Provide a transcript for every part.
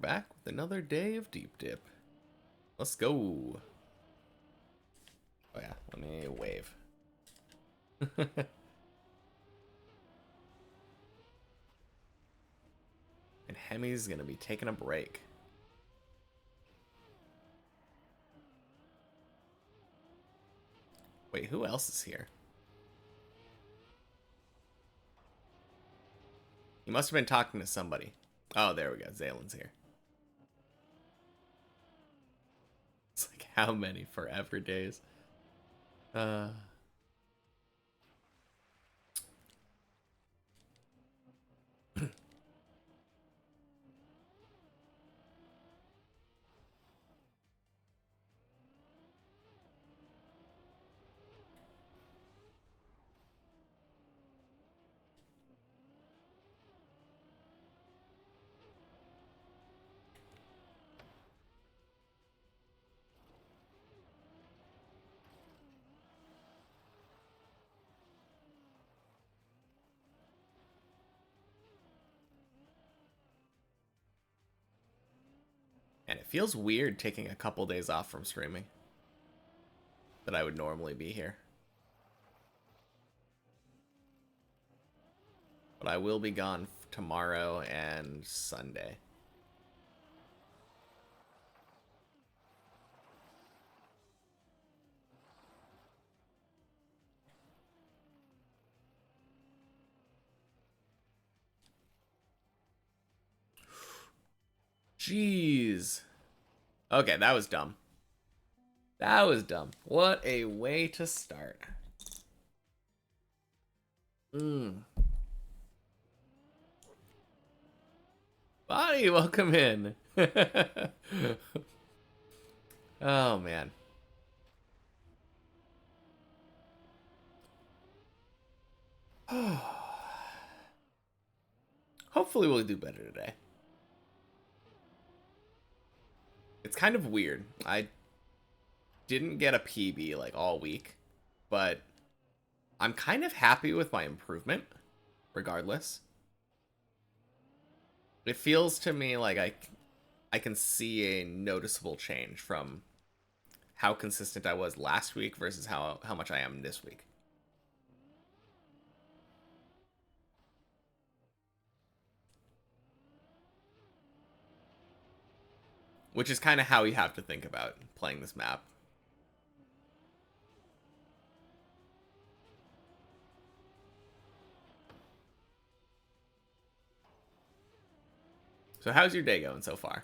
Back with another day of deep dip. Let's go. Oh yeah, let me wave. And Hemi's gonna be taking a break. Wait, who else is here? He must have been talking to somebody. Oh, there we go. Zalen's here. It's like how many forever days? Uh and it feels weird taking a couple days off from streaming. That I would normally be here. But I will be gone tomorrow and Sunday. Jeez. Okay, that was dumb. That was dumb. What a way to start. Mm. Bonnie, welcome in. Oh, man. Hopefully we'll do better today. It's kind of weird. I didn't get a PB like all week, but I'm kind of happy with my improvement regardless. It feels to me like I can see a noticeable change from how consistent I was last week versus how much I am this week. Which is kind of how you have to think about playing this map. So how's your day going so far?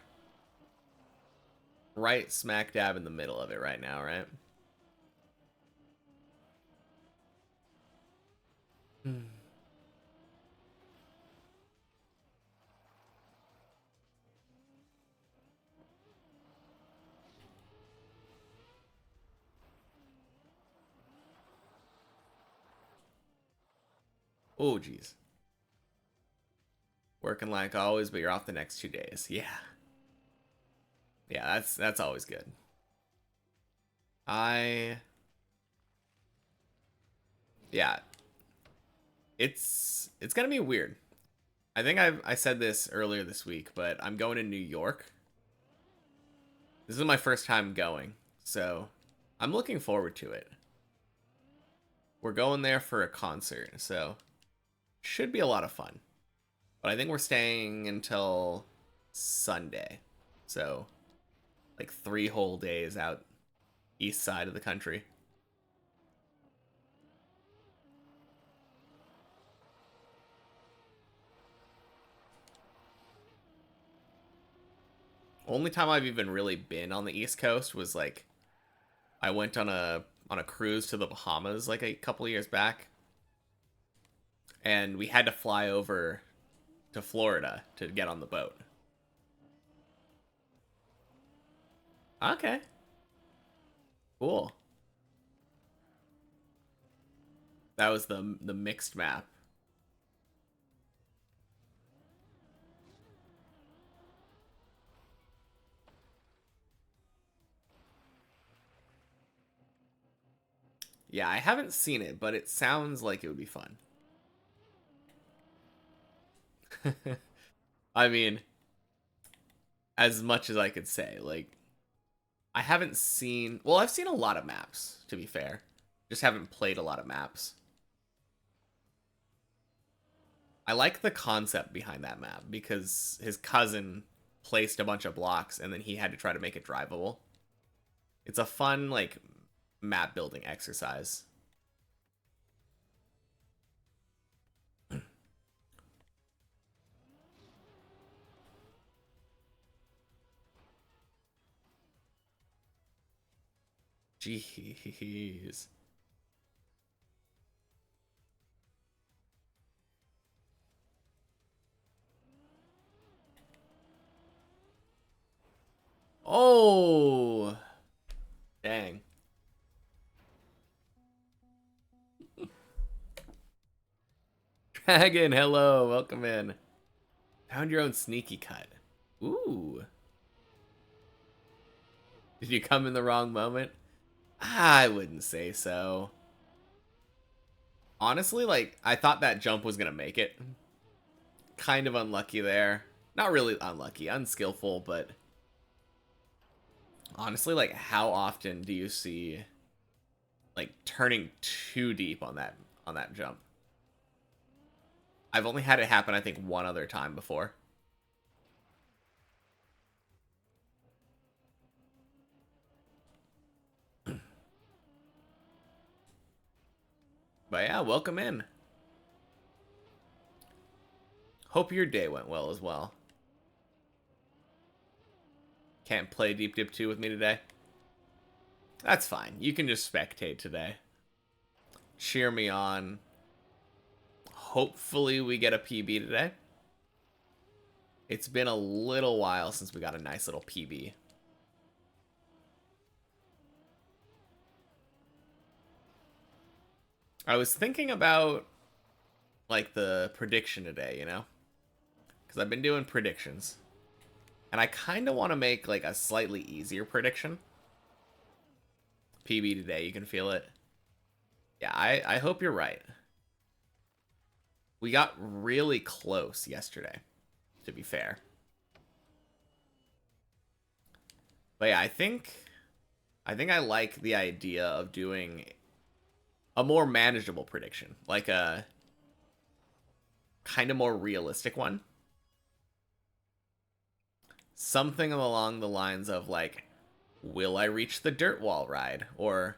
Right smack dab in the middle of it right now, right? Hmm. Oh, geez. Working like always, but you're off the next 2 days. Yeah. Yeah, that's always good. I yeah, it's gonna be weird. I think I said this earlier this week, but I'm going to New York. This is my first time going, so I'm looking forward to it. We're going there for a concert, so should be a lot of fun. But I think we're staying until Sunday. So like 3 whole days out east side of the country. Only time I've even really been on the East Coast was like I went on a cruise to the Bahamas like a couple years back, and we had to fly over to Florida to get on the boat. Okay, cool. That was the mixed map. Yeah, I haven't seen it, but it sounds like it would be fun. I mean, as much as I could say. Like, I haven't seen... Well, I've seen a lot of maps, to be fair. Just haven't played a lot of maps. I like the concept behind that map because his cousin placed a bunch of blocks and then he had to try to make it drivable. It's a fun, like, map building exercise. Jeez. Oh, dang. Dragon, hello, welcome in. Found your own sneaky cut. Ooh. Did you come in the wrong moment? I wouldn't say so. Honestly, like, I thought that jump was gonna make it. Kind of unlucky there. Not really unlucky, unskillful, but honestly, like, how often do you see, like, turning too deep on that jump? I've only had it happen, I think, one other time before. But yeah, welcome in. Hope your day went well as well. Can't play Deep Dip 2 with me today? That's fine. You can just spectate today. Cheer me on. Hopefully we get a PB today. It's been a little while since we got a nice little PB. I was thinking about, like, the prediction today, you know? Because I've been doing predictions. And I kind of want to make, like, a slightly easier prediction. PB today, you can feel it. Yeah, I hope you're right. We got really close yesterday, to be fair. But yeah, I think I like the idea of doing a more manageable prediction, like a kind of more realistic one. Something along the lines of, like, will I reach the dirt wall ride, or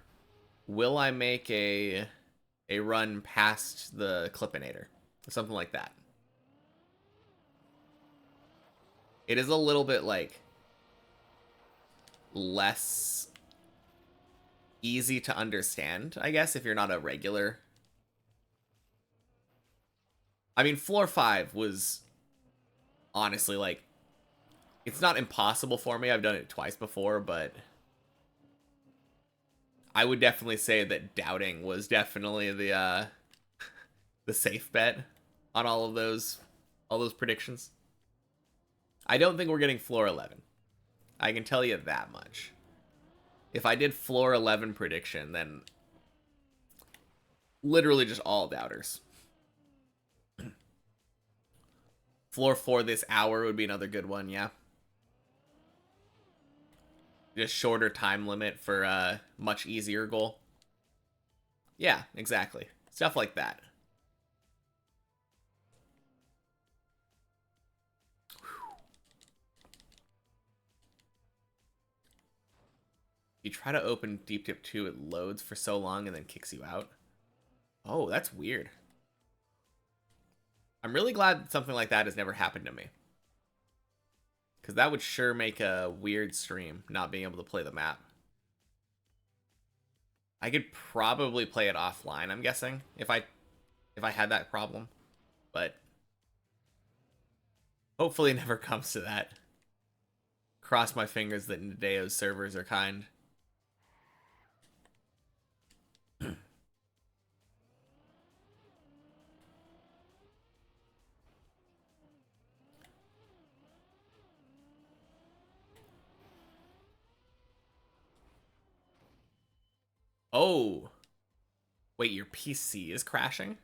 will I make a run past the Clippinator, something like that. It is a little bit, like, less easy to understand, I guess, if you're not a regular. I mean, floor 5 was honestly, like, it's not impossible for me. I've done it twice before, but I would definitely say that doubting was definitely the safe bet on all those predictions. I don't think we're getting floor 11. I can tell you that much. If I did floor 11 prediction, then literally just all doubters. Floor 4 this hour would be another good one, yeah. Just shorter time limit for a much easier goal. Yeah, exactly. Stuff like that. You try to open Deep Dip 2, it loads for so long and then kicks you out. Oh, that's weird. I'm really glad something like that has never happened to me. Because that would sure make a weird stream, not being able to play the map. I could probably play it offline, I'm guessing, if I had that problem. But hopefully it never comes to that. Cross my fingers that Nadeo's servers are kind. Oh. Wait, your PC is crashing?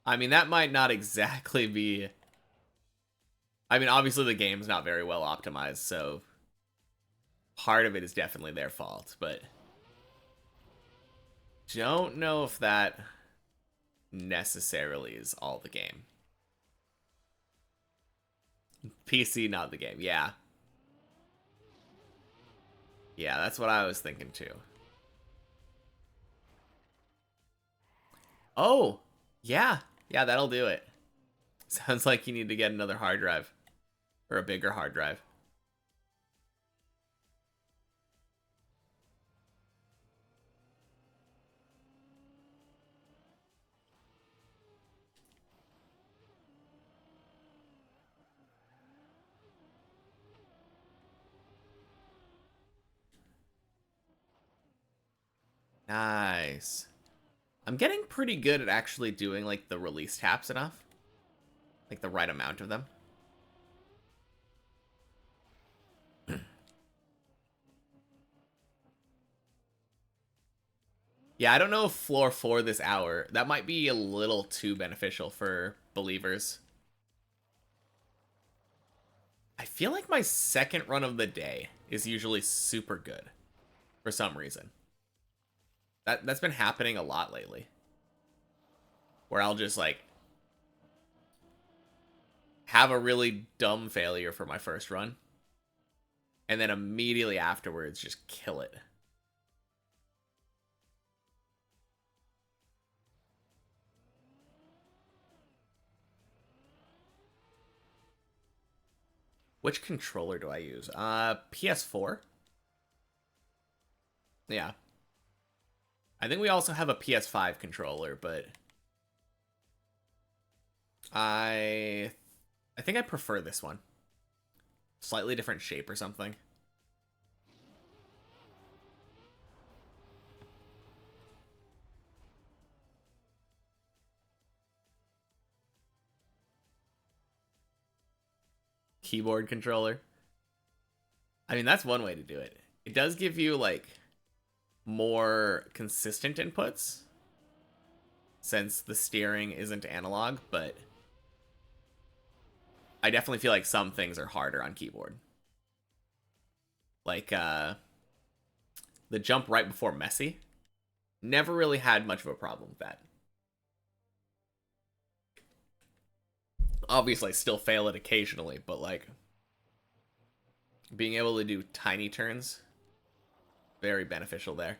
I mean, that might not exactly be I mean, obviously the game's not very well optimized, so part of it is definitely their fault, but don't know if that necessarily is all the game. PC, not the game. Yeah. Yeah, that's what I was thinking too. Oh, yeah. Yeah, that'll do it. Sounds like you need to get another hard drive. Or a bigger hard drive. Nice. I'm getting pretty good at actually doing, like, the release taps enough. Like, the right amount of them. Yeah, I don't know if floor 4 this hour. That might be a little too beneficial for believers. I feel like my second run of the day is usually super good. For some reason. That's been happening a lot lately. Where I'll just, like, have a really dumb failure for my first run. And then immediately afterwards, just kill it. Which controller do I use? PS4? Yeah. I think we also have a PS5 controller, but I I think I prefer this one. Slightly different shape or something. Keyboard controller. I mean, that's one way to do it. It does give you, like, more consistent inputs since the steering isn't analog, but I definitely feel like some things are harder on keyboard. Like, the jump right before Messi. Never really had much of a problem with that. Obviously, I still fail it occasionally, but, like, being able to do tiny turns, very beneficial there.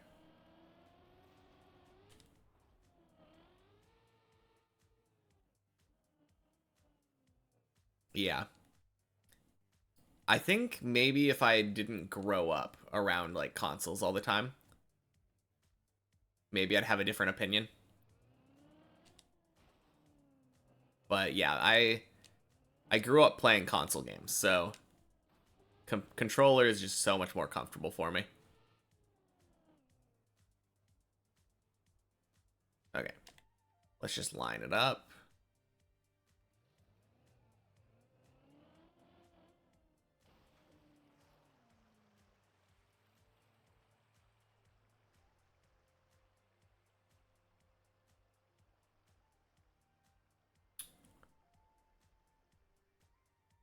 Yeah. I think maybe if I didn't grow up around, like, consoles all the time, maybe I'd have a different opinion. But yeah, I grew up playing console games, so controller is just so much more comfortable for me. Okay, let's just line it up.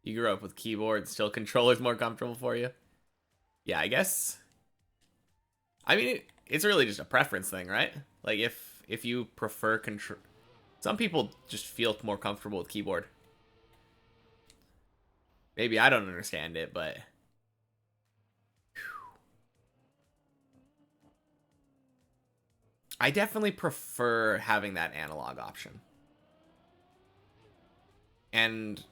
You grew up with keyboard, still controller's more comfortable for you? Yeah, I guess. I mean, it's really just a preference thing, right? Like, if you prefer control, some people just feel more comfortable with keyboard. Maybe I don't understand it, but I definitely prefer having that analog option. And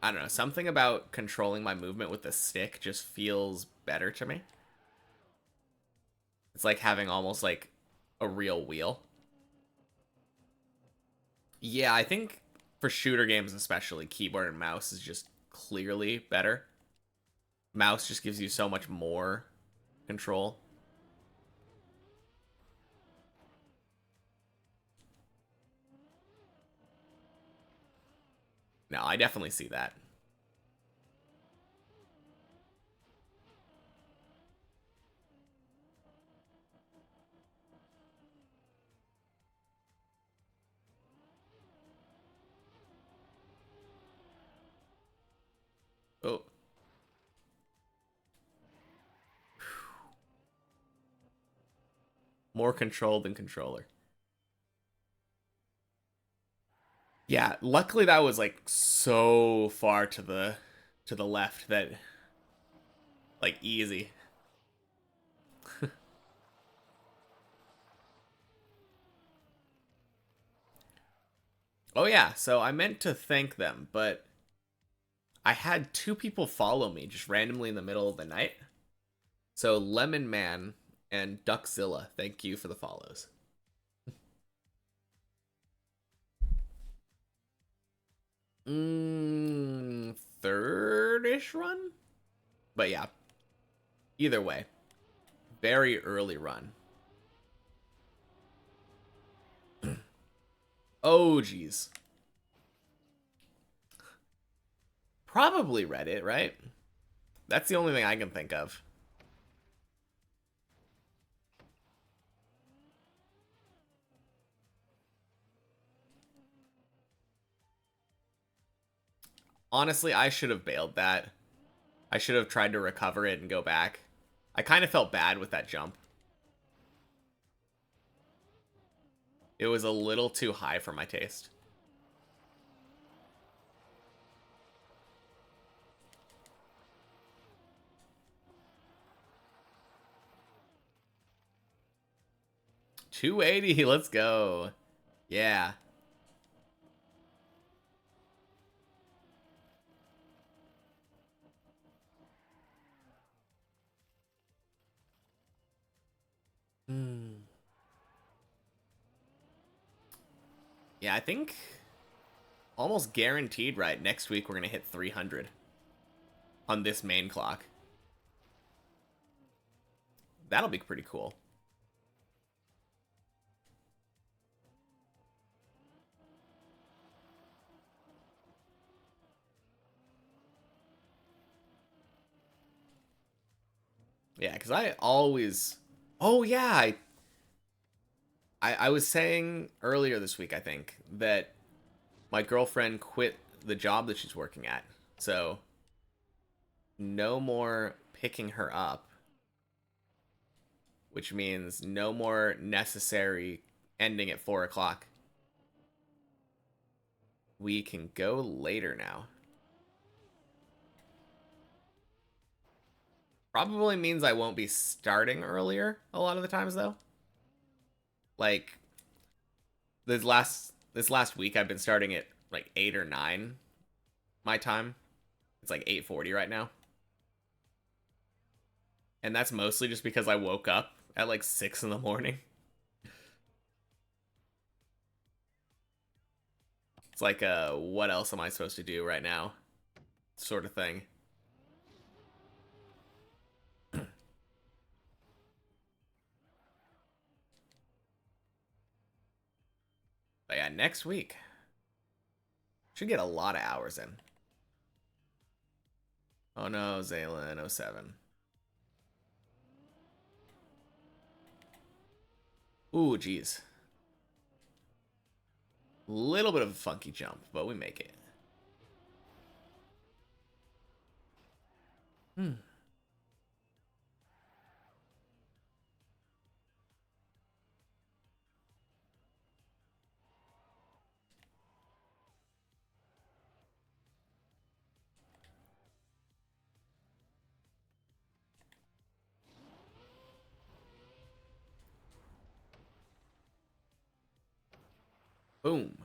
I don't know, something about controlling my movement with the stick just feels better to me. It's like having almost like a real wheel. Yeah, I think for shooter games especially, keyboard and mouse is just clearly better. Mouse just gives you so much more control. No, I definitely see that. More control than controller. Yeah, luckily that was like so far to the left that like easy. Oh yeah, so I meant to thank them, but I had two people follow me just randomly in the middle of the night. So Lemon Man and Duckzilla, thank you for the follows. Third-ish run? But yeah, either way, very early run. Oh geez. Probably Reddit, right? That's the only thing I can think of. Honestly, I should have bailed that. I should have tried to recover it and go back. I kind of felt bad with that jump. It was a little too high for my taste. $280, let's go. Yeah. Hmm. Yeah, I think almost guaranteed right next week we're going to hit 300 on this main clock. That'll be pretty cool. Yeah, because I always... Oh, yeah, I was saying earlier this week, I think, that my girlfriend quit the job that she's working at. So, no more picking her up, which means no more necessary ending at 4 o'clock. We can go later now. Probably means I won't be starting earlier a lot of the times, though. Like, this last week I've been starting at like 8 or 9 my time. It's like 8:40 right now. And that's mostly just because I woke up at like 6 in the morning. It's like what else am I supposed to do right now? Sort of thing. But yeah, next week should get a lot of hours in. Oh no, Zaylin 07. Ooh, geez. Little bit of a funky jump, but we make it. Hmm. Boom.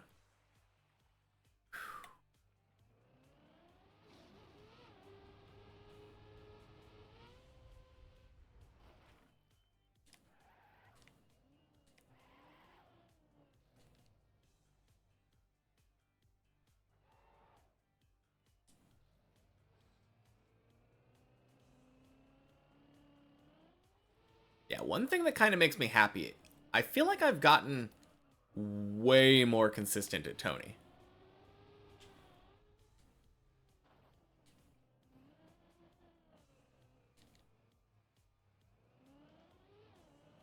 Yeah, one thing that kind of makes me happy, I feel like I've gotten way more consistent at Tony.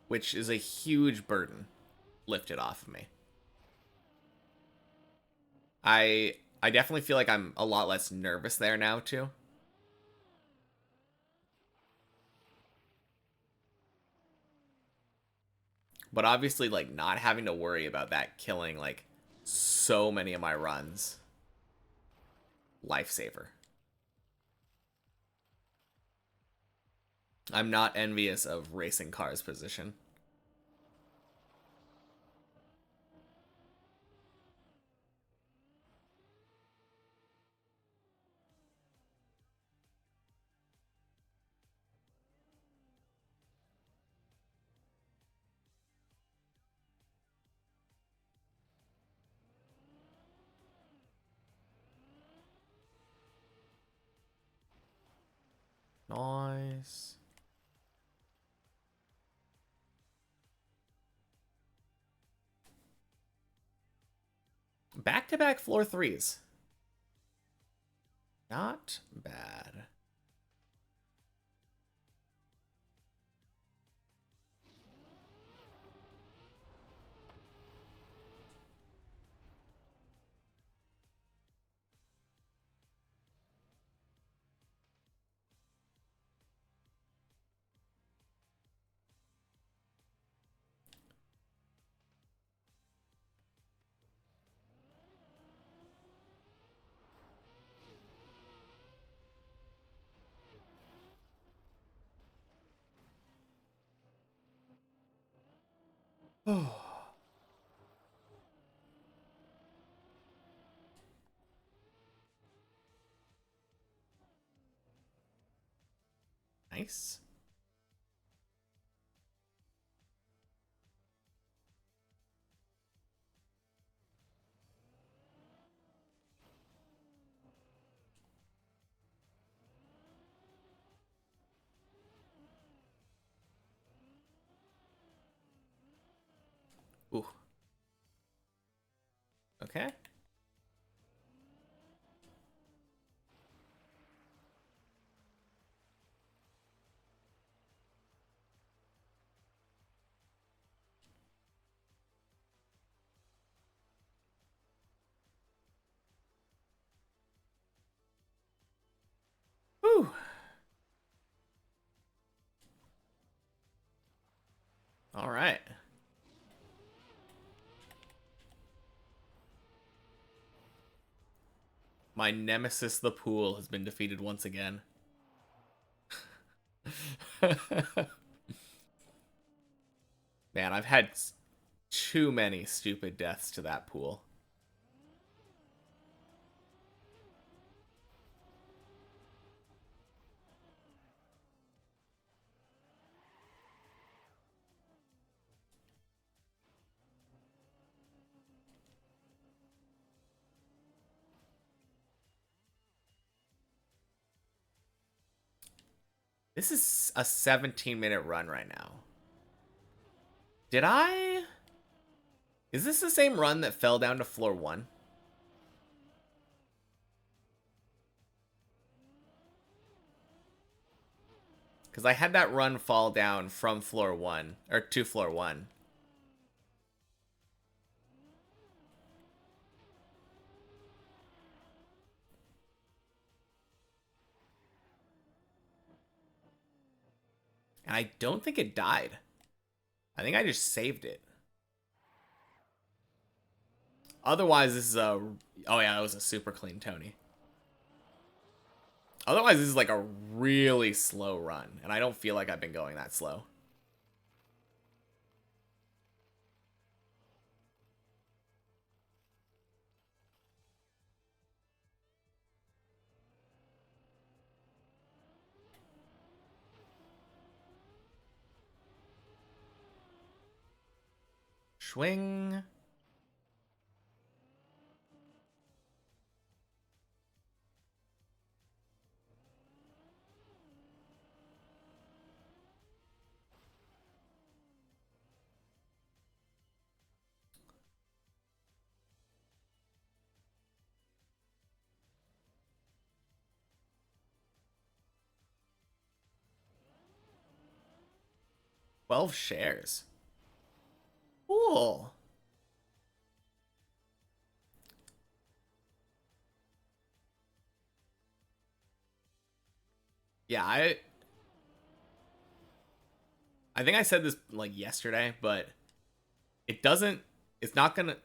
Which is a huge burden lifted off of me. I definitely feel like I'm a lot less nervous there now too. But obviously, like, not having to worry about that killing, like, so many of my runs. Lifesaver. I'm not envious of racing cars' position. Nice. Back-to-back floor threes. Not bad. Oh, nice. Ooh. Okay. Whew. All right. My nemesis, the pool, has been defeated once again. Man, I've had too many stupid deaths to that pool. This is a 17-minute run right now. Did I? Is this the same run that fell down to floor 1? Because I had that run fall down from floor 1, or to floor 1. And I don't think it died. I think I just saved it. Otherwise, this is a... Oh yeah, that was a super clean Tony. Otherwise, this is like a really slow run. And I don't feel like I've been going that slow. Swing. 12 shares. Cool. Yeah, I think I said this like yesterday, but it doesn't, it's not gonna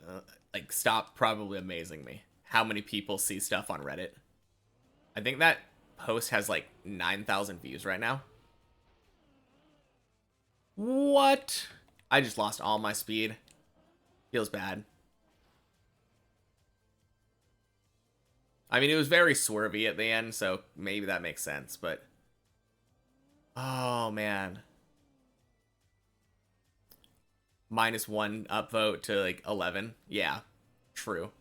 like stop probably amazing me how many people see stuff on Reddit. I think that post has like 9,000 views right now. What? I just lost all my speed. Feels bad. I mean, it was very swervy at the end, so maybe that makes sense, but... Oh, man. -1 upvote to, like, 11. Yeah, true.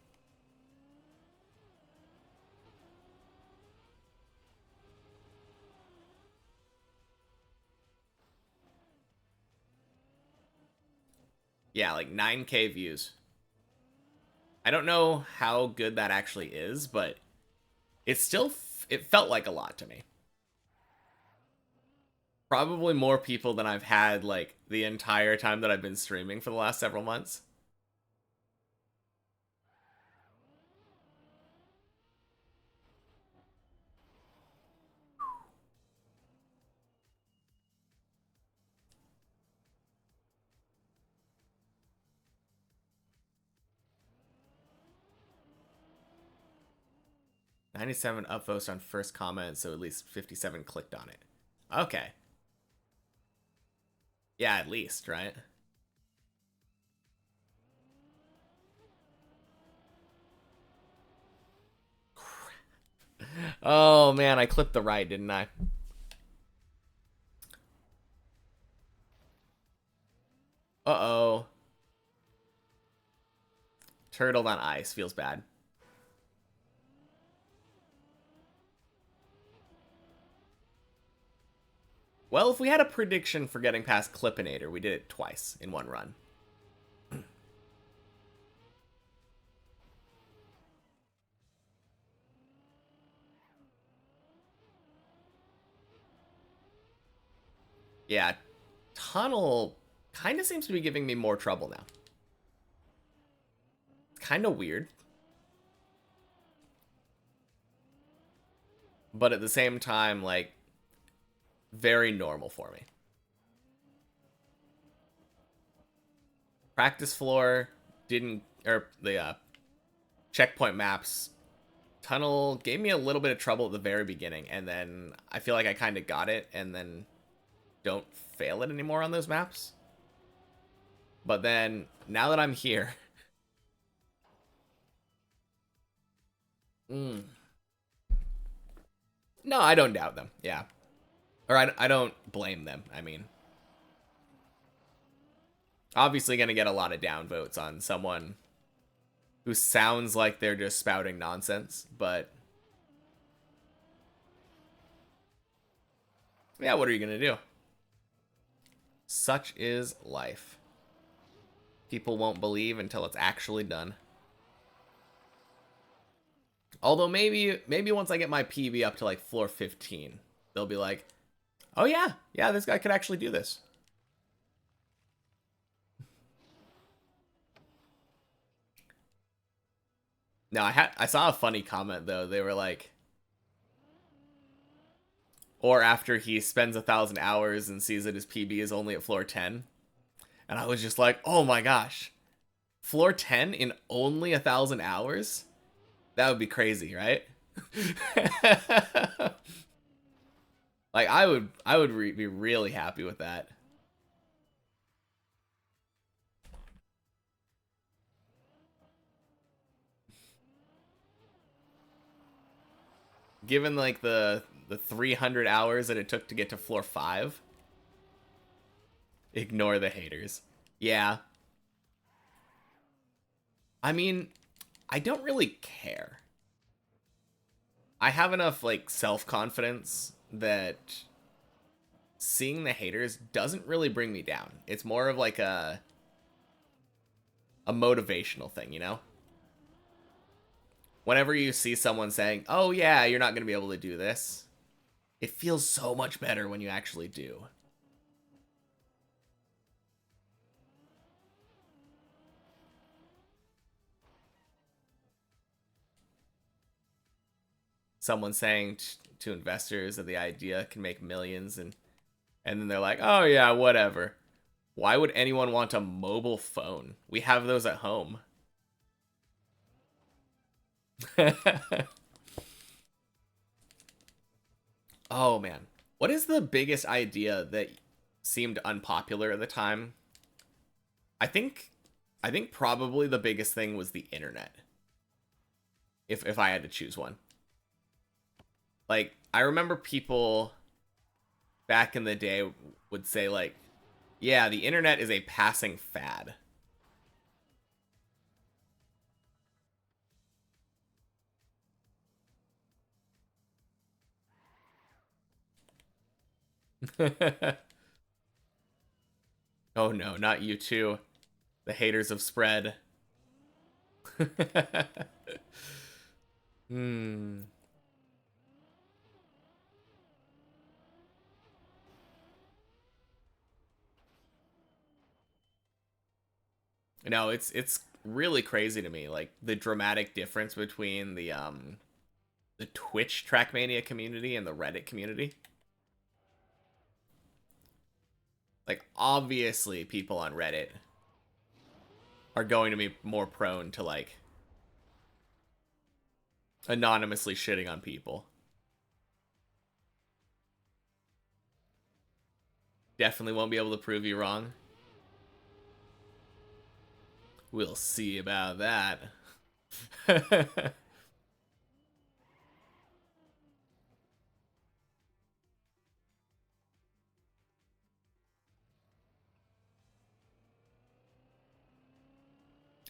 Yeah, like 9K views. I don't know how good that actually is, but it still... it felt like a lot to me. Probably more people than I've had, like, the entire time that I've been streaming for the last several months. "97 upvotes on first comment, so at least 57 clicked on it." Okay. Yeah, at least, right? Oh, man, I clipped the right, didn't I? Uh-oh. Turtled on ice. Feels bad. Well, if we had a prediction for getting past Clippinator, we did it twice in one run. Yeah, Tunnel kind of seems to be giving me more trouble now. It's kind of weird. But at the same time, like, very normal for me. Practice floor didn't, or the checkpoint maps, Tunnel gave me a little bit of trouble at the very beginning, and then I feel like I kind of got it, and then don't fail it anymore on those maps. But then, now that I'm here... Mm. No, I don't doubt them, yeah. Or I don't blame them, I mean. Obviously gonna get a lot of downvotes on someone who sounds like they're just spouting nonsense, but... yeah, what are you gonna do? Such is life. People won't believe until it's actually done. Although maybe once I get my PB up to like floor 15, they'll be like, oh yeah, this guy could actually do this. No, I saw a funny comment though. They were like, or after he spends 1,000 hours and sees that his PB is only at floor 10. And I was just like, oh my gosh, floor 10 in only 1,000 hours? That would be crazy, right? Like, I would be really happy with that. Given like the 300 hours that it took to get to floor 5. Ignore the haters. Yeah. I mean, I don't really care. I have enough like self-confidence that seeing the haters doesn't really bring me down. It's more of like a motivational thing, you know? Whenever you see someone saying, "Oh yeah, you're not going to be able to do this," it feels so much better when you actually do. Someone saying to investors that the idea can make millions, and then they're like, "Oh yeah, whatever." Why would anyone want a mobile phone? We have those at home. Oh man. What is the biggest idea that seemed unpopular at the time? I think I think probably the biggest thing was the internet. If I had to choose one. Like I remember people back in the day would say like, yeah, the internet is a passing fad. Oh no, not you too. The haters have spread. Hmm. No, it's really crazy to me, like the dramatic difference between the Twitch Trackmania community and the Reddit community. Like obviously people on Reddit are going to be more prone to like anonymously shitting on people. Definitely won't be able to prove you wrong. We'll see about that.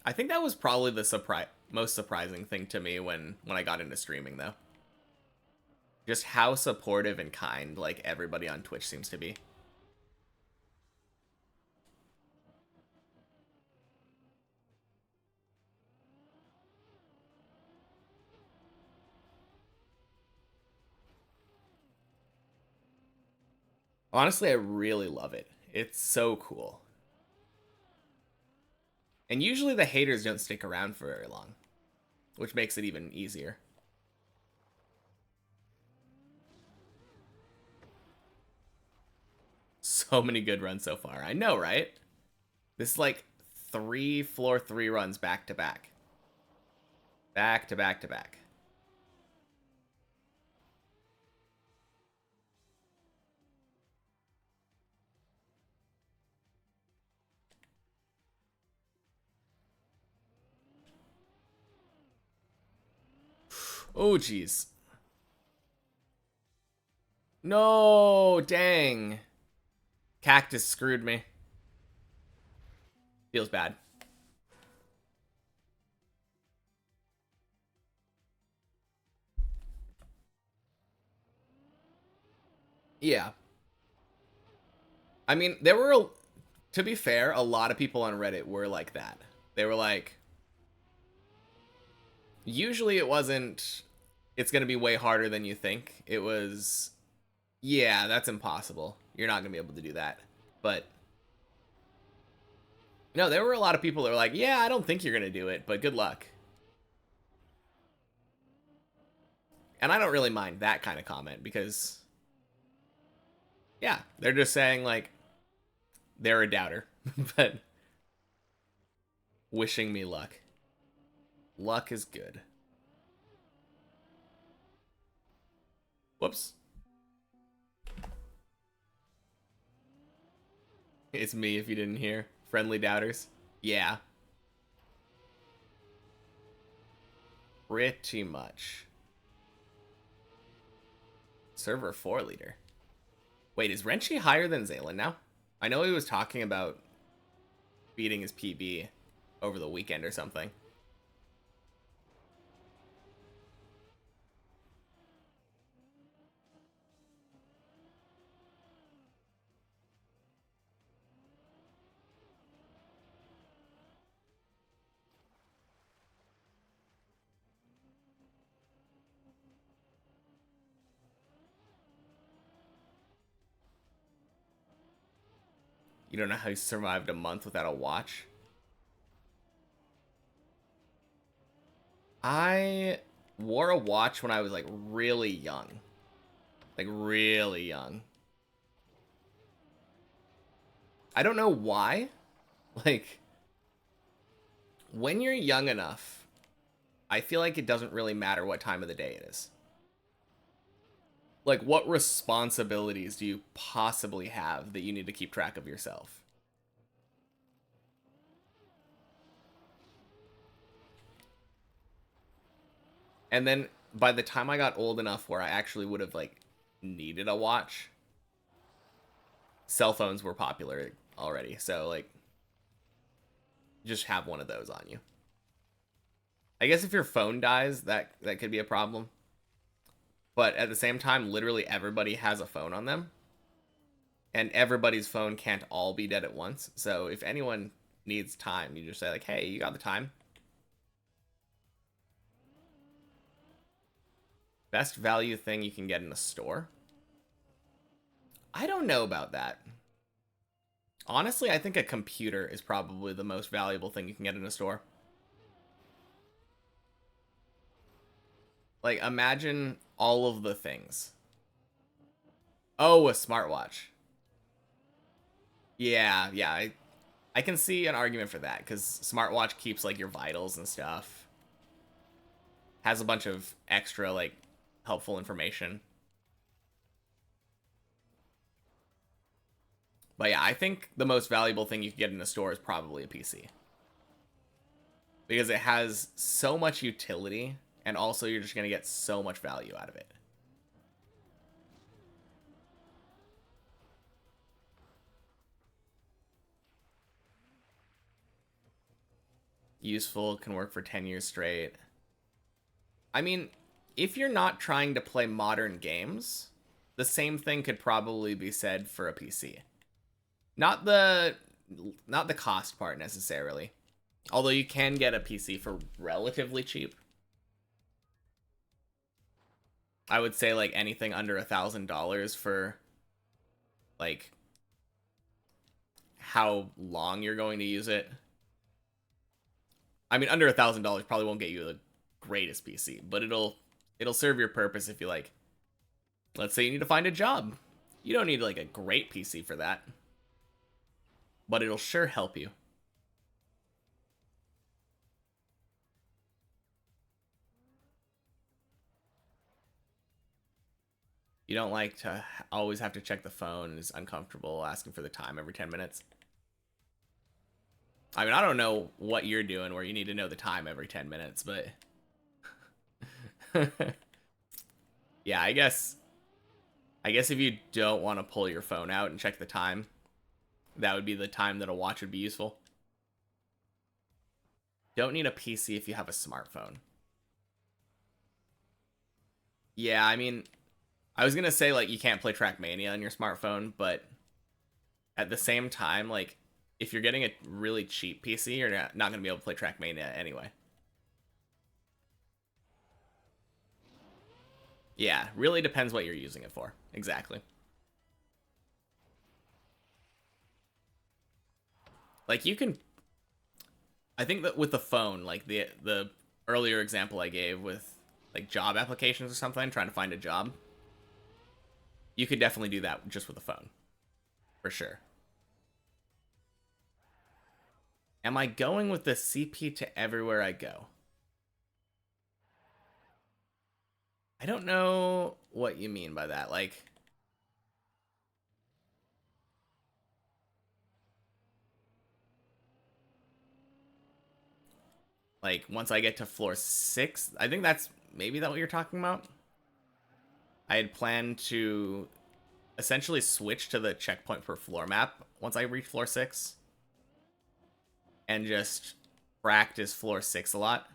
I think that was probably the most surprising thing to me when I got into streaming though. Just how supportive and kind like everybody on Twitch seems to be. Honestly, I really love it. It's so cool. And usually the haters don't stick around for very long, which makes it even easier. So many good runs so far. I know, right? This is like three floor three runs back to back. Back to back to back. Oh, jeez. No, dang. Cactus screwed me. Feels bad. Yeah. I mean, to be fair, a lot of people on Reddit were like that. They were like, usually it wasn't, it's going to be way harder than you think. It was, yeah, that's impossible. You're not going to be able to do that. But no, there were a lot of people that were like, yeah, I don't think you're going to do it, but good luck. And I don't really mind that kind of comment because, yeah, they're just saying, like, they're a doubter, but wishing me luck. Luck is good. Whoops. It's me if you didn't hear. Friendly doubters. Yeah, pretty much. Server 4 leader. Wait, is Renchi higher than Zaylan now? I know he was talking about beating his PB over the weekend or something. You don't know how he survived a month without a watch? I wore a watch when I was like really young. Like really young. I don't know why. Like, when you're young enough, I feel like it doesn't really matter what time of the day it is. Like, what responsibilities do you possibly have that you need to keep track of yourself? And then by the time I got old enough where I actually would have, like, needed a watch, cell phones were popular already. So, like, just have one of those on you. I guess if your phone dies, that could be a problem. But at the same time, literally everybody has a phone on them. And everybody's phone can't all be dead at once. So if anyone needs time, you just say, like, hey, you got the time? Best value thing you can get in a store? I don't know about that. Honestly, I think a computer is probably the most valuable thing you can get in a store. Like, imagine all of the things. Oh, a smartwatch. Yeah, I can see an argument for that, because smartwatch keeps, like, your vitals and stuff. Has a bunch of extra, like, helpful information. But yeah, I think the most valuable thing you can get in a store is probably a PC. Because it has so much utility, and also you're just going to get so much value out of it. Useful, can work for 10 years straight. I mean, if you're not trying to play modern games, the same thing could probably be said for a PC. Not the cost part necessarily. Although you can get a PC for relatively cheap. I would say like anything under $1,000 for like how long you're going to use it. I mean, under $1,000 probably won't get you the greatest PC, but it'll serve your purpose if you like. Let's say you need to find a job. You don't need like a great PC for that, but it'll sure help you. You don't like to always have to check the phone. It's uncomfortable asking for the time every 10 minutes. I mean, I don't know what you're doing where you need to know the time every 10 minutes, but yeah, I guess if you don't want to pull your phone out and check the time, that would be the time that a watch would be useful. Don't need a PC if you have a smartphone. Yeah, I mean, I was gonna say like you can't play Trackmania on your smartphone, but at the same time, like if you're getting a really cheap PC, you're not gonna be able to play Trackmania anyway. Yeah, really depends what you're using it for. Exactly. Like you can, I think that with the phone, like the earlier example I gave with like job applications or something, trying to find a job, you could definitely do that just with a phone, for sure. Am I going with the CP to everywhere I go? I don't know what you mean by that. Like once I get to floor 6, I think that's maybe that what you're talking about. I had planned to essentially switch to the checkpoint per floor map once I reach floor 6 and just practice floor 6 a lot.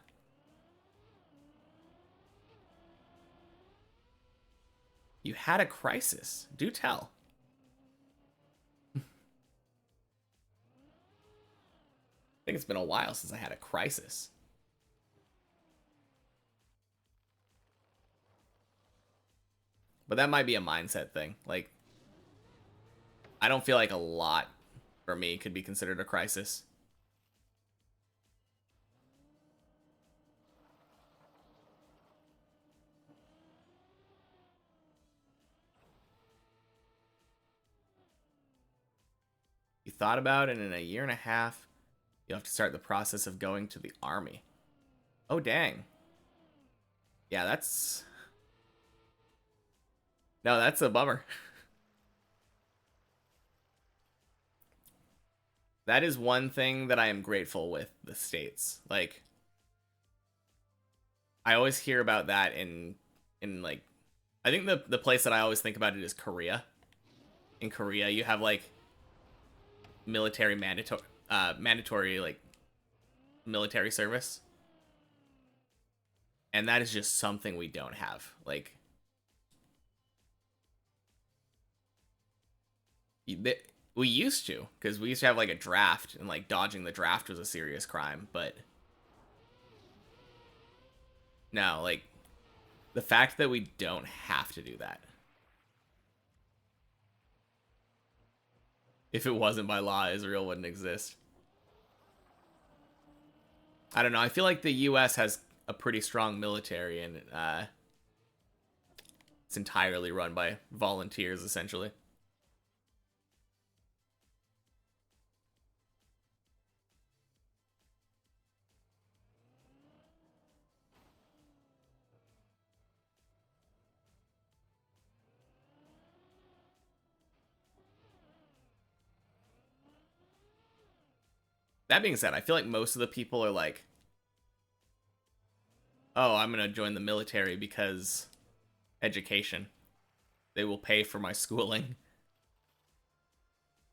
You had a crisis. Do tell. I think it's been a while since I had a crisis. But that might be a mindset thing. Like, I don't feel like a lot for me could be considered a crisis. You thought about it, in a year and a half, you'll have to start the process of going to the army. Oh, dang. Yeah, that's... No, that's a bummer. That is one thing that I am grateful with the States. Like, I always hear about that in like, I think the place that I always think about it is Korea. In Korea, you have like military mandatory like military service, and that is just something we don't have. Like, we used to, because we used to have like a draft, and like dodging the draft was a serious crime. But no, like the fact that we don't have to do that. If it wasn't by law, Israel wouldn't exist. I don't know. I feel like the U.S. has a pretty strong military, and it's entirely run by volunteers, essentially. That being said, I feel like most of the people are like, oh, I'm going to join the military because education. They will pay for my schooling.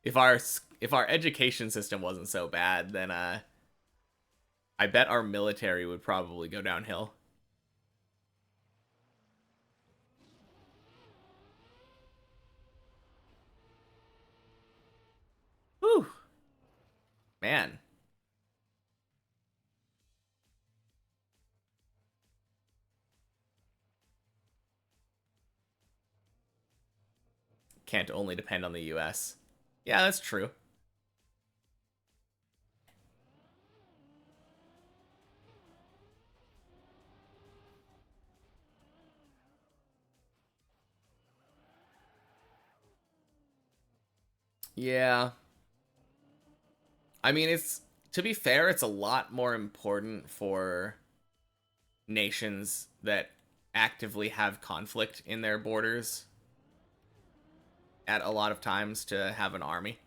If our education system wasn't so bad, then I bet our military would probably go downhill. Whew. Man. Can't only depend on the US. Yeah, that's true. Yeah. I mean, it's, to be fair, it's a lot more important for nations that actively have conflict in their borders at a lot of times to have an army.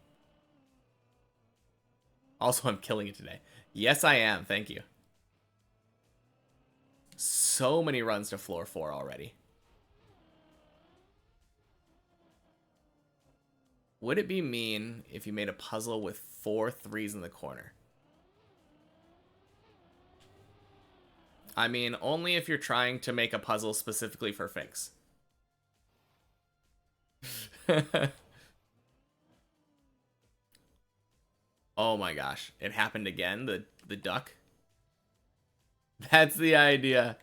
Also, I'm killing it today. Yes, I am. Thank you. So many runs to floor 4 already. Would it be mean if you made a puzzle with 4 threes in the corner? I mean, only if you're trying to make a puzzle specifically for Finks. Oh my gosh. It happened again, the duck. That's the idea.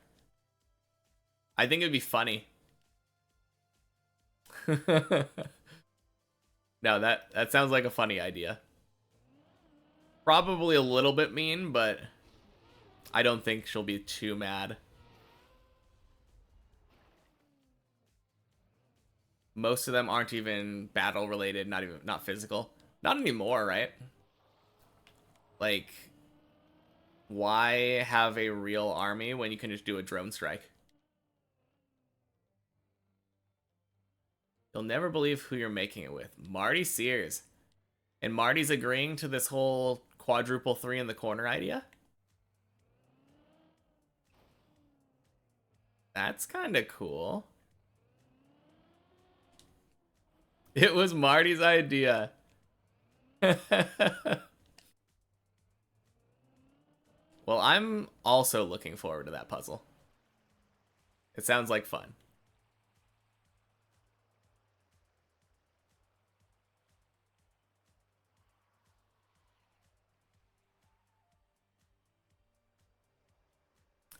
I think it'd be funny. No, that sounds like a funny idea. Probably a little bit mean, but I don't think she'll be too mad. Most of them aren't even battle related, not physical. Not anymore, right? Like, why have a real army when you can just do a drone strike? You'll never believe who you're making it with. Marty Sears. And Marty's agreeing to this whole quadruple 3 in the corner idea? That's kind of cool. It was Marty's idea. Well, I'm also looking forward to that puzzle. It sounds like fun.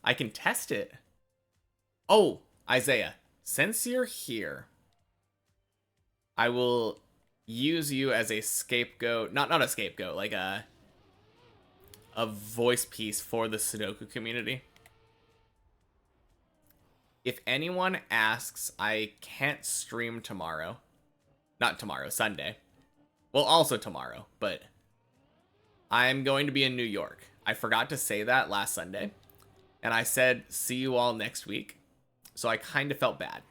I can test it. Oh, Isaiah, since you're here, I will use you as a scapegoat. Not a scapegoat, like a voice piece for the Sudoku community. If anyone asks, I can't stream tomorrow. Not tomorrow, Sunday. Well, also tomorrow, but I'm going to be in New York. I forgot to say that last Sunday, and I said, see you all next week. So I kind of felt bad.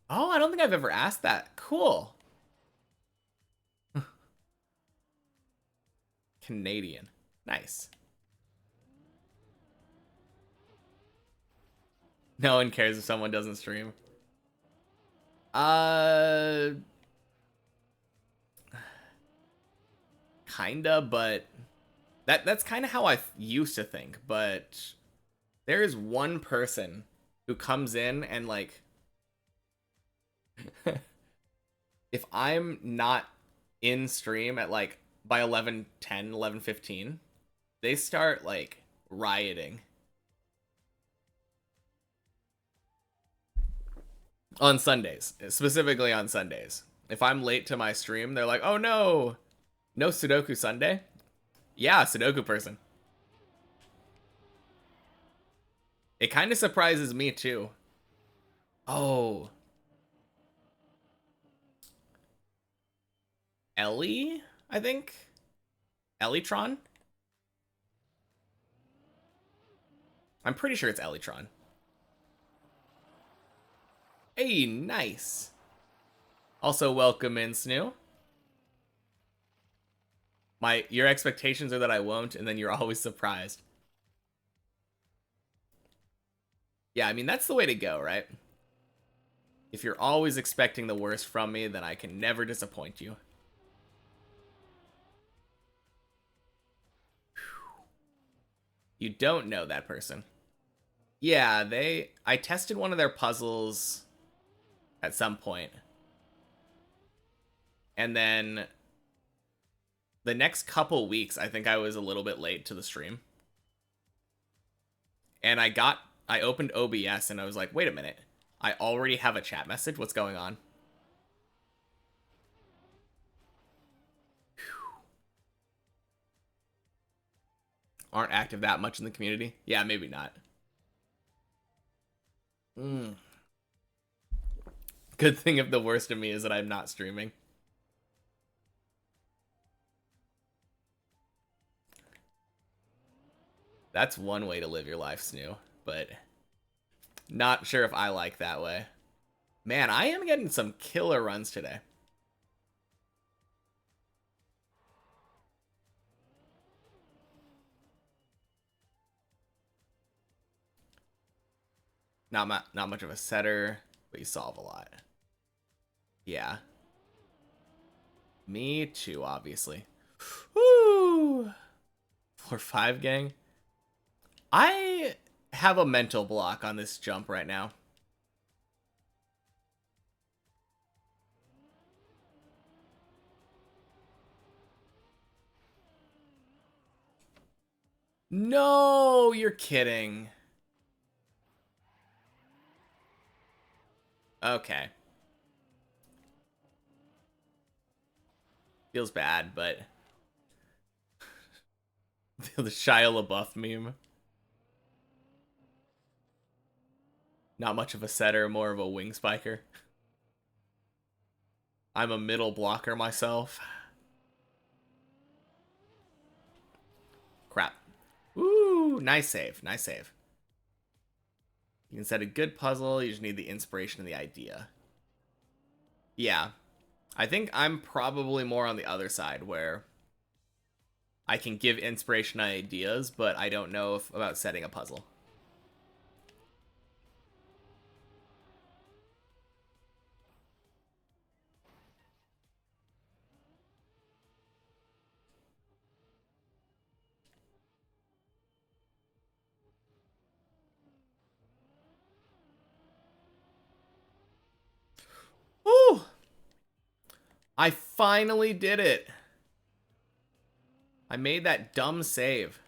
Oh, I don't think I've ever asked that. Cool. Canadian. Nice. No one cares if someone doesn't stream. Uh, kinda, but that's kind of how I used to think. But there is one person who comes in and like, if I'm not in stream at like by 11:10, 11:15, they start like rioting on Sundays, specifically on Sundays. If I'm late to my stream, they're like, "Oh no, no Sudoku Sunday." Yeah, Sudoku person. It kind of surprises me too. Oh, Ellie, I think. Elytron? I'm pretty sure it's Elytron. Hey, nice. Also, welcome in, Snoo. Your expectations are that I won't, and then you're always surprised. Yeah, I mean, that's the way to go, right? If you're always expecting the worst from me, then I can never disappoint you. You don't know that person. Yeah, I tested one of their puzzles at some point. And then the next couple weeks, I think I was a little bit late to the stream. And I opened OBS and I was like, wait a minute. I already have a chat message. What's going on? Aren't active that much in the community? Yeah, maybe not. Good thing if the worst of me is that I'm not streaming. That's one way to live your life, Snoo, but not sure if I like that way. Man, I am getting some killer runs today. Not much of a setter, but you solve a lot. Yeah. Me too, obviously. Woo! 4-5 gang. I have a mental block on this jump right now. No, you're kidding. Okay. Feels bad, but the Shia LaBeouf meme. Not much of a setter, more of a wing spiker. I'm a middle blocker myself. Crap. Ooh, nice save. Nice save. You can set a good puzzle. You just need the inspiration and the idea. Yeah. I think I'm probably more on the other side where I can give inspiration and ideas, but I don't know about setting a puzzle. Ooh! I finally did it. I made that dumb save.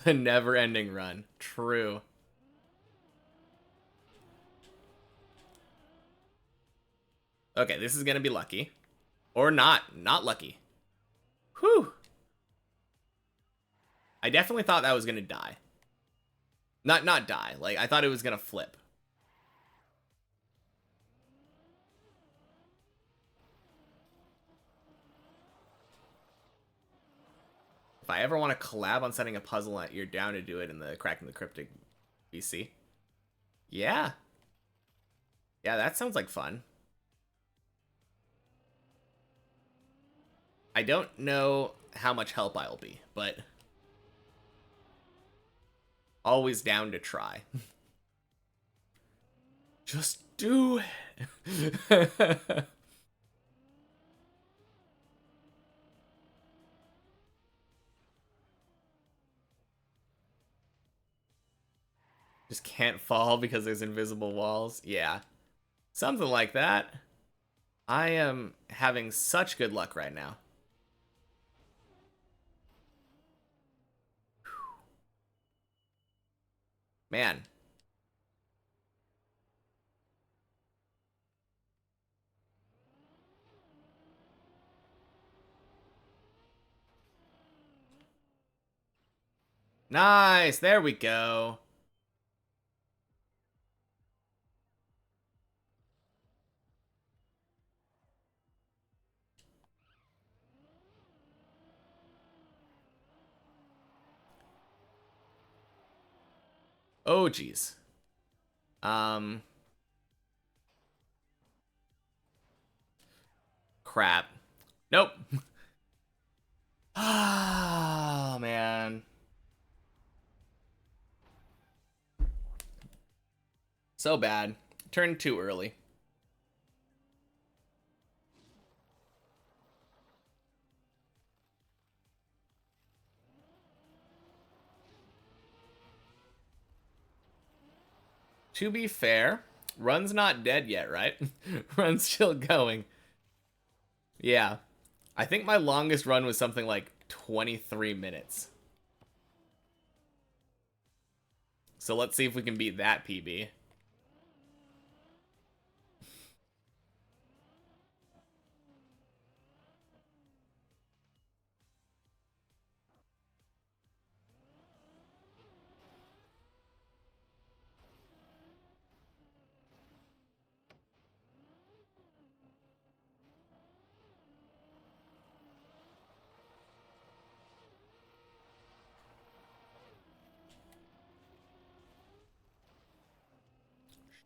The never-ending run. True. Okay, this is gonna be lucky. Or not lucky. Whew. I definitely thought that was gonna die. Not die. Like, I thought it was gonna flip. If I ever want to collab on setting a puzzle, you're down to do it in the Cracking the Cryptic VC. Yeah. Yeah, that sounds like fun. I don't know how much help I'll be, but always down to try. Just do it. Just can't fall because there's invisible walls. Yeah. Something like that. I am having such good luck right now. Man. Nice. There we go. Oh, geez. Um. Crap. Nope. Ah, man. So bad. Turned too early. To be fair, Run's not dead yet, right? Run's still going. Yeah. I think my longest run was something like 23 minutes. So let's see if we can beat that PB.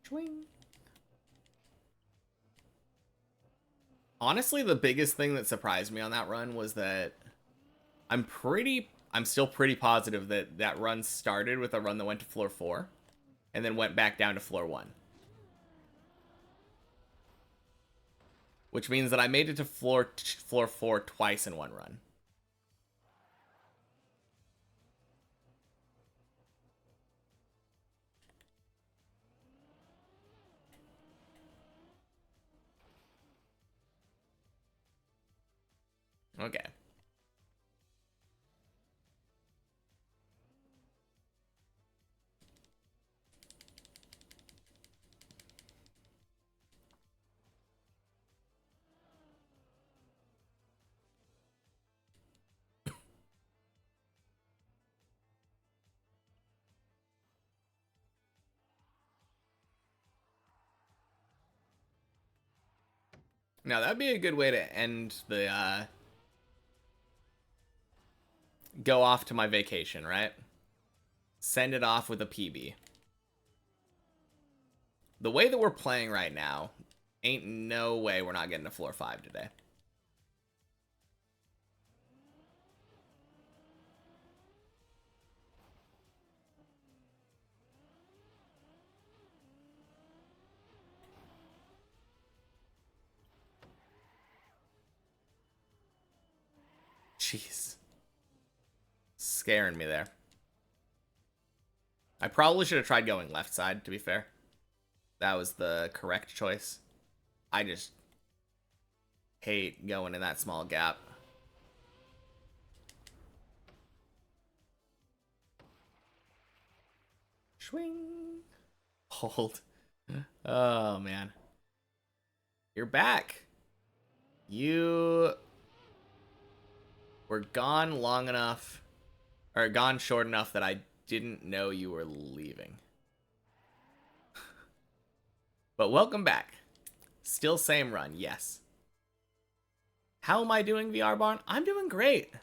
Swing. Honestly, the biggest thing that surprised me on that run was that I'm still pretty positive that that run started with a run that went to floor 4 and then went back down to floor 1. Which means that I made it to floor 4 twice in one run. Okay. Now that'd be a good way to end the go off to my vacation, right? Send it off with a PB. The way that we're playing right now, ain't no way we're not getting to floor 5 today. Jeez. Scaring me there. I probably should have tried going left side, to be fair. That was the correct choice. I just hate going in that small gap. Swing. Hold. Oh, man. You're back. You were gone long enough, or gone short enough that I didn't know you were leaving. But welcome back. Still same run, yes. How am I doing, VR Barn? I'm doing great.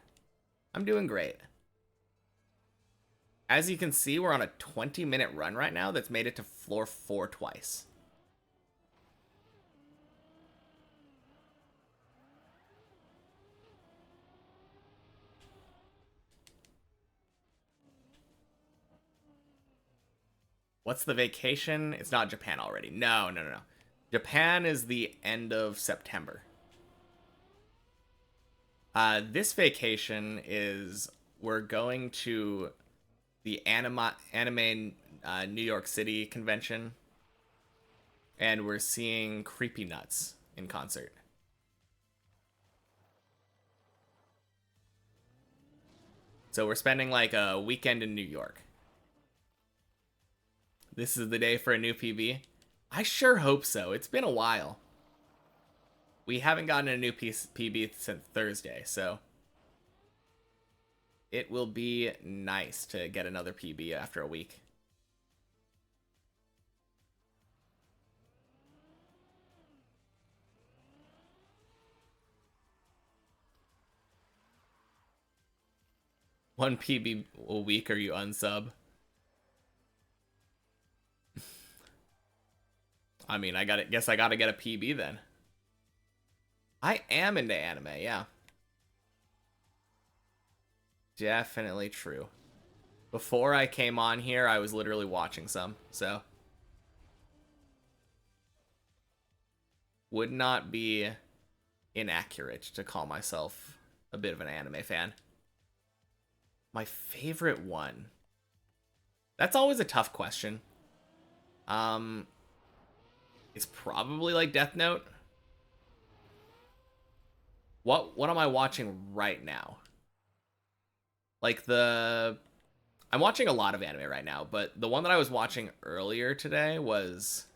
I'm doing great. As you can see, we're on a 20-minute run right now that's made it to floor 4 twice. What's the vacation? It's not Japan already. No, no, no, no. Japan is the end of September. This vacation is we're going to the anime New York City convention, and we're seeing Creepy Nuts in concert. So we're spending like a weekend in New York. This is the day for a new PB. I sure hope so. It's been a while. We haven't gotten a new PB since Thursday, so it will be nice to get another PB after a week. One PB a week or you unsub. I mean, guess I gotta get a PB then. I am into anime, yeah. Definitely true. Before I came on here, I was literally watching some, so would not be inaccurate to call myself a bit of an anime fan. My favorite one. That's always a tough question. It's probably like Death Note. What am I watching right now? Like I'm watching a lot of anime right now, but the one that I was watching earlier today was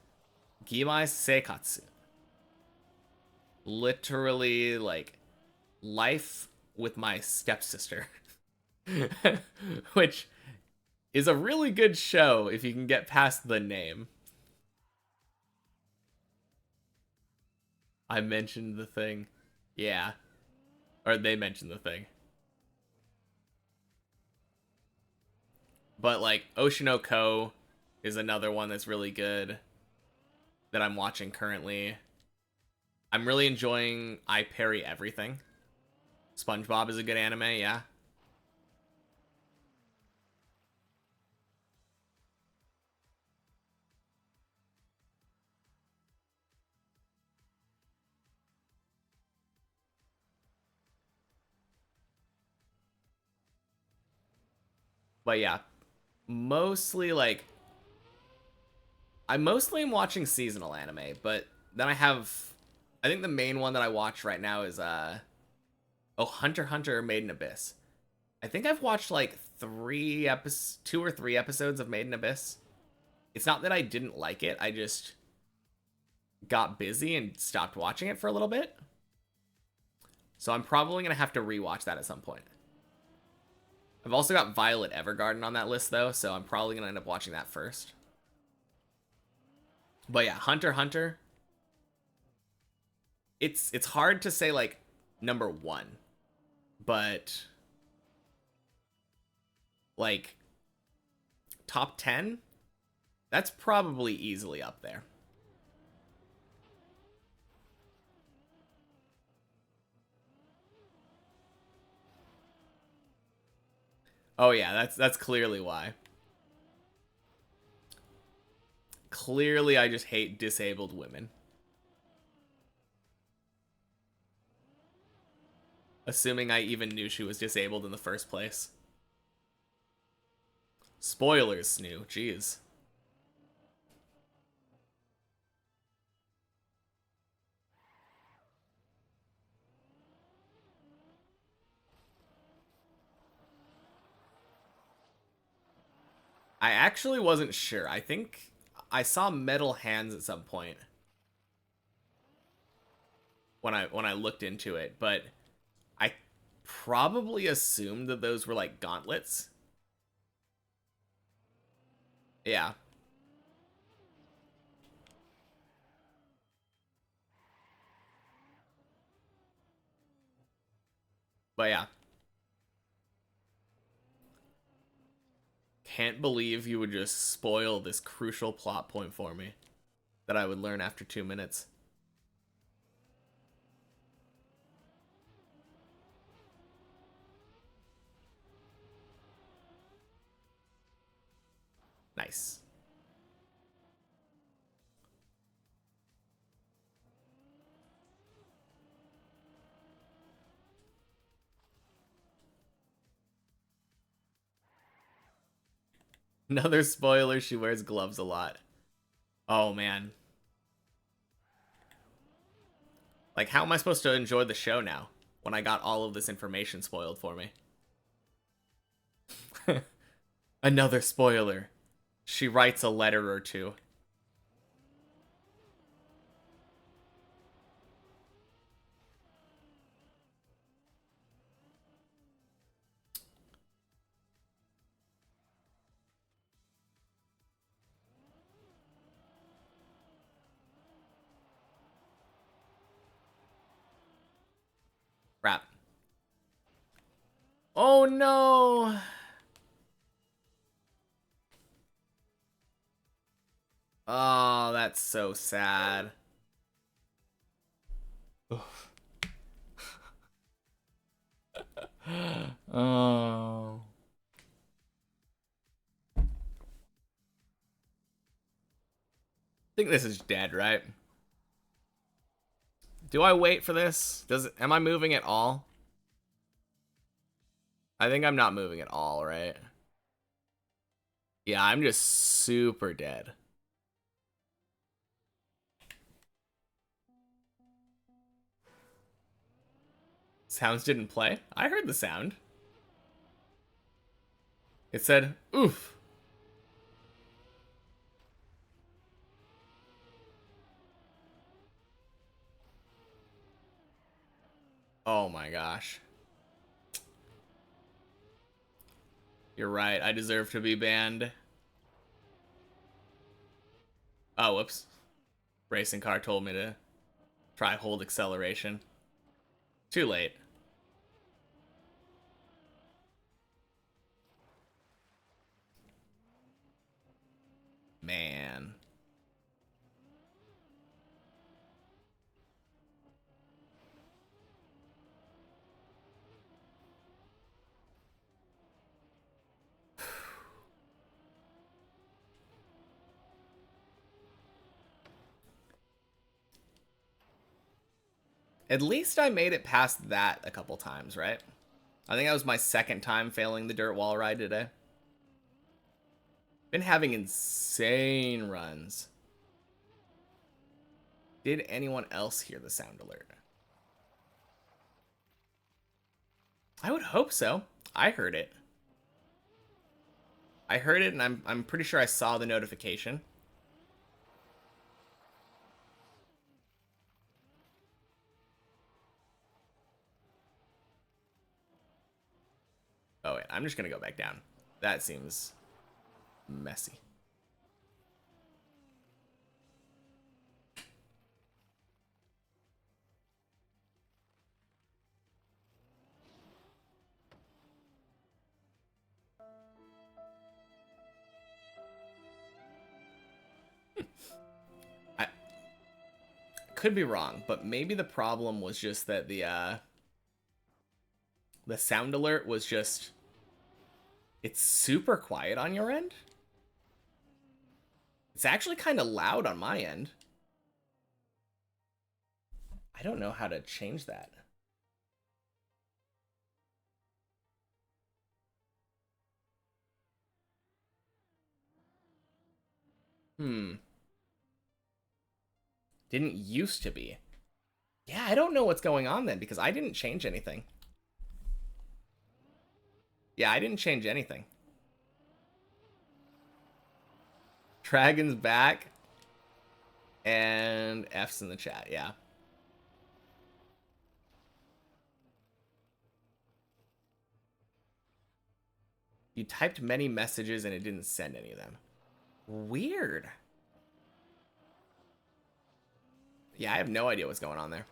Gimai Seikatsu. Literally like life with my stepsister. Which is a really good show if you can get past the name. I mentioned the thing. Yeah. Or they mentioned the thing. But like Oshinoko is another one that's really good that I'm watching currently. I'm really enjoying I Parry Everything. SpongeBob is a good anime, yeah. But yeah, mostly like I mostly am watching seasonal anime, but then I think the main one that I watch right now is Hunter x Hunter Made in Abyss. I think I've watched like 2 or 3 episodes of Made in Abyss. It's not that I didn't like it, I just got busy and stopped watching it for a little bit. So I'm probably going to have to rewatch that at some point. I've also got Violet Evergarden on that list though, so I'm probably going to end up watching that first. But yeah, Hunter x Hunter. It's hard to say like number 1, but like top 10, that's probably easily up there. Oh yeah, that's clearly why. Clearly I just hate disabled women. Assuming I even knew she was disabled in the first place. Spoilers, Snoo. Jeez. I actually wasn't sure. I think I saw metal hands at some point. when I looked into it, but I probably assumed that those were like gauntlets. Yeah. But yeah. Can't believe you would just spoil this crucial plot point for me that I would learn after 2 minutes. Nice. Another spoiler, she wears gloves a lot. Oh man. Like, how am I supposed to enjoy the show now when I got all of this information spoiled for me? Another spoiler. She writes a letter or two. Crap. Oh no! Oh, that's so sad. Oh. I think this is dead, right? Do I wait for this? Am I moving at all? I think I'm not moving at all, right? Yeah, I'm just super dead. Sounds didn't play? I heard the sound. It said, oof. Oh my gosh. You're right, I deserve to be banned. Oh, whoops. Racing car told me to try hold acceleration. Too late. Man. At least I made it past that a couple times, right? I think that was my second time failing the dirt wall ride today. Been having insane runs. Did anyone else hear the sound alert? I would hope so. I heard it. I heard it, and I'm pretty sure I saw the notification. Oh wait, I'm just gonna go back down. That seems messy. I could be wrong, but maybe the problem was just that the sound alert was just, it's super quiet on your end. It's actually kind of loud on my end. I don't know how to change that. Hmm. Didn't used to be. Yeah, I don't know what's going on then because I didn't change anything. Yeah, I didn't change anything. Dragon's back. And F's in the chat, yeah. You typed many messages and it didn't send any of them. Weird. Yeah, I have no idea what's going on there.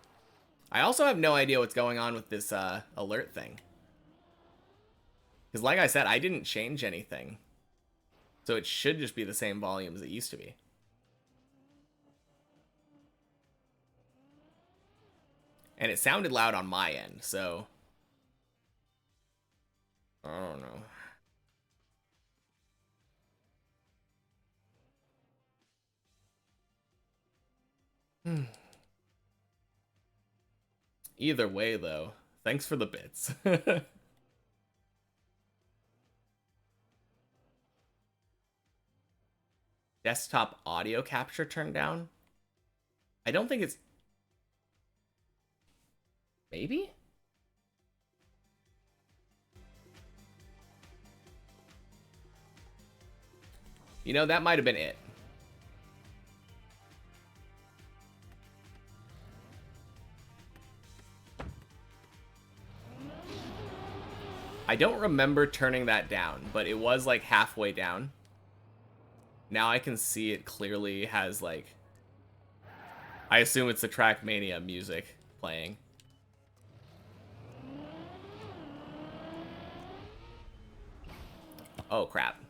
I also have no idea what's going on with this alert thing. Because like I said, I didn't change anything. So it should just be the same volume as it used to be. And it sounded loud on my end, so... I don't know. Either way, though, thanks for the bits. Desktop audio capture turned down? I don't think it's... Maybe? You know, that might have been it. I don't remember turning that down, but it was like halfway down. Now I can see it clearly has like... I assume it's the Trackmania music playing. Oh, crap.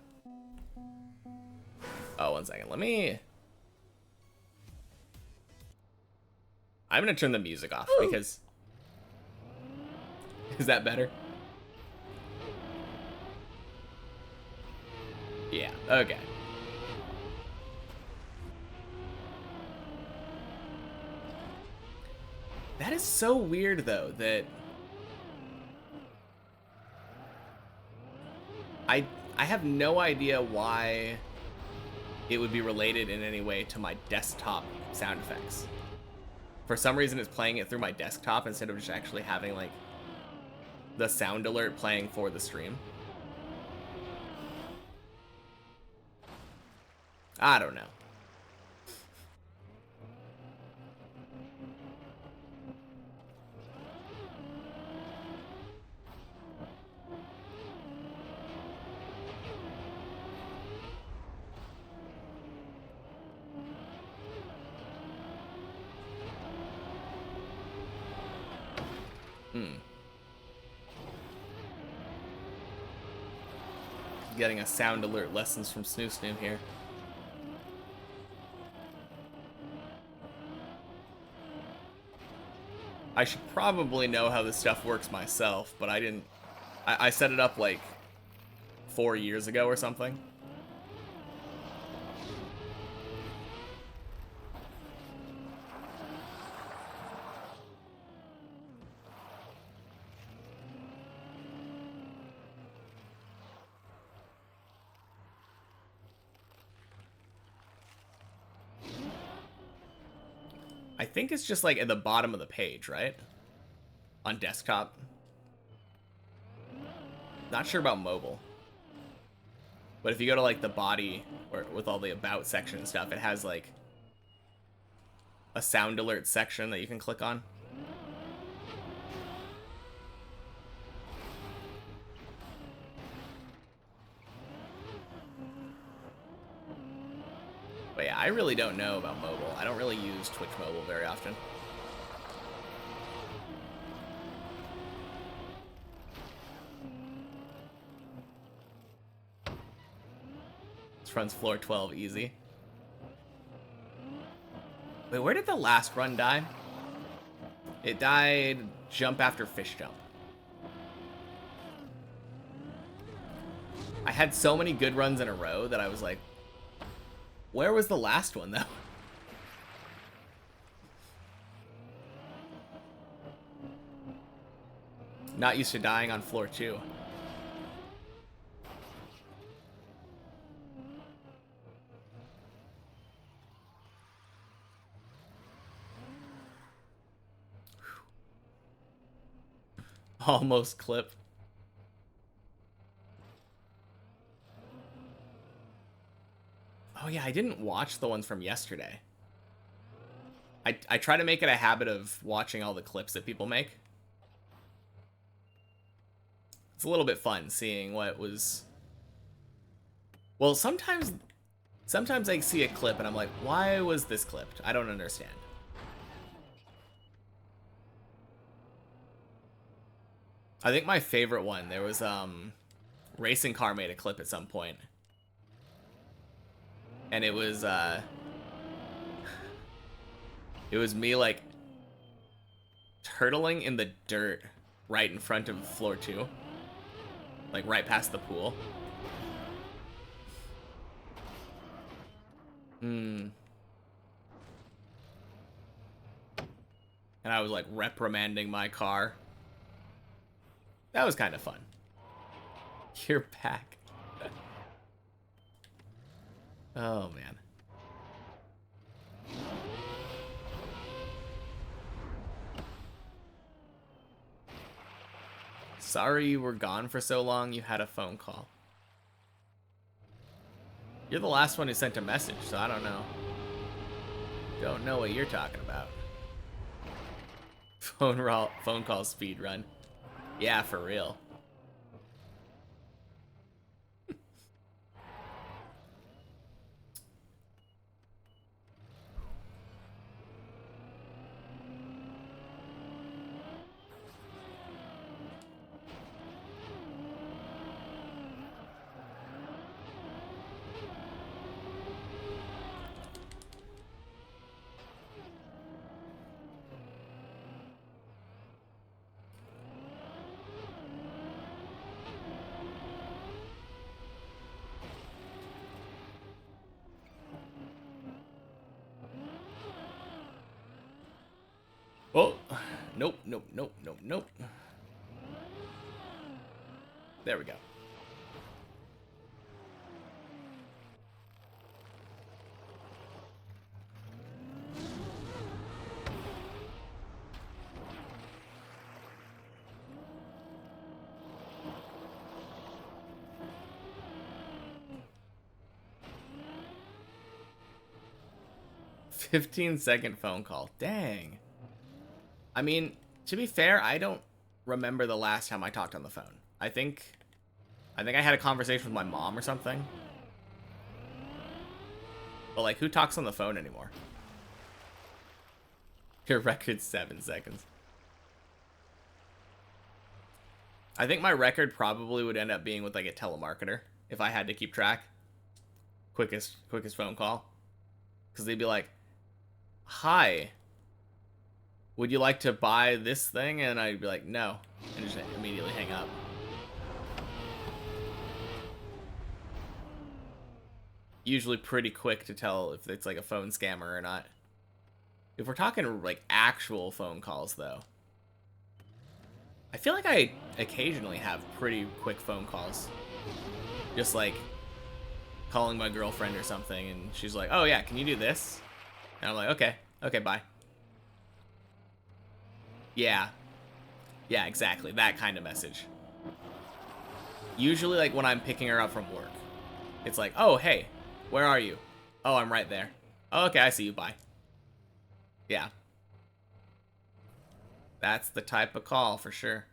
Oh, 1 second. Let me... I'm gonna turn the music off because... Is that better? Yeah, okay. That is so weird, though, that... I have no idea why it would be related in any way to my desktop sound effects. For some reason, it's playing it through my desktop instead of just actually having, like, the sound alert playing for the stream. I don't know. Getting a sound alert lessons from Snoo Snoo here. I should probably know how this stuff works myself, but I didn't... I set it up like 4 years ago or something. I think it's just like at the bottom of the page, right? On desktop. Not sure about mobile. But if you go to like the body or with all the about section and stuff, it has like a sound alert section that you can click on. But yeah, I really don't know about mobile. I don't really use Twitch mobile very often. This runs floor 12 easy. Wait, where did the last run die? It died jump after fish jump. I had so many good runs in a row that I was like, where was the last one, though? Not used to dying on floor 2. Almost clip. Oh yeah, I didn't watch the ones from yesterday. I try to make it a habit of watching all the clips that people make. It's a little bit fun seeing what was Well, sometimes I see a clip and I'm like, why was this clipped? I don't understand. I think my favorite one, there was Racing Car made a clip at some point. And it was me like turtling in the dirt right in front of floor 2. Like right past the pool. And I was like reprimanding my car. That was kind of fun. You're back. Oh, man. Sorry you were gone for so long, you had a phone call. You're the last one who sent a message, so I don't know. Don't know what you're talking about. Phone call speed run. Yeah, for real. Oh, nope, nope, nope, nope, nope. There we go. "15-second phone call. Dang. I mean, to be fair, I don't remember the last time I talked on the phone. I think I had a conversation with my mom or something. But like, who talks on the phone anymore? Your record's 7 seconds. I think my record probably would end up being with like a telemarketer if I had to keep track. Quickest phone call. Because they'd be like, "Hi, would you like to buy this thing?" And I'd be like, "No," and just immediately hang up. Usually pretty quick to tell if it's like a phone scammer or not. If we're talking like actual phone calls though, I feel like I occasionally have pretty quick phone calls. Just like calling my girlfriend or something and she's like, "Oh yeah, can you do this?" And I'm like, okay, bye. Yeah, exactly, that kind of message. Usually like when I'm picking her up from work, it's like, "Oh hey, where are you?" "Oh, I'm right there." "Oh, okay, I see you, bye." Yeah, that's the type of call for sure.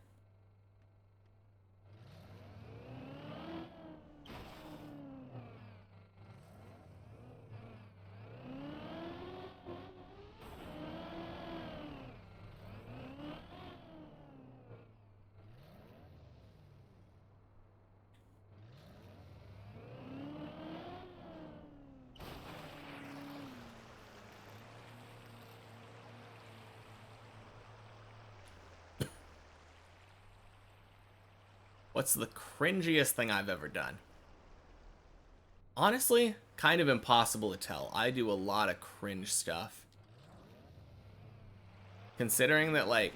What's the cringiest thing I've ever done? Honestly, kind of impossible to tell. I do a lot of cringe stuff. Considering that, like,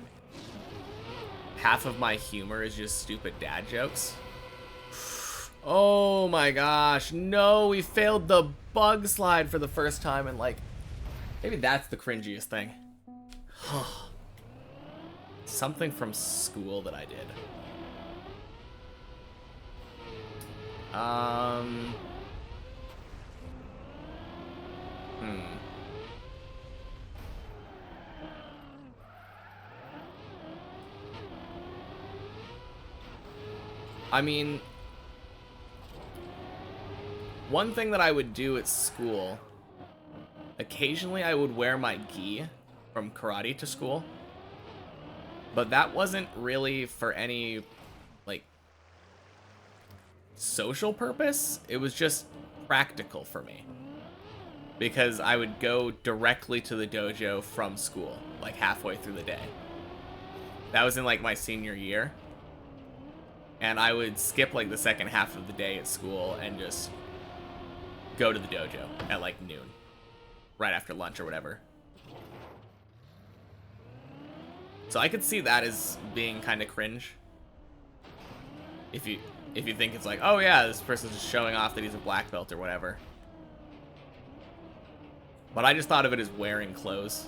half of my humor is just stupid dad jokes. Oh my gosh, no, we failed the bug slide for the first time, and like, maybe that's the cringiest thing. Something from school that I did. I mean, One thing that I would do at school, occasionally I would wear my gi from karate to school, but that wasn't really for any, like, social purpose. It was just practical for me, because I would go directly to the dojo from school, like, halfway through the day. That was in, like, my senior year, and I would skip, like, the second half of the day at school and just go to the dojo at, like, noon, right after lunch or whatever. So I could see that as being kind of cringe. If you think it's like, oh yeah, this person's just showing off that he's a black belt or whatever. But I just thought of it as wearing clothes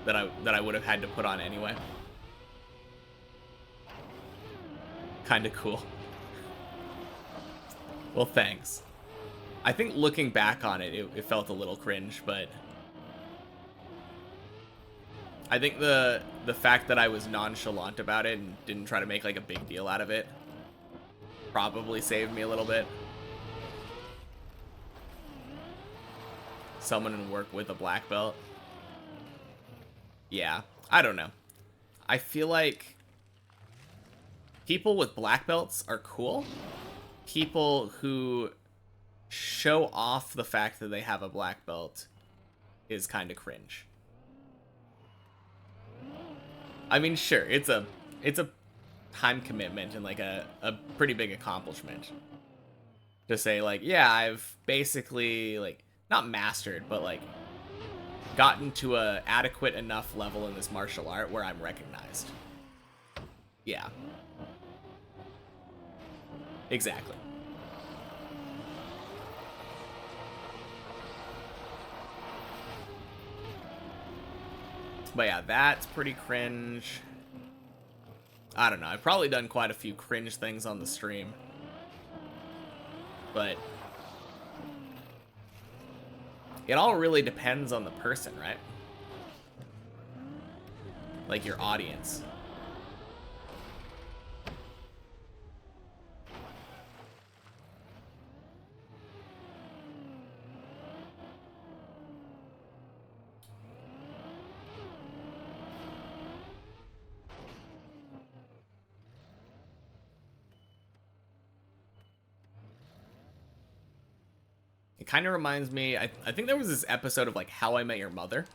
that I would have had to put on anyway. Kind of cool. Well, thanks. I think looking back on it, it felt a little cringe, but I think the fact that I was nonchalant about it and didn't try to make, like, a big deal out of it probably saved me a little bit. Someone in work with a black belt. Yeah, I don't know. I feel like people with black belts are cool. People who show off the fact that they have a black belt is kind of cringe. I mean, sure, it's a time commitment and, like, a pretty big accomplishment to say, like, yeah, I've basically, like, not mastered, but, like, gotten to a adequate enough level in this martial art where I'm recognized. Yeah. Exactly. But yeah, that's pretty cringe. I don't know. I've probably done quite a few cringe things on the stream. But it all really depends on the person, right? Like, your audience. It kind of reminds me, I think there was this episode of, like, How I Met Your Mother.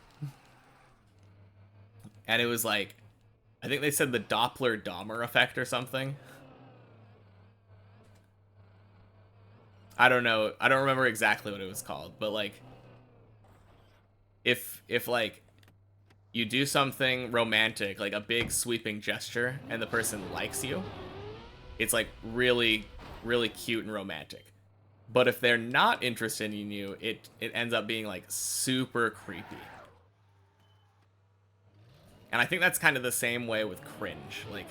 And it was like, I think they said the Doppler-Dahmer effect or something. I don't know. I don't remember exactly what it was called. But, like, if like, you do something romantic, like a big sweeping gesture, and the person likes you, it's, like, really, really cute and romantic. But if they're not interested in you, it ends up being, like, super creepy. And I think that's kind of the same way with cringe. Like,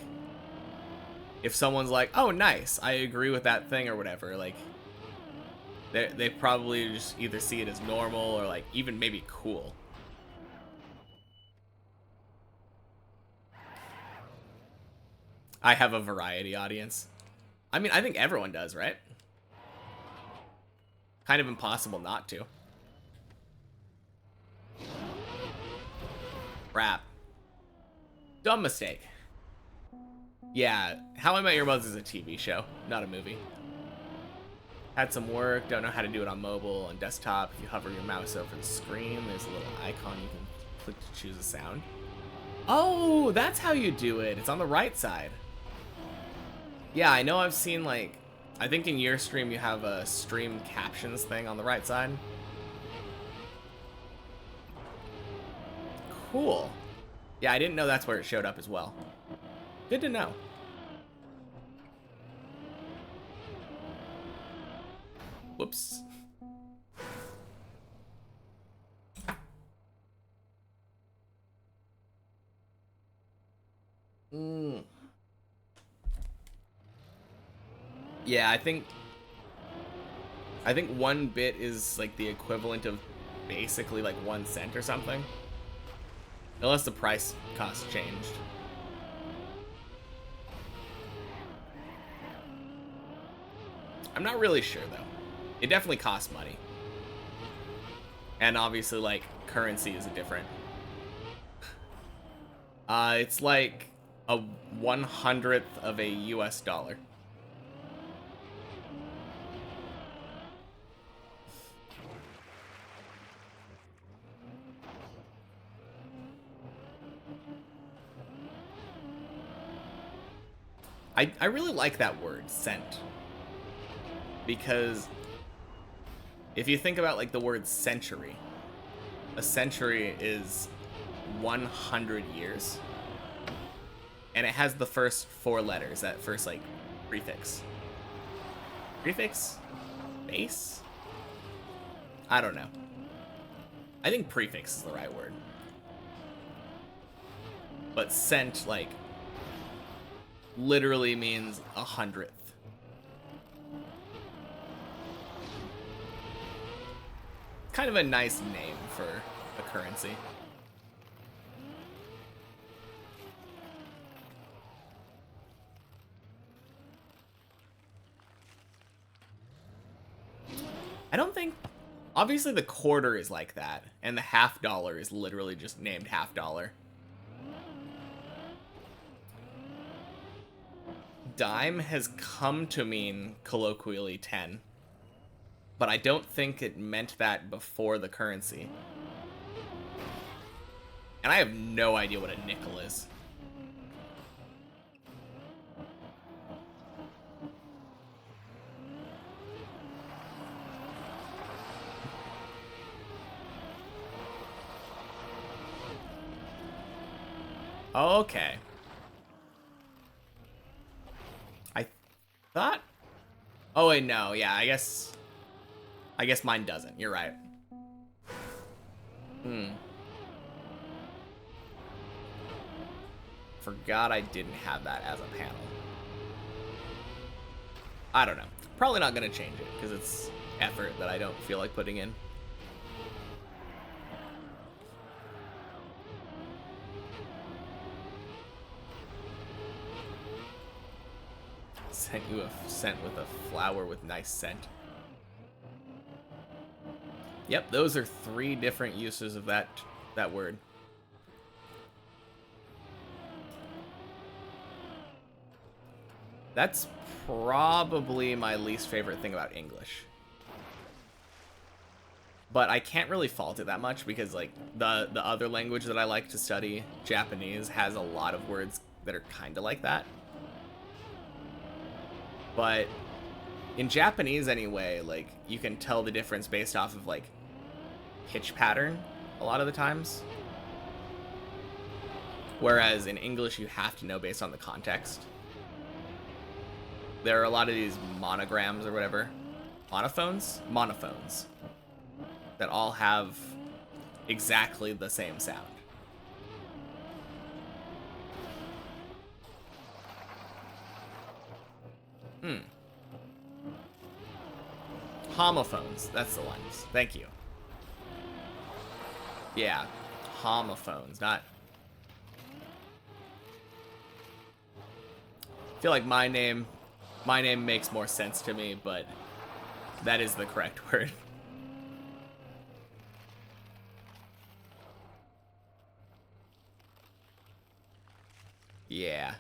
if someone's like, oh, nice, I agree with that thing or whatever, like, they probably just either see it as normal or, like, even maybe cool. I have a variety audience. I mean, I think everyone does, right? Kind of impossible not to. Crap. Dumb mistake. Yeah, How I Met Your Mother is a TV show, not a movie. Had some work, don't know how to do it on mobile and desktop. If you hover your mouse over the screen, there's a little icon you can click to choose a sound. Oh, that's how you do it. It's on the right side. Yeah, I know I've seen, like, I think in your stream you have a stream captions thing on the right side. Cool. Yeah, I didn't know that's where it showed up as well. Good to know. Whoops. Yeah, I think 1 bit is, like, the equivalent of basically, like, 1 cent or something. Unless the price cost changed. I'm not really sure though. It definitely costs money. And obviously, like, currency is a different. It's like a 1/100th of a US dollar. I really like that word, cent. Because if you think about, like, the word century, a century is 100 years. And it has the first 4 letters, that first, like, prefix. Prefix? Base? I don't know. I think prefix is the right word. But cent, like, literally means 100th. Kind of a nice name for a currency. I don't think... Obviously the quarter is like that, and the half dollar is literally just named half dollar. Dime has come to mean colloquially 10, but I don't think it meant that before the currency. And I have no idea what a nickel is. Okay. I thought... Oh, wait, no. Yeah, I guess mine doesn't. You're right. Forgot I didn't have that as a panel. I don't know. Probably not going to change it, because it's effort that I don't feel like putting in. Sent you a scent with a flower with nice scent. Yep, those are 3 different uses of that word. That's probably my least favorite thing about English. But I can't really fault it that much because, like, the other language that I like to study, Japanese, has a lot of words that are kind of like that. But in Japanese anyway, like, you can tell the difference based off of, like, pitch pattern a lot of the times. Whereas in English, you have to know based on the context. There are a lot of these monograms or whatever. Monophones? Monophones. That all have exactly the same sound. Homophones. That's the ones. Thank you. Yeah. Homophones. Not... I feel like my name makes more sense to me, but that is the correct word. Yeah.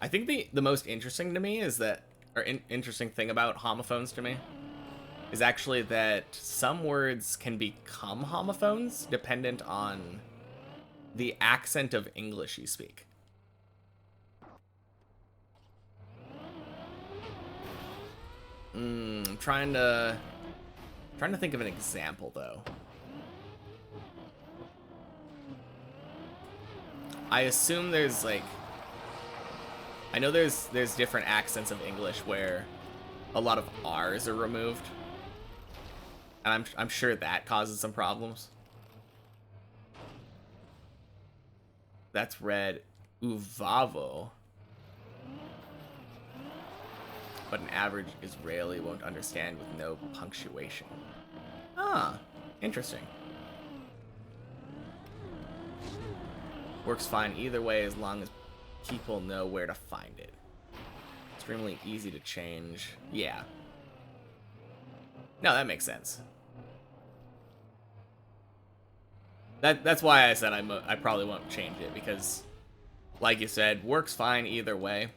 I think the most interesting to me is that, or interesting thing about homophones to me, is actually that some words can become homophones dependent on the accent of English you speak. I'm trying to think of an example though. I assume there's like, I know there's different accents of English where a lot of R's are removed, and I'm sure that causes some problems. That's read uvavo, but an average Israeli won't understand with no punctuation. Ah, interesting. Works fine either way as long as people know where to find it. Extremely easy to change. Yeah. No, that makes sense. That's why I said I probably won't change it, because, like you said, works fine either way.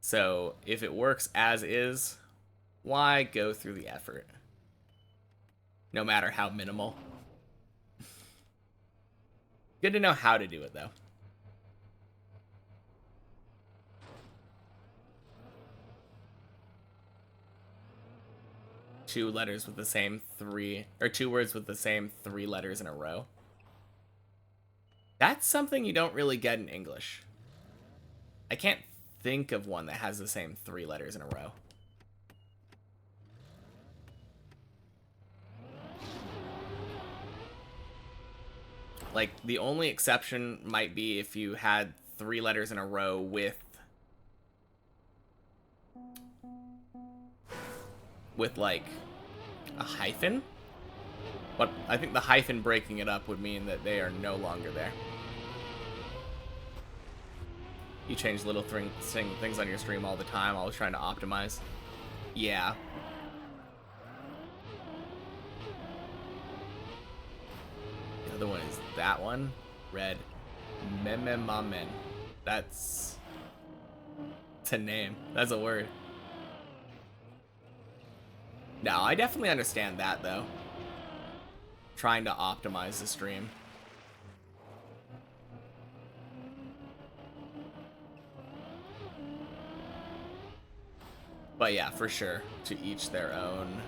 So if it works as is, why go through the effort? No matter how minimal. Good to know how to do it, though. Two letters with the same three, or two words with the same three letters in a row. That's something you don't really get in English. I can't think of one that has the same three letters in a row. Like, the only exception might be if you had three letters in a row with like a hyphen, but I think the hyphen breaking it up would mean that they are no longer there. You change little things on your stream all the time, always trying to optimize. Yeah. The other one is that one. Red. Mememamen. That's a name. That's a word. No, I definitely understand that, though. Trying to optimize the stream. But yeah, for sure. To each their own.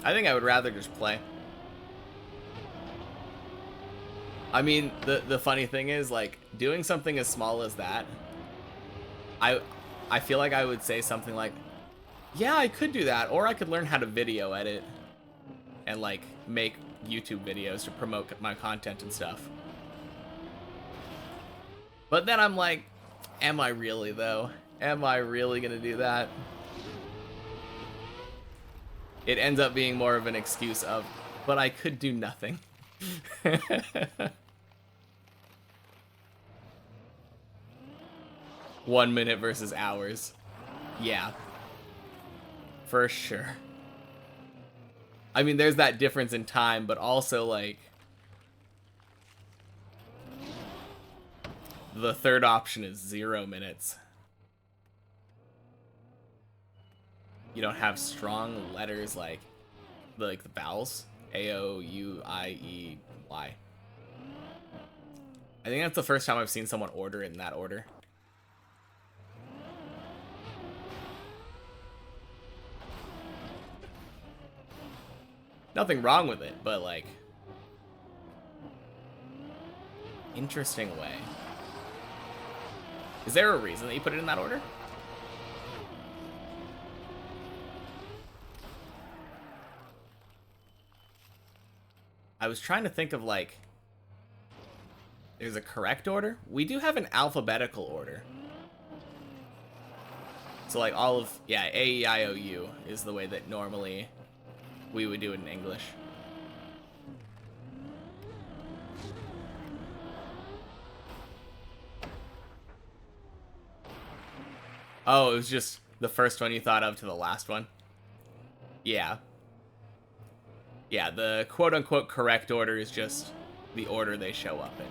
I think I would rather just play. I mean, the funny thing is, like, doing something as small as that, I feel like I would say something like, yeah, I could do that, or I could learn how to video edit and, like, make YouTube videos to promote my content and stuff. But then I'm like, am I really, though? Am I really gonna do that? It ends up being more of an excuse of, but I could do nothing. 1 minute versus hours. Yeah. For sure. I mean, there's that difference in time, but also, like, the third option is 0 minutes. You don't have strong letters like the vowels. A, O, U, I, E, Y. I think that's the first time I've seen someone order it in that order. Nothing wrong with it, but, like, interesting way. Is there a reason that you put it in that order? I was trying to think of, like, there's a correct order. We do have an alphabetical order. So, like, all of, yeah, A, E, I, O, U is the way that normally we would do it in English. Oh, it was just the first one you thought of to the last one? Yeah. Yeah, the quote-unquote correct order is just the order they show up in.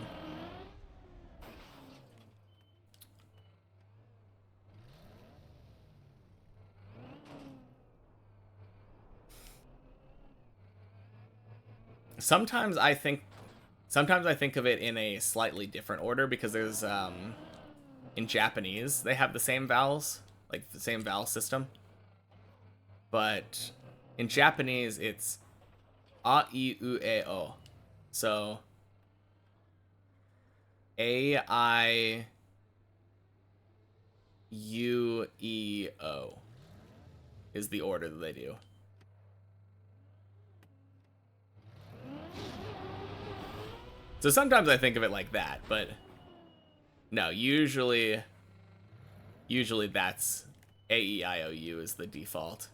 Sometimes I think of it in a slightly different order, because there's in Japanese they have the same vowels, like the same vowel system. But in Japanese it's a, I, U, E, O. So A, I, U, E, O is the order that they do. So sometimes I think of it like that, but no, usually that's A, E, I, O, U is the default.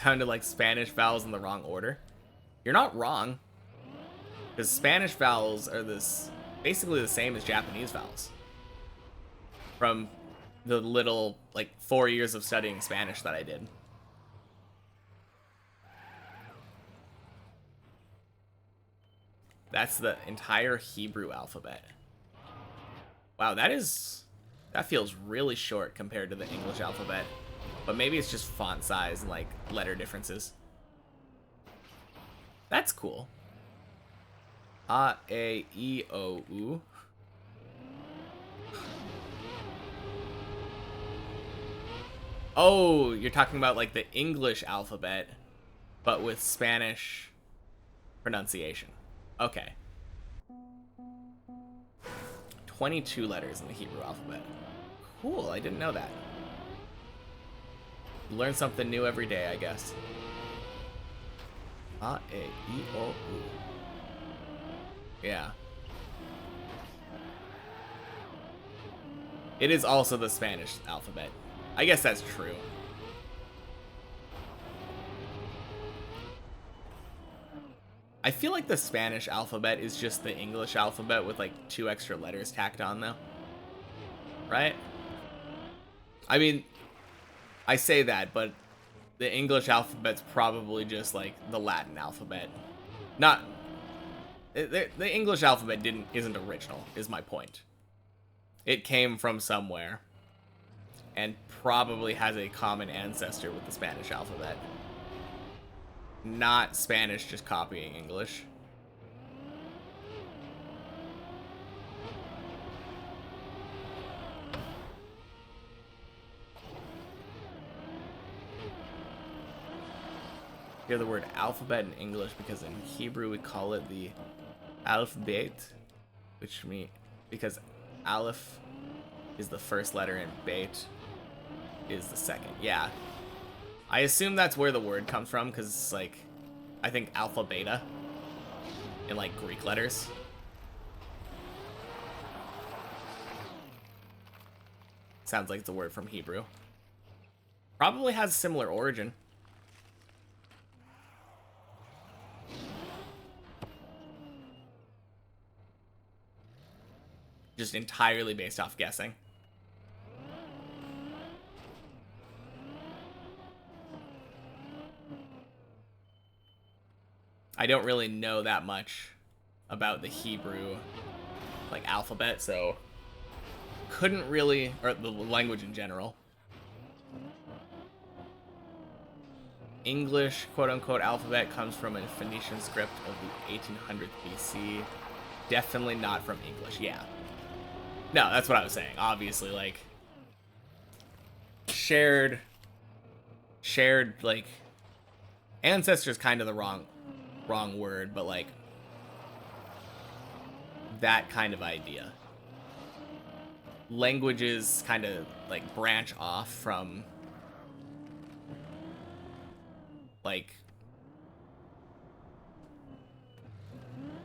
sounded like Spanish vowels in the wrong order. You're not wrong. Because Spanish vowels are basically the same as Japanese vowels. From the little, like, 4 years of studying Spanish that I did. That's the entire Hebrew alphabet. Wow, that feels really short compared to the English alphabet. But maybe it's just font size and, like, letter differences. That's cool. A, E, O, U. Oh, you're talking about, like, the English alphabet, but with Spanish pronunciation. Okay. 22 letters in the Hebrew alphabet. Cool, I didn't know that. Learn something new every day, I guess. A, E, O, U. Yeah. It is also the Spanish alphabet. I guess that's true. I feel like the Spanish alphabet is just the English alphabet with like 2 extra letters tacked on though. Right? I mean, I say that, but the English alphabet's probably just like the Latin alphabet. Not the English alphabet isn't original, is my point. It came from somewhere and probably has a common ancestor with the Spanish alphabet. Not Spanish just copying English. Hear the word alphabet in English because in Hebrew we call it the alphabet, which means because aleph is the first letter and beit is the second. Yeah. I assume that's where the word comes from because it's like, I think alpha beta in like Greek letters. Sounds like it's a word from Hebrew. Probably has a similar origin. Just entirely based off guessing. I don't really know that much about the Hebrew like alphabet, so couldn't really, or the language in general. English quote-unquote alphabet comes from a Phoenician script of the 1800s BC. Definitely not from English. Yeah. No, that's what I was saying. Obviously, like shared like ancestors kind of the wrong word, but like that kind of idea. Languages kind of like branch off from like,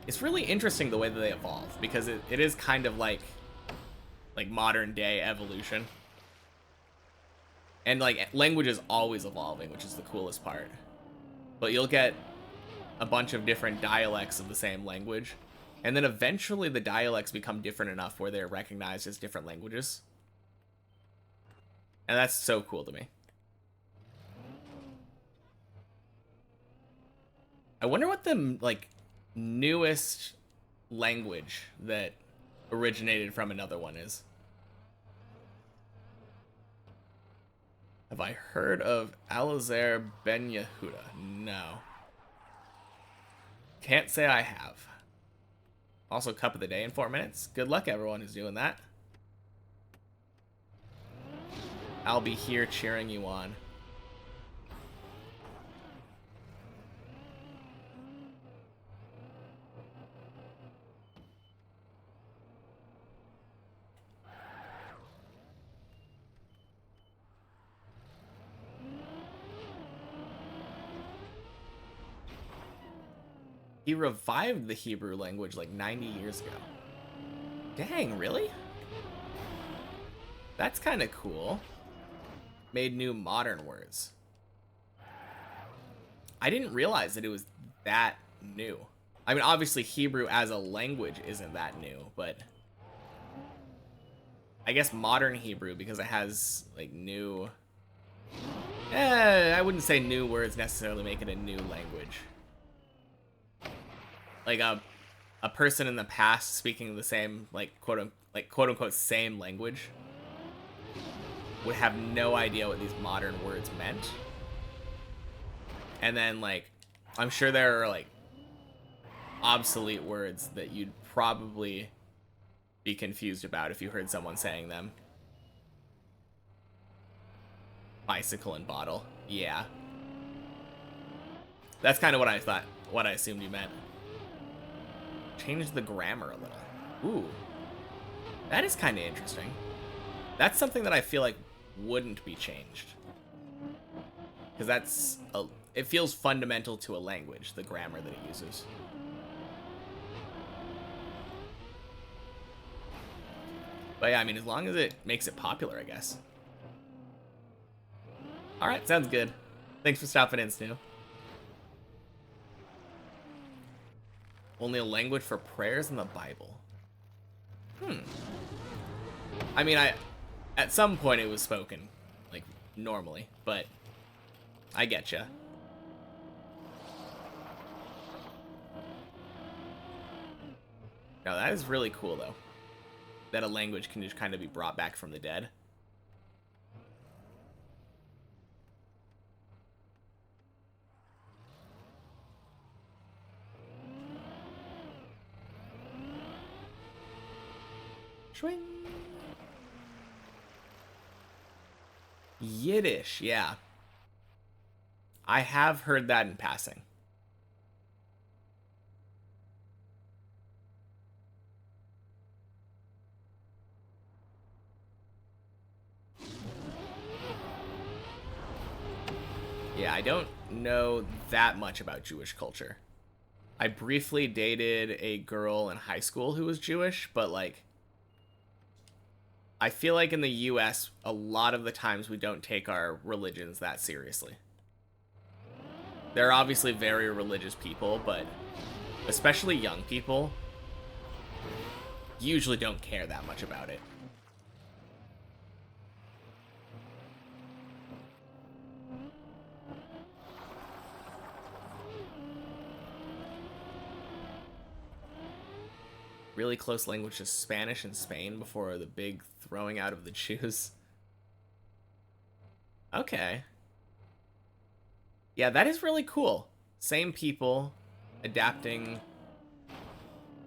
it's really interesting the way that they evolve because it is kind of like modern day evolution. And like language is always evolving, which is the coolest part. But you'll get a bunch of different dialects of the same language, and then eventually the dialects become different enough where they're recognized as different languages. And that's so cool to me. I wonder what the like newest language that originated from another one is. Have I heard of Alazer Ben Yehuda? No. Can't say I have. Also, cup of the day in 4 minutes. Good luck, everyone who's doing that. I'll be here cheering you on. He revived the Hebrew language like 90 years ago. Dang, really? That's kind of cool. Made new modern words. I didn't realize that it was that new. I mean, obviously Hebrew as a language isn't that new, but I guess modern Hebrew, because it has like new, I wouldn't say new words necessarily make it a new language. Like a person in the past speaking the same quote unquote same language would have no idea what these modern words meant. And then like I'm sure there are like obsolete words that you'd probably be confused about if you heard someone saying them. Bicycle and bottle. Yeah. That's kind of what I assumed you meant. Change the grammar a little. Ooh. That is kind of interesting. That's something that I feel like wouldn't be changed. Because it feels fundamental to a language, the grammar that it uses. But yeah, I mean, as long as it makes it popular, I guess. Alright, sounds good. Thanks for stopping in, Snoo. Only a language for prayers in the Bible. I mean, at some point it was spoken, like, normally, but I getcha. No, that is really cool, though. That a language can just kind of be brought back from the dead. Swing. Yiddish, yeah. I have heard that in passing. Yeah, I don't know that much about Jewish culture. I briefly dated a girl in high school who was Jewish, but like I feel like in the US a lot of the times we don't take our religions that seriously. They're obviously very religious people, but especially young people usually don't care that much about it. Really close language to Spanish in Spain before the big throwing out of the Jews. Okay. Yeah, that is really cool. Same people adapting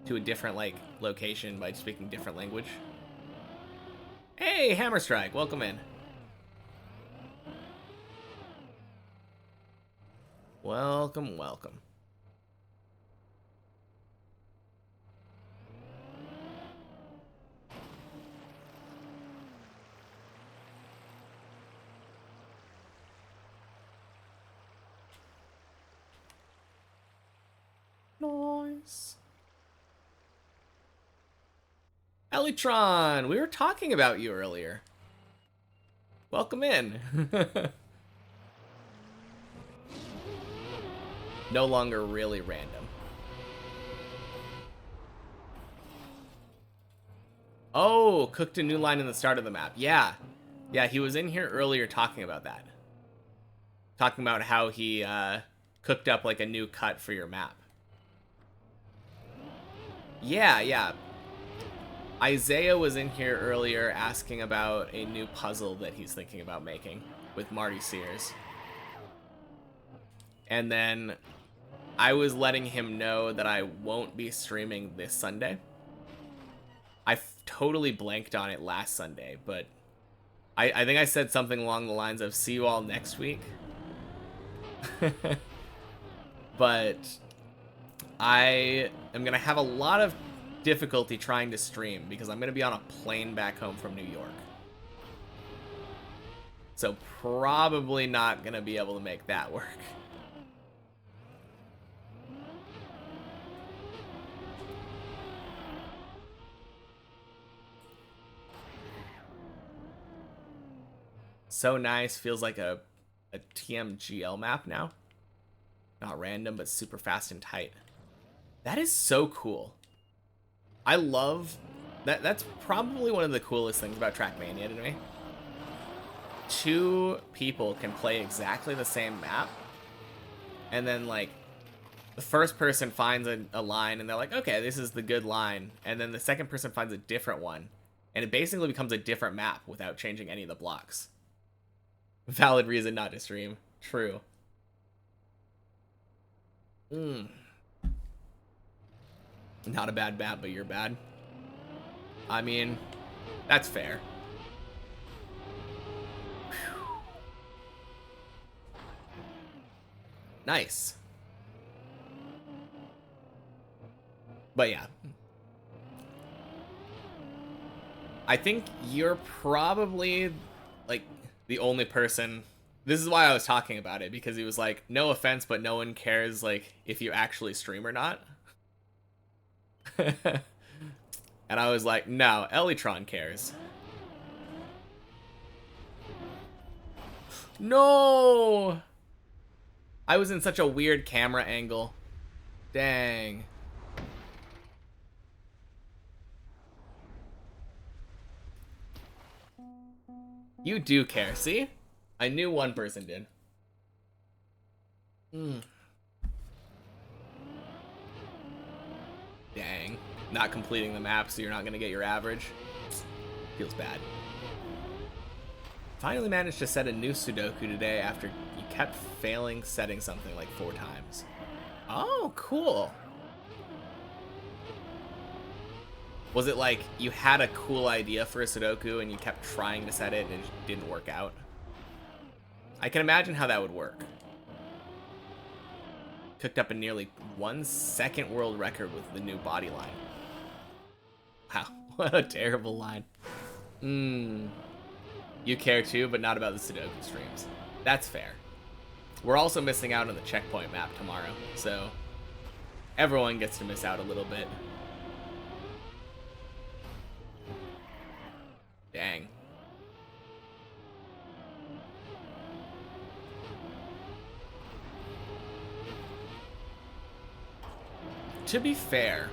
to a different like location by speaking different language. Hey, Hammerstrike, welcome in. Welcome, welcome. Nice. Elytron, we were talking about you earlier. Welcome in. No longer really random. Oh, cooked a new line in the start of the map. Yeah. Yeah, he was in here earlier talking about that. Talking about how he cooked up like a new cut for your map. Yeah, yeah. Isaiah was in here earlier asking about a new puzzle that he's thinking about making with Marty Sears. And then I was letting him know that I won't be streaming this Sunday. I totally blanked on it last Sunday, but I think I said something along the lines of see you all next week. But I am going to have a lot of difficulty trying to stream because I'm going to be on a plane back home from New York. So probably not going to be able to make that work. So nice. Feels like a TMGL map now. Not random, but super fast and tight. That is so cool. I love that. That's probably one of the coolest things about Trackmania to me. Two people can play exactly the same map, and then like the first person finds a line and they're like, okay, this is the good line, and then the second person finds a different one, and it basically becomes a different map without changing any of the blocks. Valid reason not to stream. True. Not a bad map, but you're bad. I mean, that's fair. Whew. Nice. But yeah. I think you're probably, like, the only person... This is why I was talking about it, because he was like, no offense, but no one cares, like, if you actually stream or not. And I was like, no, Elytron cares. No! I was in such a weird camera angle. Dang. You do care, see? I knew one person did. Dang. Not completing the map, so you're not gonna get your average. Feels bad. Finally managed to set a new Sudoku today after you kept failing setting something like 4 times. Oh, cool. Was it like you had a cool idea for a Sudoku and you kept trying to set it and it didn't work out? I can imagine how that would work. Cooked up a nearly 1 second world record with the new body line. Wow, what a terrible line. You care too, but not about the Sudoku streams. That's fair. We're also missing out on the checkpoint map tomorrow, so everyone gets to miss out a little bit. Dang. To be fair,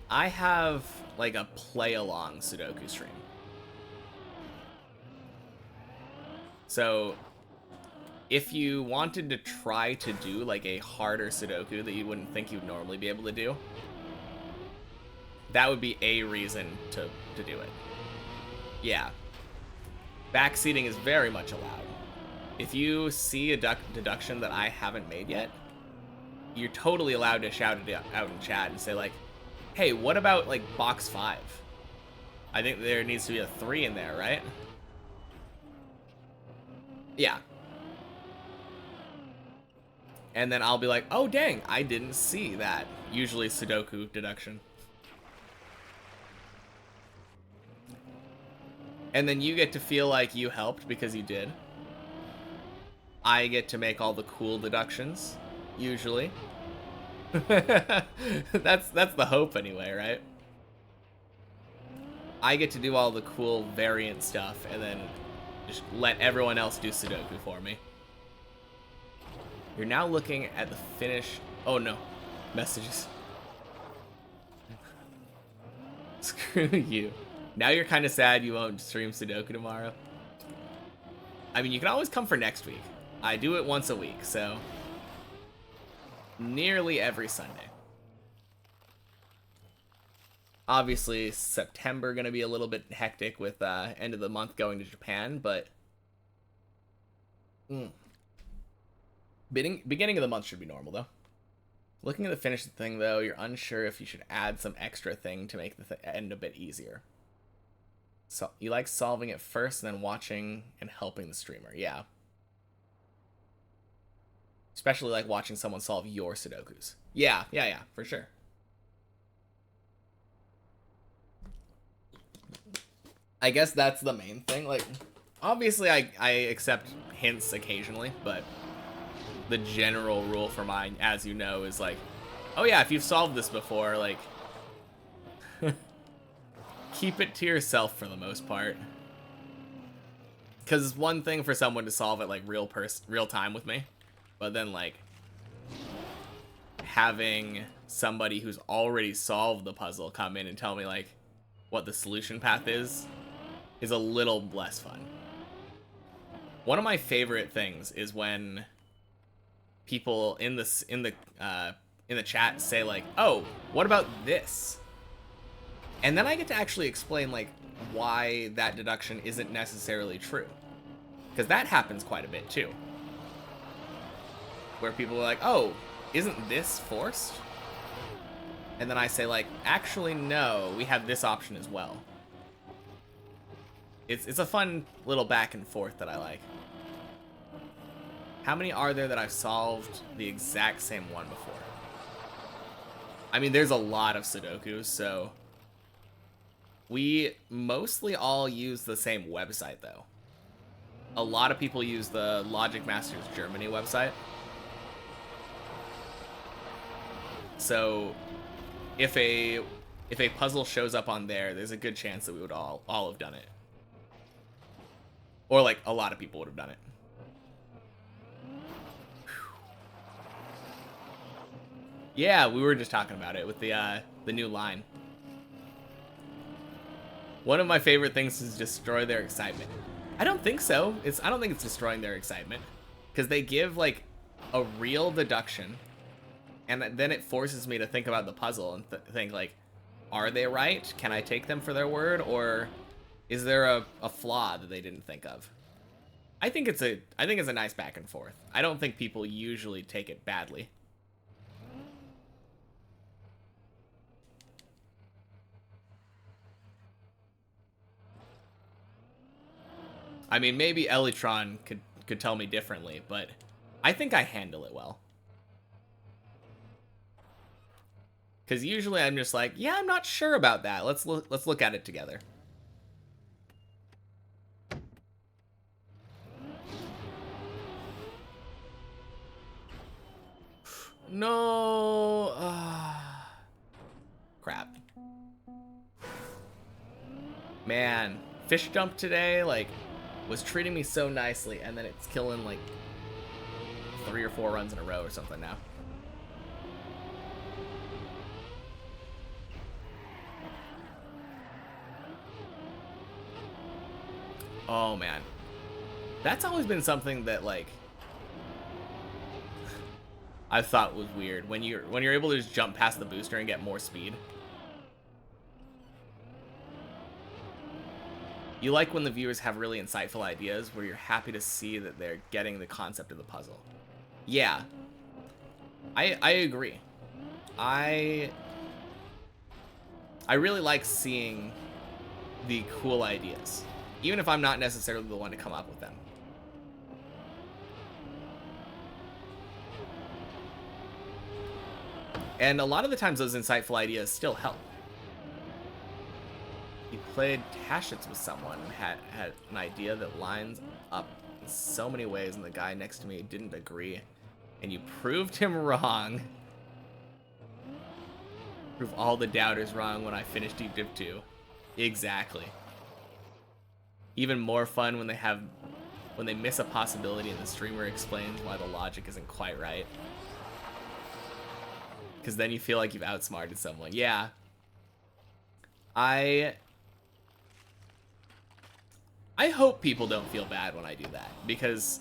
I have like a play-along Sudoku stream. So if you wanted to try to do like a harder Sudoku that you wouldn't think you'd normally be able to do, that would be a reason to do it. Yeah. Backseating is very much allowed. If you see a deduction that I haven't made yet, you're totally allowed to shout it out in chat and say like, hey, what about like box 5? I think there needs to be a 3 in there, right? Yeah. And then I'll be like, oh dang, I didn't see that. Usually Sudoku deduction. And then you get to feel like you helped because you did. I get to make all the cool deductions, usually. That's the hope anyway, right? I get to do all the cool variant stuff and then just let everyone else do Sudoku for me. You're now looking at the finish. Oh no, messages. Screw you. Now you're kind of sad you won't stream Sudoku tomorrow. I mean, you can always come for next week. I do it once a week, so nearly every Sunday. Obviously, September gonna be a little bit hectic with end of the month going to Japan, but beginning of the month should be normal though. Looking at the finished thing though, you're unsure if you should add some extra thing to make the end a bit easier. So you like solving it first and then watching and helping the streamer. Yeah. Especially like watching someone solve your Sudokus. Yeah, for sure. I guess that's the main thing. Like, obviously I accept hints occasionally, but the general rule for mine, as you know, is like, oh yeah, if you've solved this before, like, keep it to yourself for the most part. Because it's one thing for someone to solve it like real time with me, but then like having somebody who's already solved the puzzle come in and tell me like what the solution path is a little less fun. One of my favorite things is when people in the chat say like, "Oh, what about this?" And then I get to actually explain like why that deduction isn't necessarily true. Because that happens quite a bit too. Where people are like, "Oh, isn't this forced?" And then I say like, "Actually no, we have this option as well." It's a fun little back and forth that I like. How many are there that I've solved the exact same one before? I mean, there's a lot of Sudokus, so we mostly all use the same website though. A lot of people use the Logic Masters Germany website. So if a puzzle shows up on there, there's a good chance that we would all have done it. Or like a lot of people would have done it. Yeah, we were just talking about it with the new line. One of my favorite things is destroy their excitement. I don't think so. I don't think it's destroying their excitement, because they give like a real deduction, and then it forces me to think about the puzzle and think like, are they right? Can I take them for their word, or is there a flaw that they didn't think of? I think it's a nice back and forth. I don't think people usually take it badly. I mean, maybe Elytron could tell me differently, but I think I handle it well. Because usually I'm just like, yeah, I'm not sure about that. Let's look at it together. No. Crap. Man, fish jump today, like, was treating me so nicely, and then it's killing like 3 or 4 runs in a row or something now. Oh man, that's always been something that like I thought was weird when you're able to just jump past the booster and get more speed. You like when the viewers have really insightful ideas where you're happy to see that they're getting the concept of the puzzle. Yeah, I agree. I really like seeing the cool ideas, even if I'm not necessarily the one to come up with them. And a lot of the times those insightful ideas still help. You played Tashits with someone and had an idea that lines up in so many ways, and the guy next to me didn't agree, and you proved him wrong. Prove all the doubters wrong when I finished Deep Dip 2. Exactly. Even more fun when they miss a possibility and the streamer explains why the logic isn't quite right. Because then you feel like you've outsmarted someone. Yeah. I hope people don't feel bad when I do that, because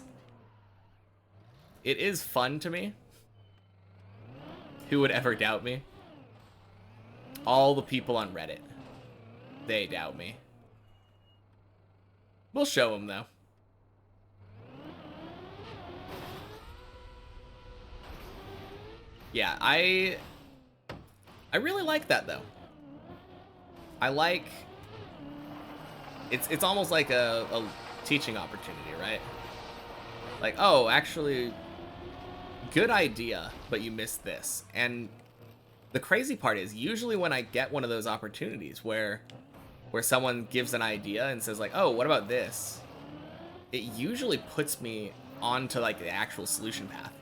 it is fun to me. Who would ever doubt me? All the people on Reddit. They doubt me. We'll show them, though. Yeah, I really like that, though. I like... It's almost like a teaching opportunity, right? Like, oh, actually, good idea, but you missed this. And the crazy part is, usually when I get one of those opportunities where someone gives an idea and says like, oh, what about this? It usually puts me onto like the actual solution path.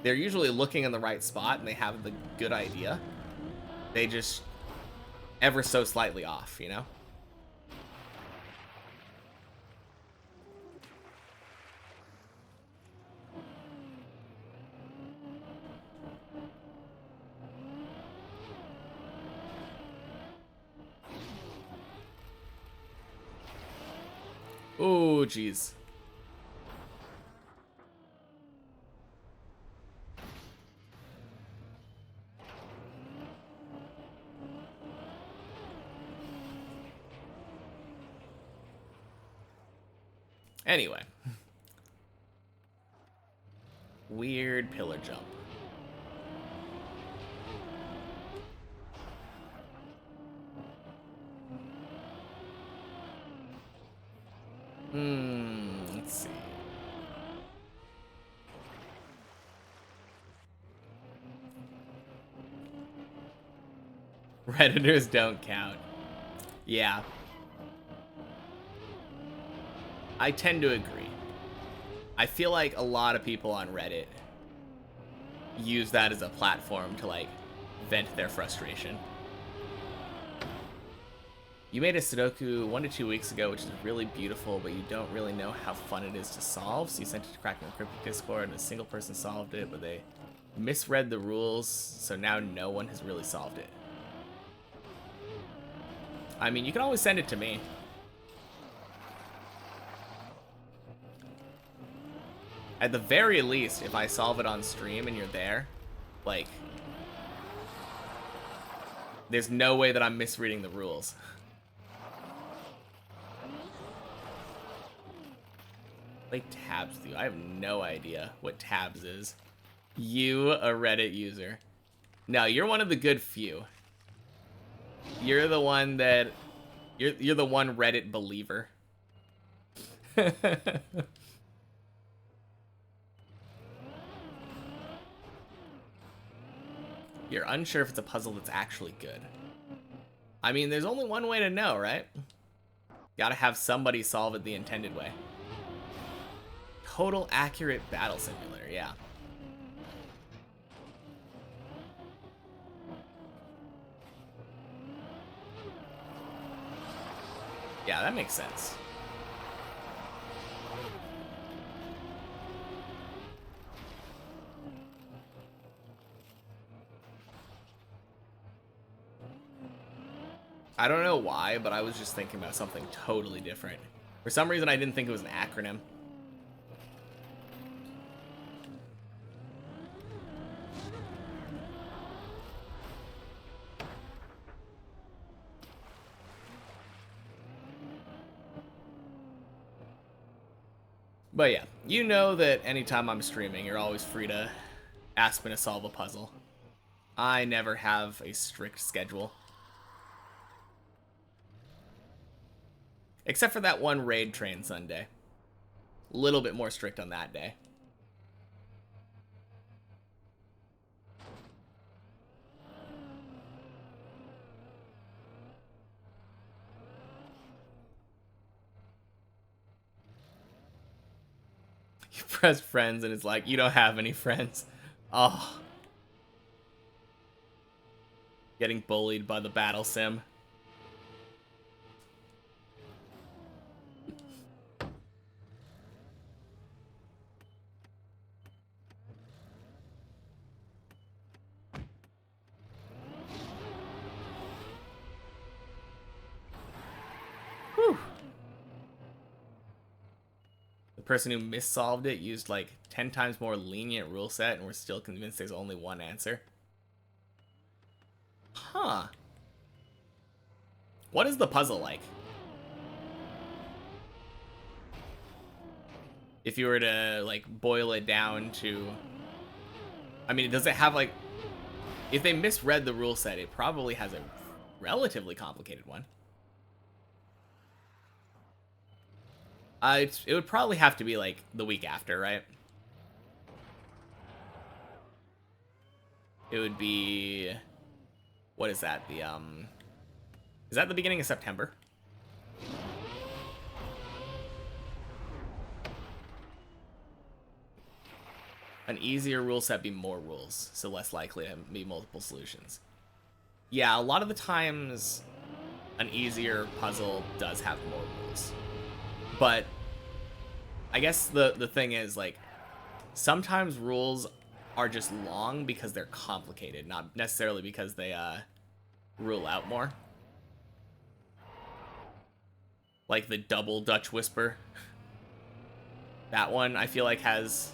They're usually looking in the right spot and they have the good idea. They just ever so slightly off, you know? Oh, jeez. Anyway. Weird pillar jump. Let's see. Redditors don't count. Yeah. I tend to agree. I feel like a lot of people on Reddit use that as a platform to, like, vent their frustration. You made a Sudoku 1 to 2 weeks ago, which is really beautiful, but you don't really know how fun it is to solve, so you sent it to Crackman Cryptic Discord, and a single person solved it, but they misread the rules, so now no one has really solved it. I mean, you can always send it to me. At the very least, if I solve it on stream and you're there, like, there's no way that I'm misreading the rules. Like tabs do. I have no idea what tabs is. You, a Reddit user. No, you're one of the good few. You're the one that... You're the one Reddit believer. You're unsure if it's a puzzle that's actually good. I mean, there's only one way to know, right? Gotta have somebody solve it the intended way. Total accurate battle simulator, yeah. Yeah, that makes sense. I don't know why, but I was just thinking about something totally different. For some reason, I didn't think it was an acronym. But yeah, you know that anytime I'm streaming, you're always free to ask me to solve a puzzle. I never have a strict schedule. Except for that one raid train Sunday. A little bit more strict on that day. You press friends and it's like, you don't have any friends. Oh. Getting bullied by the battle sim. Whew. The person who missolved it used like 10 times more lenient rule set and we're still convinced there's only one answer. Huh. What is the puzzle like? If you were to, like, boil it down to... I mean, does it have, like... If they misread the rule set, it probably has a relatively complicated one. It would probably have to be, like, the week after, right? It would be... What is that? The, Is that the beginning of September? An easier rule set be more rules, so less likely to be multiple solutions. Yeah, a lot of the times an easier puzzle does have more rules. But I guess the thing is, like, sometimes rules are just long because they're complicated, not necessarily because they rule out more. like the double Dutch Whisper. That one I feel like has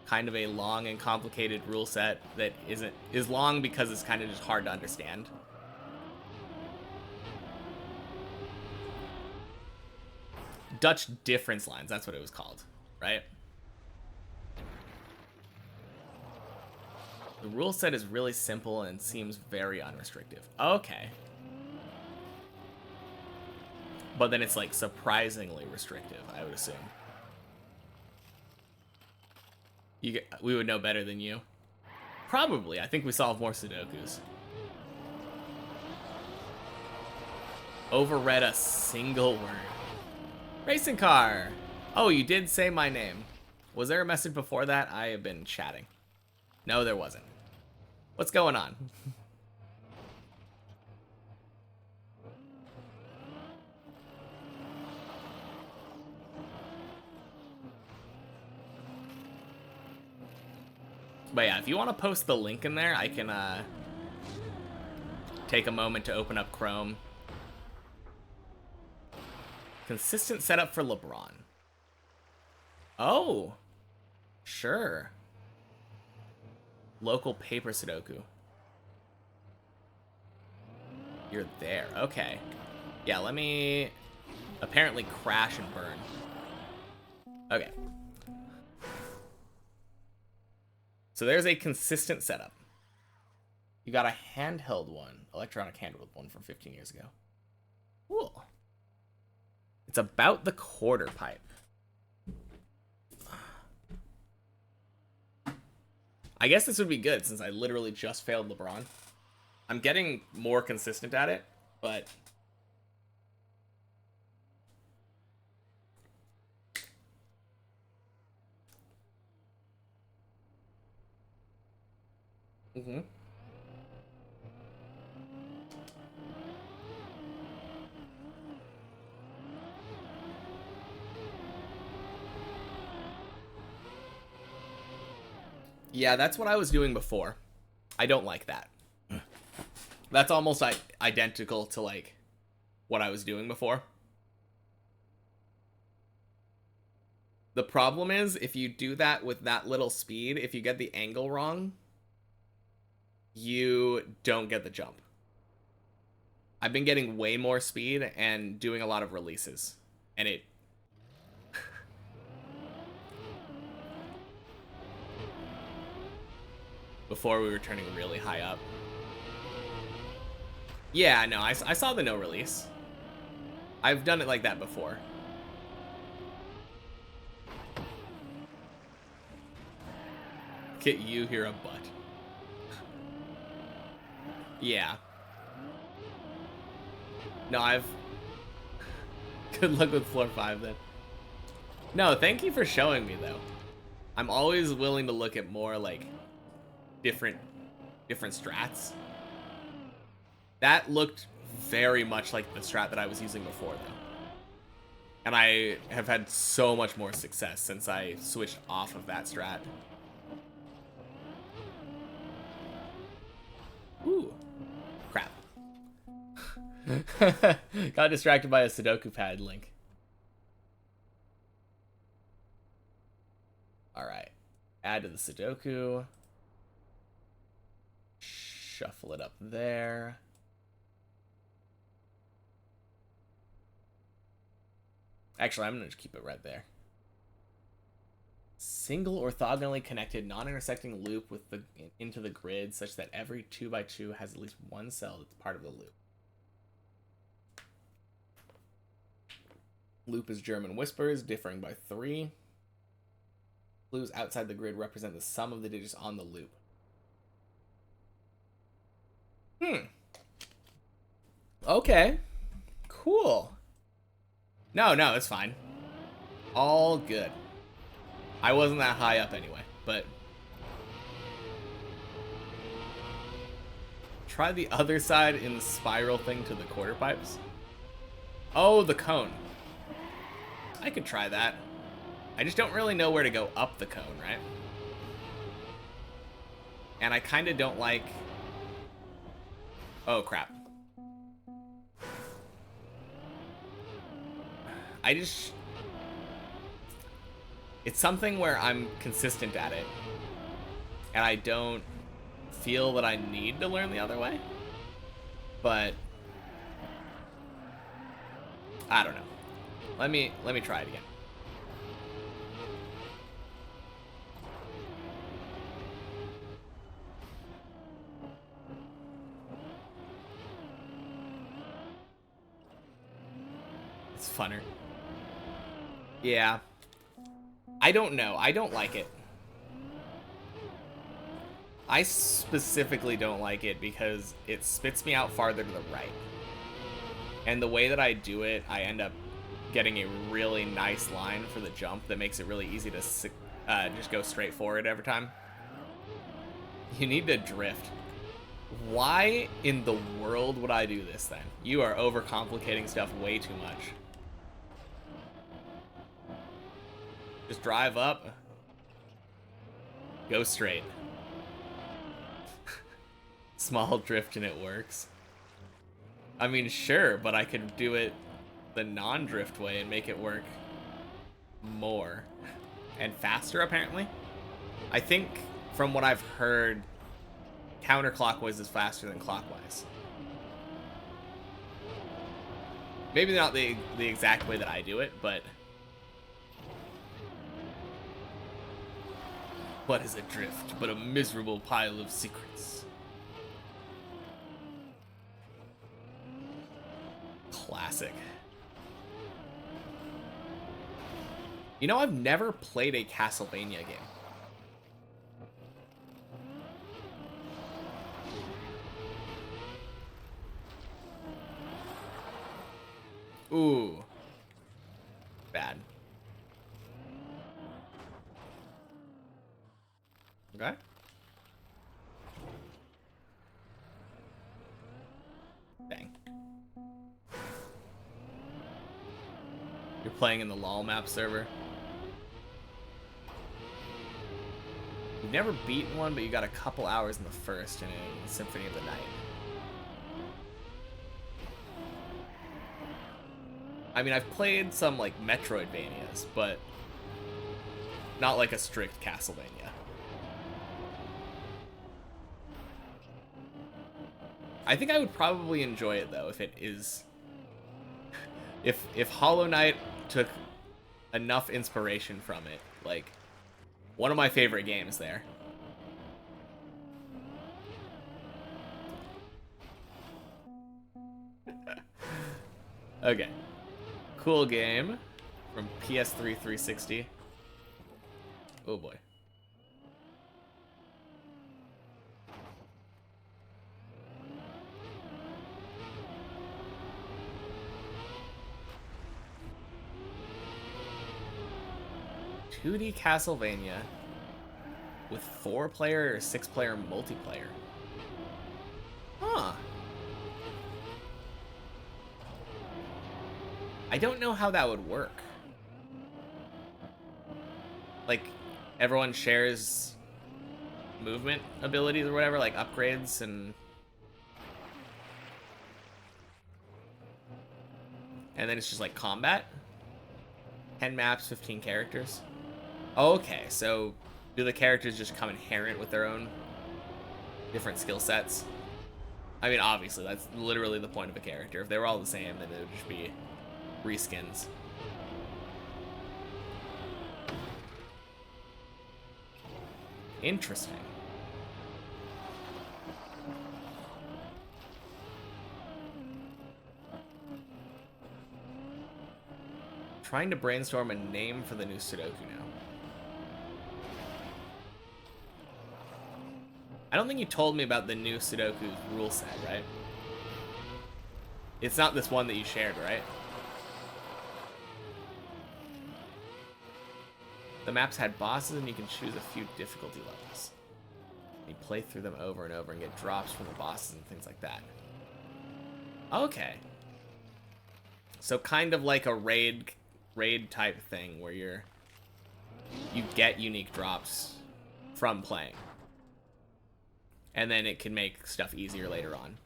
kind of a long and complicated rule set that is long because it's kind of just hard to understand. Dutch difference lines, that's what it was called, right? The rule set is really simple and seems very unrestrictive. Okay. But then it's like surprisingly restrictive, I would assume. We would know better than you. Probably. I think we solve more Sudokus. Overread a single word. Racing car. Oh, you did say my name. Was there a message before that? I have been chatting. No, there wasn't. What's going on? But yeah, if you want to post the link in there, I can take a moment to open up Chrome. Consistent setup for LeBron. Oh, sure. Local paper Sudoku. You're there. Okay. Yeah, let me apparently crash and burn. Okay. So there's a consistent setup. You got a handheld one, electronic handheld one from 15 years ago. Cool. It's about the quarter pipe. I guess this would be good since I literally just failed LeBron. I'm getting more consistent at it, but yeah, that's what I was doing before. I don't like that. That's almost identical to like what I was doing before. The problem is if you do that with that little speed, if you get the angle wrong, you don't get the jump. I've been getting way more speed and doing a lot of releases, and it before we were turning really high up. Yeah, no, I saw the no release. I've done it like that before. Get you here a butt. Yeah. No, I've... Good luck with floor 5 then. No, thank you for showing me though. I'm always willing to look at more like different strats. That looked very much like the strat that I was using before though. And I have had so much more success since I switched off of that strat. Ooh. Crap. Got distracted by a Sudoku pad link. Alright. Add to the Sudoku. Shuffle it up there. Actually, I'm going to keep it right there. Single orthogonally connected non-intersecting loop with the into the grid such that every 2x2 has at least one cell that's part of the loop. Loop is German whispers, differing by 3. Clues outside the grid represent the sum of the digits on the loop. Okay. Cool. No, it's fine. All good. I wasn't that high up anyway, but... Try the other side in the spiral thing to the quarter pipes. Oh, the cone. I could try that. I just don't really know where to go up the cone, right? And I kind of don't like... Oh, crap. I just... It's something where I'm consistent at it. And I don't feel that I need to learn the other way. But... I don't know. Let me try it again. It's funner. Yeah. I don't know. I don't like it. I specifically don't like it because it spits me out farther to the right. And the way that I do it, I end up getting a really nice line for the jump that makes it really easy to just go straight forward every time. You need to drift. Why in the world would I do this then? You are overcomplicating stuff way too much. Just drive up. Go straight. Small drift and it works. I mean, sure, but I could do it the non-drift way and make it work more. And faster, apparently. I think, from what I've heard, counterclockwise is faster than clockwise. Maybe not the exact way that I do it, but... What is a drift but a miserable pile of secrets? Classic. You know, I've never played a Castlevania game. Ooh. Bad. Okay. Dang. You're playing in the LOL map server. You've never beaten one, but you got a couple hours in the first in Symphony of the Night. I mean, I've played some, like, Metroidvanias, but not like a strict Castlevania. I think I would probably enjoy it, though, if it is... If Hollow Knight took enough inspiration from it. Like, one of my favorite games there. Okay. Cool game from PS3 360. Oh boy. "2D Castlevania with 4-player or 6-player multiplayer." Huh. I don't know how that would work. Like, everyone shares movement abilities or whatever, like upgrades and... And then it's just like combat? 10 maps, 15 characters? Okay, so do the characters just come inherent with their own different skill sets? I mean, obviously, that's literally the point of a character. If they were all the same, then it would just be reskins. Interesting. Trying to brainstorm a name for the new Sudoku now. I don't think you told me about the new Sudoku rule set, right? It's not this one that you shared, right? The maps had bosses and you can choose a few difficulty levels. You play through them over and over and get drops from the bosses and things like that. Okay. So kind of like a raid type thing where you get unique drops from playing. And then it can make stuff easier later on.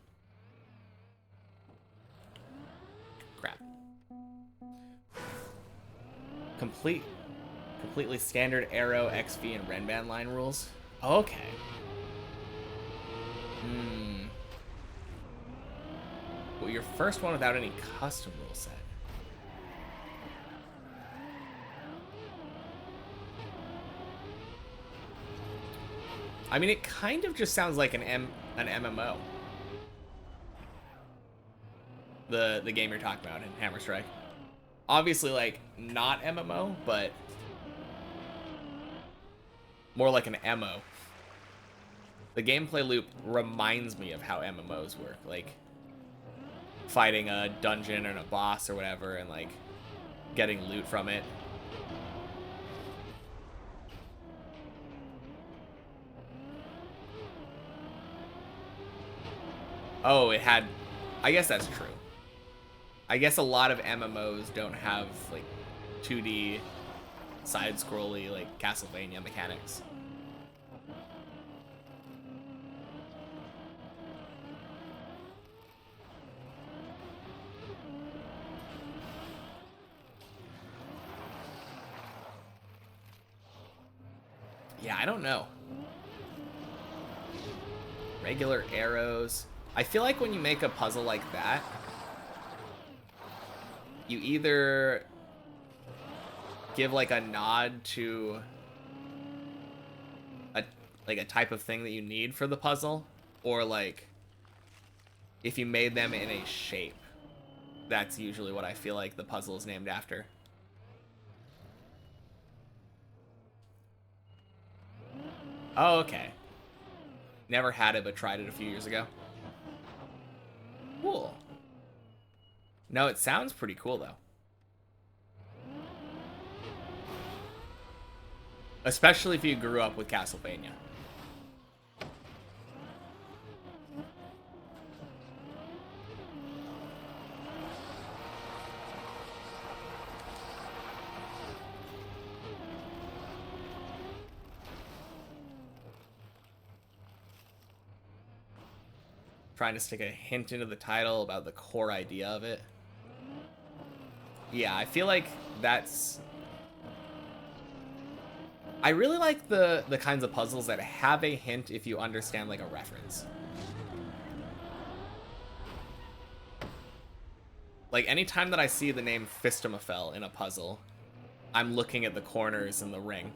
Crap. Completely standard arrow, XV, and Renban line rules. Okay. Well, your first one without any custom rule set. I mean, it kind of just sounds like an MMO. The game you're talking about in Hammer Strike. Obviously, like, not MMO, but more like an MO. The gameplay loop reminds me of how MMOs work. Like, fighting a dungeon and a boss or whatever, and, like, getting loot from it. Oh, it had... I guess that's true. I guess a lot of MMOs don't have, like, 2D, side-scrolly, like, Castlevania mechanics. Yeah, I don't know. Regular arrows. I feel like when you make a puzzle like that, you either give like a nod to a type of thing that you need for the puzzle, or like if you made them in a shape. That's usually what I feel like the puzzle is named after. Oh, okay. Never had it, but tried it a few years ago. Cool. No, it sounds pretty cool, though. Especially if you grew up with Castlevania. Trying to stick a hint into the title about the core idea of it. Yeah, I feel like that's... I really like the kinds of puzzles that have a hint if you understand, like, a reference. Like, anytime that I see the name Fistamafel in a puzzle, I'm looking at the corners and the ring.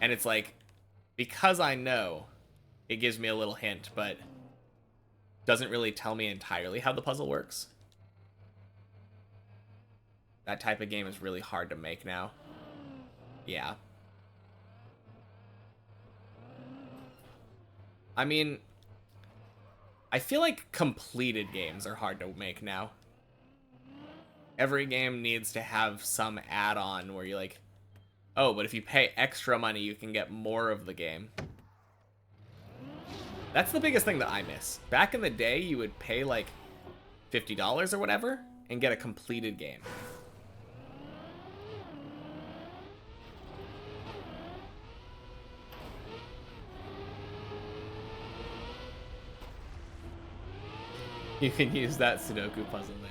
And it's like, because I know, it gives me a little hint, but doesn't really tell me entirely how the puzzle works. That type of game is really hard to make now. Yeah. I mean, I feel like completed games are hard to make now. Every game needs to have some add-on where you're like, oh, but if you pay extra money, you can get more of the game. That's the biggest thing that I miss. Back in the day, you would pay like $50 or whatever and get a completed game. You can use that Sudoku puzzle name.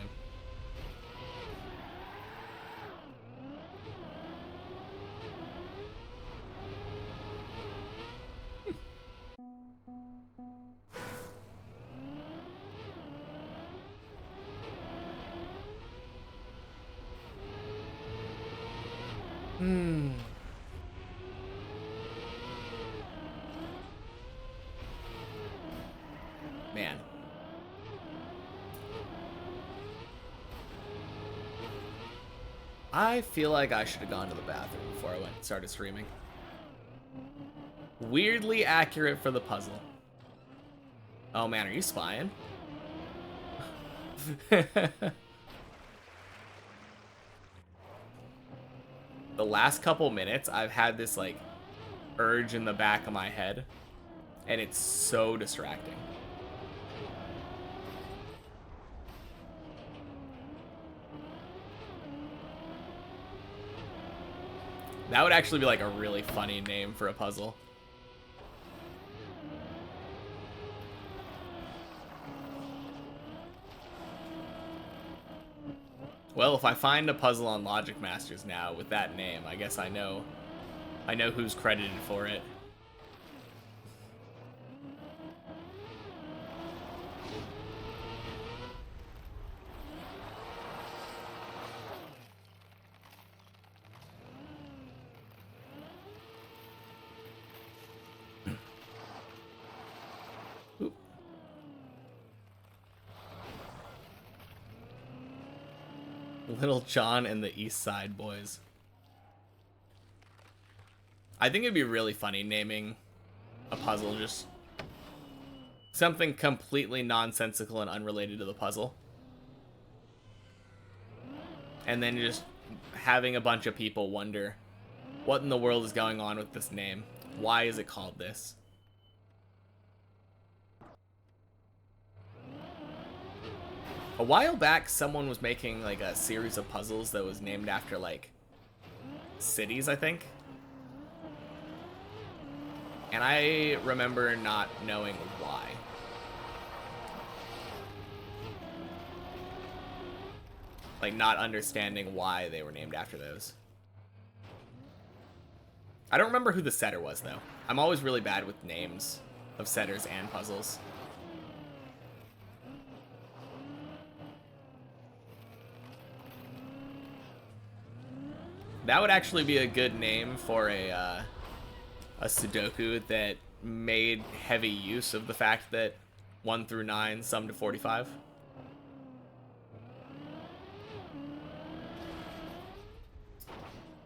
Man. I feel like I should have gone to the bathroom before I went and started streaming. Weirdly accurate for the puzzle. Oh man, are you spying? The last couple minutes, I've had this like urge in the back of my head, and it's so distracting. That would actually be like a really funny name for a puzzle. Well, if I find a puzzle on Logic Masters now with that name, I guess I know who's credited for it. Little John and the East Side Boys. I think it'd be really funny naming a puzzle just something completely nonsensical and unrelated to the puzzle. And then just having a bunch of people wonder what in the world is going on with this name. Why is it called this? A while back, someone was making like a series of puzzles that was named after like cities, I think. And I remember not knowing why. Like not understanding why they were named after those. I don't remember who the setter was though. I'm always really bad with names of setters and puzzles. That would actually be a good name for a Sudoku that made heavy use of the fact that 1 through 9 sum to 45.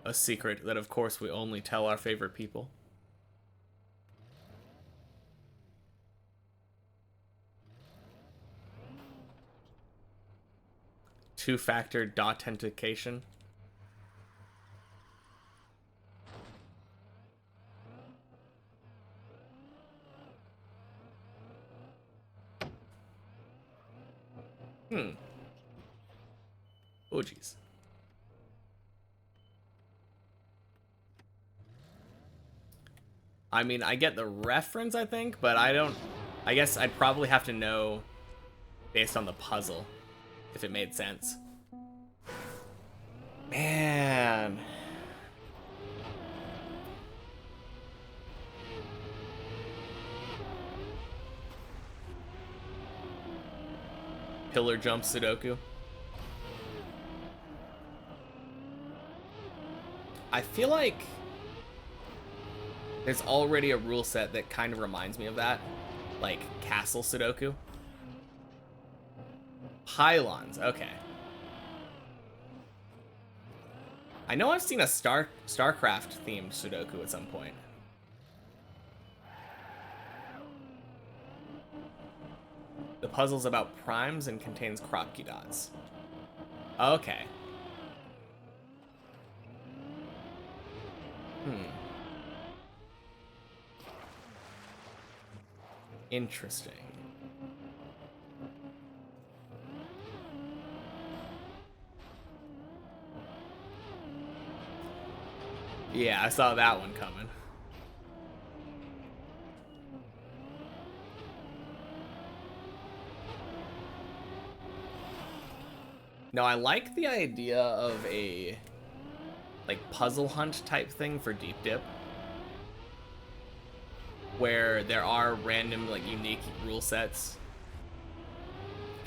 A secret that, of course, we only tell our favorite people. Two-factor authentication. Oh, jeez. I mean, I get the reference, I think, but I don't... I guess I'd probably have to know based on the puzzle, if it made sense. Man... Pillar jump Sudoku. I feel like there's already a rule set that kind of reminds me of that, like Castle Sudoku. Pylons, okay. I know I've seen a StarCraft themed Sudoku at some point. The puzzle's about primes and contains Kropki dots. Okay. Interesting. Yeah, I saw that one coming. No, I like the idea of a like puzzle hunt type thing for Deep Dip, where there are random like unique rule sets,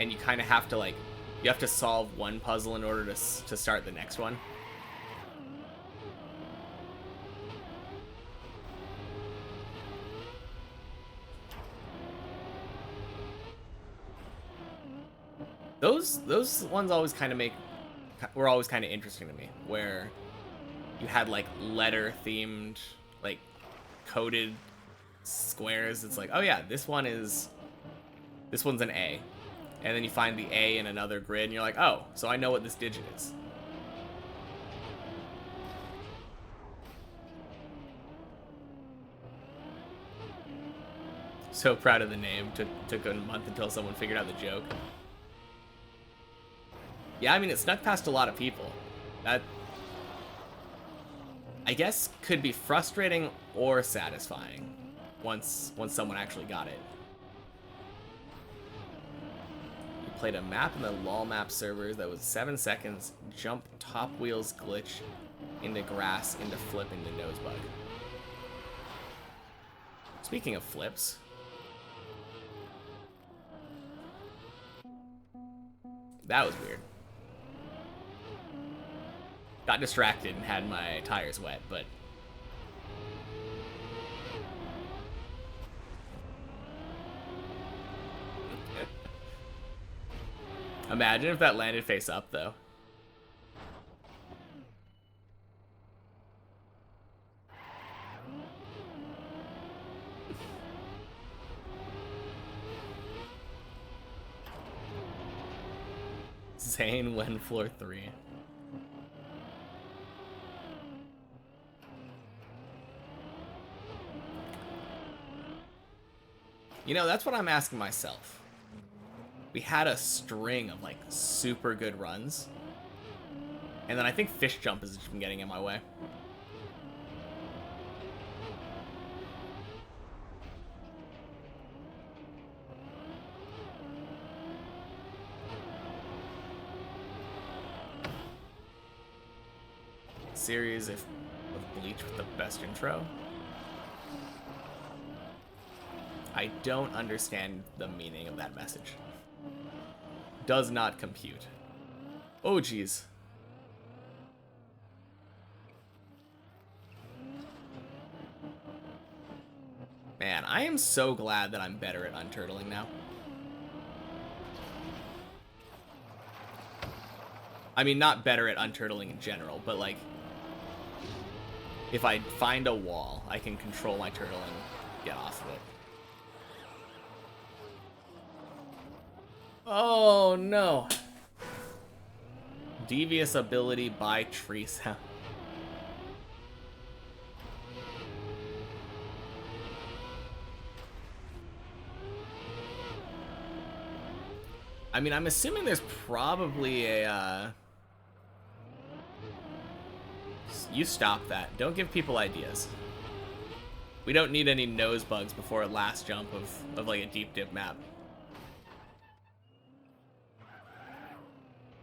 and you kind of have to like you have to solve one puzzle in order to start the next one. Those ones always kind of were always kind of interesting to me, where you had like letter themed, like coded squares. It's like, oh yeah, this one's an A, and then you find the A in another grid, and you're like, oh, so I know what this digit is. So proud of the name. Took a month until someone figured out the joke. Yeah, I mean, it snuck past a lot of people. That, I guess, could be frustrating or satisfying once someone actually got it. You played a map in the lol map servers that was 7 seconds, jump top wheels glitch into grass, into flip, into nose bug. Speaking of flips, that was weird. Got distracted and had my tires wet, but imagine if that landed face up, though. Zane when floor 3. You know, that's what I'm asking myself. We had a string of, like, super good runs. And then I think fish jump has been getting in my way. Series of Bleach with the best intro. I don't understand the meaning of that message. Does not compute. Oh, jeez. Man, I am so glad that I'm better at unturtling now. I mean, not better at unturtling in general, but like, if I find a wall, I can control my turtle and get off of it. Oh, no. Devious ability by tree sound. I mean, I'm assuming there's probably a, You stop that. Don't give people ideas. We don't need any nose bugs before a last jump of like a deep dip map.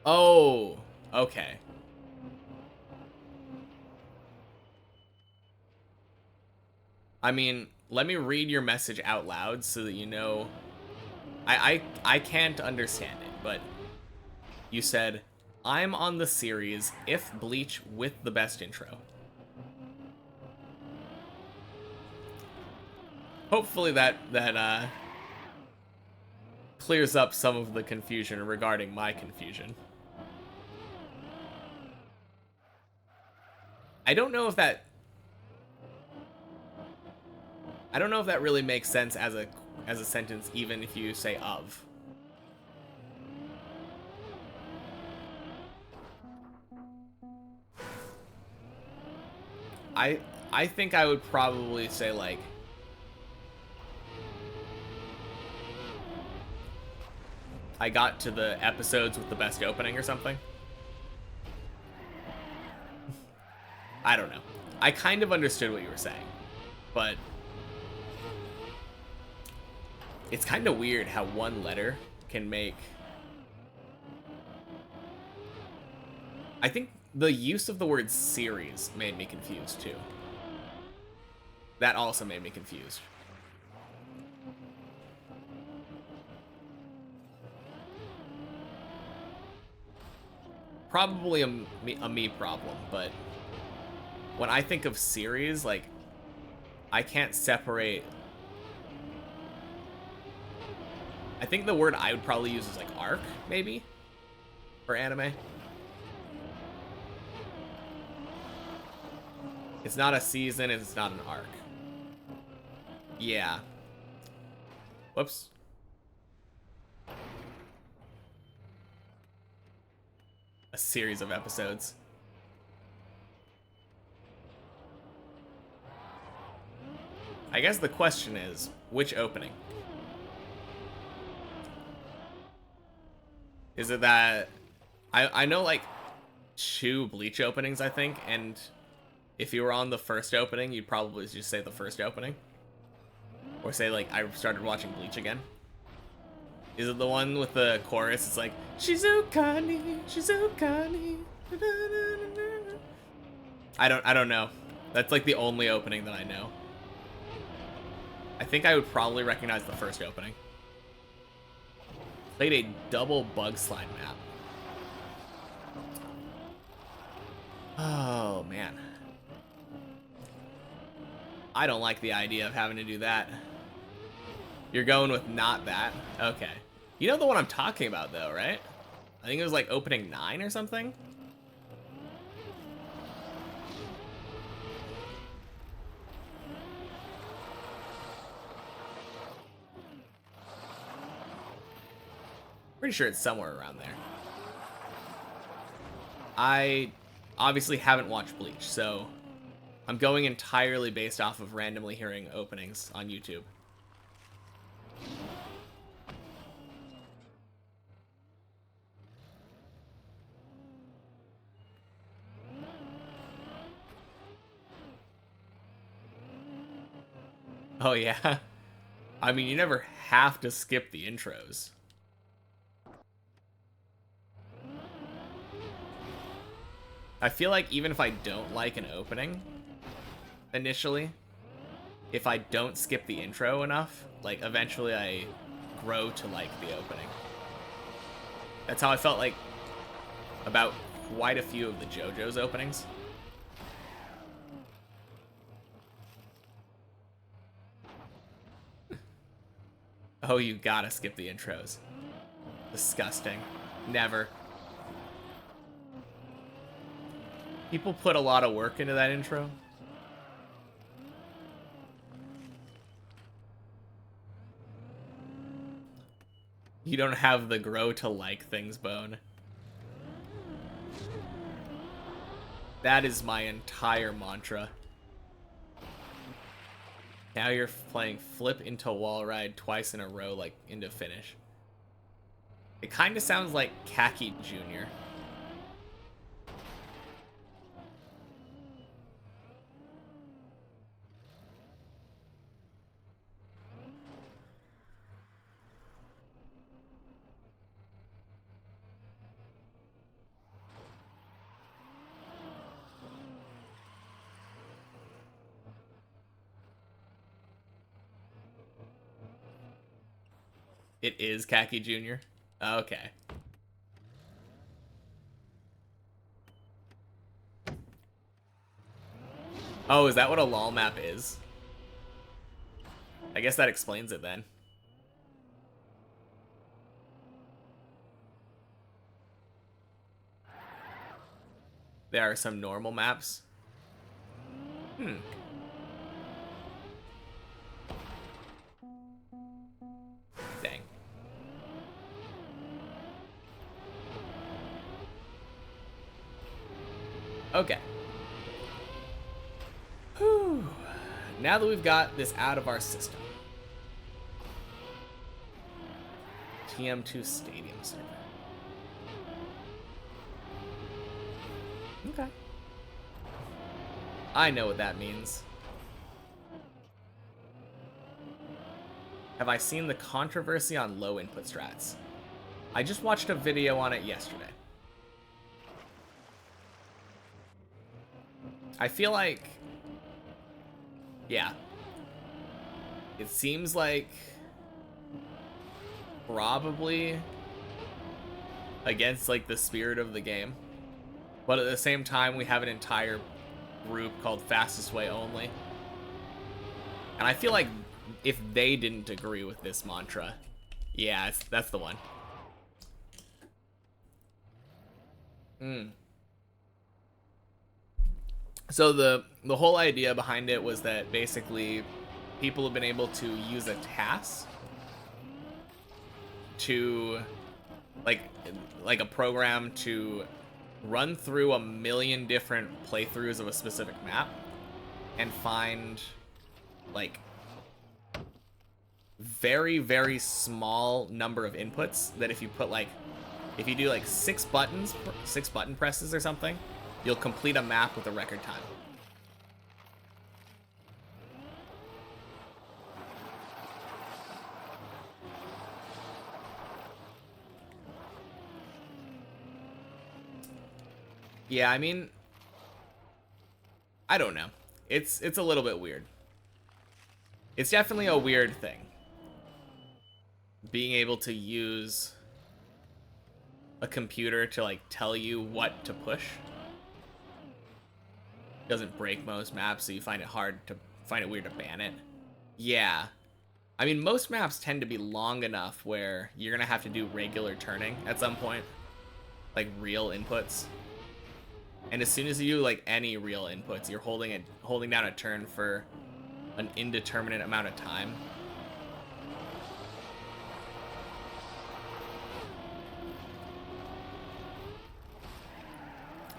Oh, okay. I mean, let me read your message out loud so that you know. I can't understand it, but you said, I'm on the series if Bleach with the best intro. Hopefully that clears up some of the confusion regarding my confusion. I don't know if that really makes sense as a sentence, even if you say of. I think I would probably say like, I got to the episodes with the best opening or something. I don't know. I kind of understood what you were saying, but it's kind of weird how one letter can make... I think the use of the word series made me confused too. That also made me confused. Probably a me problem, but when I think of series, like, I can't separate... I think the word I would probably use is like arc, maybe, for anime. It's not a season, it's not an arc. Yeah. Whoops. A series of episodes. I guess the question is, which opening? Is it that... I know, like, 2 Bleach openings, I think, and if you were on the first opening, you'd probably just say the first opening. Or say, like, I started watching Bleach again. Is it the one with the chorus? It's like Shizukani, Shizukani. I don't know. That's like the only opening that I know. I think I would probably recognize the first opening. Played a double bug slide map. Oh man. I don't like the idea of having to do that. You're going with not that? Okay. You know the one I'm talking about though, right? I think it was like opening 9 or something. Pretty sure it's somewhere around there. I obviously haven't watched Bleach, so I'm going entirely based off of randomly hearing openings on YouTube. Oh yeah. I mean, you never have to skip the intros. I feel like even if I don't like an opening initially, if I don't skip the intro enough, like eventually I grow to like the opening. That's how I felt like about quite a few of the JoJo's openings. Oh, you gotta skip the intros. Disgusting. Never. People put a lot of work into that intro. You don't have the grow to like things bone. That is my entire mantra. Now you're playing flip into wall ride twice in a row, like into finish. It kind of sounds like Kaki Jr. It is Kaki Jr. Okay. Oh, is that what a lol map is? I guess that explains it then. There are some normal maps. Dang. Okay. Whew. Now that we've got this out of our system. TM2 Stadium server. Okay. I know what that means. Have I seen the controversy on low input strats? I just watched a video on it yesterday. I feel like... yeah. It seems like... probably... against, like, the spirit of the game. But at the same time, we have an entire group called Fastest Way Only. And I feel like if they didn't agree with this mantra, yeah, that's the one. So the whole idea behind it was that basically people have been able to use a task to like a program to run through 1,000,000 different playthroughs of a specific map and find like very, very small number of inputs that if you put like, if you do like 6 button presses or something, you'll complete a map with a record time. Yeah, I mean, I don't know. It's a little bit weird. It's definitely a weird thing. Being able to use a computer to like tell you what to push. Doesn't break most maps, so you find it weird to ban it. Yeah. I mean, most maps tend to be long enough where you're gonna have to do regular turning at some point. Like real inputs. And as soon as you do like any real inputs, you're holding down a turn for an indeterminate amount of time.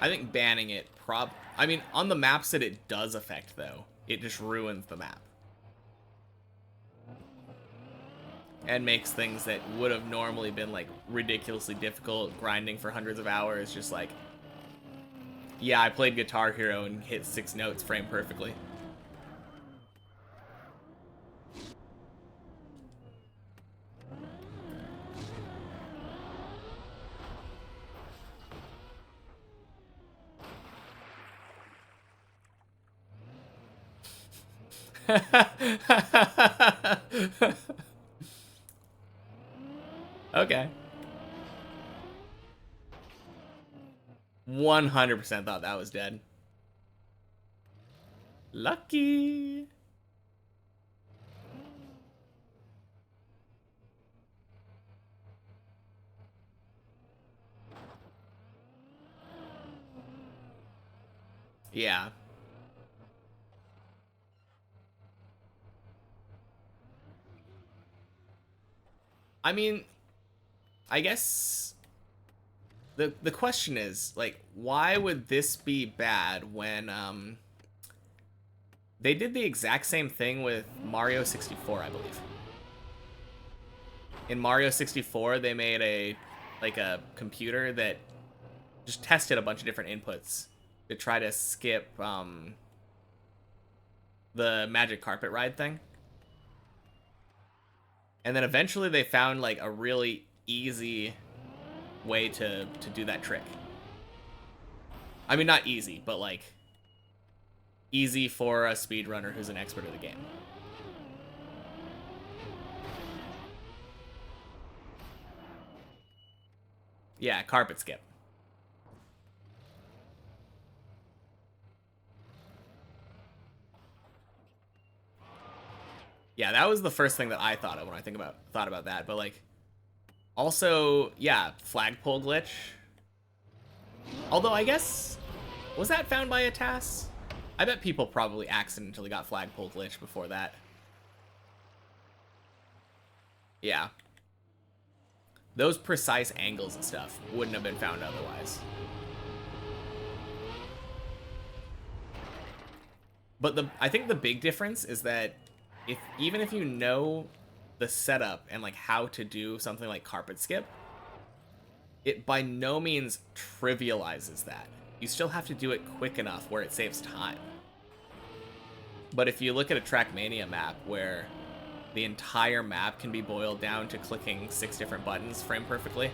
I think banning it I mean, on the maps that it does affect though, it just ruins the map. And makes things that would have normally been like ridiculously difficult, grinding for hundreds of hours, just like, yeah, I played Guitar Hero and hit 6 notes frame perfectly. Okay. 100% thought that was dead. Lucky. Yeah. I mean, I guess the question is, like, why would this be bad when they did the exact same thing with Mario 64, I believe. In Mario 64, they made a computer that just tested a bunch of different inputs to try to skip the magic carpet ride thing. And then eventually they found like a really easy way to do that trick. I mean, not easy, but like easy for a speedrunner who's an expert of the game. Yeah, carpet skip. Yeah, that was the first thing that I thought of when I thought about that. But like, also, yeah, flagpole glitch. Although I guess, was that found by a TAS? I bet people probably accidentally got flagpole glitch before that. Yeah. Those precise angles and stuff wouldn't have been found otherwise. But I think the big difference is that even if you know the setup and like how to do something like carpet skip, it by no means trivializes that. You still have to do it quick enough where it saves time. But if you look at a Trackmania map where the entire map can be boiled down to clicking 6 different buttons frame perfectly,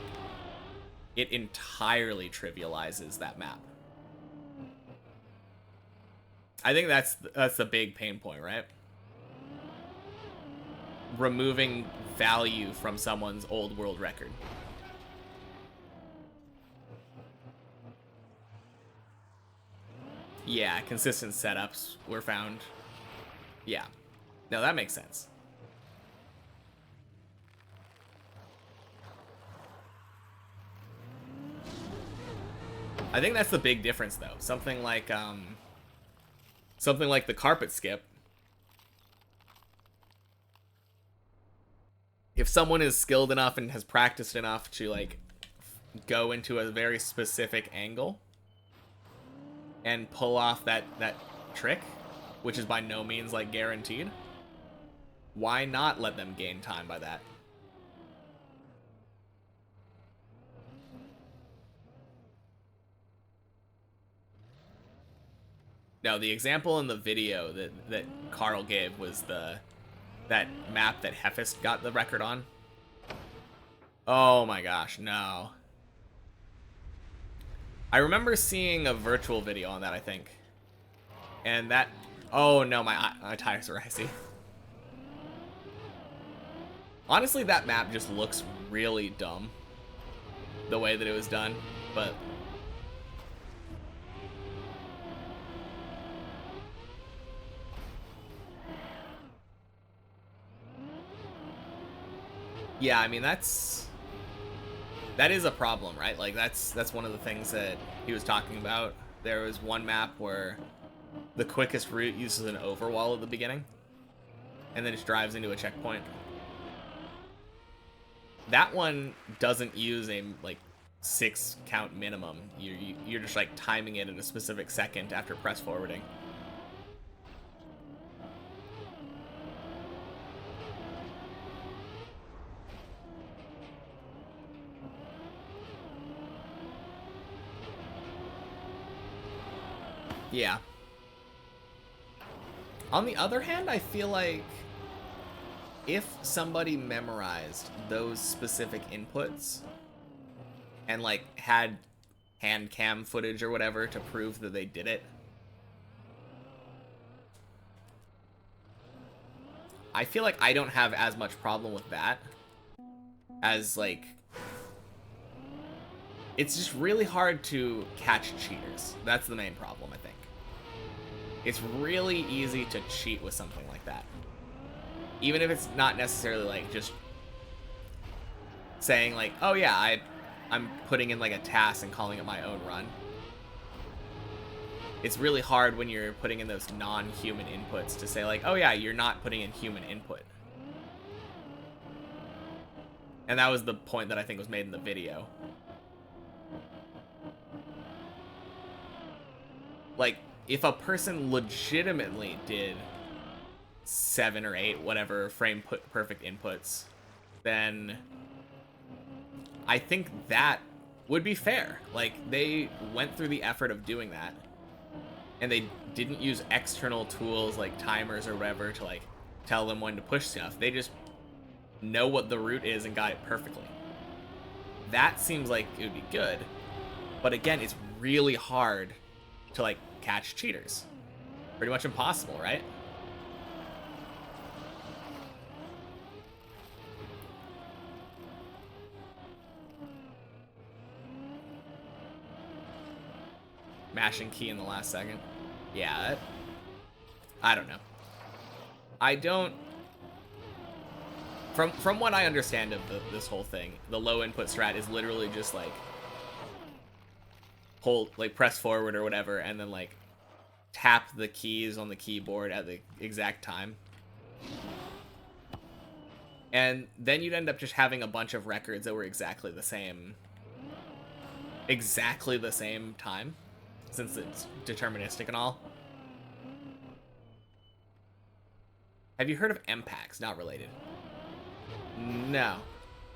it entirely trivializes that map. I think that's the big pain point, right? Removing value from someone's old world record. Yeah, consistent setups were found. Yeah. No, that makes sense. I think that's the big difference though. Something like the carpet skip. If someone is skilled enough and has practiced enough to like go into a very specific angle and pull off that trick, which is by no means like guaranteed, why not let them gain time by that? No, the example in the video that Carl gave was that map that Hefist got the record on. Oh my gosh, no. I remember seeing a virtual video on that, I think. And that... Oh, no, my tires are icy. Honestly, that map just looks really dumb. The way that it was done. But... yeah, I mean, that is a problem, right? Like, that's one of the things that he was talking about. There was one map where the quickest route uses an overwall at the beginning, and then it drives into a checkpoint. That one doesn't use a, like, 6 count minimum. You're just, like, timing it at a specific second after press forwarding. Yeah. On the other hand, I feel like if somebody memorized those specific inputs and, like, had hand cam footage or whatever to prove that they did it, I feel like I don't have as much problem with that as, like, it's just really hard to catch cheaters. That's the main problem, I think. It's really easy to cheat with something like that. Even if it's not necessarily, like, just saying, like, oh yeah, I'm putting in, like, a task and calling it my own run. It's really hard when you're putting in those non-human inputs to say, like, oh yeah, you're not putting in human input. And that was the point that I think was made in the video. Like, if a person legitimately did 7 or 8, whatever, perfect inputs, then I think that would be fair. Like, they went through the effort of doing that, and they didn't use external tools like timers or whatever to, like, tell them when to push stuff. They just know what the route is and got it perfectly. That seems like it would be good. But again, it's really hard to, like, catch cheaters. Pretty much impossible, right? Mashing key in the last second. Yeah, I don't know. I don't... From what I understand of this whole thing, the low input strat is literally just, like, hold, like, press forward or whatever, and then, like, tap the keys on the keyboard at the exact time. And then you'd end up just having a bunch of records that were exactly the same time, since it's deterministic and all. Have you heard of MPAX? Not related. No,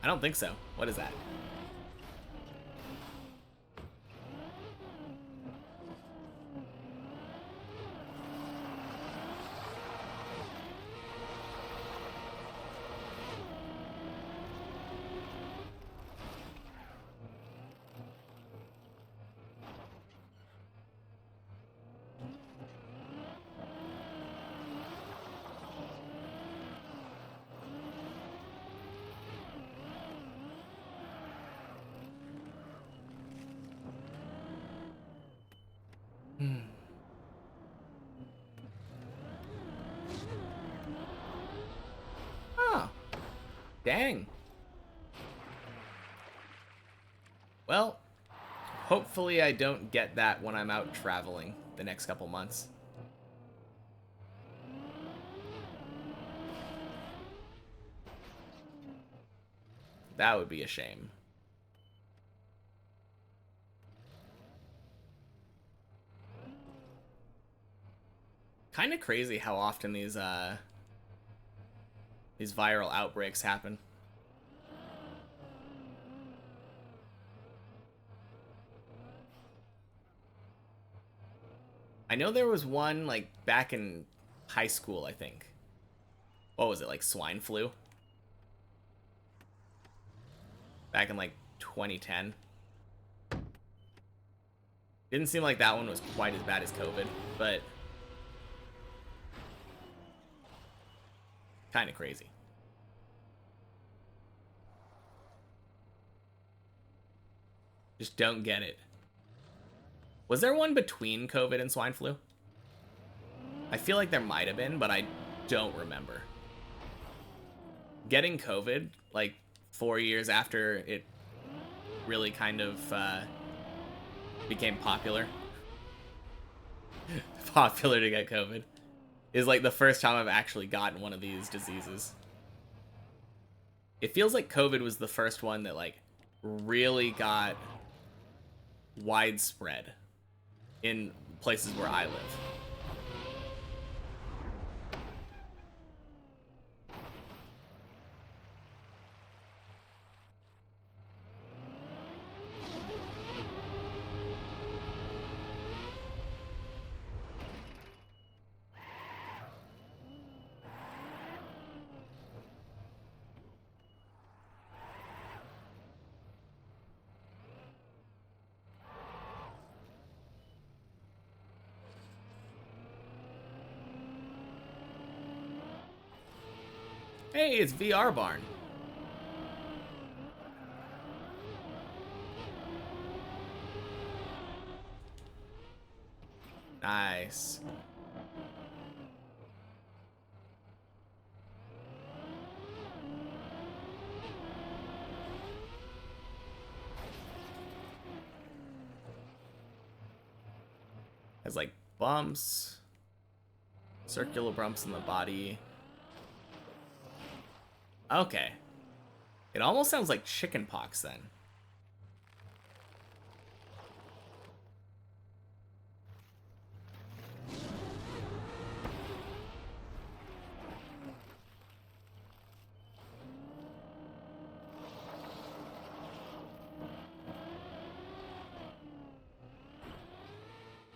I don't think so. What is that? Oh, dang. Well, hopefully I don't get that when I'm out traveling the next couple months. That would be a shame. Kind of crazy how often these viral outbreaks happen. I know there was one, like, back in high school, I think. What was it, like swine flu? Back in, like, 2010. Didn't seem like that one was quite as bad as COVID, but kind of crazy. Just don't get it. Was there one between COVID and swine flu? I feel like there might have been, but I don't remember. Getting COVID, like 4 years after it really kind of became popular. Popular to get COVID. Is like the first time I've actually gotten one of these diseases. It feels like COVID was the first one that like really got widespread in places where I live. Hey, it's VR Barn. Nice. Has like bumps, circular bumps in the body. Okay. It almost sounds like chickenpox then.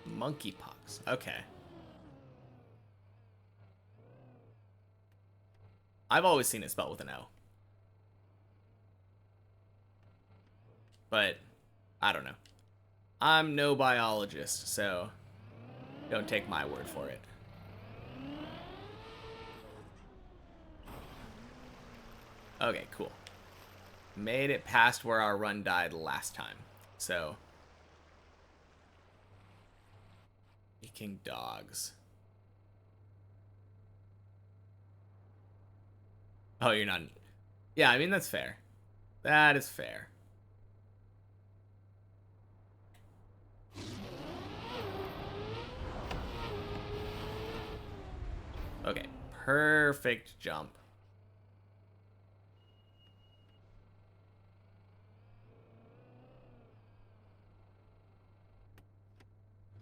Monkeypox. Okay. I've always seen it spelled with an O. But I don't know. I'm no biologist, so don't take my word for it. Okay, cool. Made it past where our run died last time. So King dogs. Oh, you're not. Yeah, I mean, that's fair. That is fair. Okay, perfect jump.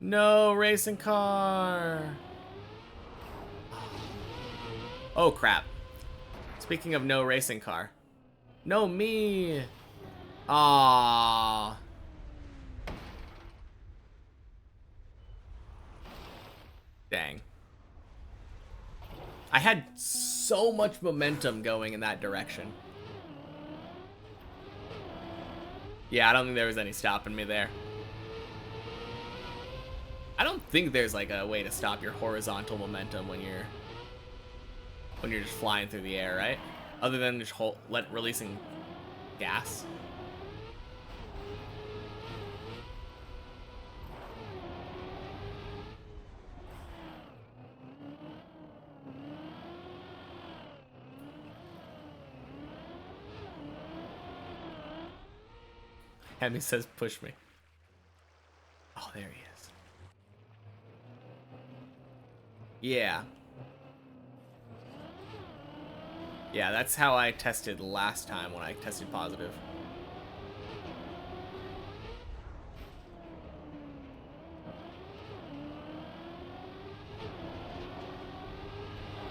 No racing car. Oh, crap. Speaking of no racing car. No, me. Ah. Dang. I had so much momentum going in that direction. Yeah, I don't think there was any stopping me there. I don't think there's like a way to stop your horizontal momentum when you're just flying through the air, right? Other than just releasing gas. Hemi says, push me. Oh, there he is. Yeah. Yeah, that's how I tested last time when I tested positive.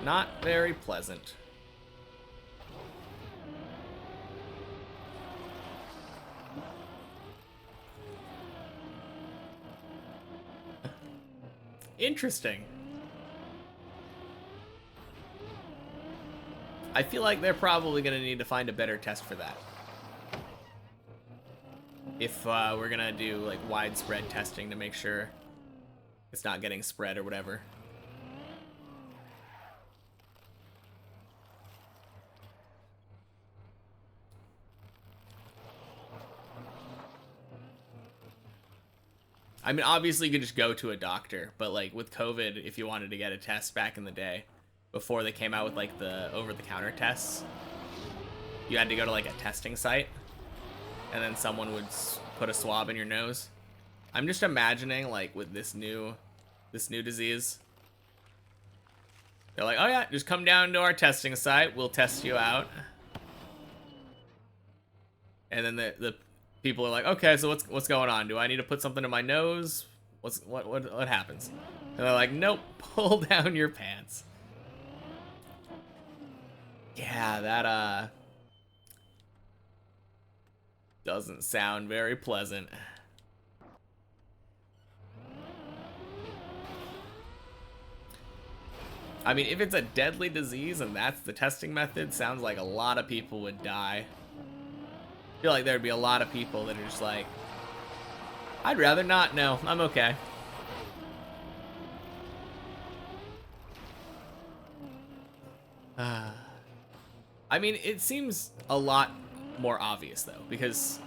Not very pleasant. Interesting. I feel like they're probably going to need to find a better test for that. if we're gonna do like widespread testing to make sure it's not getting spread or whatever. I mean, obviously you could just go to a doctor, but like with COVID, if you wanted to get a test back in the day, before they came out with like the over-the-counter tests, you had to go to like a testing site, and then someone would put a swab in your nose. I'm just imagining like with this new disease, they're like, oh yeah, just come down to our testing site, we'll test you out. And then the people are like, okay, so what's going on? Do I need to put something in my nose? What happens? And they're like, nope, pull down your pants. Yeah, that doesn't sound very pleasant. I mean, if it's a deadly disease and that's the testing method, sounds like a lot of people would die. I feel like there'd be a lot of people that are just like, I'd rather not know, I'm okay. I mean, it seems a lot more obvious though, because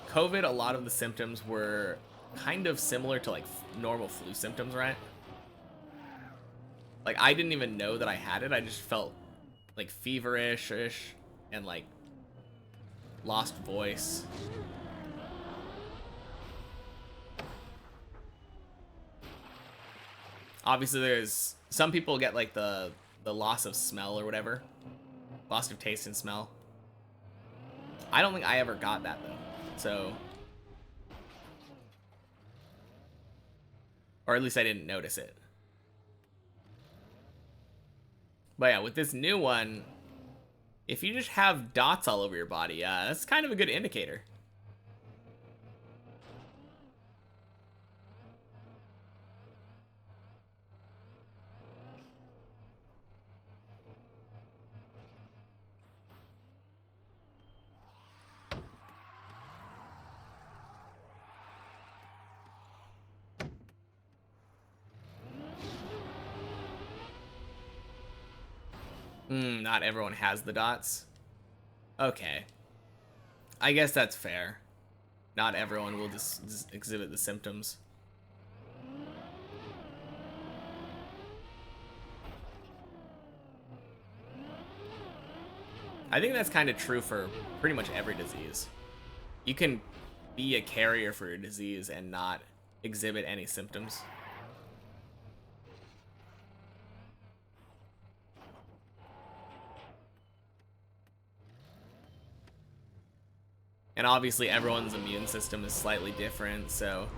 COVID, a lot of the symptoms were kind of similar to like normal flu symptoms, right? Like I didn't even know that I had it. I just felt like feverish-ish and like lost voice. Obviously there's some people get like the loss of smell or whatever, loss of taste and smell. I don't think I ever got that though, so, or at least I didn't notice it. But yeah, with this new one, if you just have dots all over your body, that's kind of a good indicator. Not everyone has the dots. Okay. I guess that's fair. Not everyone will just exhibit the symptoms. I think that's kind of true for pretty much every disease. You can be a carrier for your disease and not exhibit any symptoms. And obviously everyone's immune system is slightly different, so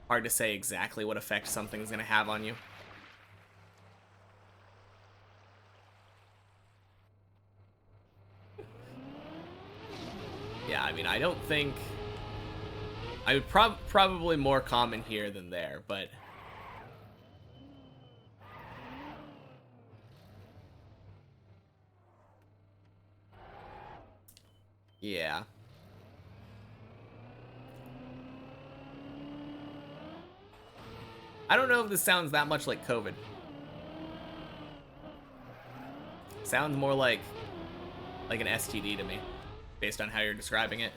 hard to say exactly what effect something's gonna have on you. Yeah, I mean, I don't think... I would probably more common here than there, but... yeah. I don't know if this sounds that much like COVID. Sounds more like an STD to me, based on how you're describing it.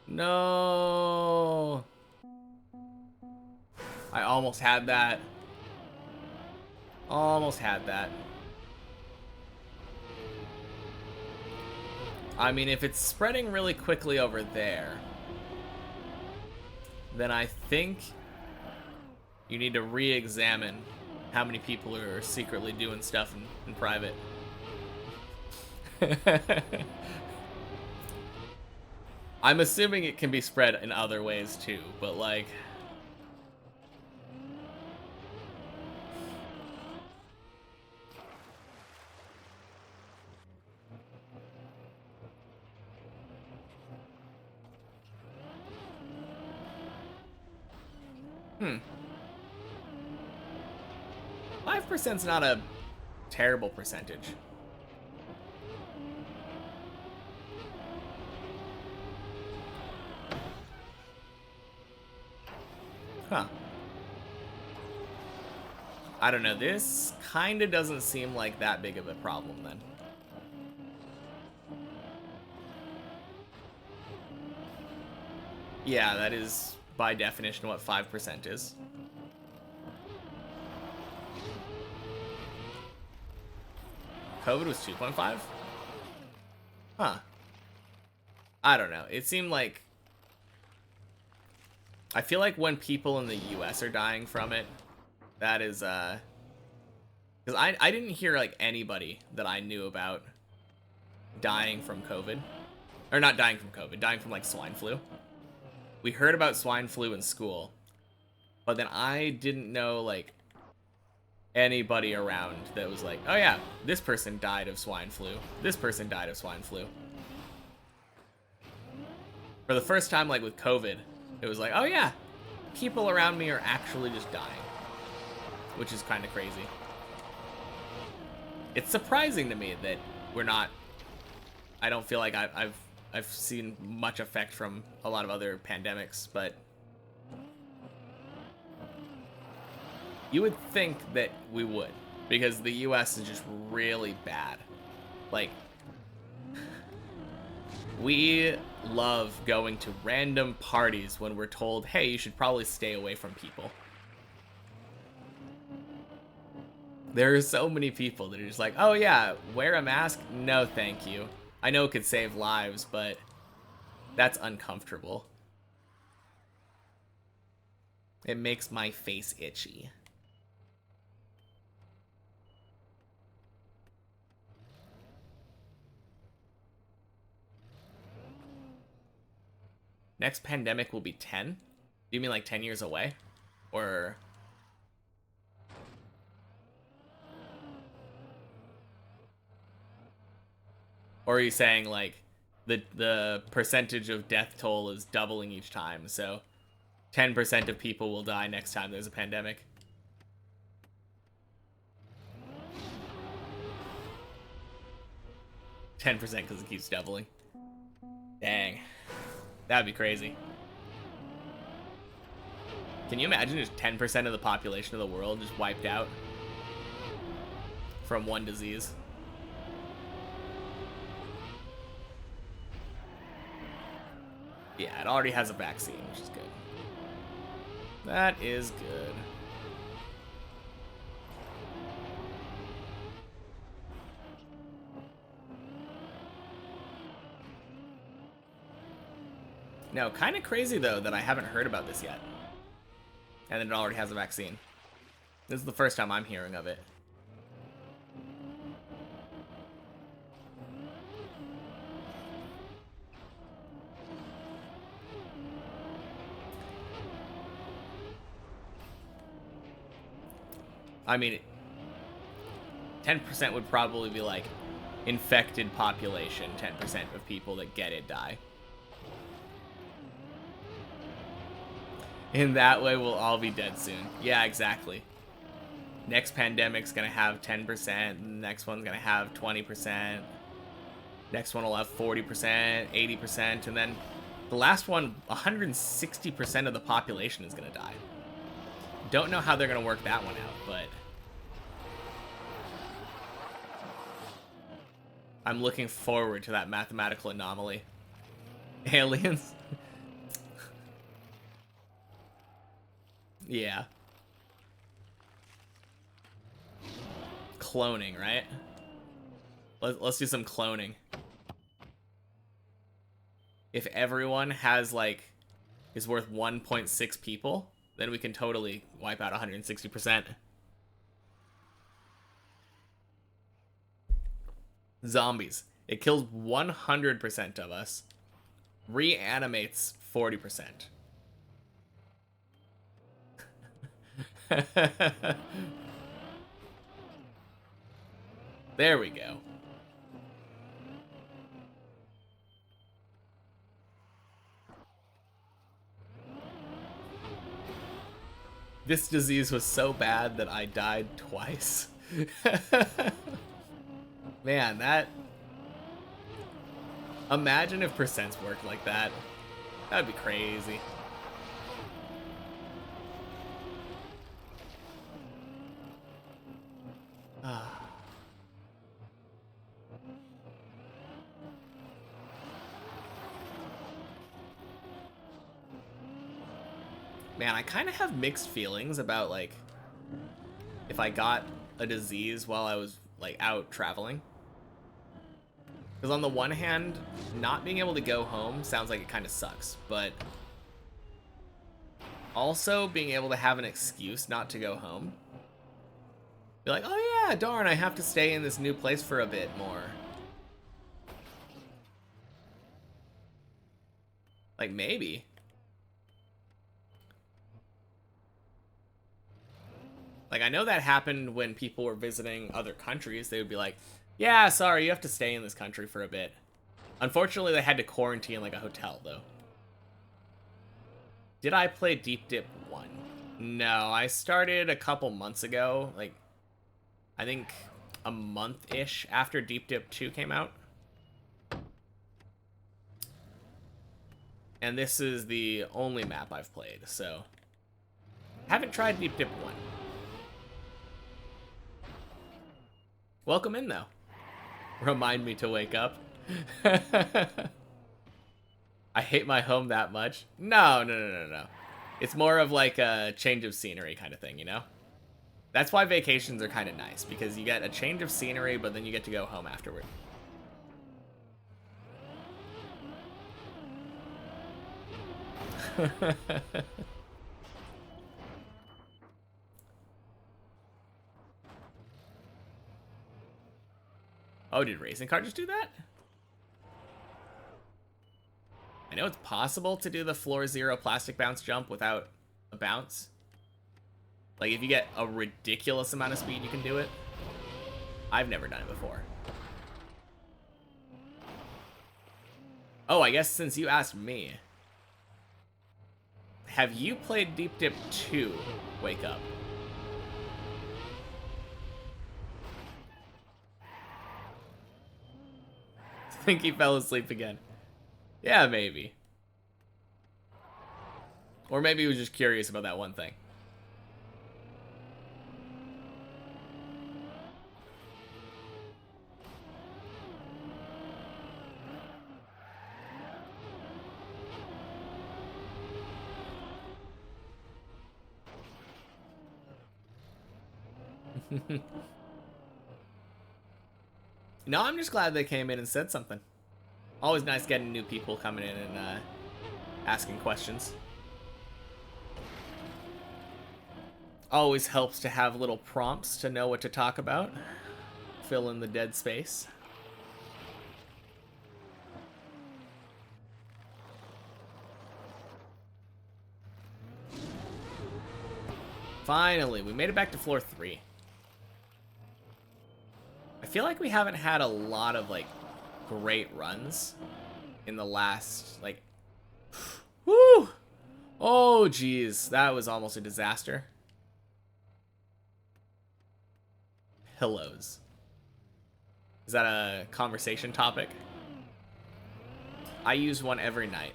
No. I almost had that. Almost had that. I mean, if it's spreading really quickly over there, then I think you need to re-examine how many people are secretly doing stuff in private. I'm assuming it can be spread in other ways too, but like... Hmm. 5%'s not a terrible percentage. Huh. I don't know. This kind of doesn't seem like that big of a problem then. Yeah, that is by definition what 5% is. COVID was 2.5? Huh. I don't know. It seemed like... I feel like when people in the US are dying from it, that is, because I didn't hear, like, anybody that I knew about dying from COVID. Or not dying from COVID, dying from, like, swine flu. We heard about swine flu in school, but then I didn't know, like, anybody around that was like, oh yeah, this person died of swine flu. This person died of swine flu. For the first time, like, with COVID, it was like, oh yeah, people around me are actually just dying. Which is kind of crazy. It's surprising to me that we're not... I don't feel like I've seen much effect from a lot of other pandemics, but... You would think that we would, because the US is just really bad. Like, we love going to random parties when we're told, hey, you should probably stay away from people. There are so many people that are just like, oh yeah, wear a mask? No, thank you. I know it could save lives, but that's uncomfortable. It makes my face itchy. Next pandemic will be 10? Do you mean like 10 years away? Or... Or are you saying, like, the percentage of death toll is doubling each time, so 10% of people will die next time there's a pandemic? $10% because it keeps doubling. Dang. That'd be crazy. Can you imagine just 10% of the population of the world just wiped out from one disease? Yeah, it already has a vaccine, which is good. That is good. No, kind of crazy, though, that I haven't heard about this yet. And then it already has a vaccine. This is the first time I'm hearing of it. I mean, 10% would probably be like infected population. 10% of people that get it die. In that way, we'll all be dead soon. Yeah, exactly. Next pandemic's gonna have 10%. The next one's gonna have 20%. Next one will have 40%, 80%, and then the last one, 160% of the population is gonna die. Don't know how they're gonna work that one out, but I'm looking forward to that mathematical anomaly. Aliens? Yeah. Cloning, right? Let's do some cloning. If everyone has, like, is worth 1.6 people, then we can totally wipe out 160%. Zombies. It kills 100% of us. Reanimates 40%. There we go. This disease was so bad that I died twice. Man, that... Imagine if percents worked like that. That'd be crazy. Man, I kind of have mixed feelings about, like, if I got a disease while I was, like, out traveling. Because on the one hand, not being able to go home sounds like it kind of sucks, but also being able to have an excuse not to go home. Be like, oh yeah, darn, I have to stay in this new place for a bit more. Like, maybe. Like, I know that happened when people were visiting other countries. They would be like, yeah, sorry, you have to stay in this country for a bit. Unfortunately, they had to quarantine like a hotel, though. Did I play Deep Dip 1? No, I started a couple months ago. Like, I think a month-ish after Deep Dip 2 came out. And this is the only map I've played, so... Haven't tried Deep Dip 1. Welcome in, though. Remind me to wake up. I hate my home that much. No. It's more of like a change of scenery kind of thing, you know? That's why vacations are kind of nice, because you get a change of scenery, but then you get to go home afterward. Oh, did Racing Car just do that? I know it's possible to do the floor zero plastic bounce jump without a bounce. Like, if you get a ridiculous amount of speed, you can do it. I've never done it before. Oh, I guess since you asked me, have you played Deep Dip 2, Wake Up? I think he fell asleep again. Yeah, maybe. Or maybe he was just curious about that one thing. No, I'm just glad they came in and said something. Always nice getting new people coming in and asking questions. Always helps to have little prompts to know what to talk about. Fill in the dead space. Finally, we made it back to floor 3. I feel like we haven't had a lot of, like, great runs in the last, like... Woo! Oh, geez. That was almost a disaster. Pillows. Is that a conversation topic? I use one every night.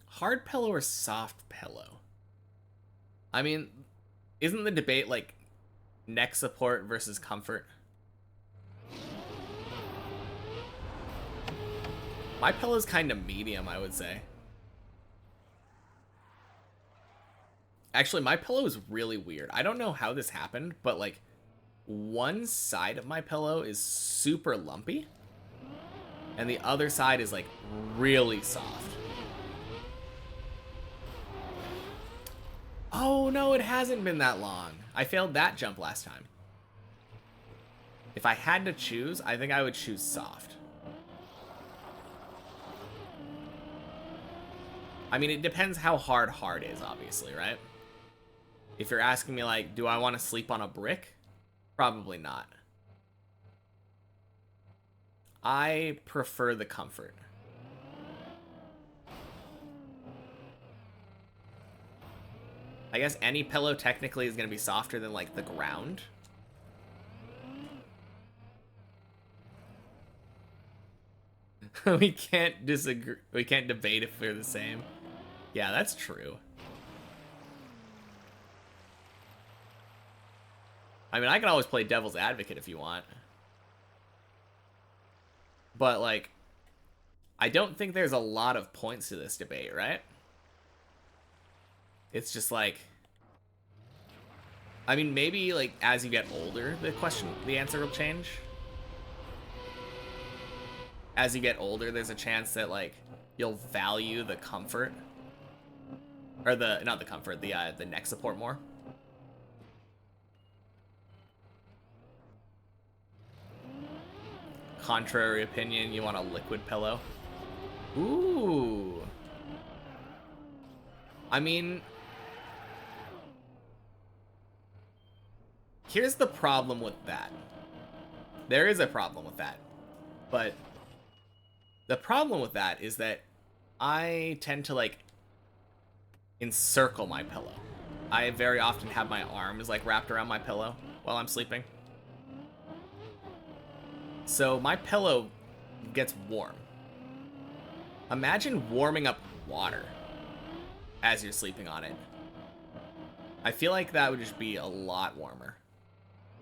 Hard pillow or soft pillow? I mean, isn't the debate like neck support versus comfort? My pillow's kind of medium, I would say. Actually, my pillow is really weird. I don't know how this happened, but like one side of my pillow is super lumpy and the other side is like really soft. Oh, no, it hasn't been that long. I failed that jump last time. If I had to choose, I think I would choose soft. I mean, it depends how hard is, obviously, right? If you're asking me, like, do I want to sleep on a brick? Probably not. I prefer the comfort. I guess any pillow technically is going to be softer than, like, the ground. We can't disagree. We can't debate if they're the same. Yeah, that's true. I mean, I can always play devil's advocate if you want. But, like, I don't think there's a lot of points to this debate, right? It's just like, I mean, maybe, like, as you get older, the answer will change. As you get older, there's a chance that, like, you'll value the comfort. Or not the comfort, the neck support more. Contrary opinion, you want a liquid pillow. Ooh. I mean, here's the problem with that. There is a problem with that. But the problem with that is that I tend to, like, encircle my pillow. I very often have my arms, like, wrapped around my pillow while I'm sleeping. So my pillow gets warm. Imagine warming up water as you're sleeping on it. I feel like that would just be a lot warmer.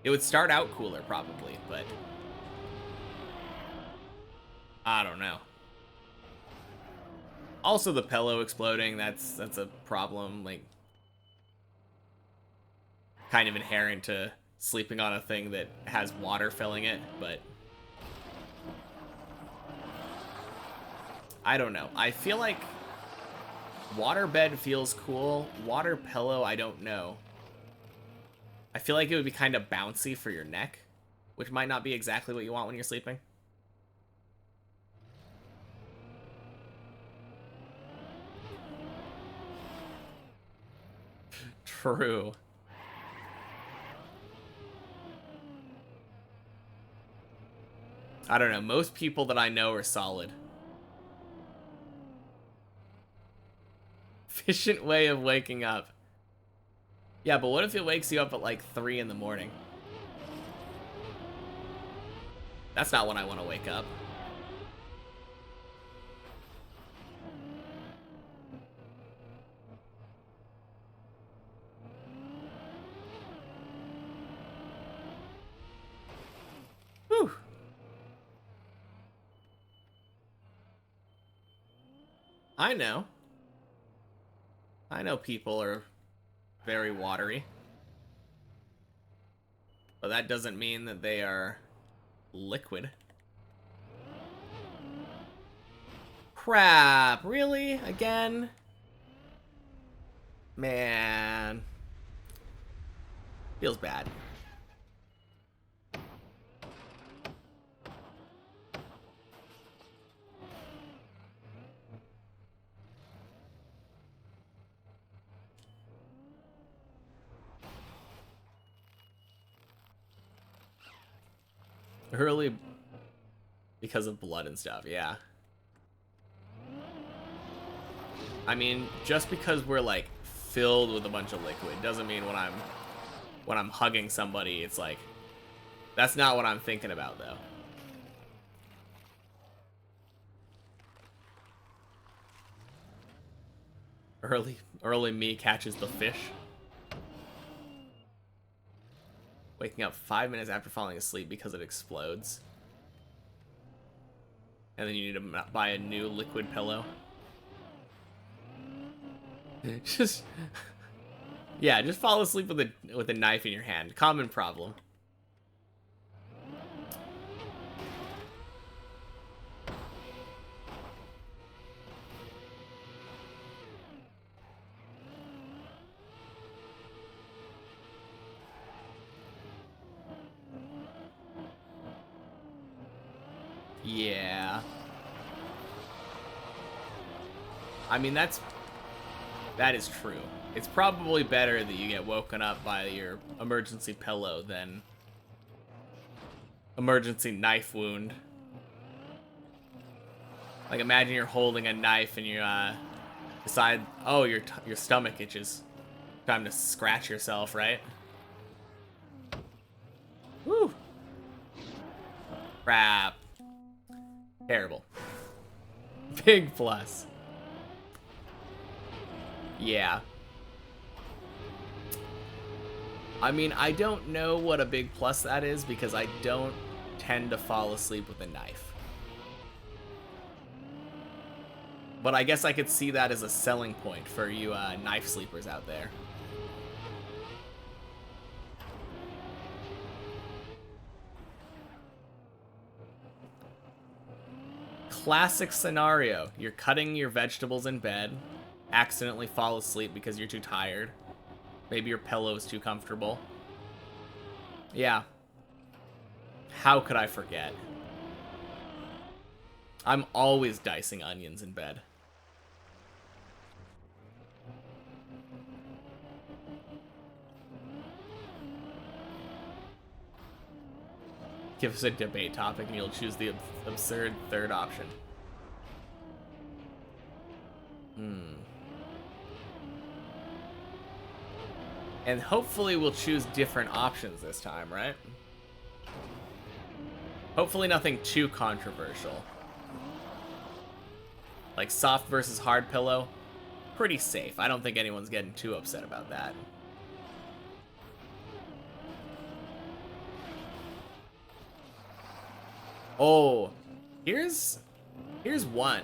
It would start out cooler probably, but I don't know. Also, the pillow exploding, that's a problem, like, kind of inherent to sleeping on a thing that has water filling it, but I don't know. I feel like waterbed feels cool. Water pillow, I don't know. I feel like it would be kind of bouncy for your neck, which might not be exactly what you want when you're sleeping. True. I don't know. Most people that I know are solid. Efficient way of waking up. Yeah, but what if it wakes you up at like 3 in the morning? That's not when I want to wake up. Whew. I know. I know people are very watery. But that doesn't mean that they are liquid. Crap, really? Again? Man. Feels bad. Early because of blood and stuff, yeah. I mean, just because we're like filled with a bunch of liquid doesn't mean when I'm hugging somebody, it's like, that's not what I'm thinking about though. Early me catches the fish. Waking up 5 minutes after falling asleep because it explodes. And then you need to buy a new liquid pillow. Just, yeah, just fall asleep with a knife in your hand. Common problem. Yeah. I mean, that is true. It's probably better that you get woken up by your emergency pillow than emergency knife wound. Like imagine you're holding a knife and you decide, oh, your stomach itches. Time to scratch yourself, right? Woo! Crap. Terrible. Big plus. Yeah. I mean, I don't know what a big plus that is because I don't tend to fall asleep with a knife. But I guess I could see that as a selling point for you knife sleepers out there. Classic scenario. You're cutting your vegetables in bed, accidentally fall asleep because you're too tired. Maybe your pillow is too comfortable. Yeah. How could I forget? I'm always dicing onions in bed. Give us a debate topic and you'll choose the absurd third option. And hopefully we'll choose different options this time, right? Hopefully nothing too controversial. Like soft versus hard pillow, pretty safe. I don't think anyone's getting too upset about that. Oh, here's one.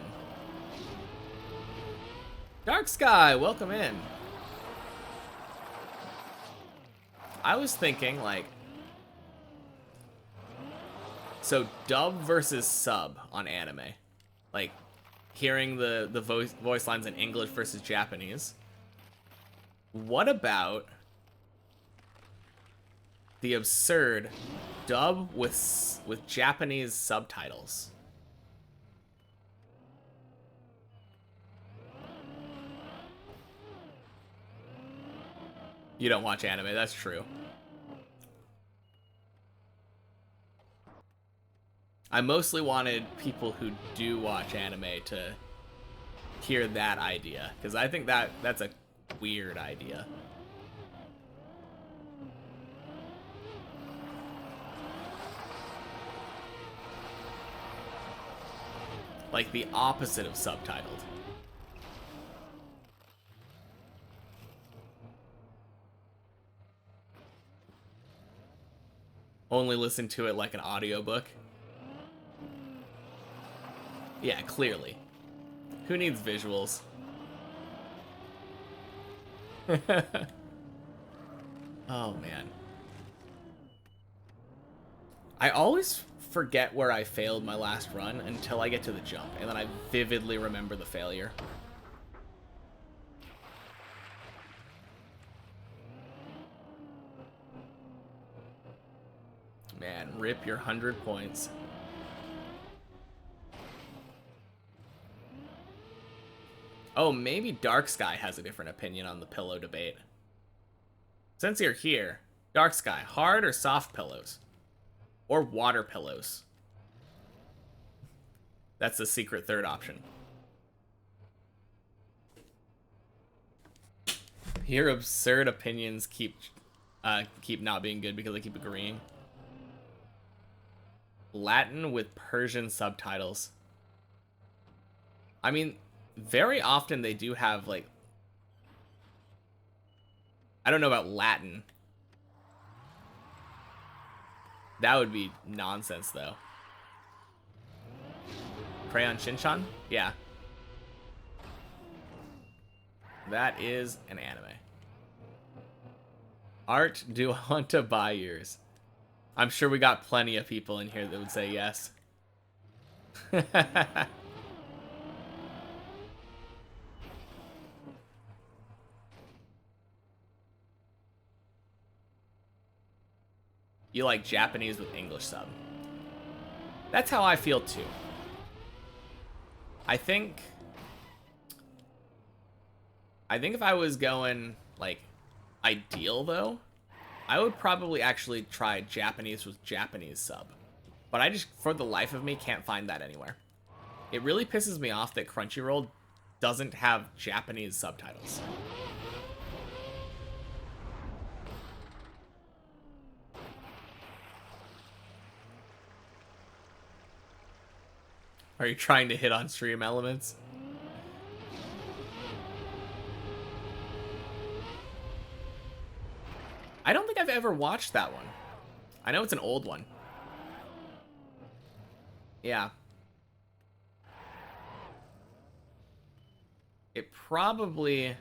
Dark Sky, welcome in. I was thinking, like, so dub versus sub on anime. Like, hearing the voice lines in English versus Japanese. What about the absurd dub with Japanese subtitles? You don't watch anime, that's true. I mostly wanted people who do watch anime to hear that idea, because I think that's a weird idea. Like the opposite of subtitled. Only listen to it like an audiobook. Yeah, clearly. Who needs visuals? Oh, man. I always forget where I failed my last run until I get to the jump, and then I vividly remember the failure. Man, rip your 100 points. Oh, maybe Dark Sky has a different opinion on the pillow debate. Since you're here, Dark Sky, hard or soft pillows? Or water pillows? That's the secret third option. Your absurd opinions keep not being good because I keep agreeing. Latin with Persian subtitles. I mean, very often they do have, like... I don't know about Latin. That would be nonsense, though. Crayon Shinchan? Yeah. That is an anime. Art, do I want to buy yours? I'm sure we got plenty of people in here that would say yes. You like Japanese with English sub. That's how I feel too. I think if I was going, like, ideal, though, I would probably actually try Japanese with Japanese sub. But I just, for the life of me, can't find that anywhere. It really pisses me off that Crunchyroll doesn't have Japanese subtitles. Are you trying to hit on stream elements? I don't think I've ever watched that one. I know it's an old one. Yeah. It probably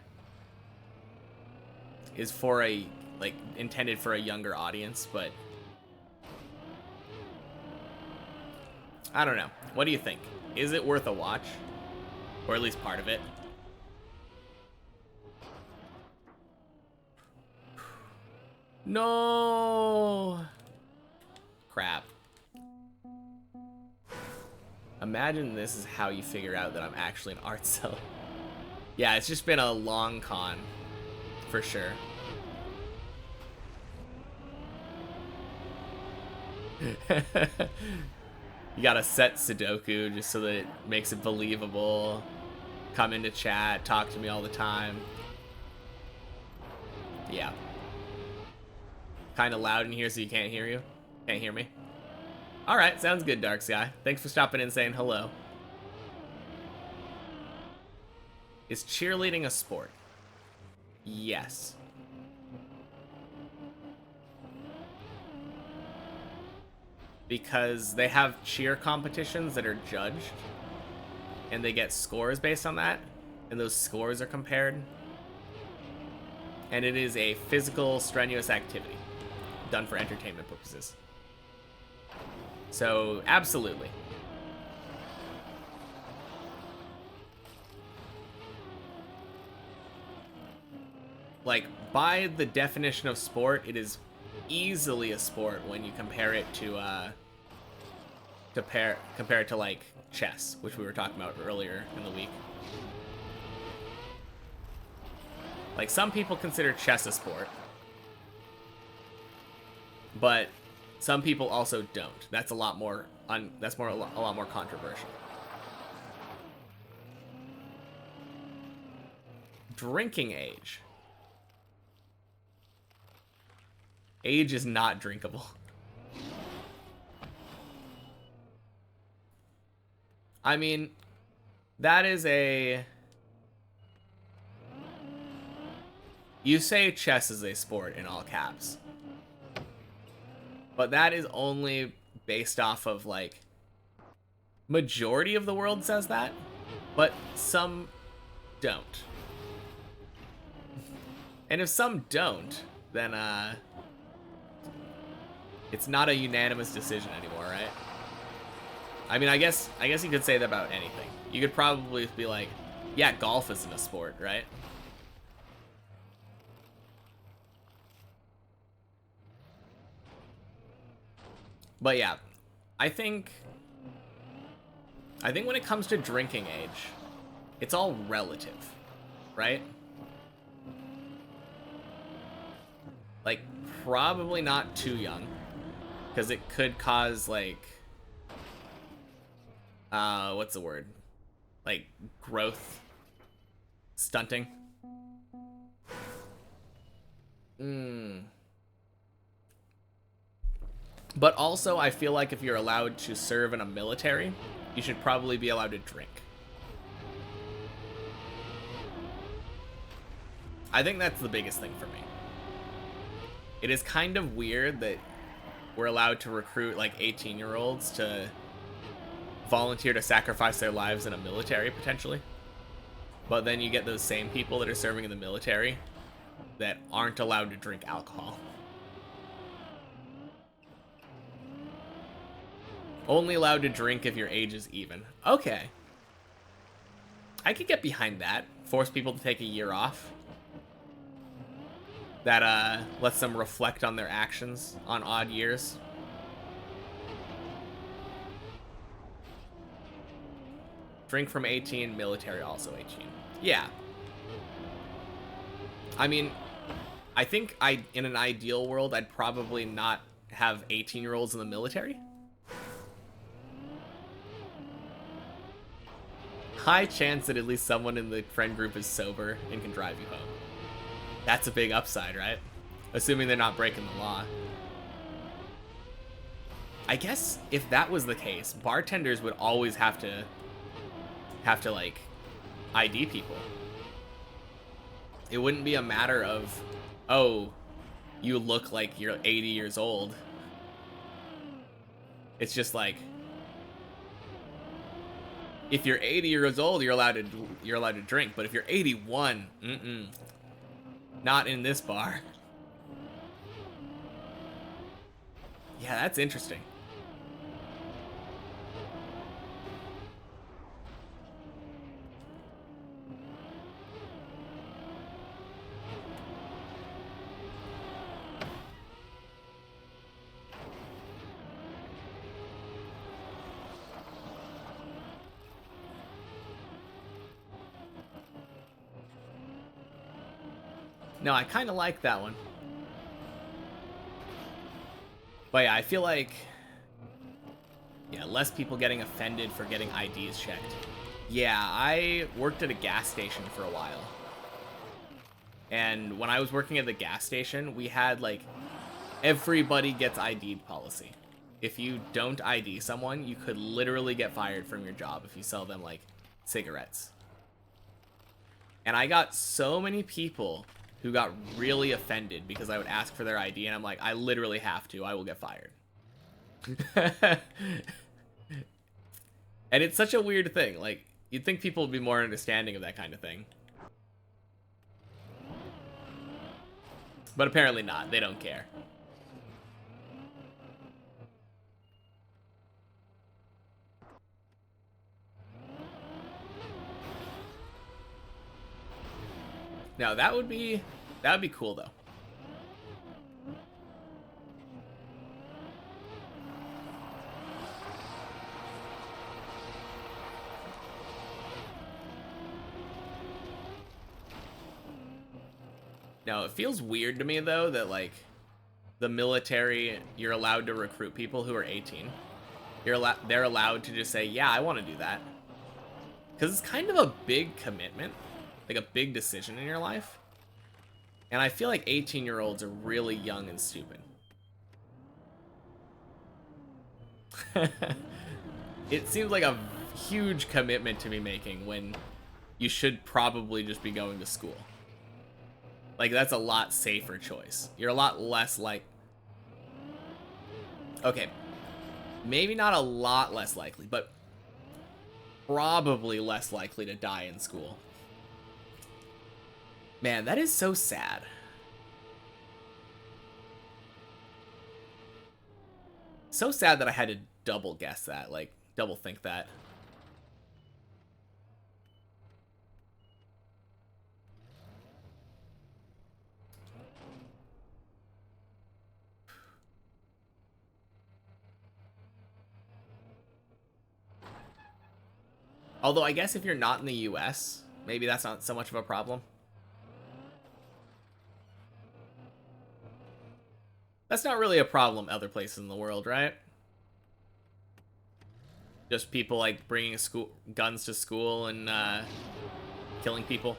is for a, like, intended for a younger audience, but I don't know. What do you think? Is it worth a watch? Or at least part of it? No! Crap. Imagine this is how you figure out that I'm actually an art seller. Yeah, it's just been a long con. For sure. You gotta set Sudoku just so that it makes it believable. Come into chat, talk to me all the time. Yeah. Kind of loud in here so you can't hear you? Can't hear me? Alright, sounds good, Dark Sky. Thanks for stopping in and saying hello. Is cheerleading a sport? Yes. Because they have cheer competitions that are judged, and they get scores based on that, and those scores are compared. And it is a physical, strenuous activity done for entertainment purposes. So, absolutely. Like, by the definition of sport, it is easily a sport when you compare it to compare it to, like, chess, which we were talking about earlier in the week. Like, some people consider chess a sport, but some people also don't. That's a lot more a lot more controversial. Drinking age. Age is not drinkable. I mean, that is a... You say chess is a sport in all caps. But that is only based off of, like... Majority of the world says that, but some don't. And if some don't, then, it's not a unanimous decision anymore, right? I mean, I guess you could say that about anything. You could probably be like, yeah, golf isn't a sport, right? But yeah, I think when it comes to drinking age, it's all relative, right? Like, probably not too young, because it could cause, like, what's the word? Like, growth stunting. But also, I feel like if you're allowed to serve in a military, you should probably be allowed to drink. I think that's the biggest thing for me. It is kind of weird that we're allowed to recruit, like, 18-year-olds to volunteer to sacrifice their lives in a military, potentially. But then you get those same people that are serving in the military that aren't allowed to drink alcohol. Only allowed to drink if your age is even. Okay. I could get behind that. Force people to take a year off. That lets them reflect on their actions on odd years. Drink from 18, military also 18. Yeah. I mean, I think in an ideal world, I'd probably not have 18-year-olds in the military. High chance that at least someone in the friend group is sober and can drive you home. That's a big upside, right? Assuming they're not breaking the law. I guess if that was the case, bartenders would always have to like ID people. It wouldn't be a matter of, oh, you look like you're 80 years old. It's just like, if you're 80 years old, you're allowed to drink. But if you're 81, not in this bar. Yeah, that's interesting. No, I kind of like that one. But yeah, I feel like, yeah, less people getting offended for getting IDs checked. Yeah, I worked at a gas station for a while. And when I was working at the gas station, we had like everybody gets ID'd policy. If you don't ID someone, you could literally get fired from your job if you sell them like cigarettes. And I got so many people who got really offended because I would ask for their ID and I'm like, I literally have to, I will get fired. And it's such a weird thing. Like, you'd think people would be more understanding of that kind of thing. But apparently not. They don't care. Now, that would be cool, though. Now, it feels weird to me, though, that, like, the military, you're allowed to recruit people who are 18. They're allowed to just say, yeah, I want to do that. Because it's kind of a big commitment. Like, a big decision in your life. And I feel like 18-year-olds are really young and stupid. It seems like a huge commitment to be making when you should probably just be going to school. Like, that's a lot safer choice. You're a lot less like... Okay. Maybe not a lot less likely, but probably less likely to die in school. Man, that is so sad. So sad that I had to double guess that, like, double think that. Although I guess if you're not in the US, maybe that's not so much of a problem. That's not really a problem other places in the world, right? Just people like bringing guns to school and killing people.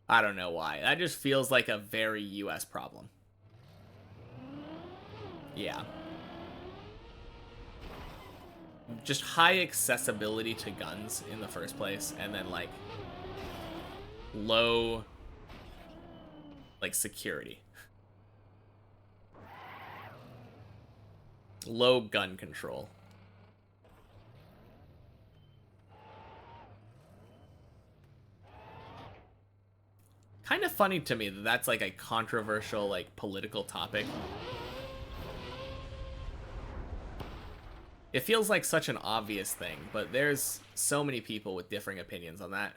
I don't know why. That just feels like a very US problem. Yeah. Just high accessibility to guns in the first place, and then like low like security. Low gun control. Kind of funny to me that that's like a controversial like political topic. It feels like such an obvious thing, but there's so many people with differing opinions on that.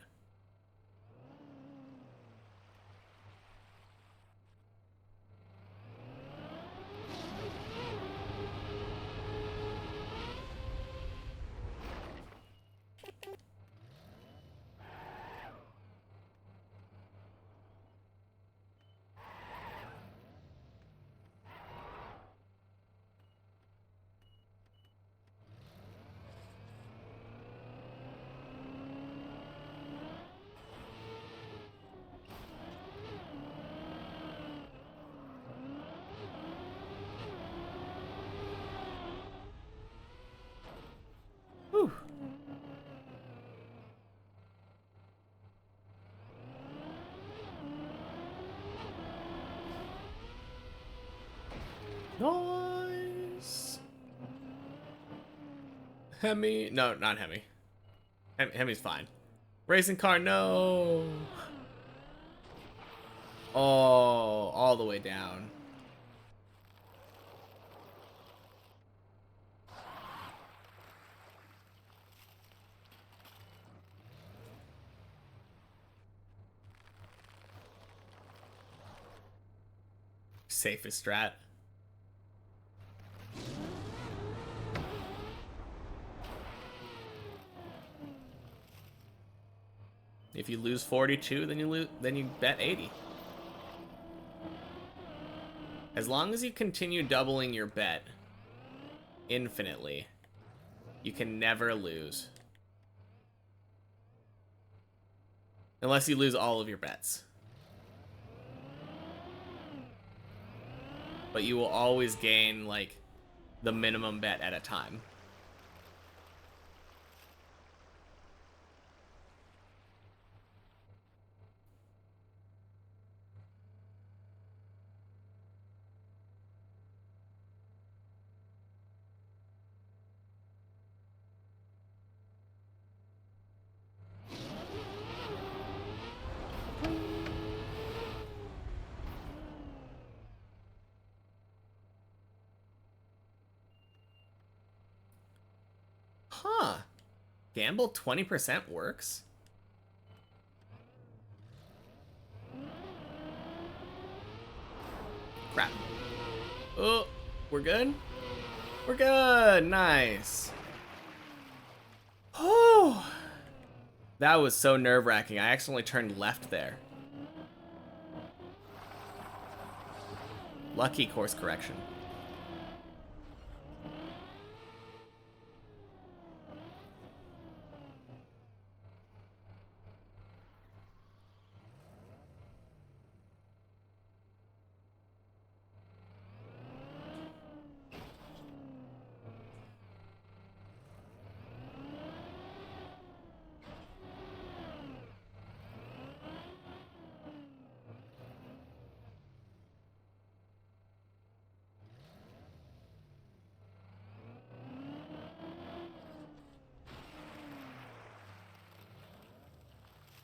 Nice. Hemi. No, not Hemi. Hemi's fine. Racing car, no. Oh, all the way down. Safest strat. If you lose 42, then you bet 80. As long as you continue doubling your bet infinitely, you can never lose. Unless you lose all of your bets. But you will always gain, like, the minimum bet at a time. Huh. Gamble 20% works? Crap. Oh, we're good? We're good. Nice. Oh. That was so nerve-wracking. I accidentally turned left there. Lucky course correction.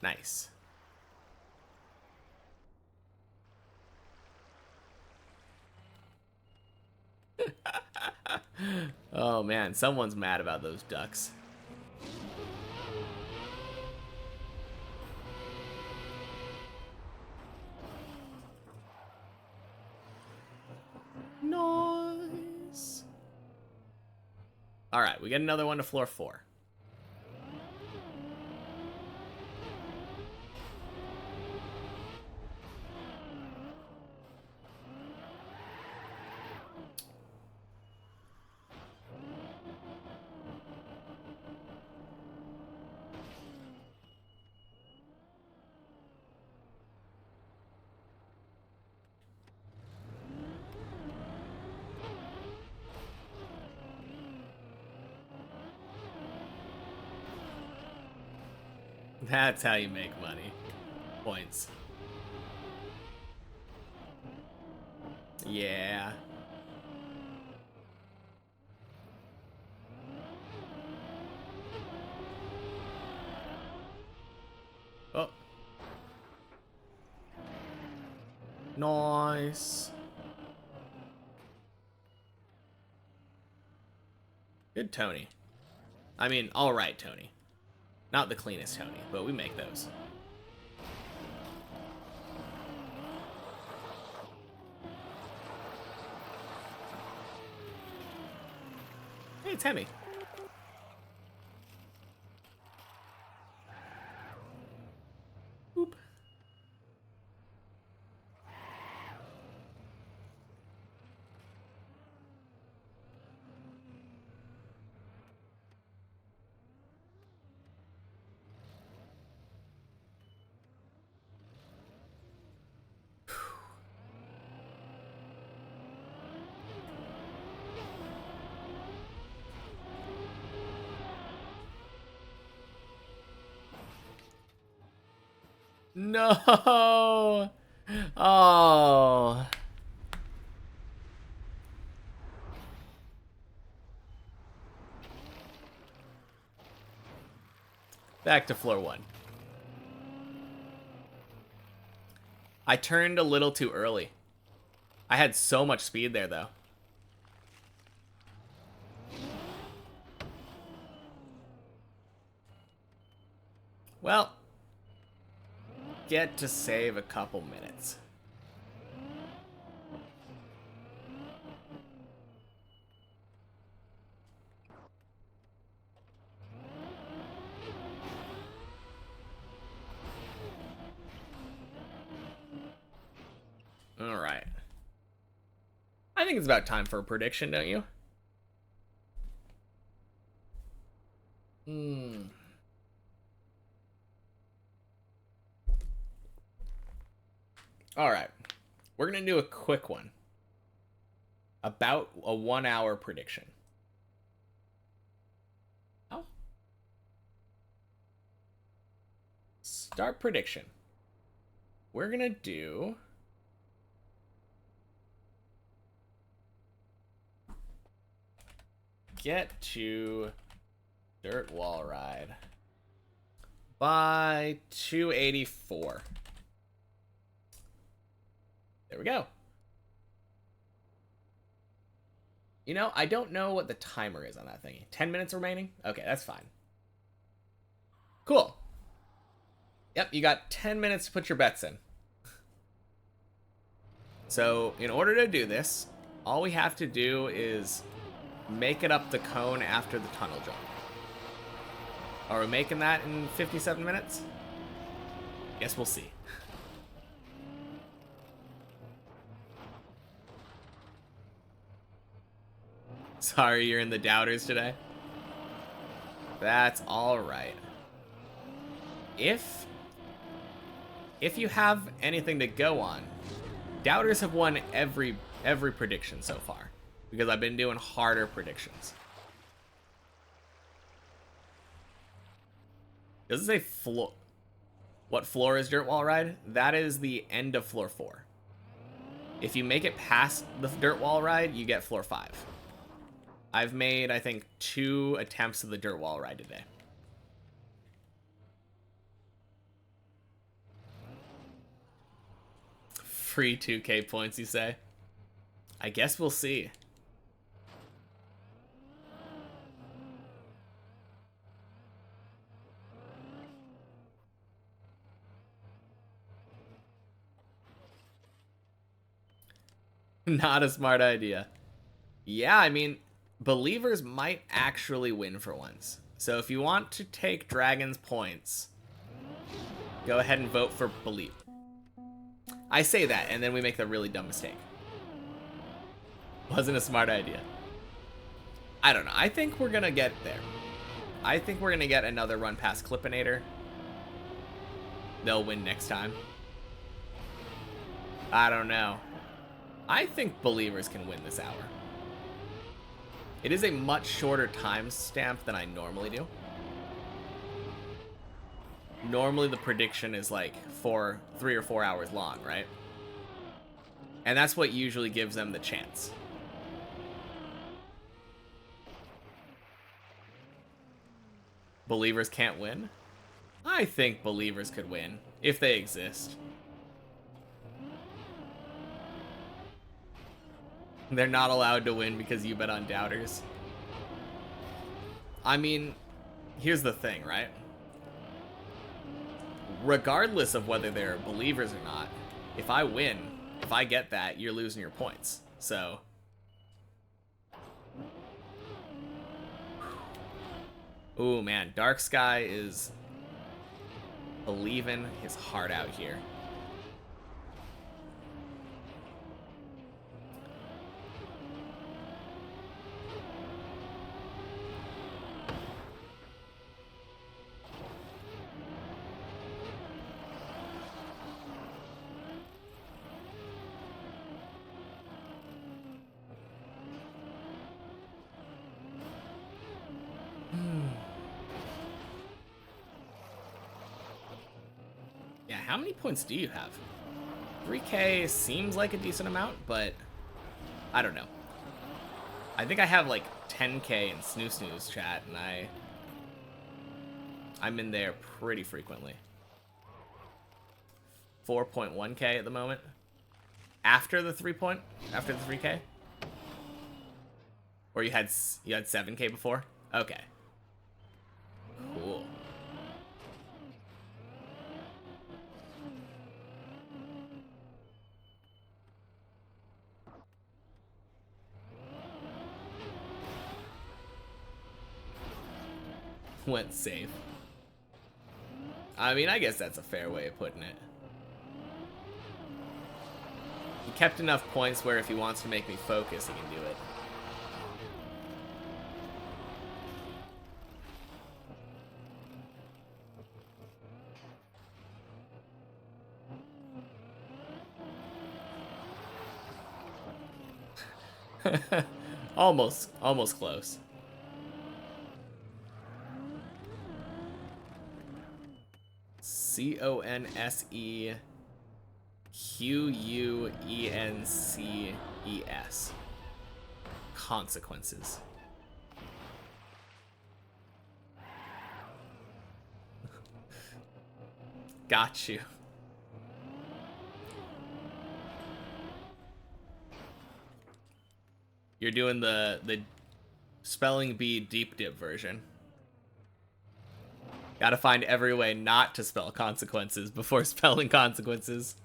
Nice. Oh man, someone's mad about those ducks. Nice. All right, we get another one to floor 4. That's how you make money. Points. Yeah. Oh. Nice. Good Tony. I mean, alright Tony. Not the cleanest Tony, but we make those. Hey, it's Hemi. Oop. No. Oh. Back to floor 1. I turned a little too early. I had so much speed there, though. Well, get to save a couple minutes. All right. I think it's about time for a prediction, don't you? All right. We're going to do a quick one. About a 1 hour prediction. Oh. Start prediction. We're going to do... Get to dirt wall ride by 284. There we go. You know, I don't know what the timer is on that thingy. 10 minutes remaining? Okay, that's fine. Cool. Yep, you got 10 minutes to put your bets in. So, in order to do this, all we have to do is make it up the cone after the tunnel jump. Are we making that in 57 minutes? Guess we'll see. Sorry you're in the doubters today. That's all right. If you have anything to go on, doubters have won every prediction so far because I've been doing harder predictions. Does it say floor? What floor is dirt wall ride? That is the end of floor 4. If you make it past the dirt wall ride, you get floor 5. I've made, I think, 2 attempts of the dirt wall ride today. Free 2K points, you say? I guess we'll see. Not a smart idea. Yeah, I mean, believers might actually win for once. So if you want to take Dragon's points, go ahead and vote for believe. I say that, and then we make the really dumb mistake. Wasn't a smart idea. I don't know. I think we're going to get there. I think we're going to get another run past Clippinator. They'll win next time. I don't know. I think believers can win this hour. It is a much shorter time stamp than I normally do. Normally the prediction is like 3 or 4 hours long, right? And that's what usually gives them the chance. Believers can't win? I think believers could win, if they exist. They're not allowed to win because you bet on doubters. I mean, here's the thing, right? Regardless of whether they're believers or not, if I win, if I get that, you're losing your points. So... Ooh, man. Dark Sky is believing his heart out here. Yeah, how many points do you have? 3K seems like a decent amount, but I don't know. I think I have like 10K in Snoo Snoo's chat, and I'm in there pretty frequently. 4.1k at the moment. After the 3K? Or you had 7k before? Okay. Cool. Went safe. I mean, I guess that's a fair way of putting it. He kept enough points where if he wants to make me focus, he can do it. Almost close. CONSEQUENCES. Consequences. Got you. You're doing the spelling bee deep dip version. Gotta find every way not to spell consequences before spelling consequences.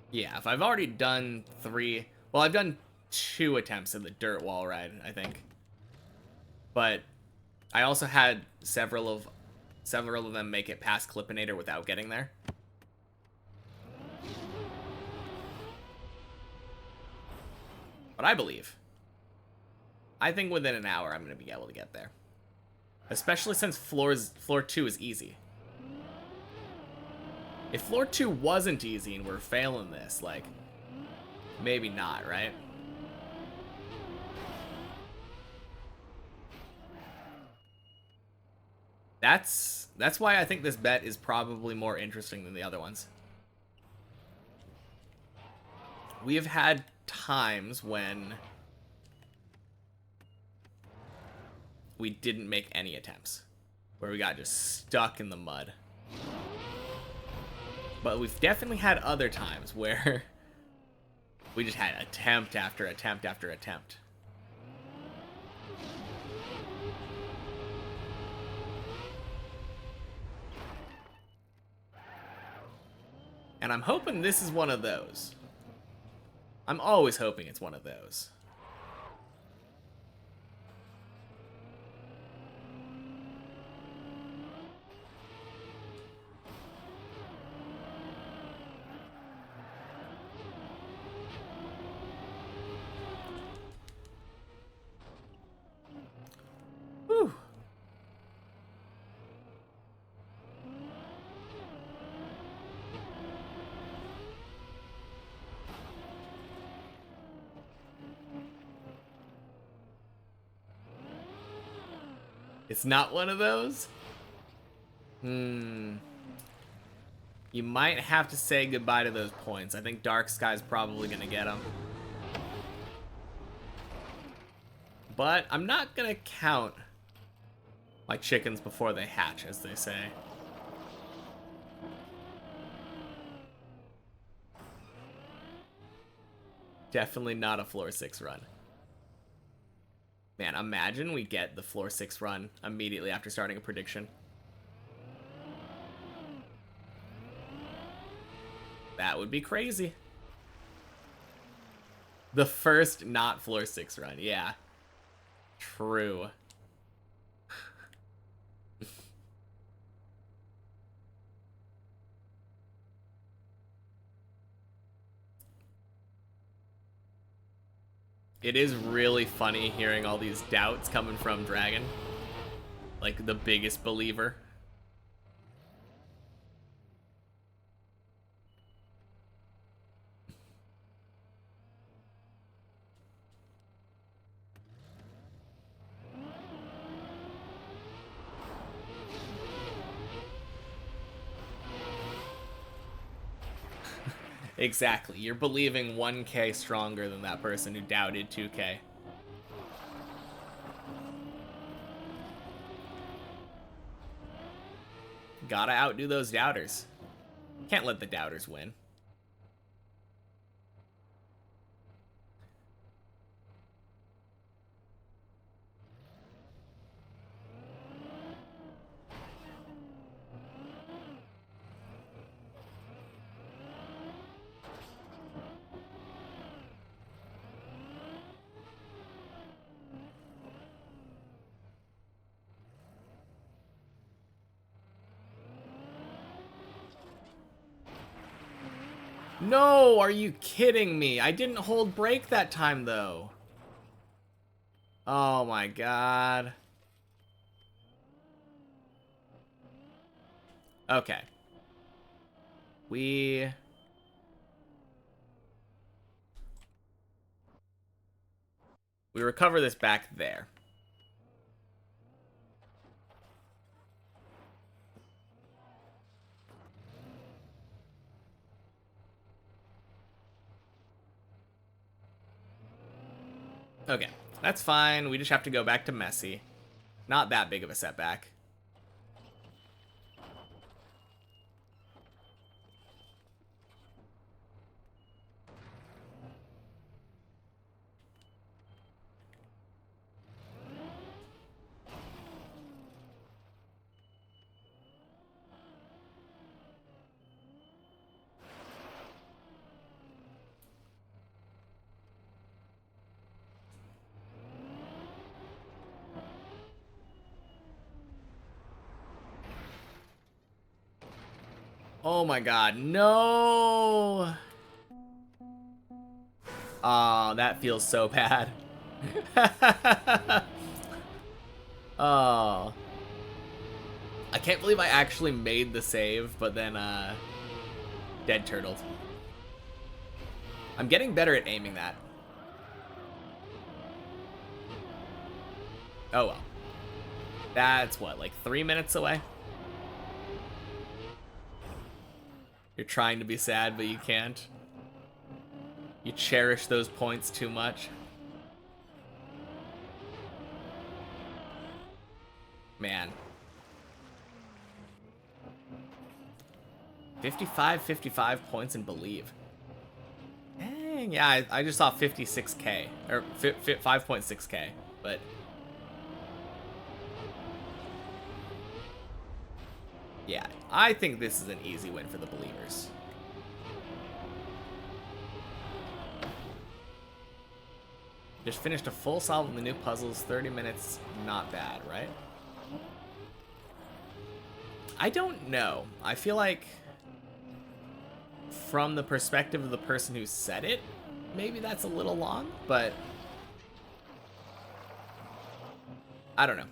Yeah, if I've already done 3... Well, I've done 2 attempts at the dirt wall ride, I think. But I also had several of them make it past Clippinator without getting there. But I think within an hour I'm going to be able to get there. Especially since floor 2 is easy. If floor 2 wasn't easy and we're failing this, like, maybe not, right? That's why I think this bet is probably more interesting than the other ones. We have had times when we didn't make any attempts, where we got just stuck in the mud. But we've definitely had other times where we just had attempt after attempt after attempt. And I'm hoping this is one of those. I'm always hoping it's one of those. Whew. It's not one of those? You might have to say goodbye to those points. I think Dark Sky's probably going to get them. But I'm not going to count my chickens before they hatch, as they say. Definitely not a floor 6 run. Man, imagine we get the floor 6 run immediately after starting a prediction. That would be crazy. The first not floor 6 run, yeah. True. It is really funny hearing all these doubts coming from Dragon. Like, the biggest believer. Exactly. You're believing 1K stronger than that person who doubted 2K. Gotta outdo those doubters. Can't let the doubters win. No, are you kidding me? I didn't hold brake that time, though. Oh my god. Okay. We recover this back there. Okay, that's fine. We just have to go back to messy. Not that big of a setback. Oh my god, no! Oh, that feels so bad. Oh. I can't believe I actually made the save, but then, dead turtled. I'm getting better at aiming that. Oh well. That's what, like 3 minutes away? You're trying to be sad, but you can't. You cherish those points too much. Man. 55 points in Believe. Dang, yeah, I just saw 56k. Or 5.6k, but... yeah, I think this is an easy win for the Believers. Just finished a full solve of the new puzzles, 30 minutes, not bad, right? I don't know. I feel like from the perspective of the person who said it, maybe that's a little long, but I don't know.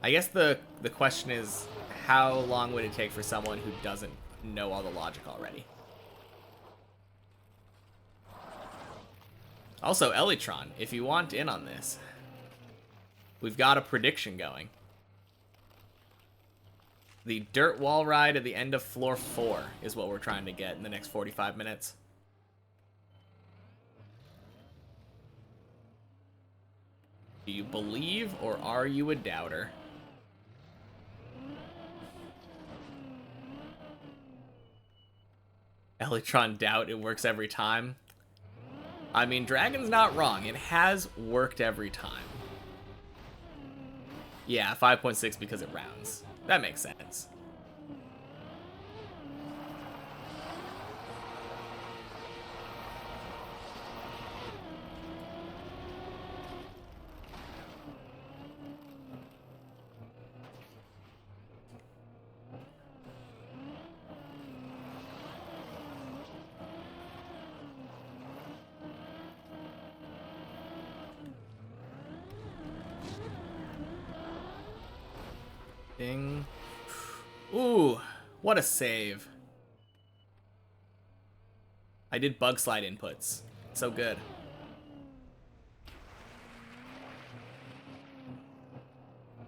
I guess the question is, how long would it take for someone who doesn't know all the logic already? Also, Elytron, if you want in on this, we've got a prediction going. The dirt wall ride at the end of floor 4 is what we're trying to get in the next 45 minutes. Do you believe or are you a doubter? Elytron doubt, it works every time. I mean, Dragon's not wrong. It has worked every time. Yeah, 5.6 because it rounds. That makes sense. Ding. Ooh, what a save. I did bug slide inputs. So good.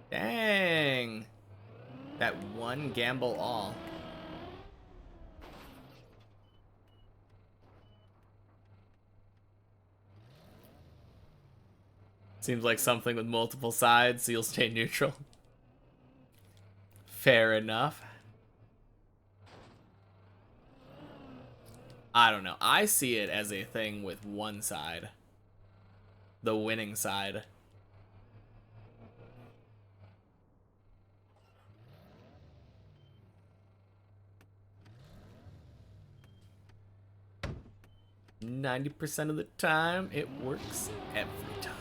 Dang. That one gamble all. Seems like something with multiple sides, so you'll stay neutral. Fair enough. I don't know. I see it as a thing with one side. The winning side. "90% of the time, it works every time."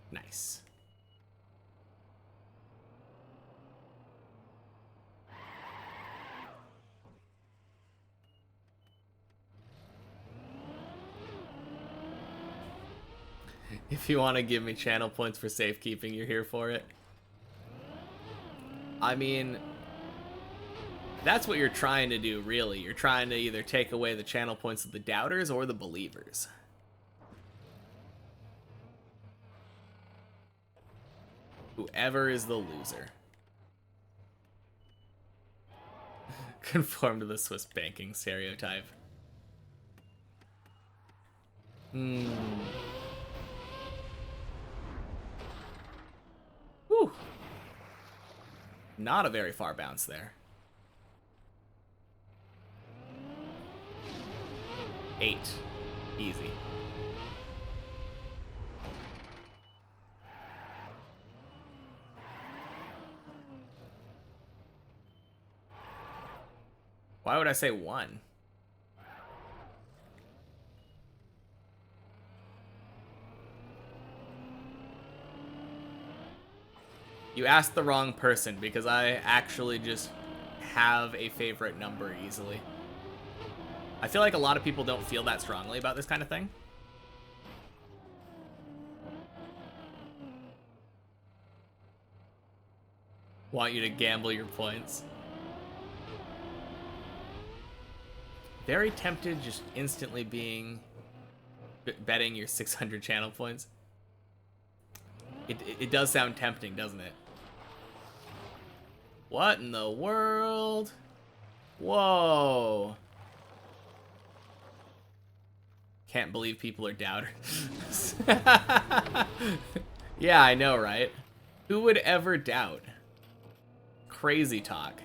Nice. If you want to give me channel points for safekeeping, you're here for it. I mean, that's what you're trying to do, really. You're trying to either take away the channel points of the doubters or the believers. Whoever is the loser. Conform to the Swiss banking stereotype. Whew. Not a very far bounce there. 8. Easy. Why would I say 1? You asked the wrong person, because I actually just have a favorite number easily. I feel like a lot of people don't feel that strongly about this kind of thing. Want you to gamble your points. Very tempted just instantly betting your 600 channel points. It does sound tempting, doesn't it? What in the world? Whoa. Can't believe people are doubters. Yeah, I know, right? Who would ever doubt? Crazy talk.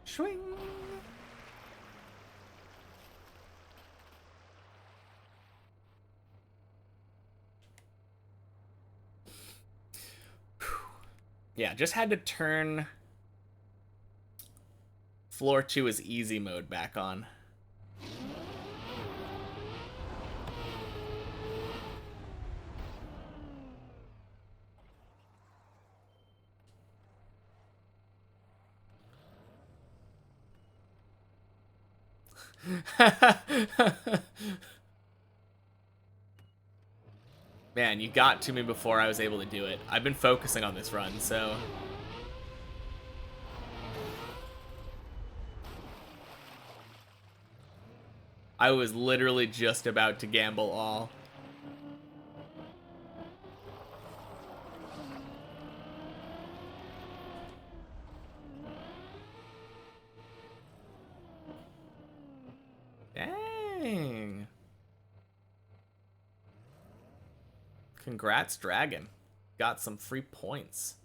Swing. Yeah, just had to turn floor 2 as easy mode back on. Man, you got to me before I was able to do it. I've been focusing on this run, so... I was literally just about to gamble all. Dang. Congrats, Dragon. Got some free points.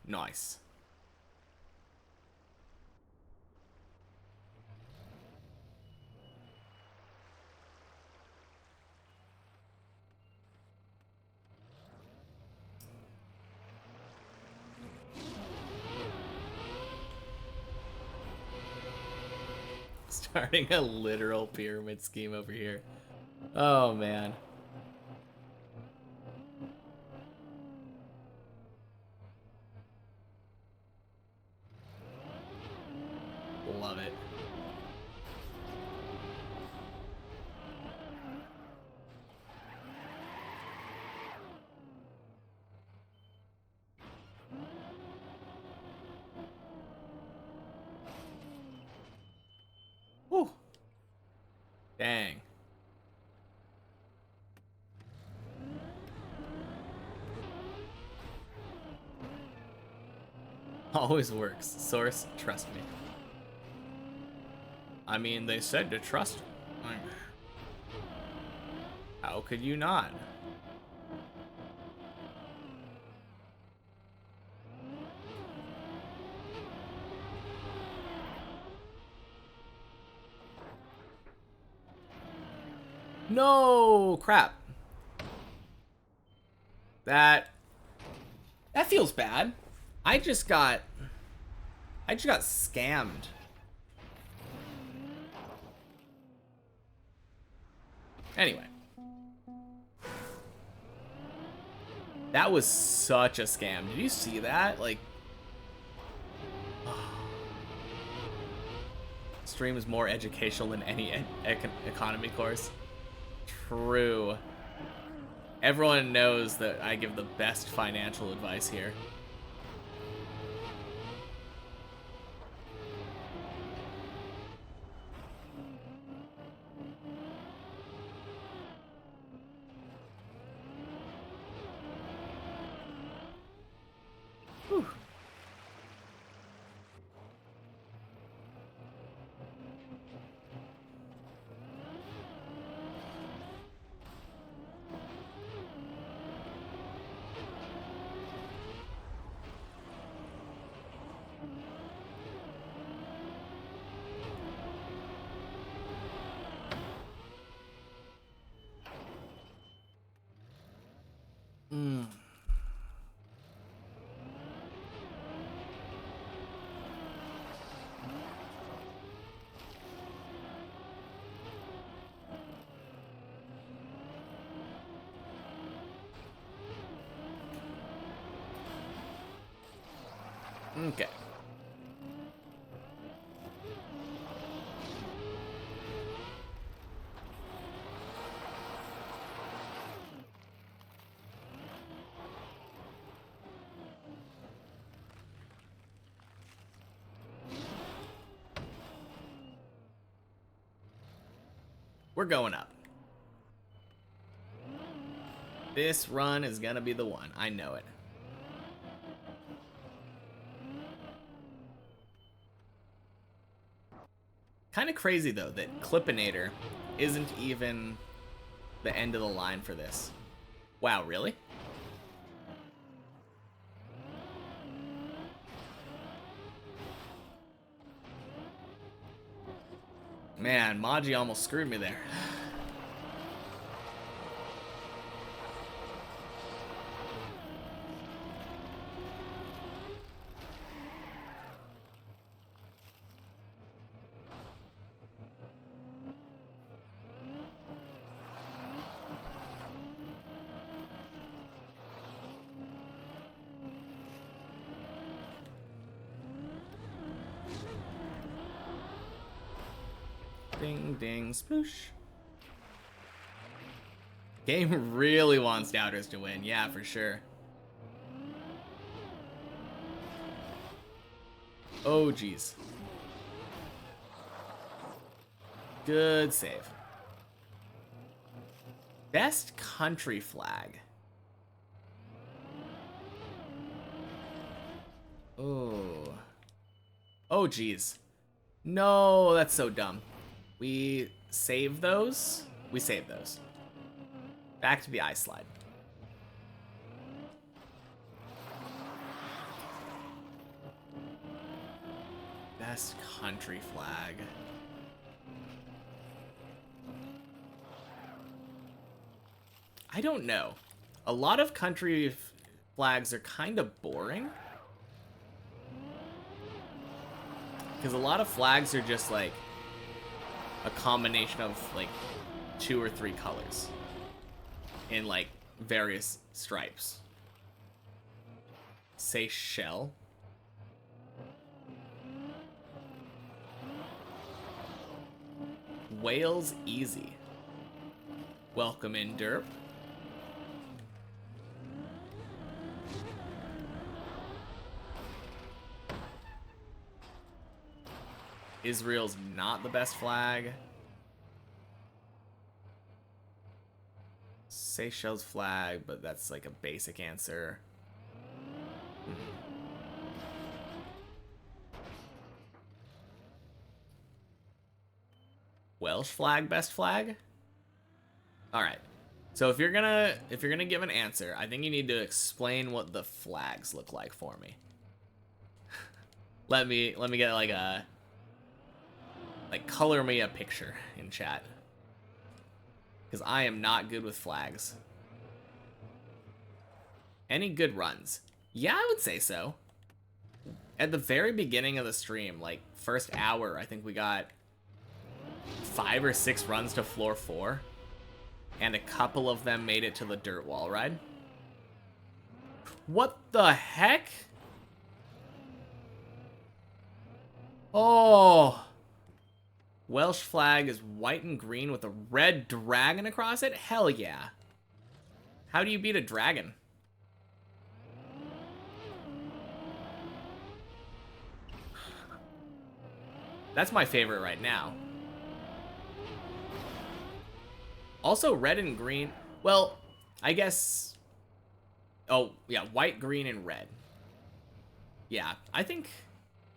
Nice. Starting a literal pyramid scheme over here. Oh, man. Love it. Whew. Dang. Always works. Source, trust me. I mean, they said to trust. How could you not? No, crap. That feels bad. I just got scammed. Anyway. That was such a scam. Did you see that? Like, stream is more educational than any economy course. True. Everyone knows that I give the best financial advice here. Whew. Okay. We're going up. This run is gonna be the one. I know it. Kind of crazy, though, that Clippinator isn't even the end of the line for this. Wow, really? Man, Maji almost screwed me there. Ding, ding, sploosh. Game really wants Doubters to win. Yeah, for sure. Oh, geez. Good save. Best country flag. Oh. Oh, geez. No, that's so dumb. We save those? We save those. Back to the ice slide. Best country flag. I don't know. A lot of country flags are kind of boring. Because a lot of flags are just like a combination of like 2 or 3 colors in like various stripes. Seychelles. Wales easy. Welcome in, Derp. Israel's not the best flag. Seychelles flag, but that's like a basic answer. Welsh flag, best flag? All right. So if you're gonna give an answer, I think you need to explain what the flags look like for me. let me get like color me a picture in chat, because I am not good with flags. Any good runs? Yeah, I would say so. At the very beginning of the stream, like first hour, I think we got 5 or 6 runs to floor 4, and a couple of them made it to the dirt wall ride. What the heck? Oh, Welsh flag is white and green with a red dragon across it? Hell yeah. How do you beat a dragon? That's my favorite right now. Also, red and green. Well, I guess... Oh, yeah, white, green, and red. Yeah, I think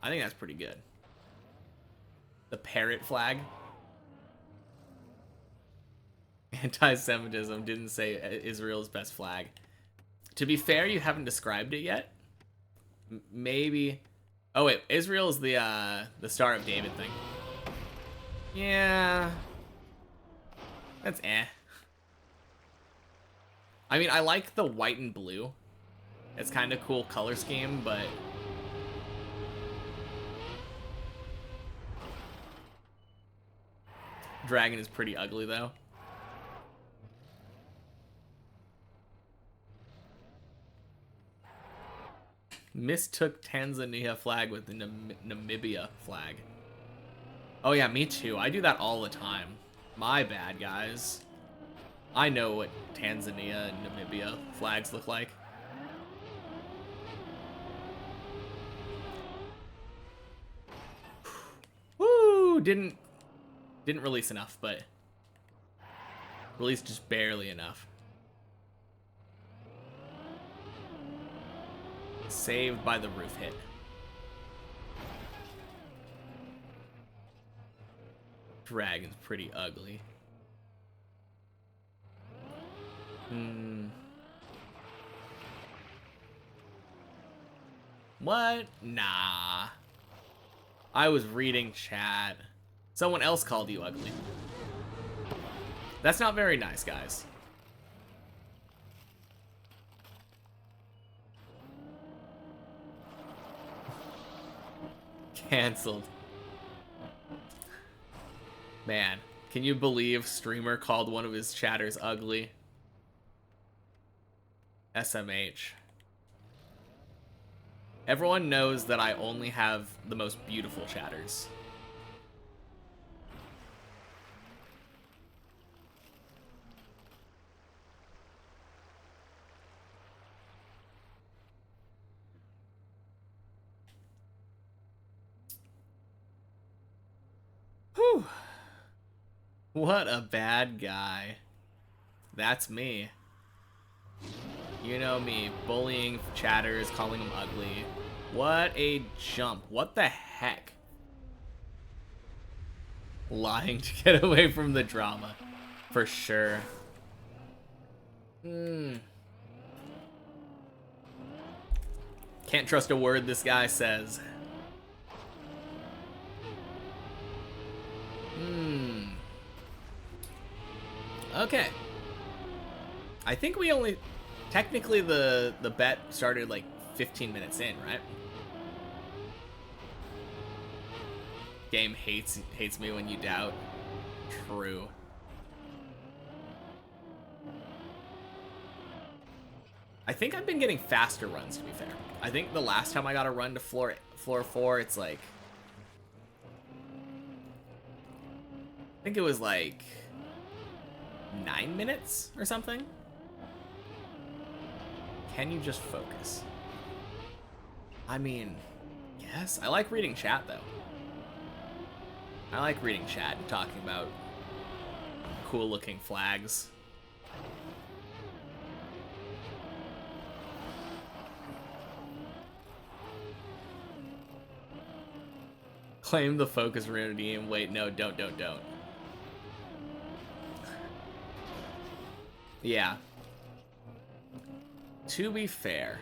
that's pretty good. The parrot flag. Anti-Semitism didn't say Israel's best flag. To be fair, you haven't described it yet. Maybe... Oh, wait, Israel's the Star of David thing. Yeah... That's eh. I mean, I like the white and blue. It's kind of cool color scheme, but... Dragon is pretty ugly, though. Mistook Tanzania flag with the Namibia flag. Oh yeah, me too. I do that all the time. My bad, guys. I know what Tanzania and Namibia flags look like. Woo! Didn't release enough, but released just barely enough. Saved by the roof hit. Dragon's pretty ugly. What? Nah. I was reading chat. Someone else called you ugly. That's not very nice, guys. Cancelled. Man, can you believe streamer called one of his chatters ugly? SMH. Everyone knows that I only have the most beautiful chatters. Whew. What a bad guy. That's me. You know me, bullying chatters, calling them ugly. What a jump. What the heck? Lying to get away from the drama. For sure. Can't trust a word this guy says. Okay. I think we only... Technically, the bet started like 15 minutes in, right? Game hates me when you doubt. True. I think I've been getting faster runs, to be fair. I think the last time I got a run to floor 4, it's like... I think it was like 9 minutes or something. Can you just focus? I mean, yes. I like reading chat, though. I like reading chat and talking about cool-looking flags. Claim the focus redeem. Wait, no, don't. Yeah. To be fair.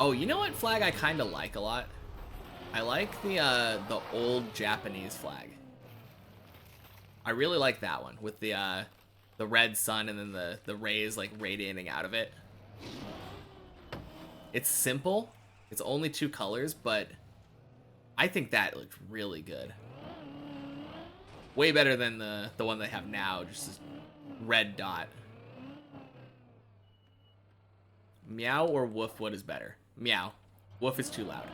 Oh, you know what flag I kind of like a lot? I like the old Japanese flag. I really like that one with the red sun and then the rays like radiating out of it. It's simple. It's only 2 colors, but I think that looks really good. Way better than the one they have now, just this red dot. Meow or woof, what is better? Meow. Woof is too loud.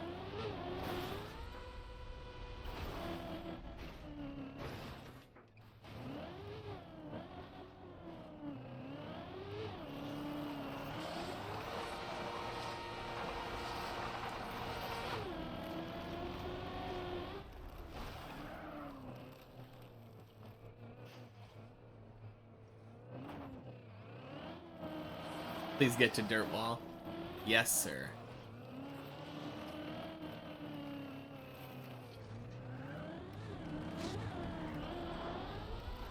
Please get to dirt wall. Yes, sir.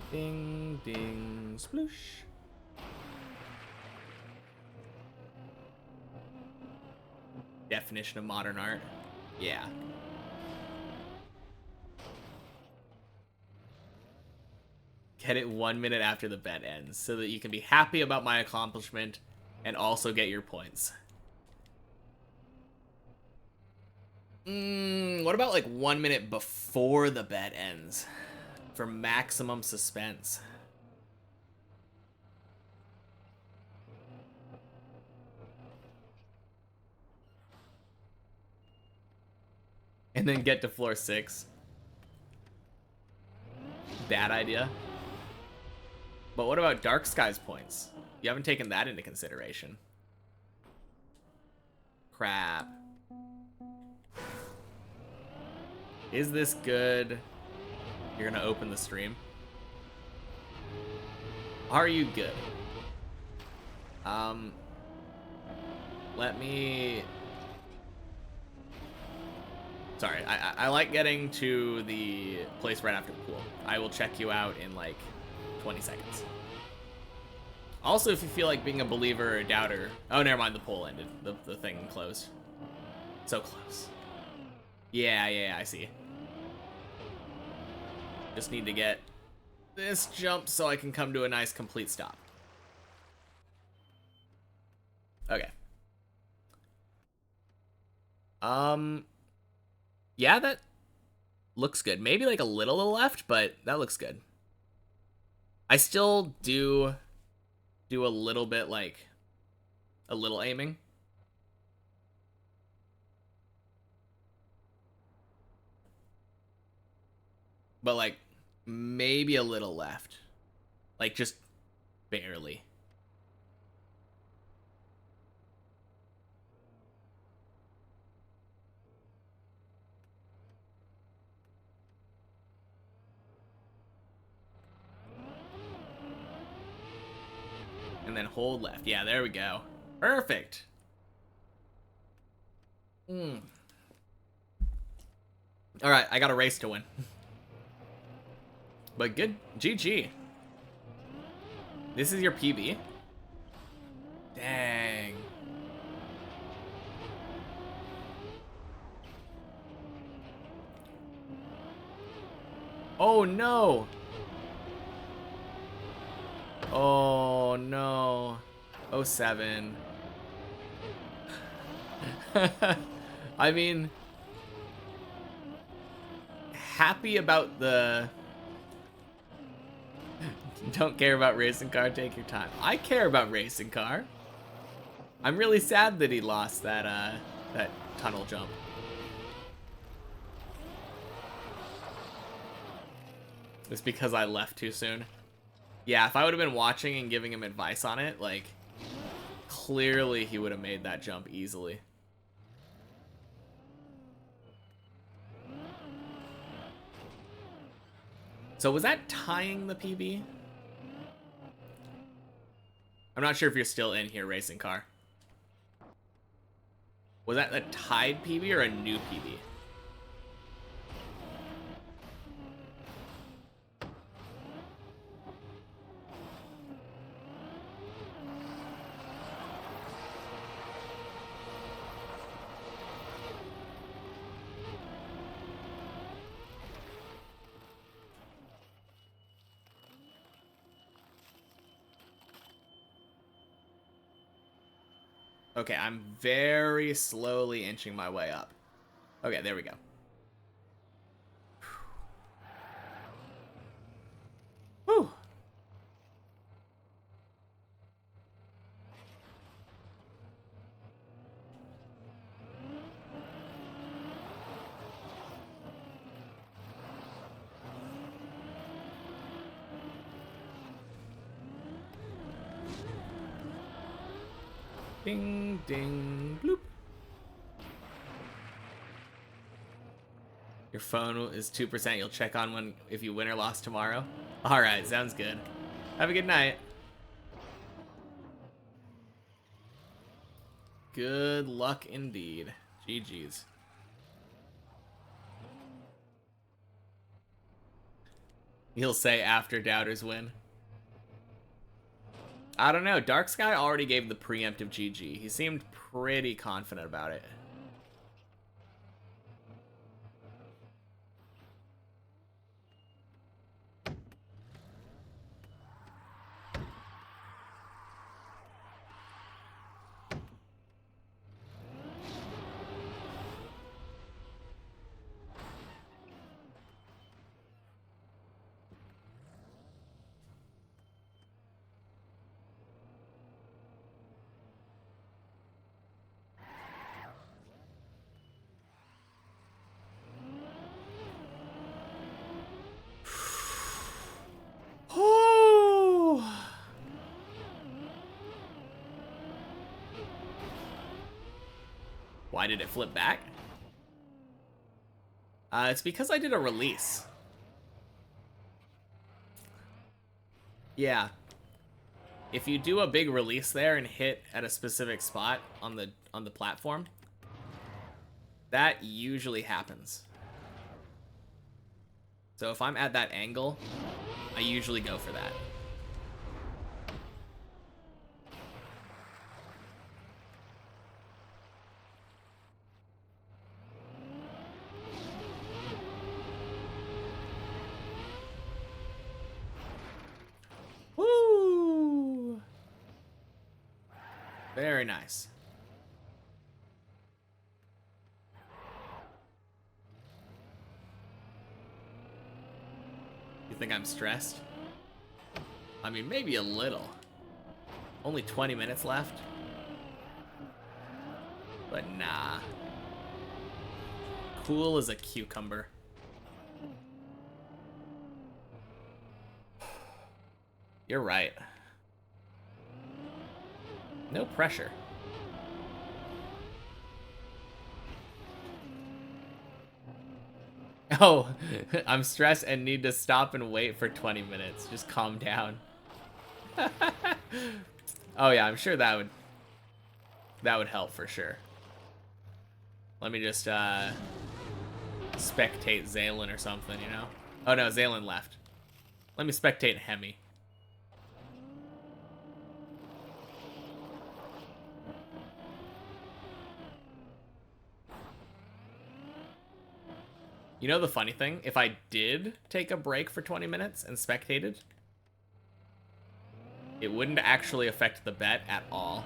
Ding, ding, sploosh. Definition of modern art. Yeah. Get it 1 minute after the bet ends so that you can be happy about my accomplishment and also get your points. What about like 1 minute before the bet ends for maximum suspense? And then get to floor 6. Bad idea. But what about Dark Skies points? You haven't taken that into consideration. Crap. Is this good? You're gonna open the stream. Are you good? Let me... Sorry, I like getting to the place right after the pool. I will check you out in like 20 seconds. Also, if you feel like being a believer or a doubter... Oh, never mind, the poll ended. The thing closed. So close. Yeah, I see. Just need to get this jump so I can come to a nice complete stop. Okay. Yeah, that looks good. Maybe like a little to the left, but that looks good. I still do a little bit, like, a little aiming. But, like, maybe a little left. Like, just barely. And then hold left. Yeah, there we go. Perfect. All right, I got a race to win. But good. GG. This is your PB? Dang. Oh, no. Oh, no. 07. I mean, happy about the Don't care about racing car, take your time. I care about racing car. I'm really sad that he lost that that tunnel jump. It's because I left too soon. Yeah, if I would have been watching and giving him advice on it, like, clearly he would have made that jump easily. So was that tying the PB? I'm not sure if you're still in here, racing car. Was that a tied PB or a new PB? Okay, I'm very slowly inching my way up. Okay, there we go. Whew. Ding, ding, bloop. Your phone is 2%. You'll check on when if you win or lost tomorrow. All right, sounds good. Have a good night. Good luck indeed. GG's. He'll say after doubters win. I don't know. Dark Sky already gave the preemptive GG. He seemed pretty confident about it. Why did it flip back? It's because I did a release. Yeah. If you do a big release there and hit at a specific spot on the platform, that usually happens. So if I'm at that angle, I usually go for that. Woo! Very nice. You think I'm stressed? I mean, maybe a little. Only 20 minutes left. But nah. Cool as a cucumber. You're right. No pressure. Oh, I'm stressed and need to stop and wait for 20 minutes. Just calm down. Oh yeah, I'm sure that would help for sure. Let me just spectate Zaylin or something, you know? Oh no, Zaylin left. Let me spectate Hemi. You know the funny thing? If I did take a break for 20 minutes and spectated, it wouldn't actually affect the bet at all.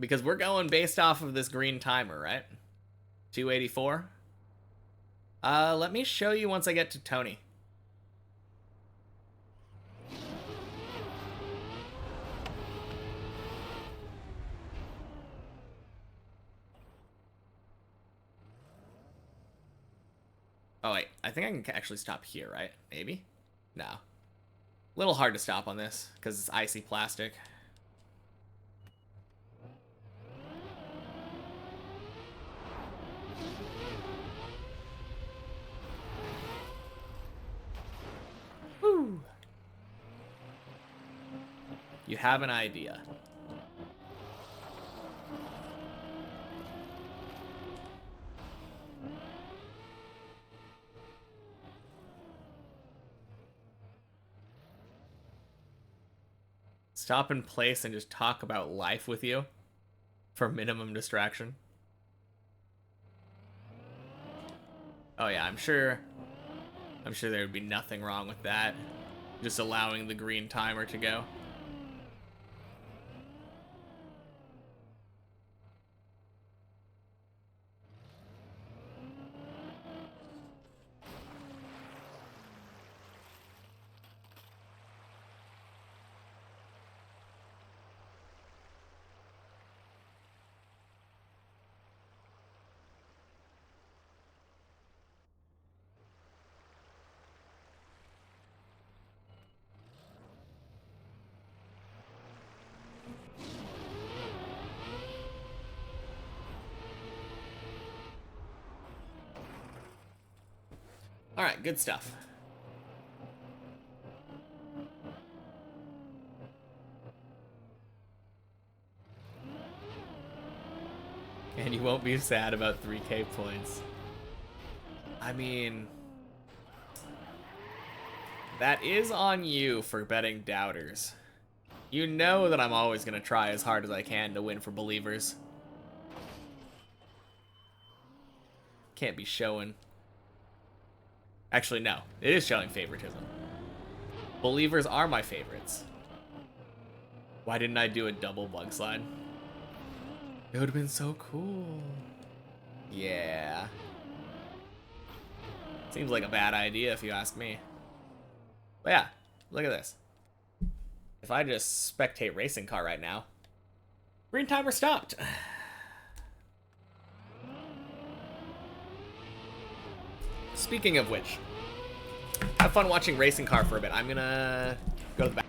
Because we're going based off of this green timer, right? 284. Let me show you once I get to Tony. Oh, wait. I think I can actually stop here, right? Maybe? No. A little hard to stop on this, because it's icy plastic. Woo! You have an idea. Stop in place and just talk about life with you for minimum distraction. Oh yeah, I'm sure there would be nothing wrong with that. Just allowing the green timer to go. Alright, good stuff. And you won't be sad about 3K points. I mean, that is on you for betting doubters. You know that I'm always going to try as hard as I can to win for believers. Can't be showing. Actually, no. It is showing favoritism. Believers are my favorites. Why didn't I do a double bug slide? It would have been so cool. Yeah. Seems like a bad idea if you ask me. But yeah, look at this. If I just spectate racing car right now, green timer stopped. Speaking of which, have fun watching racing car for a bit. I'm gonna go to the back.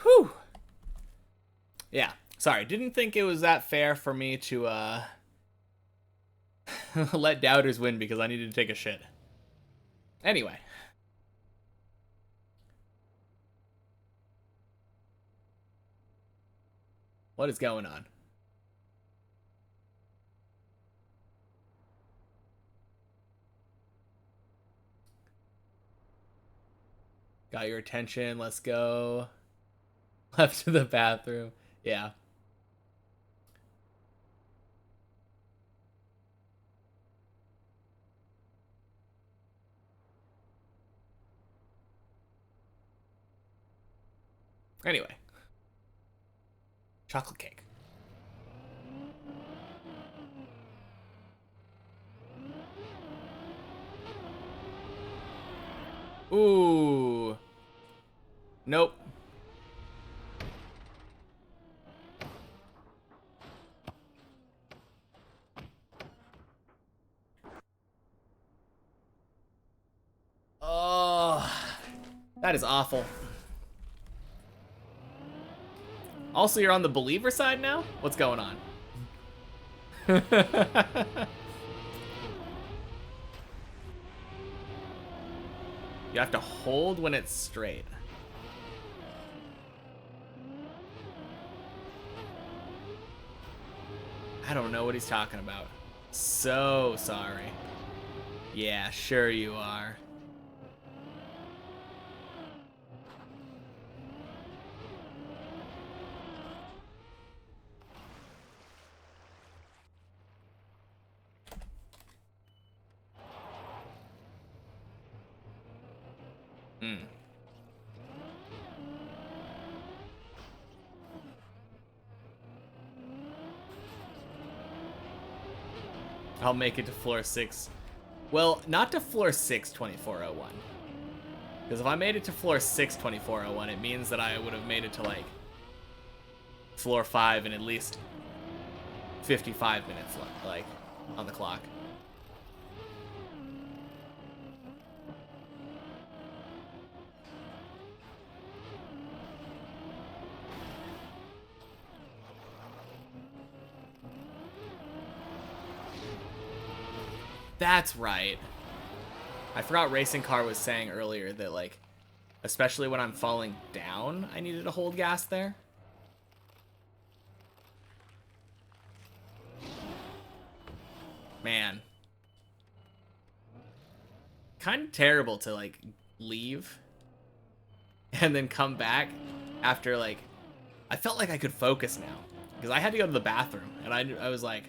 Whew. Yeah. Sorry, didn't think it was that fair for me to let doubters win because I needed to take a shit. Anyway. What is going on? Got your attention. Let's go. Left to the bathroom. Yeah. Anyway. Chocolate cake. Ooh. Nope. Oh, that is awful. Also, you're on the believer side now? What's going on? You have to hold when it's straight. I don't know what he's talking about. So sorry. Yeah, sure you are. Hmm. I'll make it to floor 6. Well, not to floor 6, 2401. Because if I made it to floor 6, 2401, it means that I would have made it to, like, floor 5 in at least 55 minutes, like, on the clock. That's right. I forgot Racing Car was saying earlier that, like, especially when I'm falling down, I needed to hold gas there. Man. Kind of terrible to, like, leave and then come back after, like, I felt like I could focus now because I had to go to the bathroom and I was like,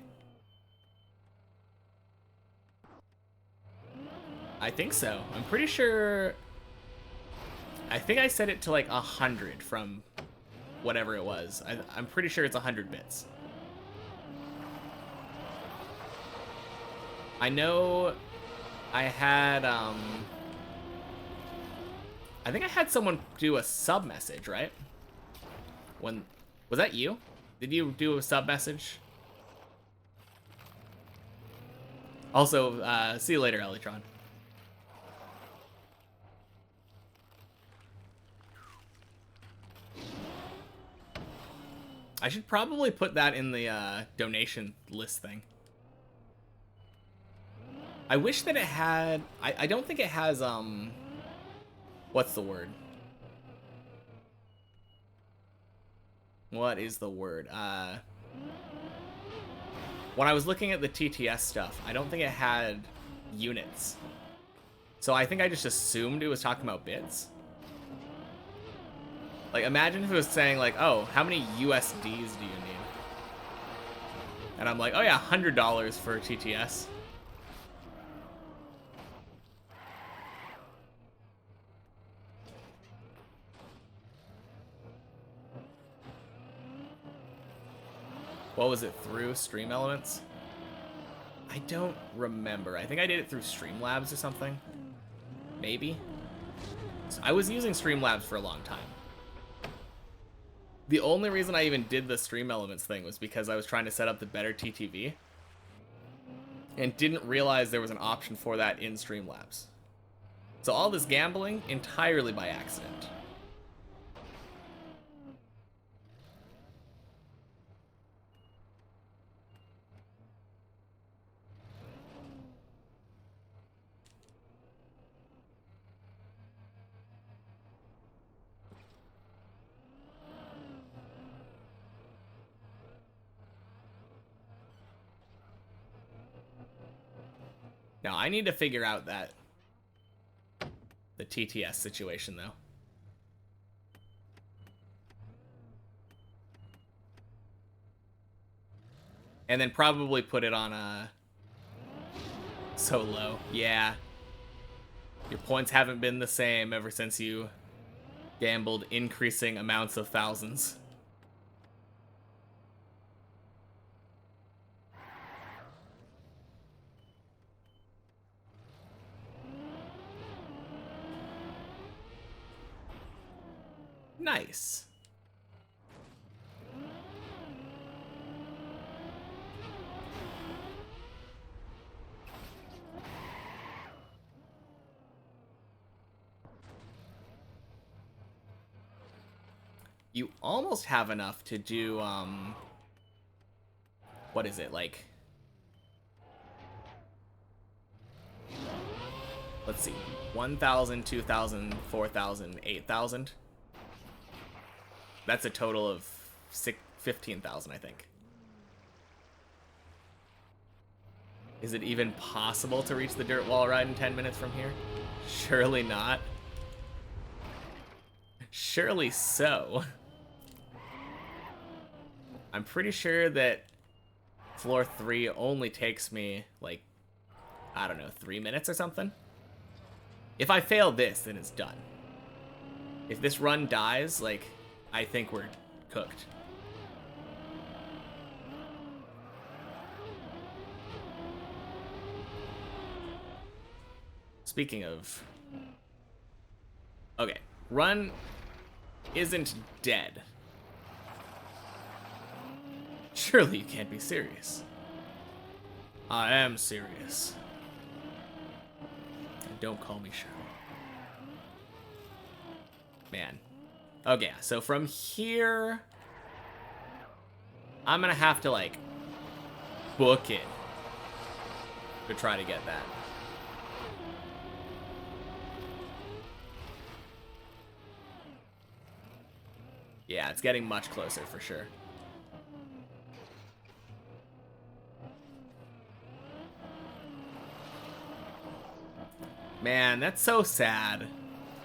I think so. I'm pretty sure. I think I set it to like 100 from whatever it was. I'm pretty sure it's 100 bits. I know I had, I think I had someone do a sub message, right? Was that you? Did you do a sub message? Also, see you later, Elytron. I should probably put that in the donation list thing. I wish that it had... I don't think it has, what's the word? What is the word? When I was looking at the TTS stuff, I don't think it had units. So I think I just assumed it was talking about bits. Like, imagine if it was saying, like, oh, how many USDs do you need? And I'm like, oh yeah, $100 for TTS. What was it, through Stream Elements? I don't remember. I think I did it through Streamlabs or something. Maybe. So I was using Streamlabs for a long time. The only reason I even did the Stream Elements thing was because I was trying to set up the better TTV and didn't realize there was an option for that in Streamlabs. So all this gambling, entirely by accident. Now, I need to figure out the TTS situation, though. And then probably put it on a so low. Yeah. Your points haven't been the same ever since you gambled increasing amounts of thousands. Nice. You almost have enough to do, what is it, like... Let's see. 1,000, 2,000, 4,000, 8,000. That's a total of 15,000, I think. Is it even possible to reach the dirt wall ride in 10 minutes from here? Surely not. Surely so. I'm pretty sure that floor 3 only takes me, like, I don't know, 3 minutes or something? If I fail this, then it's done. If this run dies, like, I think we're cooked. Speaking of... Okay, run isn't dead. Surely you can't be serious. I am serious. And don't call me Cheryl. Man. Okay, so from here... I'm gonna have to, like, book it to try to get that. Yeah, it's getting much closer for sure. Man, that's so sad.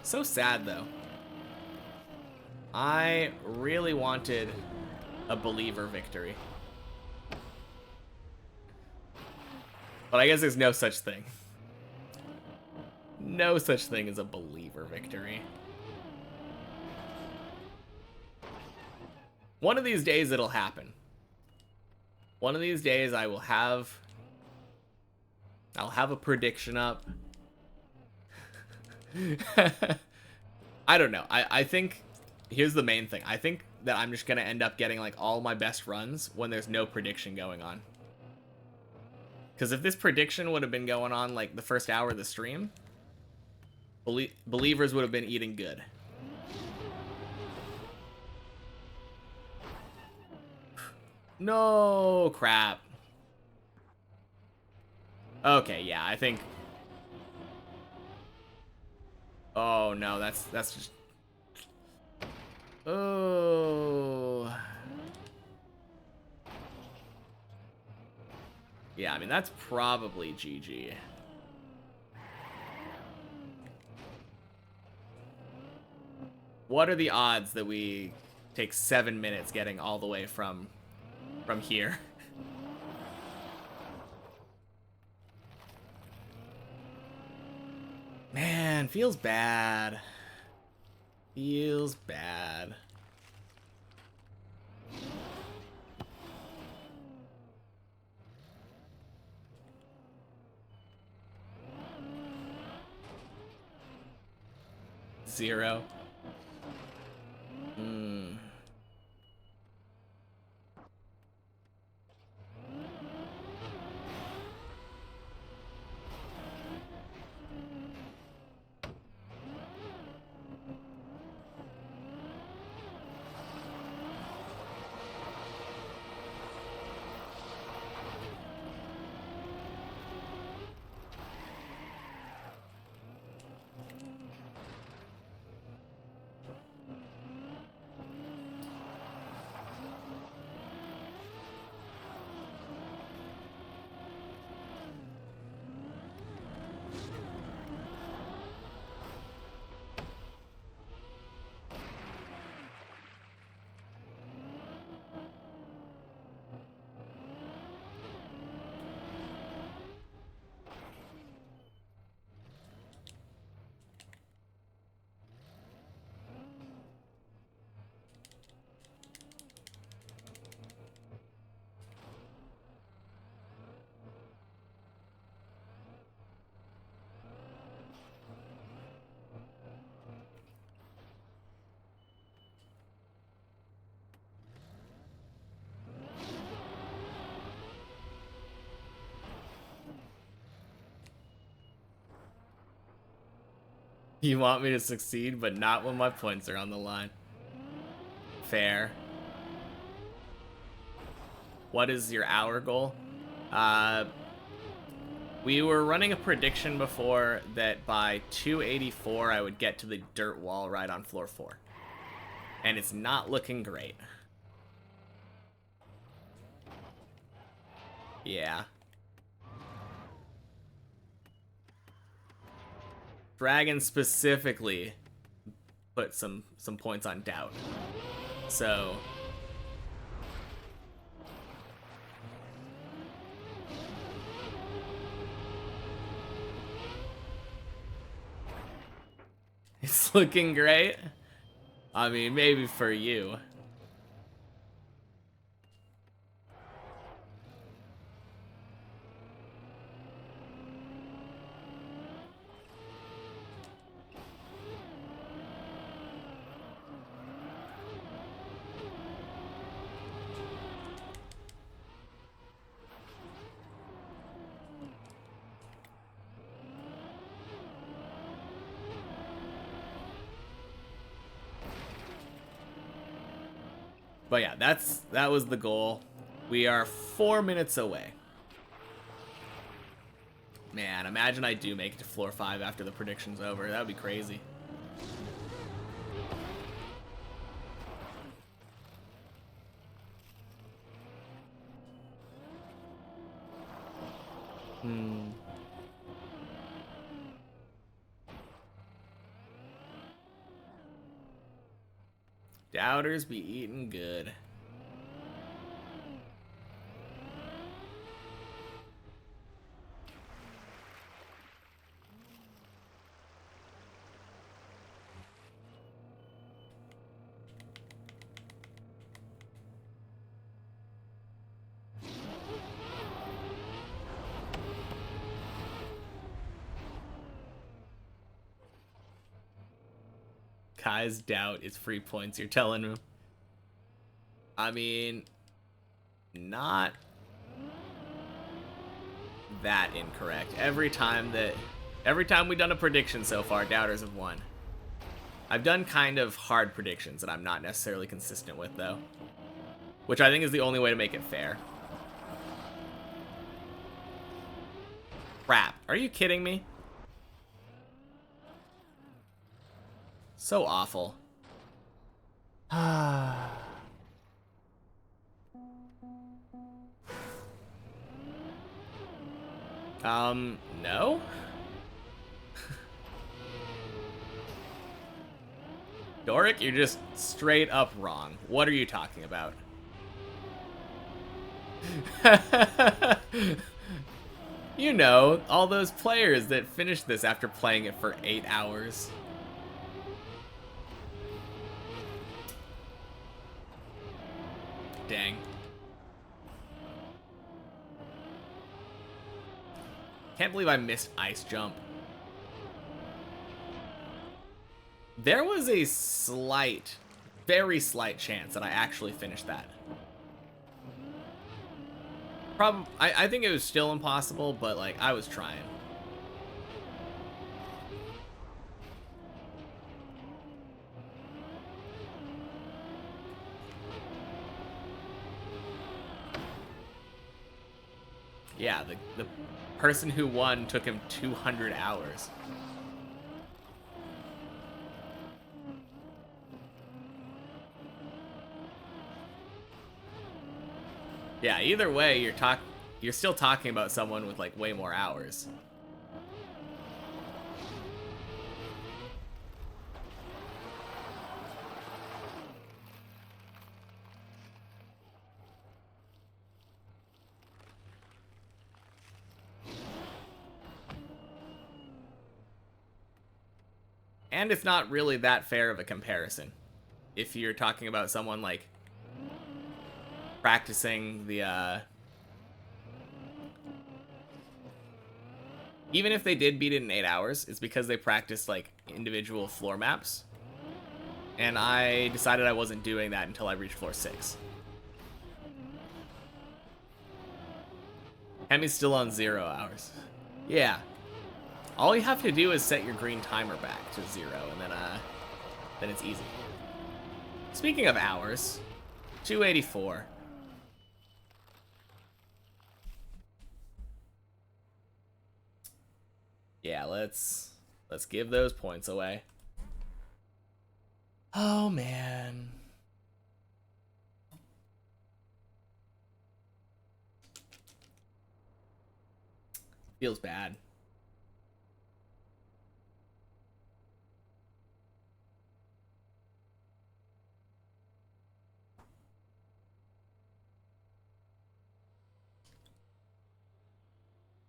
So sad, though. I really wanted a believer victory. But I guess there's no such thing. No such thing as a believer victory. One of these days it'll happen. One of these days I'll have a prediction up. I don't know. I think here's the main thing. I think that I'm just gonna end up getting like all my best runs when there's no prediction going on. Because if this prediction would have been going on like the first hour of the stream, believers would have been eating good. No crap. Okay, yeah, I think. Oh no, that's just. Oh. Yeah, I mean that's probably GG. What are the odds that we take 7 minutes getting all the way from here? Man, feels bad. Feels bad. Zero. You want me to succeed, but not when my points are on the line. Fair. What is your hour goal? We were running a prediction before that by 284 I would get to the dirt wall right on floor 4. And it's not looking great. Yeah. Dragon specifically put some points on doubt. So it's looking great. I mean, maybe for you. But yeah, that was the goal. We are 4 minutes away. Man, imagine I do make it to floor 5 after the prediction's over. That would be crazy. Doubters be eating good. Kai's doubt is free points, you're telling me. I mean, not that incorrect. Every time we've done a prediction so far, doubters have won. I've done kind of hard predictions that I'm not necessarily consistent with, though. Which I think is the only way to make it fair. Crap. Are you kidding me? So awful. No? Doric, you're just straight up wrong. What are you talking about? You know, all those players that finished this after playing it for 8 hours. Dang. Can't believe I missed ice jump. There was a slight, very slight chance that I actually finished that. I think it was still impossible, but like I was trying. Yeah, the person who won took him 200 hours. Yeah, either way, you're still talking about someone with like way more hours. And it's not really that fair of a comparison. If you're talking about someone like practicing the even if they did beat it in 8 hours, it's because they practiced like individual floor maps. And I decided I wasn't doing that until I reached floor 6. Hemi's still on 0 hours. Yeah. All you have to do is set your green timer back to 0, and then it's easy. Speaking of hours, 284. Yeah, let's give those points away. Oh man. Feels bad.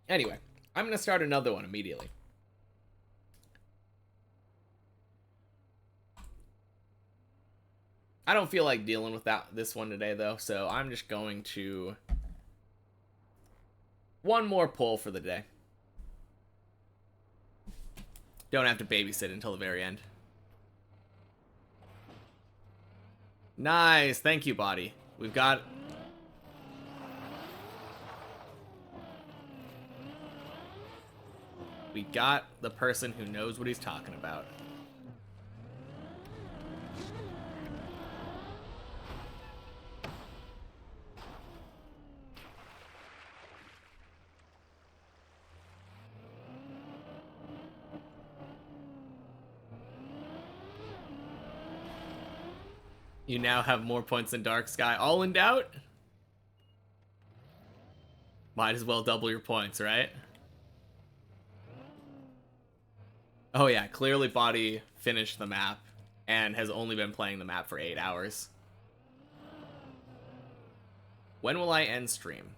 Anyway, I'm going to start another one immediately. I don't feel like dealing with this one today, though, so I'm just going to... one more pull for the day. Don't have to babysit until the very end. Nice. Thank you, body. We've got... we got the person who knows what he's talking about. You now have more points than Dark Sky. All in doubt? Might as well double your points, right? Oh yeah, clearly Body finished the map and has only been playing the map for 8 hours. When will I end stream?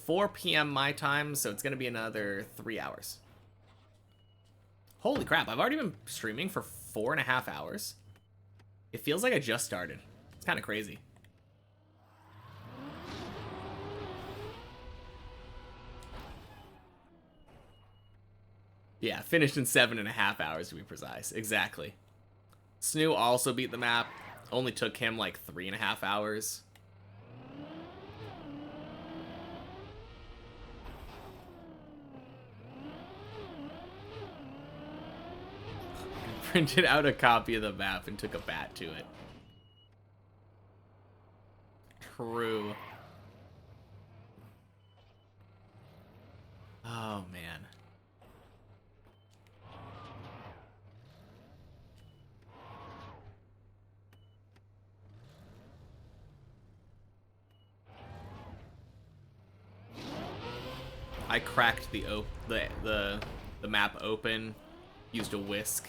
4 p.m. my time, so it's going to be another 3 hours. Holy crap, I've already been streaming for 4.5 hours. It feels like I just started. It's kind of crazy. Yeah, finished in 7.5 hours to be precise. Exactly. Snoo also beat the map. Only took him like 3.5 hours. Printed out a copy of the map and took a bat to it. True. Oh, man. I cracked the map open, used a whisk.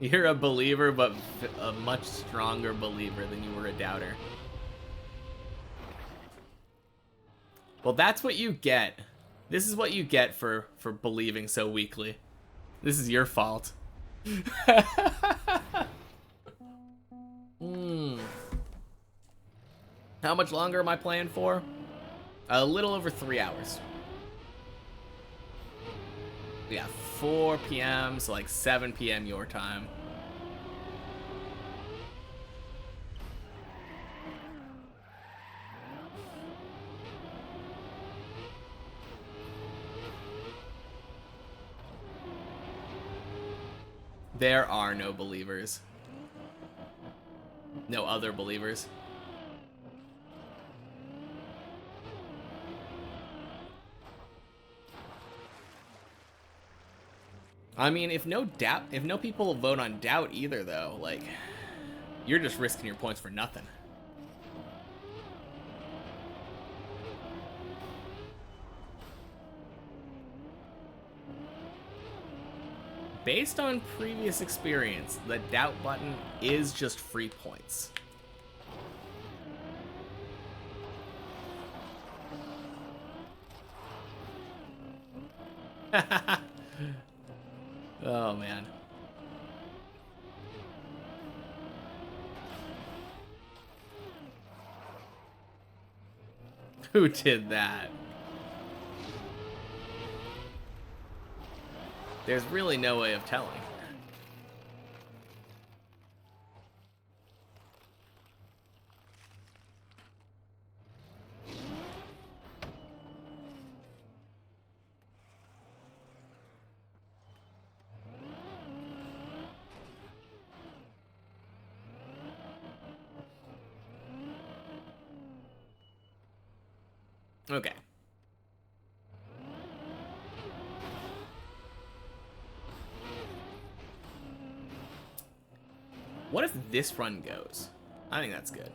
You're a believer, but a much stronger believer than you were a doubter. Well, that's what you get. This is what you get for believing so weakly. This is your fault. How much longer am I playing for? A little over 3 hours. Yeah, 4 p.m., so like 7 p.m. your time. There are no believers. No other believers. I mean, if no people vote on doubt either, though, like, you're just risking your points for nothing. Based on previous experience, the doubt button is just free points. Oh, man. Who did that? There's really no way of telling. Okay. What if this run goes? I think that's good.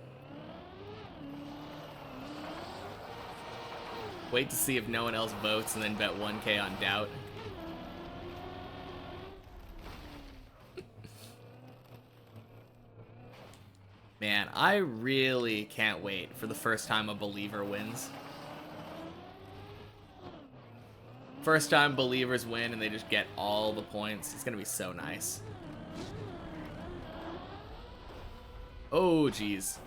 Wait to see if no one else votes and then bet 1K on doubt. Man, I really can't wait for the first time a believer wins. First time believers win and they just get all the points. It's gonna be so nice. Oh, geez.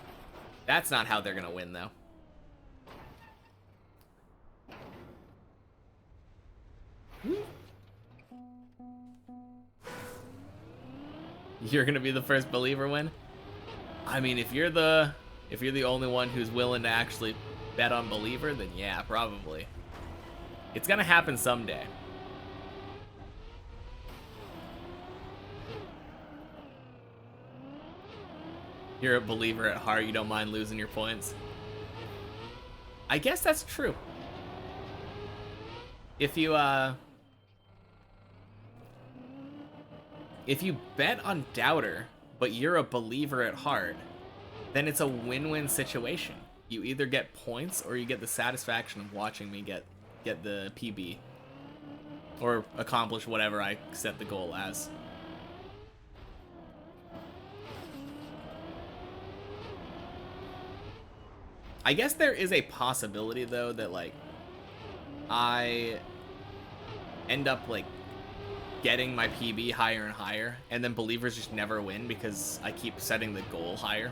That's not how they're gonna win, though. You're gonna be the first believer win? I mean, if you're the only one who's willing to actually bet on believer, then yeah, probably. It's gonna happen someday. You're a believer at heart, you don't mind losing your points. I guess that's true. If you bet on doubter, but you're a believer at heart, then it's a win-win situation. You either get points or you get the satisfaction of watching me get the PB or accomplish whatever I set the goal as. I guess there is a possibility though that like I end up like getting my PB higher and higher, and then believers just never win because I keep setting the goal higher.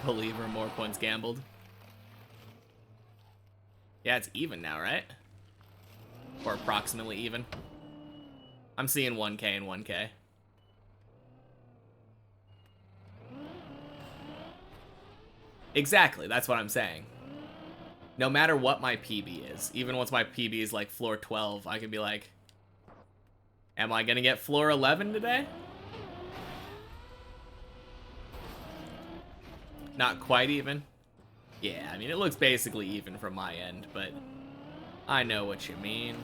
Believer, more points gambled. Yeah, it's even now, right? Or approximately even. I'm seeing 1K and 1K. Exactly, that's what I'm saying. No matter what my PB is, even once my PB is like floor 12, I could be like, am I gonna get floor 11 today? Not quite even. Yeah, I mean, it looks basically even from my end, but I know what you mean.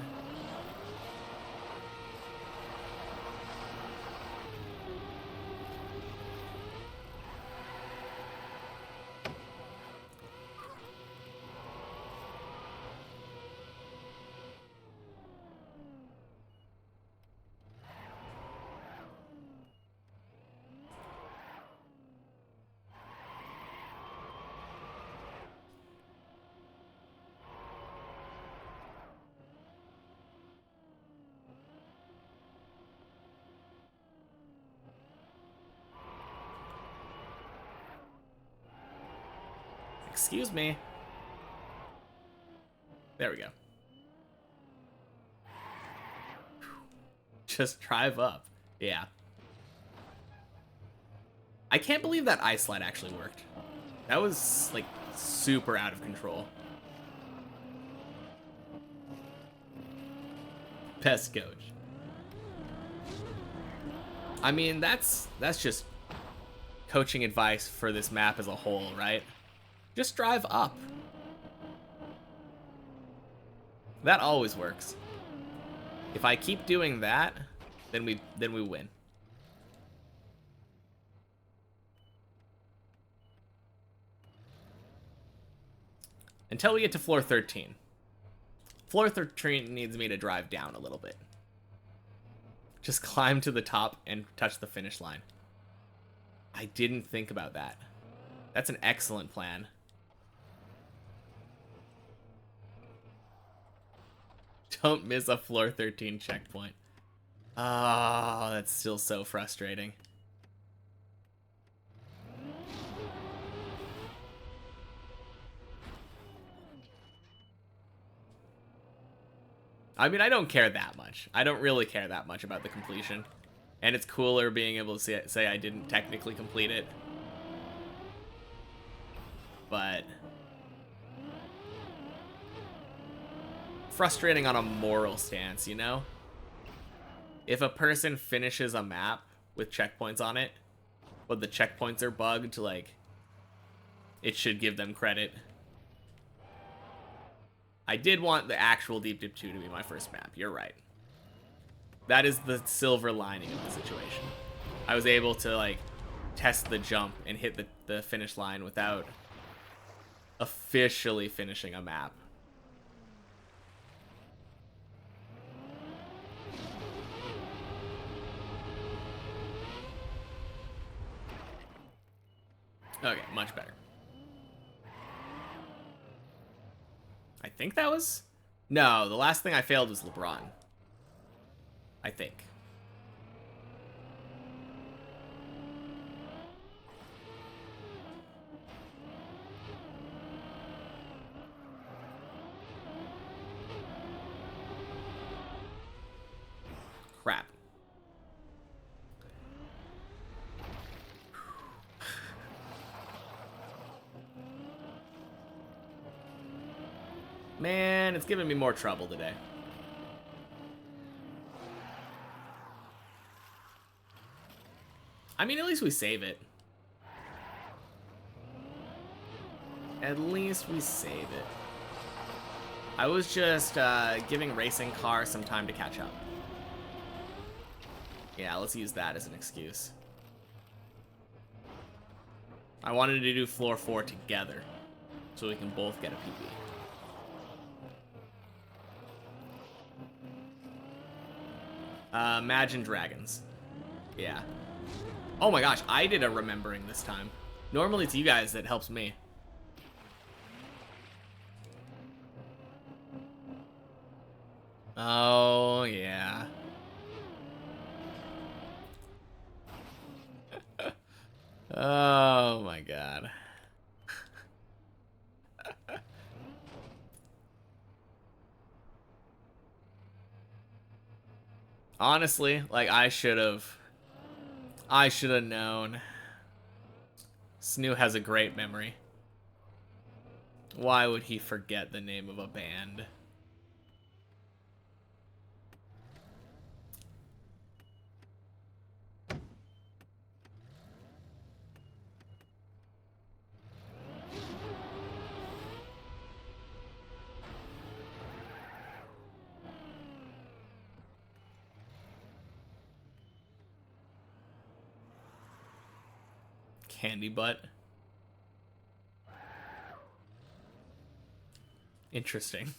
Excuse me. There we go. Just drive up. Yeah. I can't believe that ice slide actually worked. That was, like, super out of control. Best coach. I mean, that's just coaching advice for this map as a whole, right? Just drive up. That always works. If I keep doing that, then we win. Until we get to floor 13. Floor 13 needs me to drive down a little bit. Just climb to the top and touch the finish line. I didn't think about that. That's an excellent plan. Don't miss a floor 13 checkpoint. Oh, that's still so frustrating. I mean, I don't care that much. I don't really care that much about the completion. And it's cooler being able to say I didn't technically complete it. but frustrating on a moral stance, you know? If a person finishes a map with checkpoints on it, but the checkpoints are bugged, like, it should give them credit. I did want the actual Deep Dip 2 to be my first map. You're right. That is the silver lining of the situation. I was able to, like, test the jump and hit the finish line without officially finishing a map. Okay, much better. I think that was... No, the last thing I failed was LeBron. I think. Crap. Man, it's giving me more trouble today. I mean, at least we save it. At least we save it. I was just giving Racing Car some time to catch up. Yeah, let's use that as an excuse. I wanted to do floor 4 together, so we can both get a PB. Imagine Dragons. Yeah. Oh my gosh, I did a remembering this time. Normally it's you guys that helps me. Oh, yeah. Oh my god. Honestly, like, I should have known. Snoo has a great memory. Why would he forget the name of a band? Candy butt. Interesting.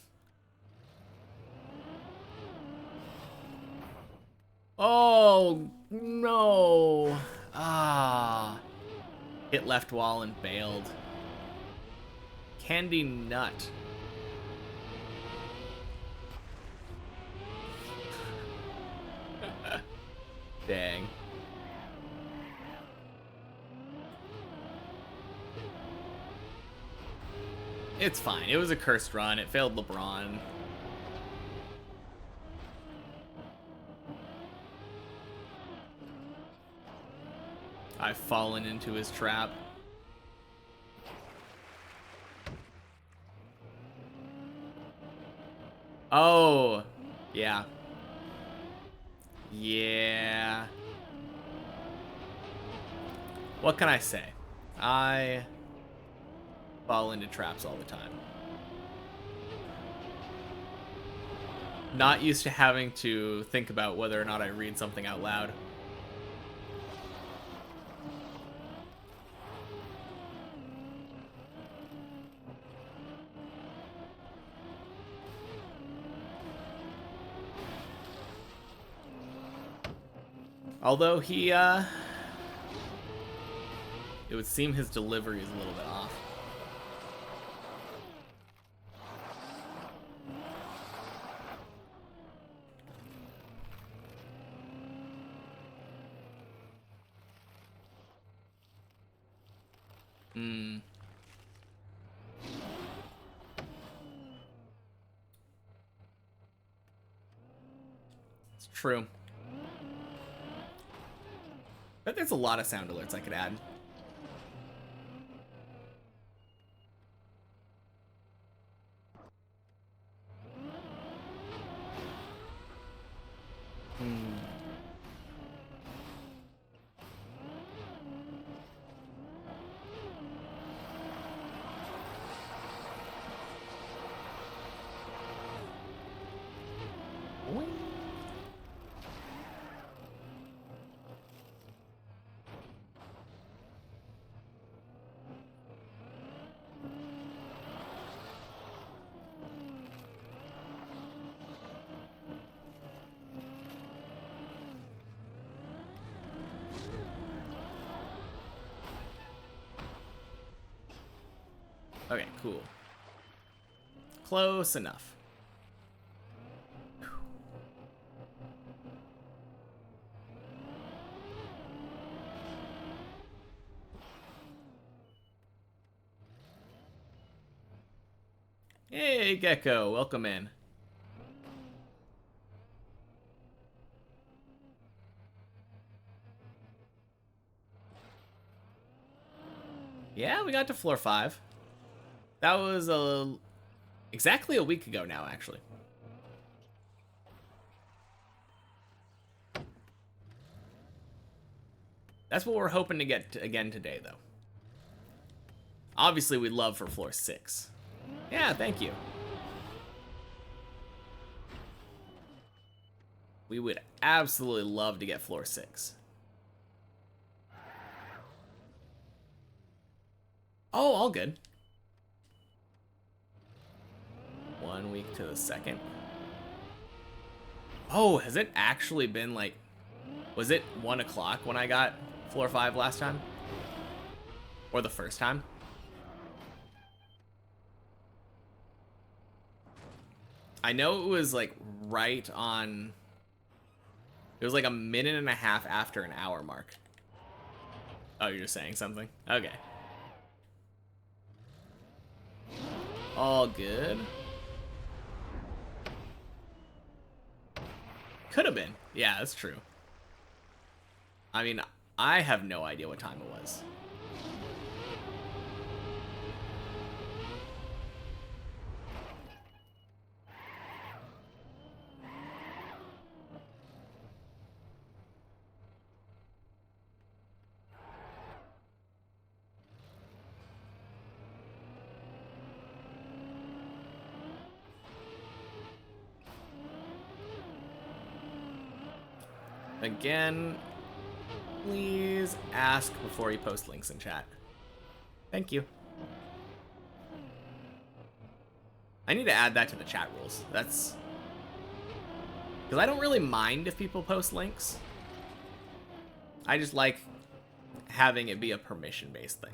Oh, no. Ah. Hit left wall and bailed. Candy nut. Dang. It's fine. It was a cursed run. It failed LeBron. I've fallen into his trap. Oh, yeah. Yeah. What can I say? I fall into traps all the time. Not used to having to think about whether or not I read something out loud. Although he, it would seem his delivery is a little bit off. It's true. But there's a lot of sound alerts I could add. Okay, cool. Close enough. Hey, Gecko, welcome in. Yeah, we got to floor 5. That was exactly a week ago now, actually. That's what we're hoping to get to again today, though. Obviously, we'd love for floor 6. Yeah, thank you. We would absolutely love to get floor 6. Oh, all good. 1 week to the second. Oh, has it actually been like... Was it 1 o'clock when I got floor 5 last time? Or the first time? I know it was like right on... It was like a minute and a half after an hour mark. Oh, you're just saying something? Okay. All good. Could have been. Yeah, that's true. I mean, I have no idea what time it was. Again, please ask before you post links in chat. Thank you. I need to add that to the chat rules. That's... Because I don't really mind if people post links. I just like having it be a permission-based thing.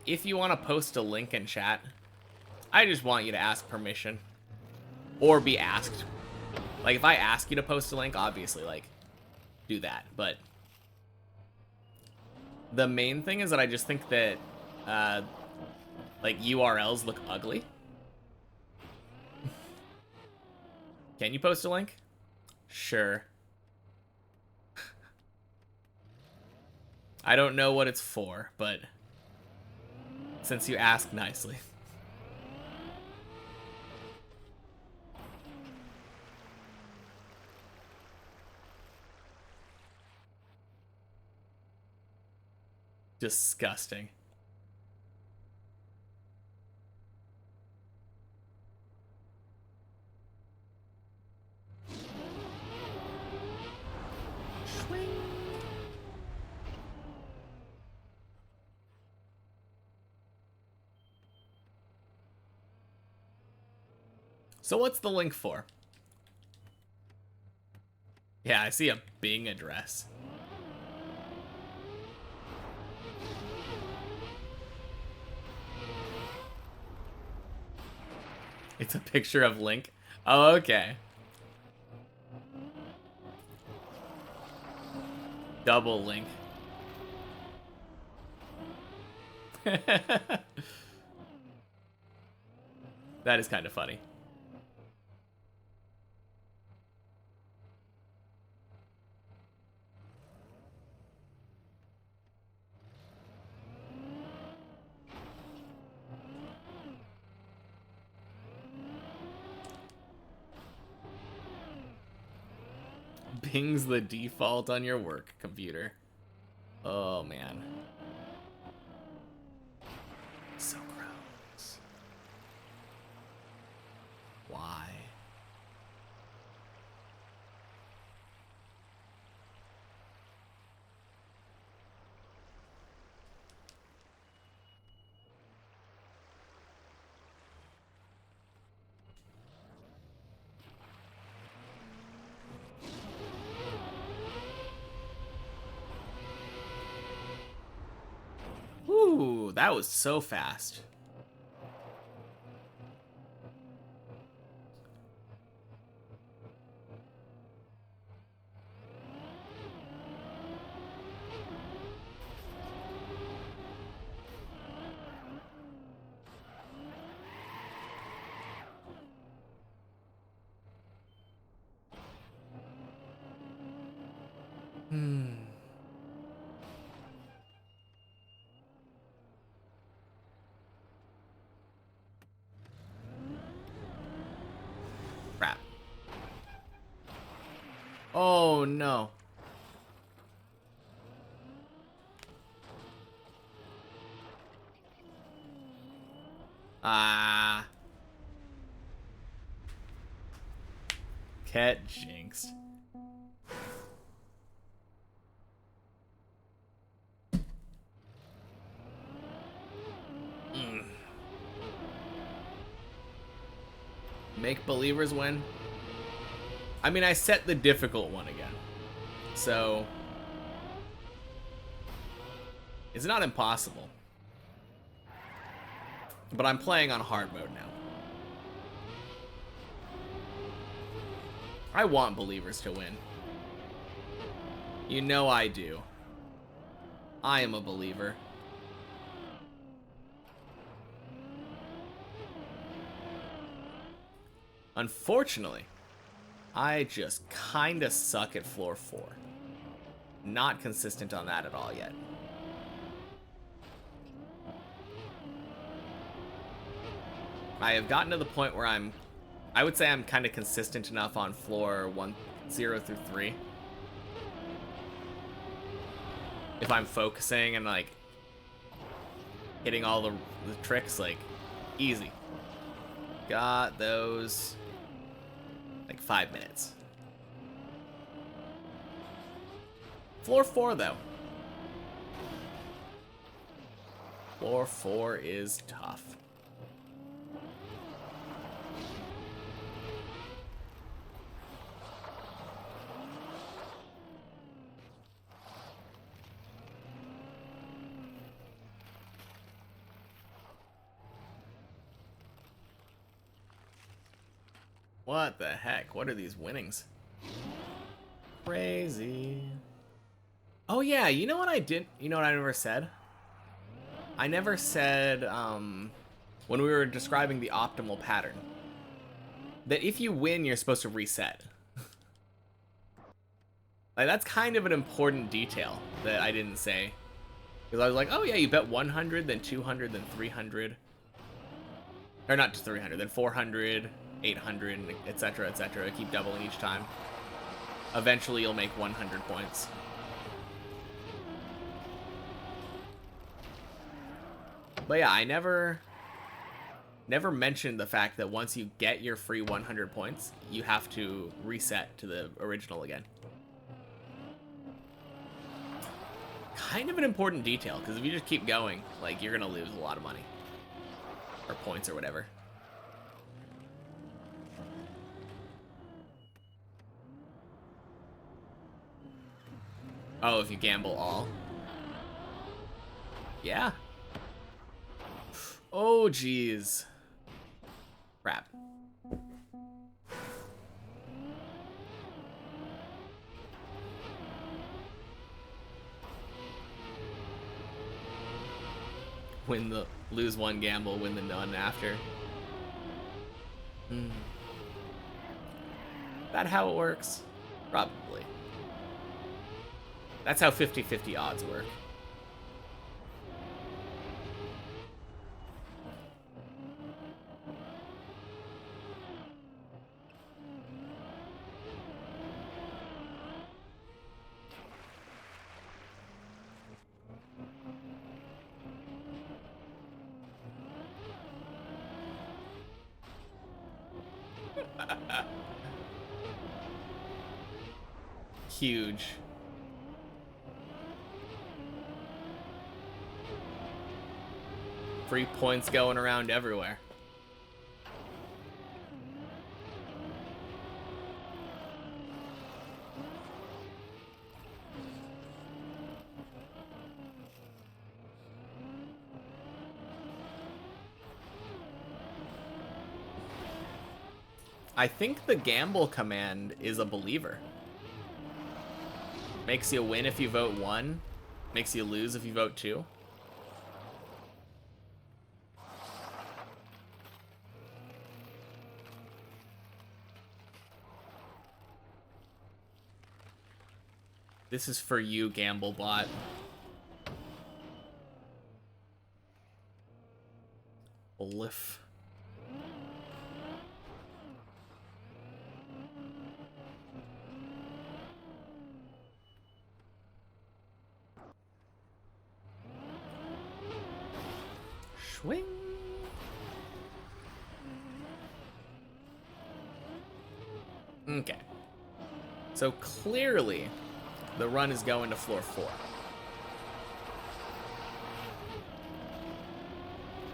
If you want to post a link in chat, I just want you to ask permission. Or be asked. Like, if I ask you to post a link, obviously, like, do that. But the main thing is that I just think that, like, URLs look ugly. Can you post a link? Sure. I don't know what it's for, but since you asked nicely. Disgusting. So what's the link for? Yeah, I see a Bing address. It's a picture of Link. Oh, okay. Double Link. That is kind of funny. Bing's the default on your work computer. Oh, man. So gross. Why? Ooh, that was so fast. Crap. Oh no. Ah. Get jinxed. Make believers win. I mean, I set the difficult one again. So it's not impossible. But I'm playing on hard mode now. I want believers to win. You know I do. I am a believer. Unfortunately, I just kinda suck at floor 4. Not consistent on that at all yet. I have gotten to the point where I would say I'm kind of consistent enough on floor 1, 0 through 3. If I'm focusing and like hitting all the tricks, like easy. Got those like 5 minutes. Floor 4 though. Floor 4 is tough. What the heck? What are these winnings? Crazy. Oh yeah, you know what I did? You know what I never said? I never said, when we were describing the optimal pattern, that if you win, you're supposed to reset. Like, that's kind of an important detail that I didn't say. Because I was like, oh yeah, you bet 100, then 200, then 300. Or not 300, then 400, 800, etc., etc. Keep doubling each time. Eventually, you'll make 100 points. But yeah, I never mentioned the fact that once you get your free 100 points, you have to reset to the original again. Kind of an important detail, because if you just keep going, like, you're gonna lose a lot of money. Or points or whatever. Oh, if you gamble all. Yeah. Oh, jeez. Crap. Lose one gamble, win the none after. That how it works? Probably. That's how 50-50 odds work. Huge. Free points going around everywhere. I think the gamble command is a believer. Makes you win if you vote 1. Makes you lose if you vote 2. This is for you, Gamblebot. Olif. Swing. Okay. So clearly, the run is going to floor 4.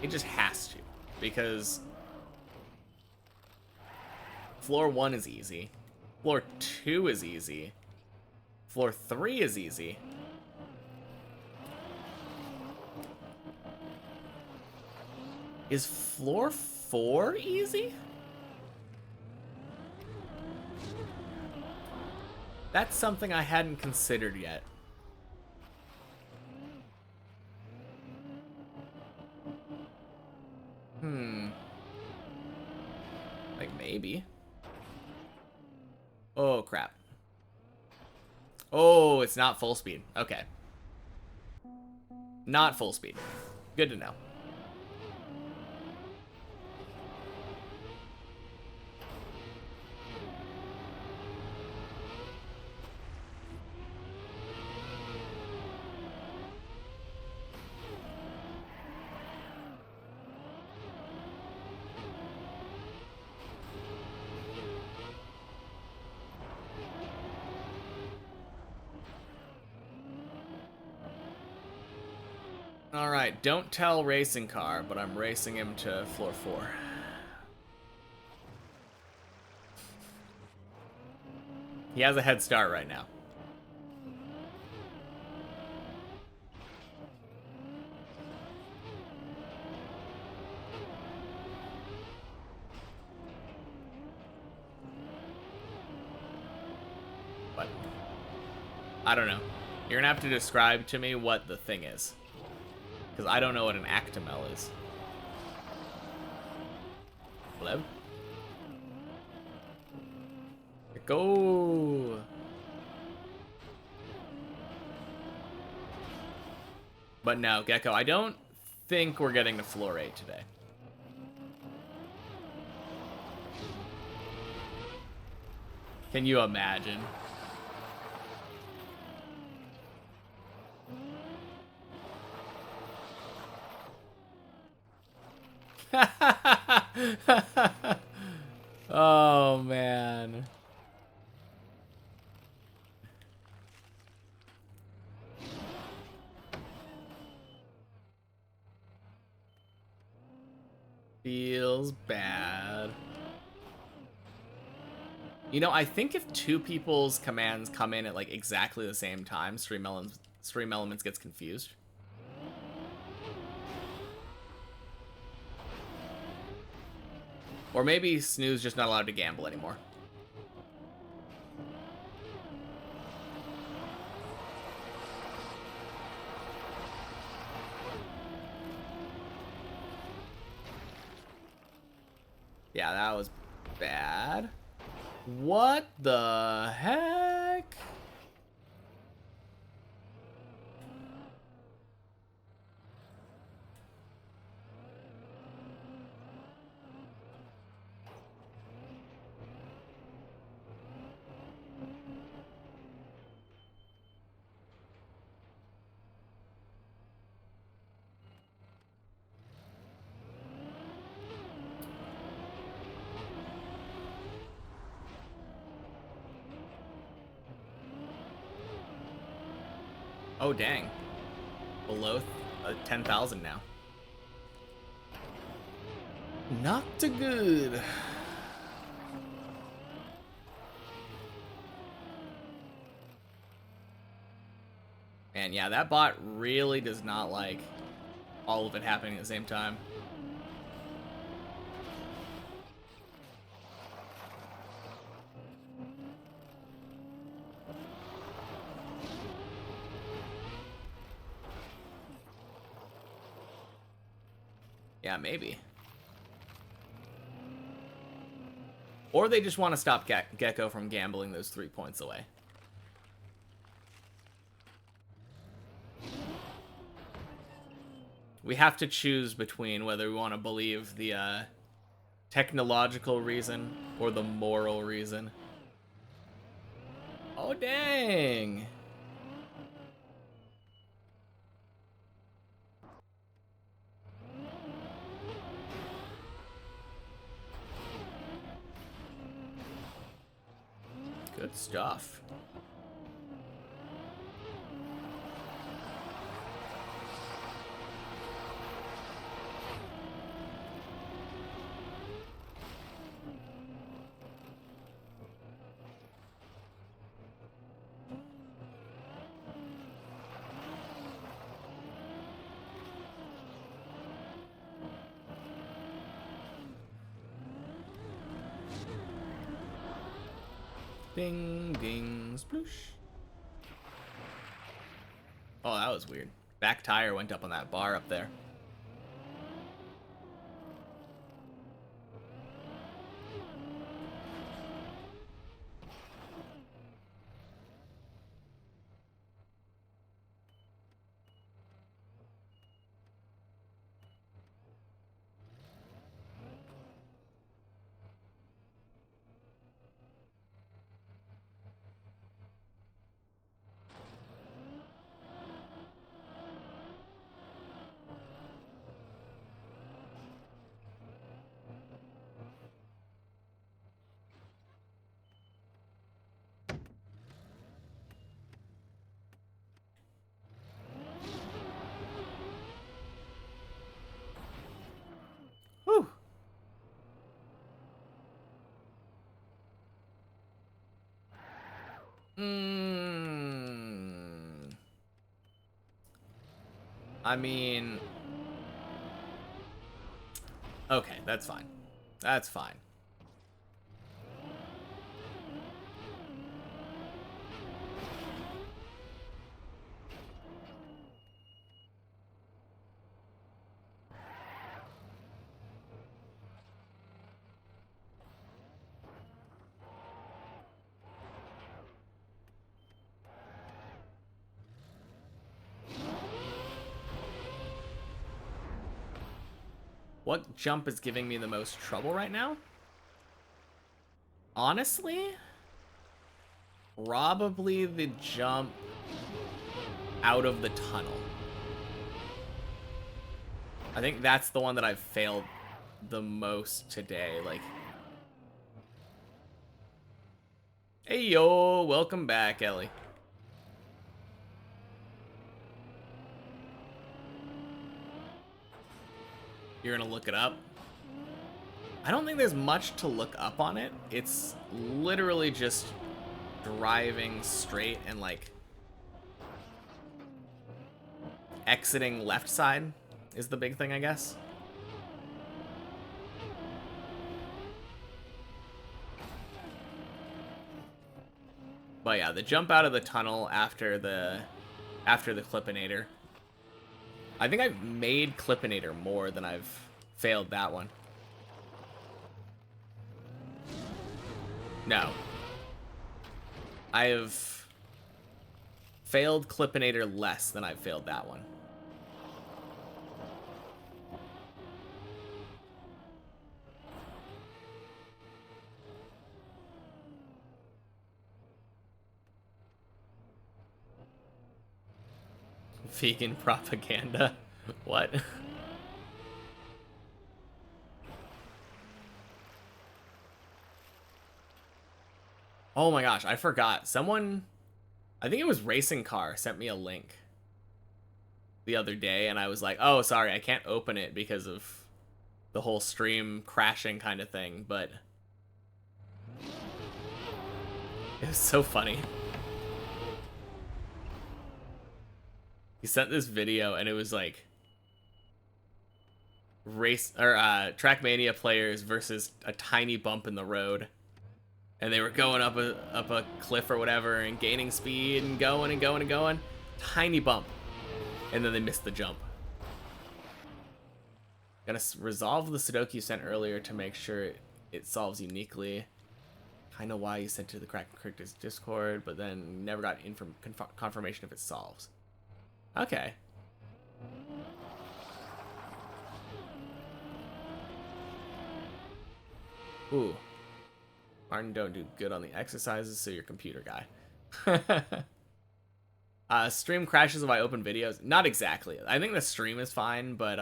It just has to, because floor 1 is easy. Floor 2 is easy. Floor 3 is easy. Is floor 4 easy? That's something I hadn't considered yet. Like, maybe. Oh, crap. Oh, it's not full speed. Okay. Not full speed. Good to know. Alright, don't tell racing car, but I'm racing him to floor 4. He has a head start right now. But I don't know. You're gonna have to describe to me what the thing is, because I don't know what an Actimel is. Hello? Go! But no, Gecko, I don't think we're getting to floor 8 today. Can you imagine? Oh, man. Feels bad. You know, I think if 2 people's commands come in at like exactly the same time, Stream Elements gets confused. Or maybe Snoo's just not allowed to gamble anymore. Yeah, that was bad. What the heck? Oh, dang. Below 10,000 now. Not too good. And yeah, that bot really does not like all of it happening at the same time. Yeah, maybe. Or they just want to stop Gecko from gambling those 3 points away. We have to choose between whether we want to believe the technological reason or the moral reason. Oh, dang. Good stuff. Ding, ding, sploosh. Oh, that was weird. Back tire went up on that bar up there. Whew. I mean... Okay, that's fine. That's fine. What jump is giving me the most trouble right now? Honestly, probably the jump out of the tunnel. I think that's the one that I've failed the most today. Like, hey yo, welcome back, Ellie. You're gonna look it up? I don't think there's much to look up on it. It's literally just driving straight and like exiting left side is the big thing, I guess. But yeah, the jump out of the tunnel after the Clippinator. I think I've made Clippinator more than I've failed that one. No. I have failed Clippinator less than I've failed that one. Vegan propaganda? What? Oh my gosh, I forgot. Someone, I think it was Racing Car, sent me a link the other day, and I was like, oh, sorry, I can't open it because of the whole stream crashing kind of thing, but it was so funny. He sent this video, and it was like Trackmania players versus a tiny bump in the road, and they were going up a cliff or whatever and gaining speed and going and going and going. Tiny bump, and then they missed the jump. Gotta resolve the Sudoku you sent earlier to make sure it solves uniquely. I know why you sent to the Characters Discord, but then never got confirmation if it solves. Okay. Ooh. Martin, don't do good on the exercises, so you're a computer guy. Stream crashes if I open videos. Not exactly. I think the stream is fine, but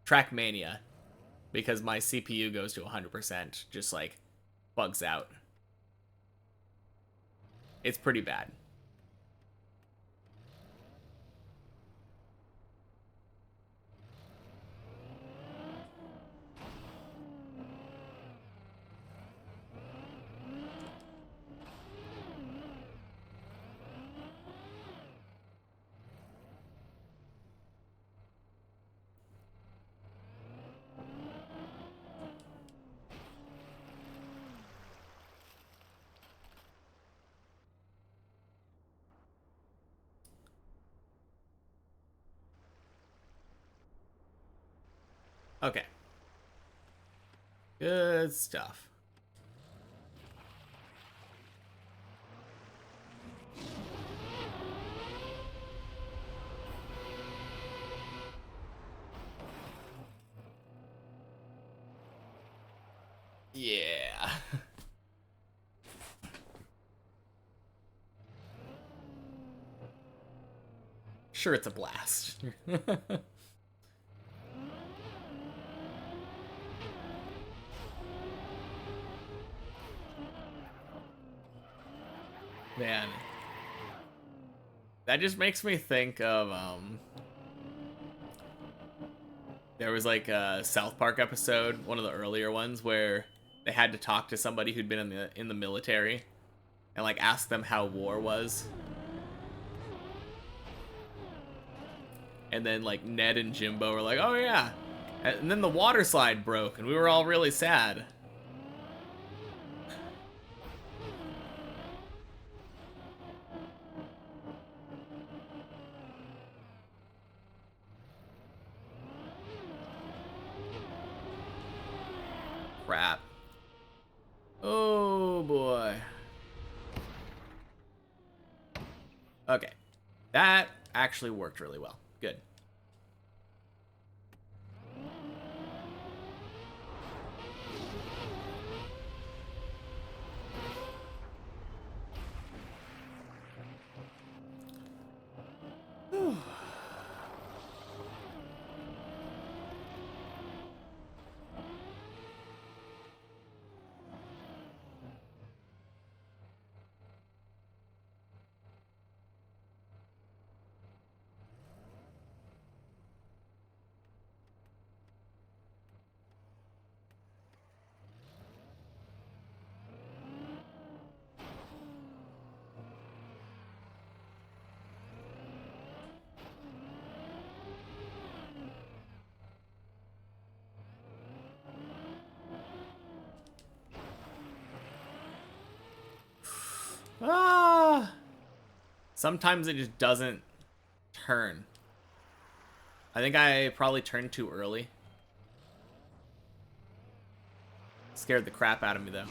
Trackmania, because my CPU goes to 100%, just like bugs out. It's pretty bad. Okay. Good stuff. Yeah. Sure, it's a blast. Man. That just makes me think of there was like a South Park episode, one of the earlier ones, where they had to talk to somebody who'd been in the military and like ask them how war was. And then like Ned and Jimbo were like, "Oh yeah." And then the water slide broke and we were all really sad. Crap. Oh boy. Okay. That actually worked really well. Good. Ah. Sometimes it just doesn't turn. I think I probably turned too early. Scared the crap out of me though.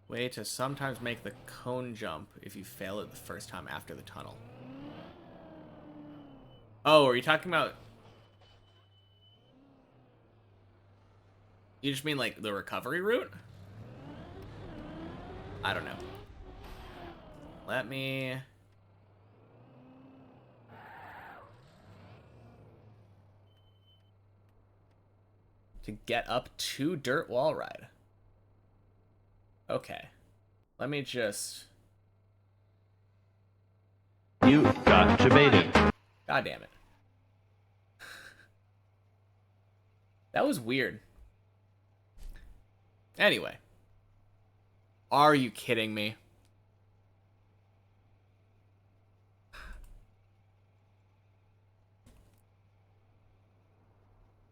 Way to sometimes make the cone jump if you fail it the first time after the tunnel. Oh, are you talking about... You just mean like the recovery route? I don't know. Let me... To get up to Dirt Wall Ride. Okay. Let me just... You got debated. God damn it. That was weird. Anyway. Are you kidding me?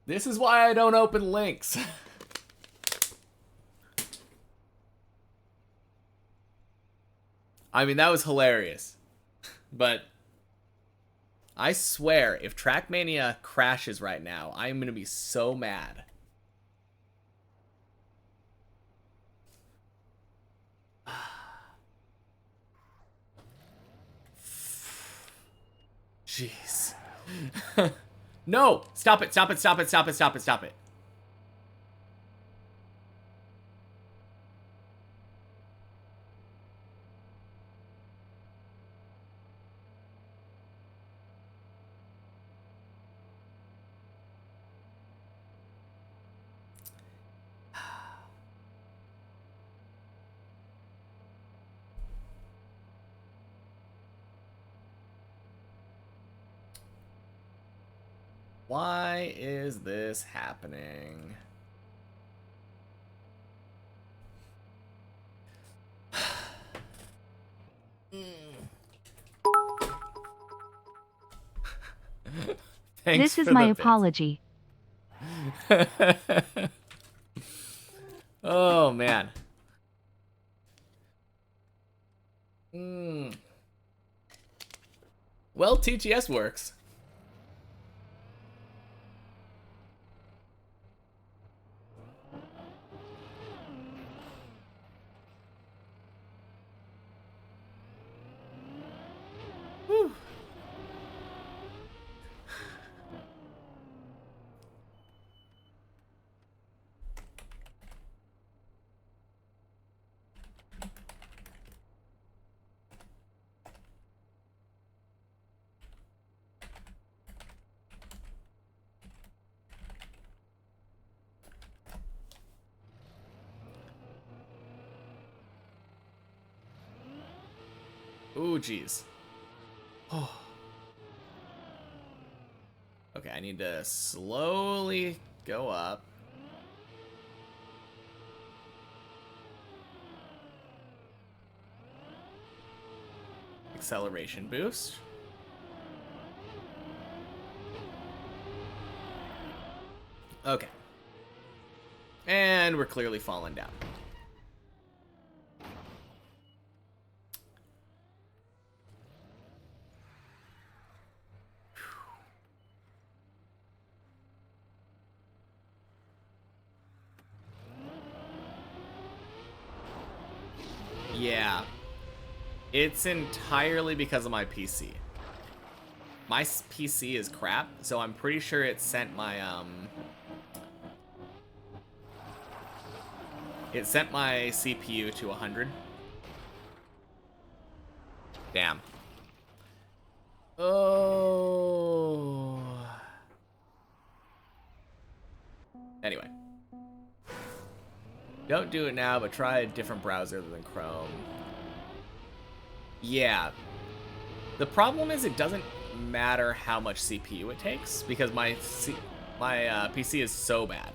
This is why I don't open links. I mean, that was hilarious. But I swear, if Trackmania crashes right now, I'm going to be so mad. Jeez. No! Stop it, stop it, stop it, stop it, stop it, stop it. Why is this happening? Thanks This is for my the bits. apology. Oh, man. Well, TTS works. Whew. Ooh, jeez. Oh. Okay, I need to slowly go up. Acceleration boost. Okay. And we're clearly falling down. Yeah. It's entirely because of my PC. My PC is crap, so I'm pretty sure it sent my, it sent my CPU to 100. Damn. Oh. Anyway. Don't do it now, but try a different browser than Chrome. Yeah. The problem is it doesn't matter how much CPU it takes, because my PC is so bad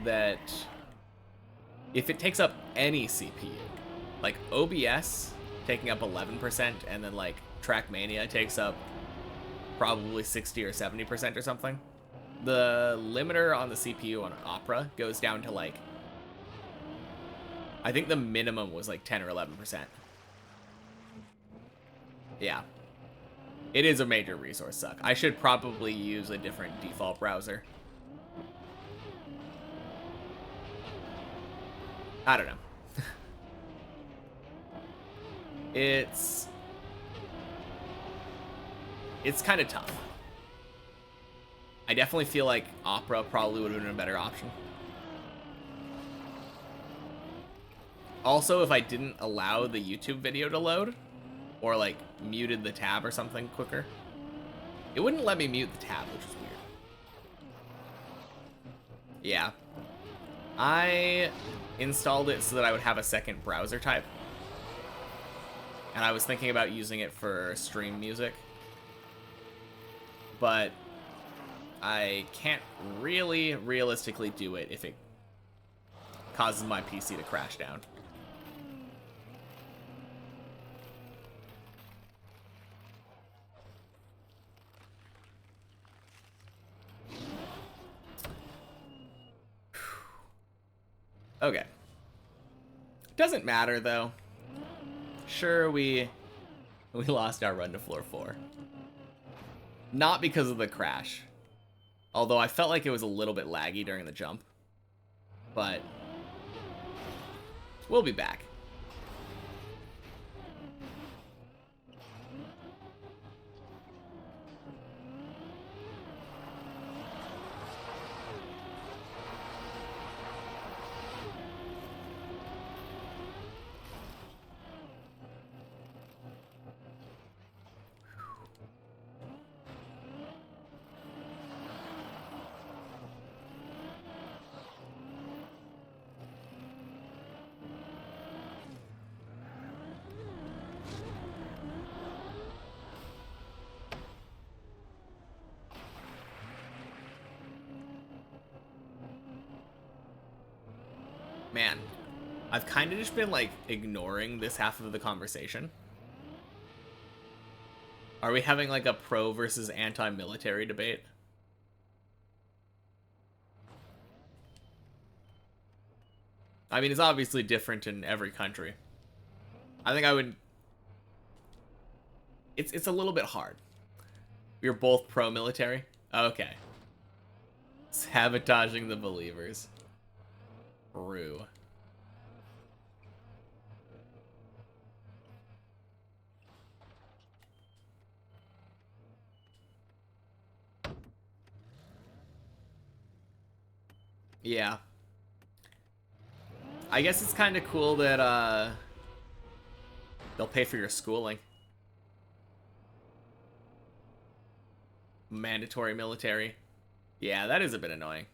that if it takes up any CPU, like OBS taking up 11%, and then like Trackmania takes up probably 60 or 70% or something, the limiter on the CPU on Opera goes down to like, I think the minimum was like 10 or 11%. Yeah. It is a major resource suck. I should probably use a different default browser. I don't know. It's kind of tough. I definitely feel like Opera probably would have been a better option. Also, if I didn't allow the YouTube video to load, or like muted the tab or something quicker, it wouldn't let me mute the tab, which is weird. Yeah. I installed it so that I would have a second browser type. And I was thinking about using it for stream music. But I can't really realistically do it if it causes my PC to crash down. Okay. Doesn't matter, though. Sure, we lost our run to floor 4. Not because of the crash. Although I felt like it was a little bit laggy during the jump. But we'll be back. Man, I've kind of just been, like, ignoring this half of the conversation. Are we having, like, a pro versus anti-military debate? I mean, it's obviously different in every country. I think I would... It's a little bit hard. You're both pro-military? Okay. Sabotaging the believers. Rue. Yeah. I guess it's kind of cool that they'll pay for your schooling. Mandatory military. Yeah, that is a bit annoying.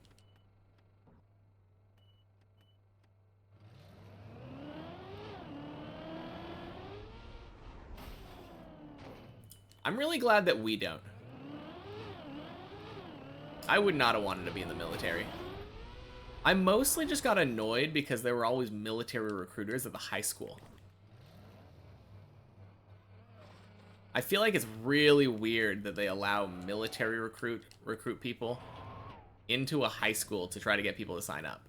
I'm really glad that we don't. I would not have wanted to be in the military. I mostly just got annoyed because there were always military recruiters at the high school. I feel like it's really weird that they allow military recruit people into a high school to try to get people to sign up.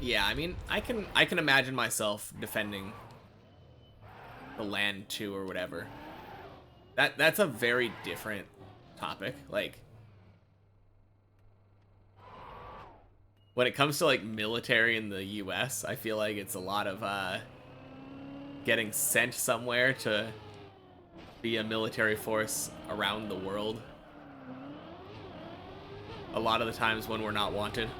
Yeah, I mean, I can imagine myself defending the land too or whatever. That's a very different topic. Like, when it comes to, like, military in the US, I feel like it's a lot of getting sent somewhere to be a military force around the world. A lot of the times when we're not wanted.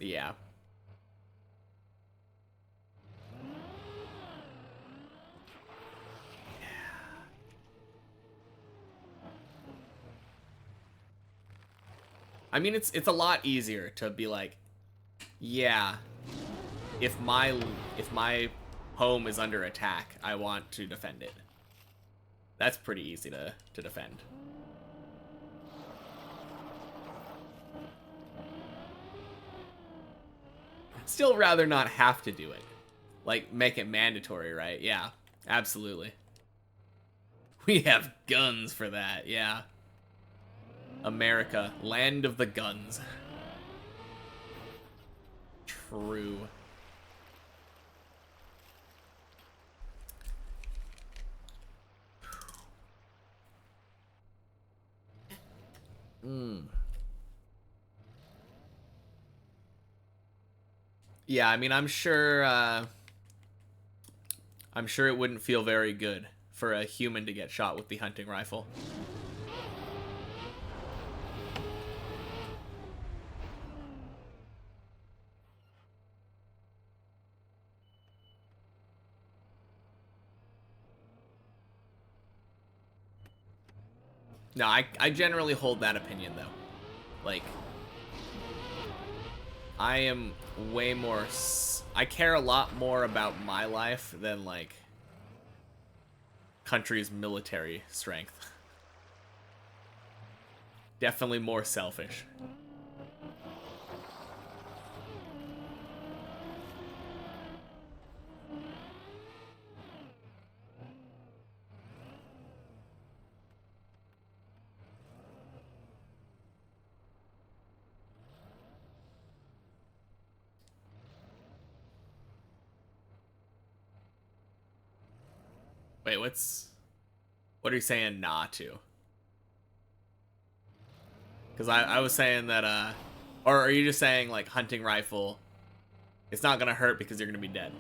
Yeah. I mean, it's a lot easier to be like, yeah, if my home is under attack, I want to defend it. That's pretty easy to defend. Still rather not have to do it. Like, make it mandatory, right? Yeah, absolutely. We have guns for that, yeah. America, land of the guns. True. Yeah, I mean, I'm sure it wouldn't feel very good for a human to get shot with the hunting rifle. No, I generally hold that opinion, though. Like, I am way more... I care a lot more about my life than, like, country's military strength. Definitely more selfish. Wait, what are you saying nah to? Because I was saying that, or are you just saying, like, hunting rifle, it's not gonna hurt because you're gonna be dead?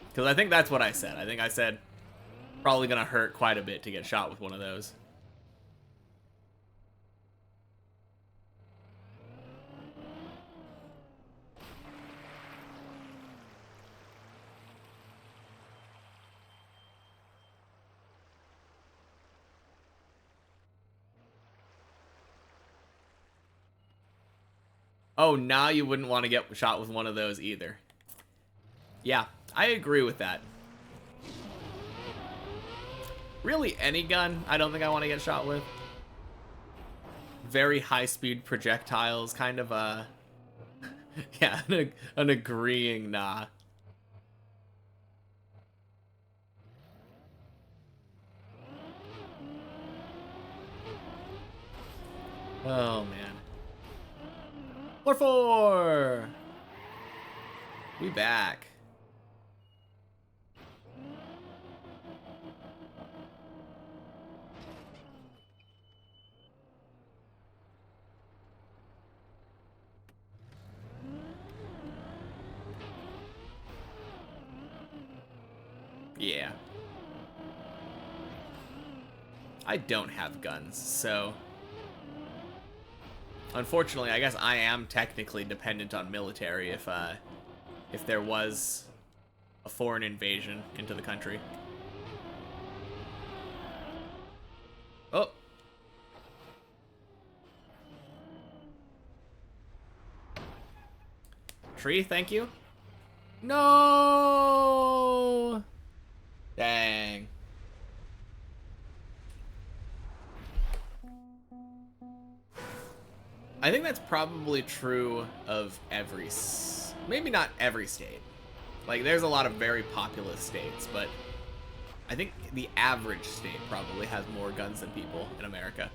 Because I think that's what I said. I think I said probably gonna hurt quite a bit to get shot with one of those. Oh, now you wouldn't want to get shot with one of those either. Yeah, I agree with that. Really, any gun, I don't think I want to get shot with. Very high-speed projectiles, kind of, yeah, an agreeing nah. Oh, man. 4-4! We back. Yeah. I don't have guns, so... Unfortunately, I guess I am technically dependent on military if there was a foreign invasion into the country. Oh. Tree, thank you. No! Dang. I think that's probably true of every... Maybe not every state. Like, there's a lot of very populous states, but I think the average state probably has more guns than people in America.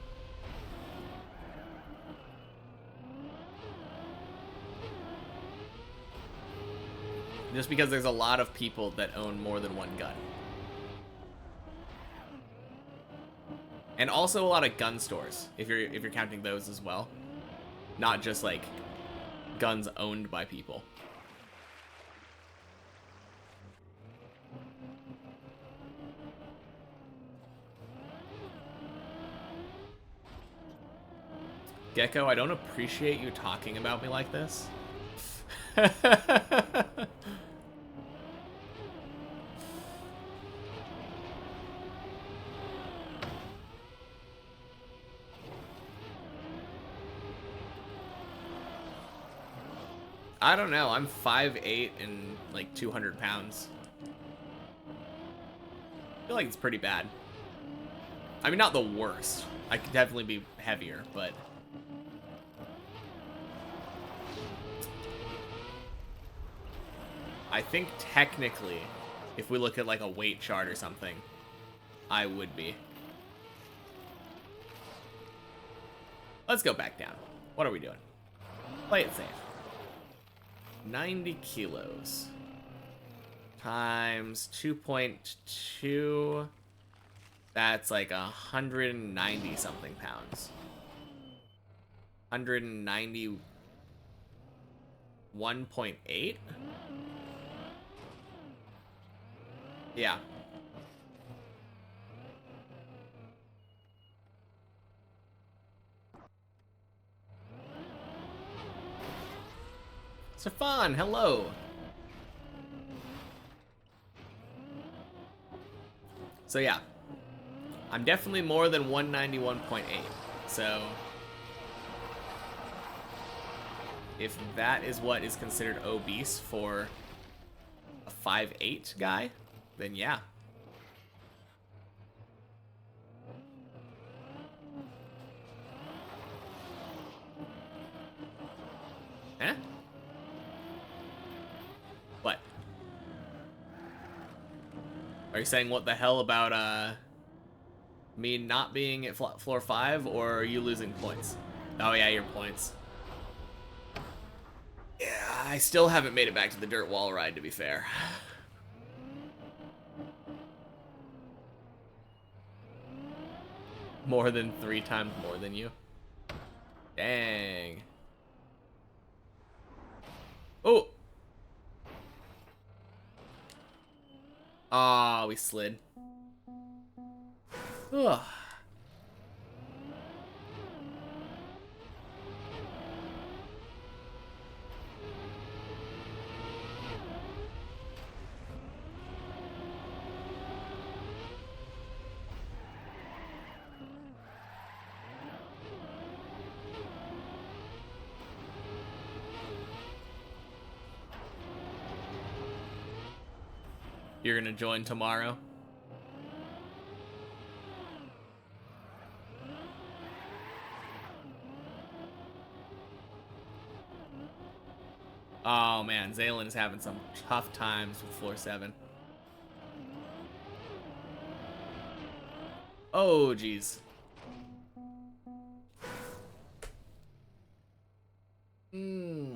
Just because there's a lot of people that own more than one gun. And also a lot of gun stores, if you're counting those as well. Not just, like, guns owned by people. Gecko, I don't appreciate you talking about me like this. I don't know. I'm 5'8" and like 200 pounds. I feel like it's pretty bad. I mean, not the worst. I could definitely be heavier, but... I think technically, if we look at like a weight chart or something, I would be. Let's go back down. What are we doing? Play it safe. 90 kilos times 2.2. That's like 190 something pounds. 191.8? Yeah. Stefan, hello. So yeah, I'm definitely more than 191.8. So if that is what is considered obese for a 5'8" guy, then yeah. Eh? What? Are you saying what the hell about me not being at floor 5, or are you losing points? Oh yeah, your points. Yeah, I still haven't made it back to the dirt wall ride, to be fair. More than 3 times more than you. Dang. Oh! Ah, we slid. Ugh. You're gonna join tomorrow? Oh man, Zaylen is having some tough times with floor 7. Oh jeez. Hmm.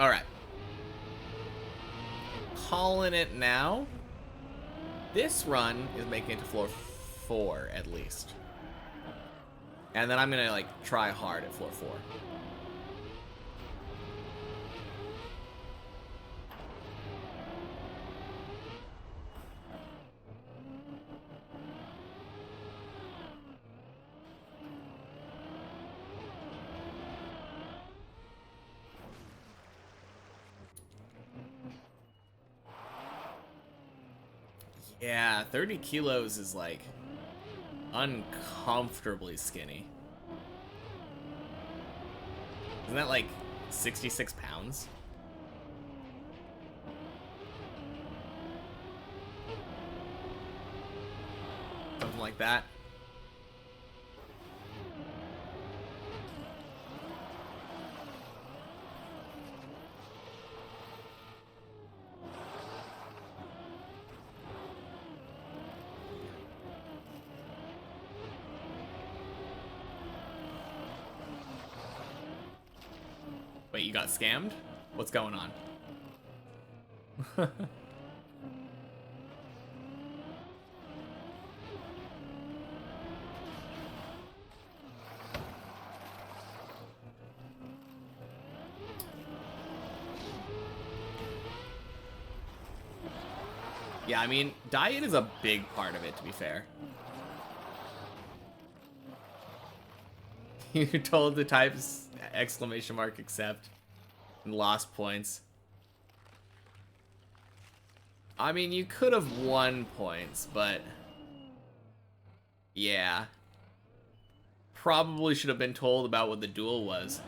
All right. Calling it now. This run is making it to floor 4 at least. And then I'm gonna like try hard at floor 4. Yeah, 30 kilos is like uncomfortably skinny. Isn't that like 66 pounds? Something like that. Wait, you got scammed? What's going on? Yeah, I mean, diet is a big part of it, to be fair. You told the types exclamation mark accept and lost points. I mean, you could have won points, but yeah. Probably should have been told about what the duel was.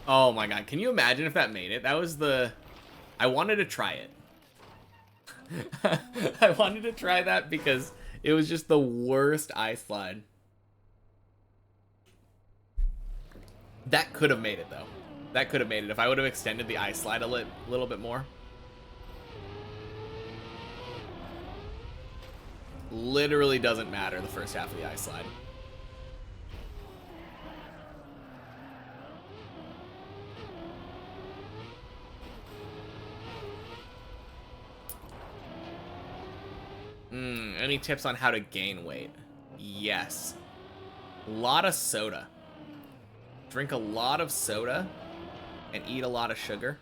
Oh my god, can you imagine if that made it? That was the... I wanted to try it. I wanted to try that because it was just the worst ice slide. That could have made it, though. That could have made it if I would have extended the ice slide a little bit more. Literally doesn't matter the first half of the ice slide. Any tips on how to gain weight? Yes. A lot of soda. Drink a lot of soda and eat a lot of sugar.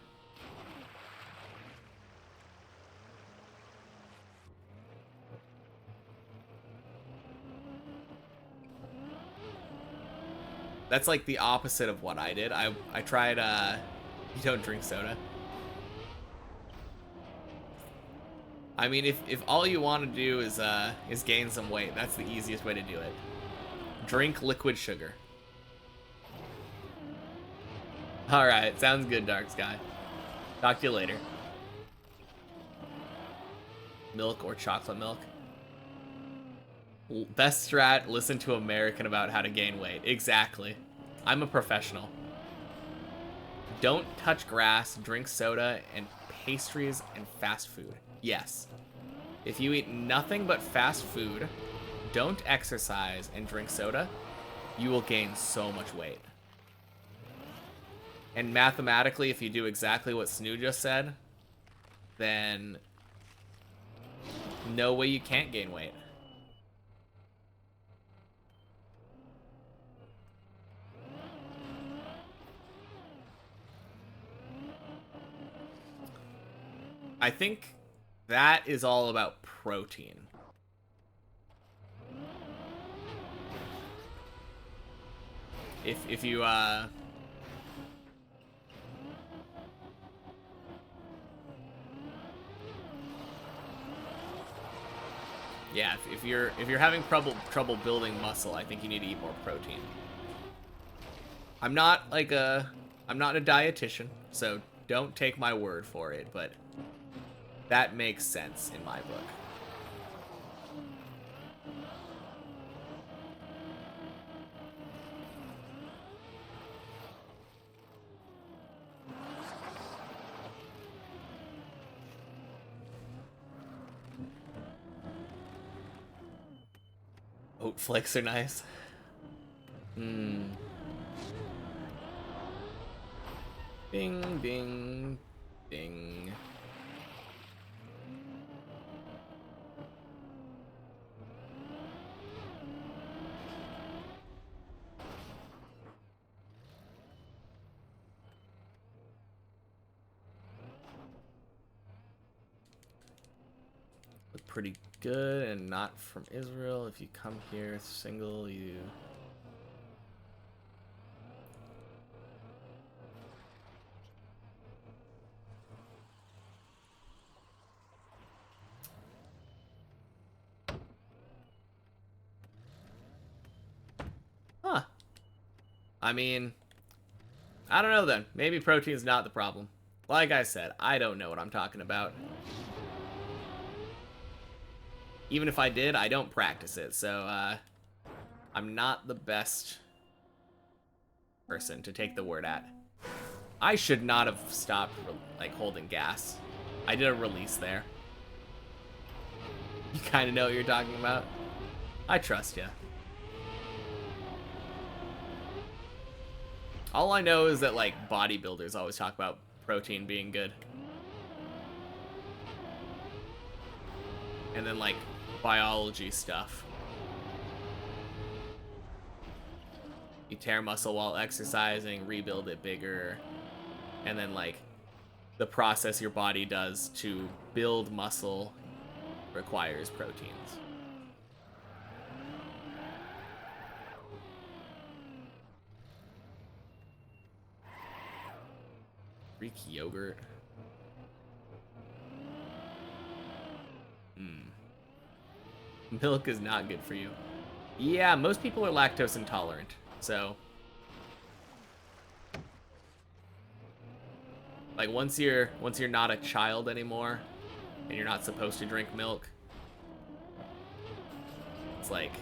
That's like the opposite of what I did. I tried you don't drink soda. I mean, if all you want to do is gain some weight, that's the easiest way to do it. Drink liquid sugar. Alright, sounds good, Dark Sky. Talk to you later. Milk or chocolate milk? Best strat, listen to American about how to gain weight. Exactly. I'm a professional. Don't touch grass, drink soda, and pastries and fast food. Yes. If you eat nothing but fast food, don't exercise, and drink soda, you will gain so much weight. And mathematically, if you do exactly what Snoo just said, then no way you can't gain weight. I think that is all about protein. If you yeah, if you're having trouble building muscle, I think you need to eat more protein. I'm not a dietitian, so don't take my word for it, but that makes sense in my book. Oat flakes are nice. Bing, bing, bing. Look pretty good and not from Israel. If you come here single, you... Huh. I mean, I don't know then. Maybe protein's not the problem. Like I said, I don't know what I'm talking about. Even if I did, I don't practice it, so I'm not the best person to take the word at. I should not have stopped like holding gas. I did a release there. You kind of know what you're talking about. I trust you. All I know is that like bodybuilders always talk about protein being good. And then like biology stuff. You tear muscle while exercising, rebuild it bigger, and then like the process your body does to build muscle requires proteins. Greek yogurt. Milk is not good for you. Yeah, most people are lactose intolerant, so like once you're not a child anymore and you're not supposed to drink milk, it's like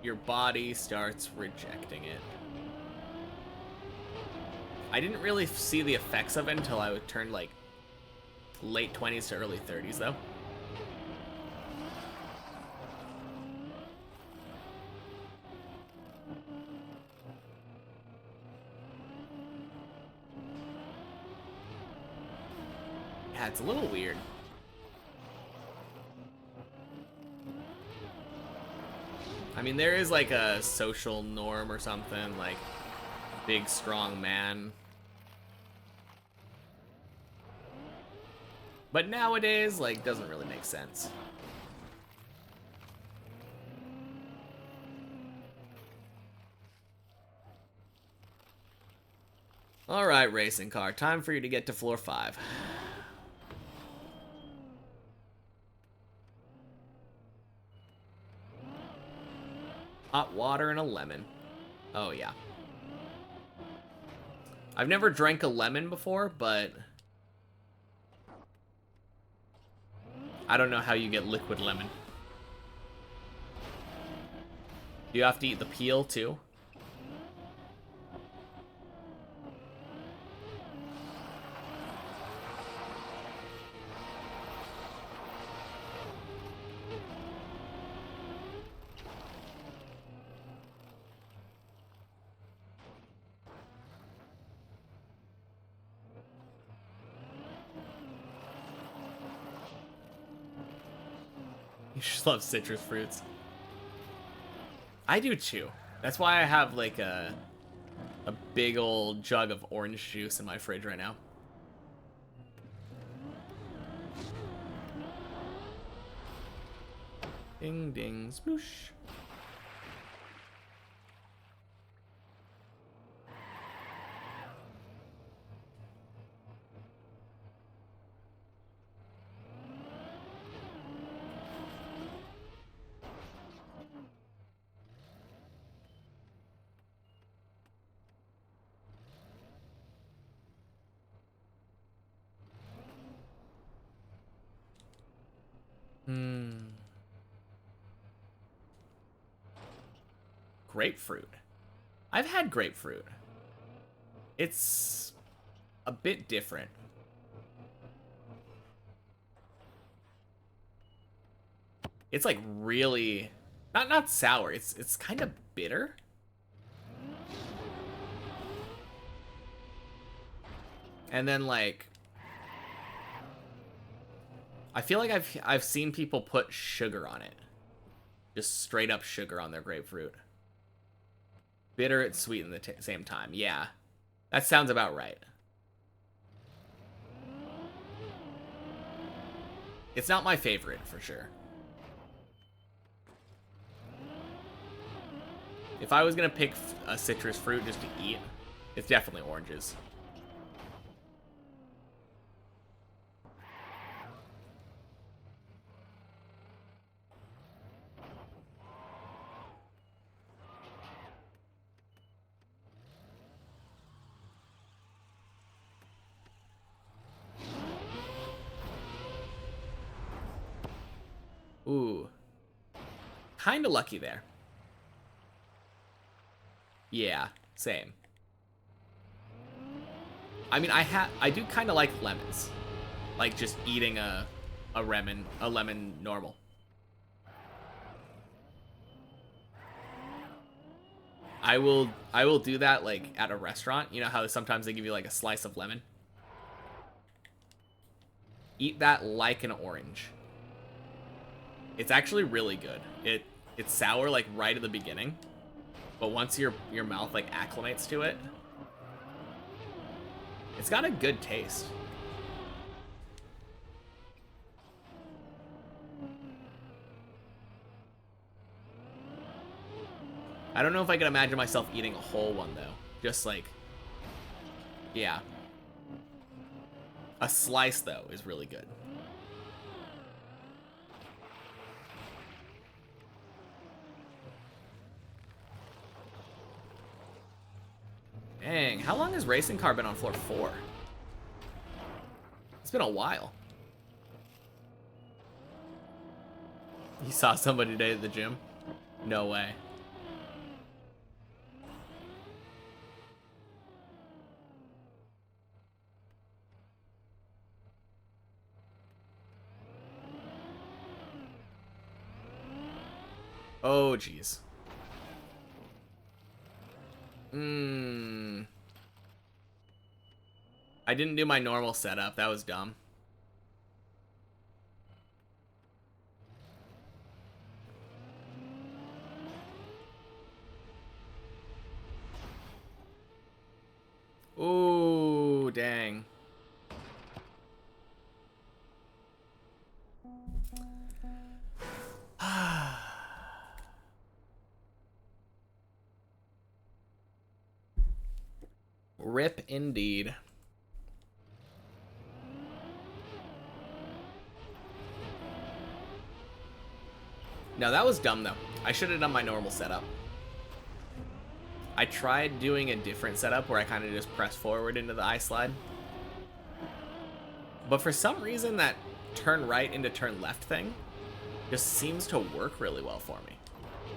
your body starts rejecting it. I didn't really see the effects of it until I would turn like late 20s to early 30s though. Yeah, it's a little weird. I mean, there is like a social norm or something, like big, strong man. But nowadays, like, doesn't really make sense. Alright, racing car. Time for you to get to floor 5. Hot water and a lemon. Oh, yeah. I've never drank a lemon before, but I don't know how you get liquid lemon. Do you have to eat the peel, too? You just love citrus fruits. I do too. That's why I have like a big old jug of orange juice in my fridge right now. Ding ding smoosh. Grapefruit. I've had grapefruit. It's a bit different. It's like really not sour. It's kind of bitter. And then like I feel like I've seen people put sugar on it. Just straight up sugar on their grapefruit. Bitter and sweet at the same time. Yeah. That sounds about right. It's not my favorite, for sure. If I was gonna pick a citrus fruit just to eat, it's definitely oranges. Ooh. Kinda lucky there. Yeah, same. I mean, I do kind of like lemons. Like just eating a lemon normal. I will do that like at a restaurant. You know how sometimes they give you like a slice of lemon? Eat that like an orange. It's actually really good. It's sour like right at the beginning, but once your mouth like acclimates to it, it's got a good taste. I don't know if I can imagine myself eating a whole one though. Just like, yeah. A slice though is really good. Dang, how long has Racing Car been on floor 4? It's been a while. You saw somebody today at the gym? No way. Oh, jeez. I didn't do my normal setup. That was dumb. Ooh, dang. Rip indeed. No, that was dumb though. I should have done my normal setup. I tried doing a different setup where I kind of just press forward into the ice slide. But for some reason, that turn right into turn left thing just seems to work really well for me.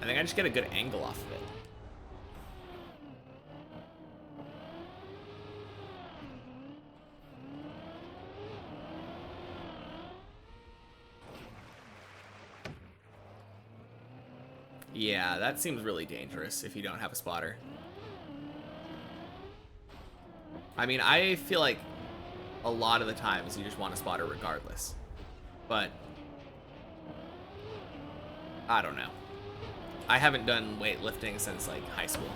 I think I just get a good angle off of it. Yeah, that seems really dangerous if you don't have a spotter. I mean, I feel like a lot of the times you just want a spotter regardless. But I don't know. I haven't done weightlifting since like high school.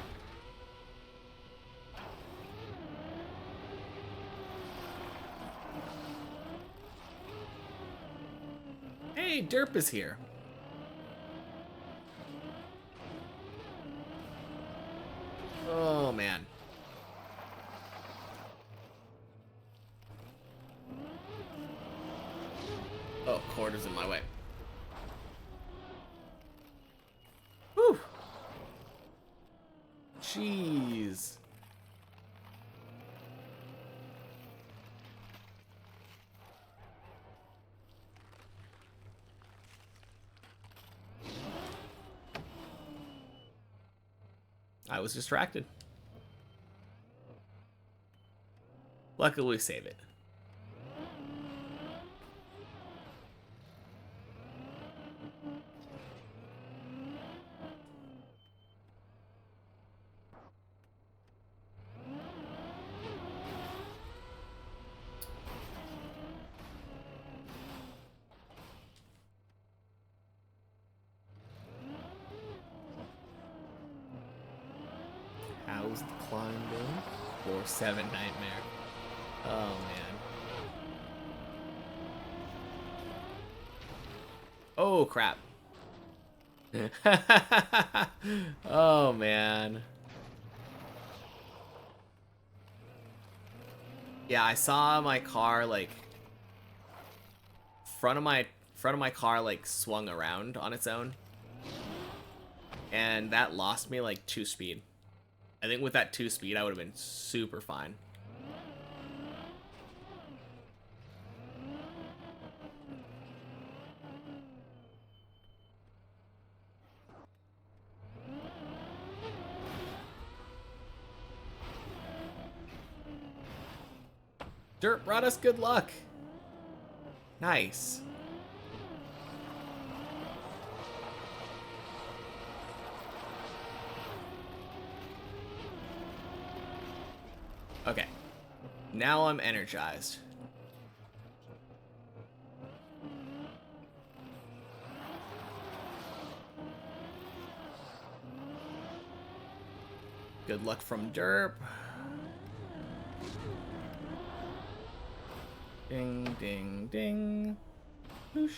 Hey, Derp is here. Oh, man. Oh, quarter's in my way. Whew. Jeez. I was distracted. Luckily, we save it. How's the climb doing? 4-7 nightmare. Oh, man. Oh, crap. Oh, man. Yeah, I saw my car, like, front of my car, like, swung around on its own. And that lost me, like, 2 speed. I think with that 2 speed, I would have been super fine. Dirt brought us good luck. Nice. Okay. Now I'm energized. Good luck from Derp. Ding, ding, ding. Whoosh.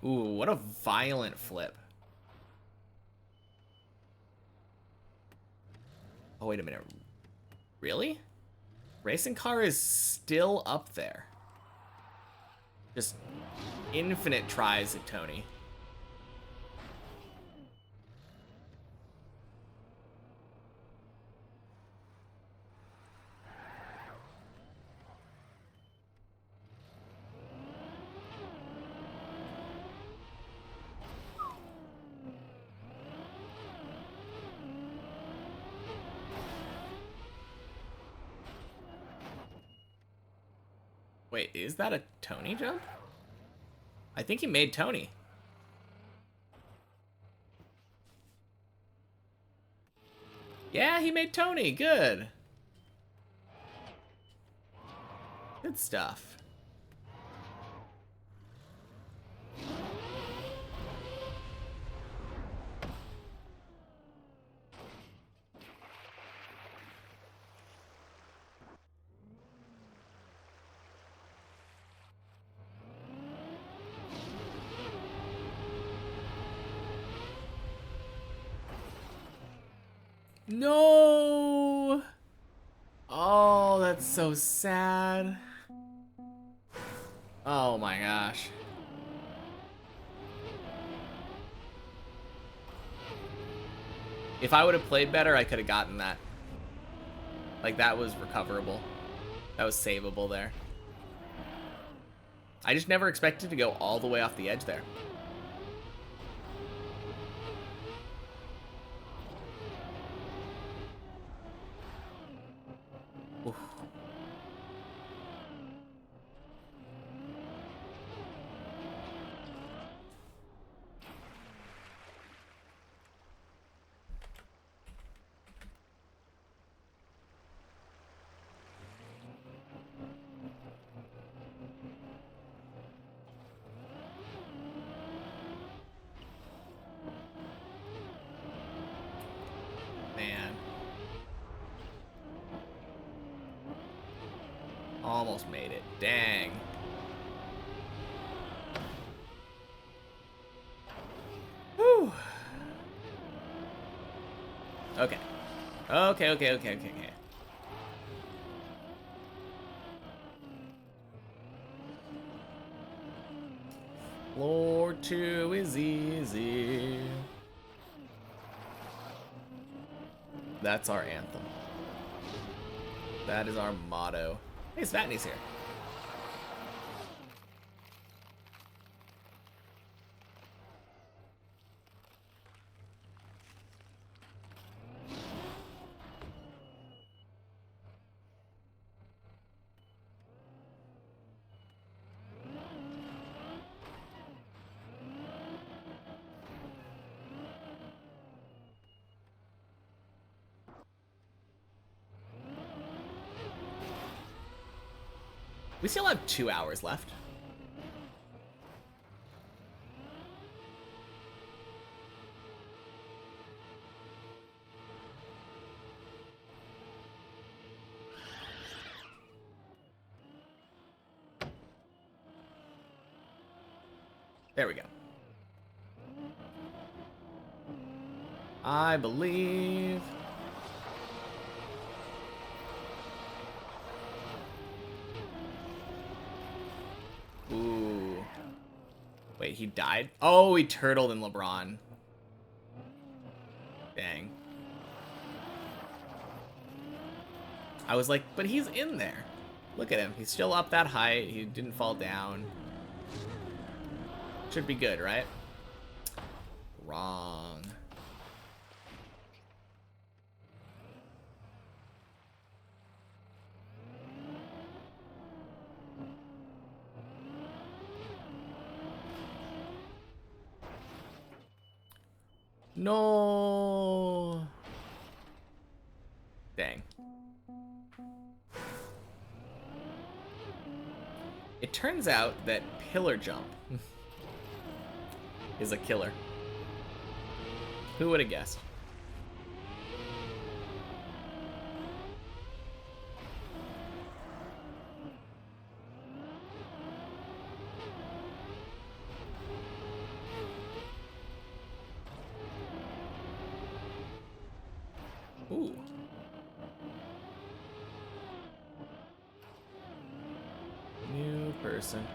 Ooh, what a violent flip. Oh, wait a minute. Really? Racing car is still up there. Just infinite tries at Tony. Wait, is that a Tony jump? I think he made Tony. Yeah, he made Tony. Good. Good stuff. No! Oh, that's so sad. Oh my gosh. If I would have played better, I could have gotten that. Like, that was recoverable. That was savable there. I just never expected to go all the way off the edge there. Oof. Man. Almost made it. Dang. Whew. Okay. Okay. Floor 2 is easy. That's our anthem. That is our motto. Hey, Svatny's here. We still have 2 hours left. There we go. I believe. Ooh. Wait, he died? Oh, he turtled in LeBron. Dang. I was like, but he's in there. Look at him. He's still up that height. He didn't fall down. Should be good, right? Wrong. No. Dang. It turns out that pillar jump is a killer. Who would have guessed? Ooh. New person.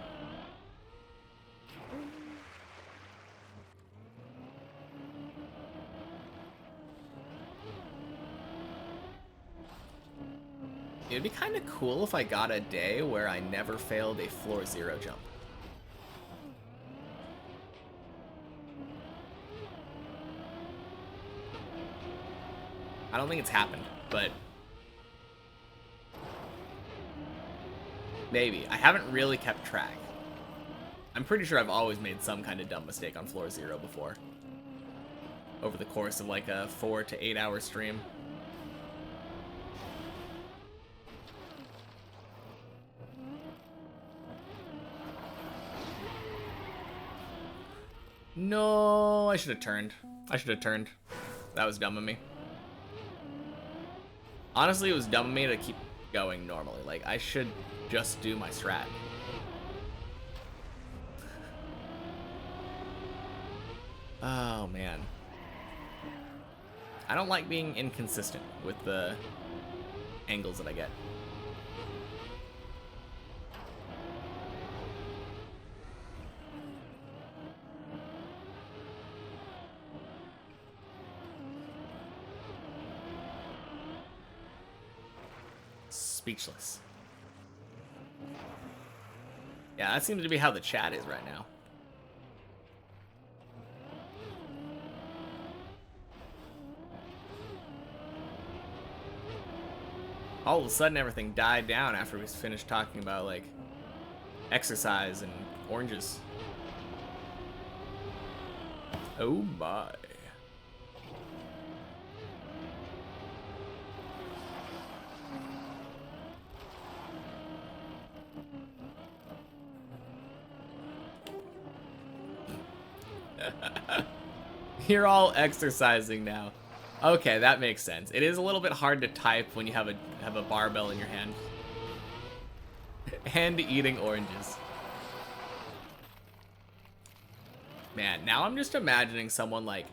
It'd be kind of cool if I got a day where I never failed a floor 0 jump. I don't think it's happened, but Maybe. I haven't really kept track. I'm pretty sure I've always made some kind of dumb mistake on floor 0 before. Over the course of like a 4 to 8 hour stream. No, I should have turned. I should have turned. That was dumb of me. Honestly, it was dumb of me to keep going normally. Like, I should just do my strat. Oh, man. I don't like being inconsistent with the angles that I get. Speechless. Yeah, that seems to be how the chat is right now. All of a sudden, everything died down after we finished talking about, like, exercise and oranges. Oh my. You're all exercising now. Okay, that makes sense. It is a little bit hard to type when you have a barbell in your hand. And eating oranges. Man, now I'm just imagining someone like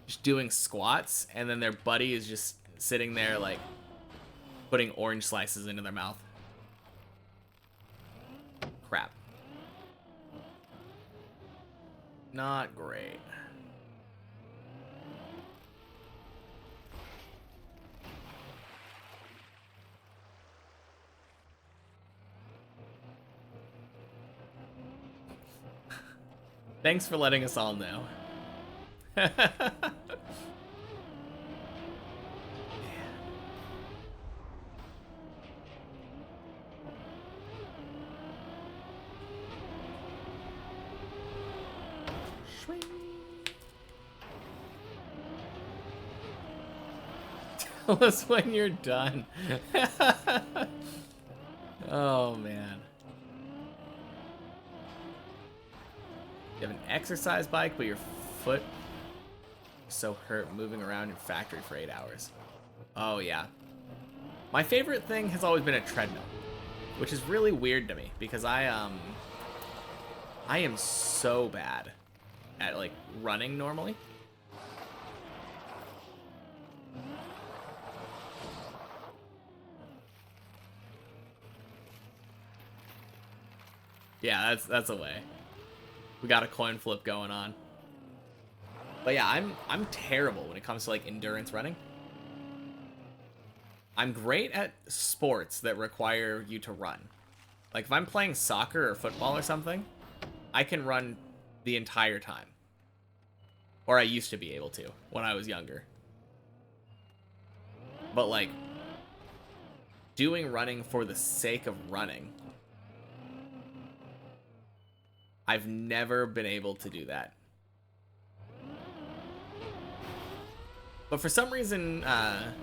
just doing squats and then their buddy is just sitting there like putting orange slices into their mouth. Crap. Not great. Thanks for letting us all know. Tell us when you're done. Oh, man. You have an exercise bike, but your foot is so hurt moving around in factory for 8 hours. Oh, yeah. My favorite thing has always been a treadmill, which is really weird to me because I am so bad at, like, running normally. Yeah, that's a way. We got a coin flip going on. But yeah, I'm terrible when it comes to like endurance running. I'm great at sports that require you to run. Like if I'm playing soccer or football or something, I can run the entire time. Or I used to be able to when I was younger. But like doing running for the sake of running, I've never been able to do that. But for some reason the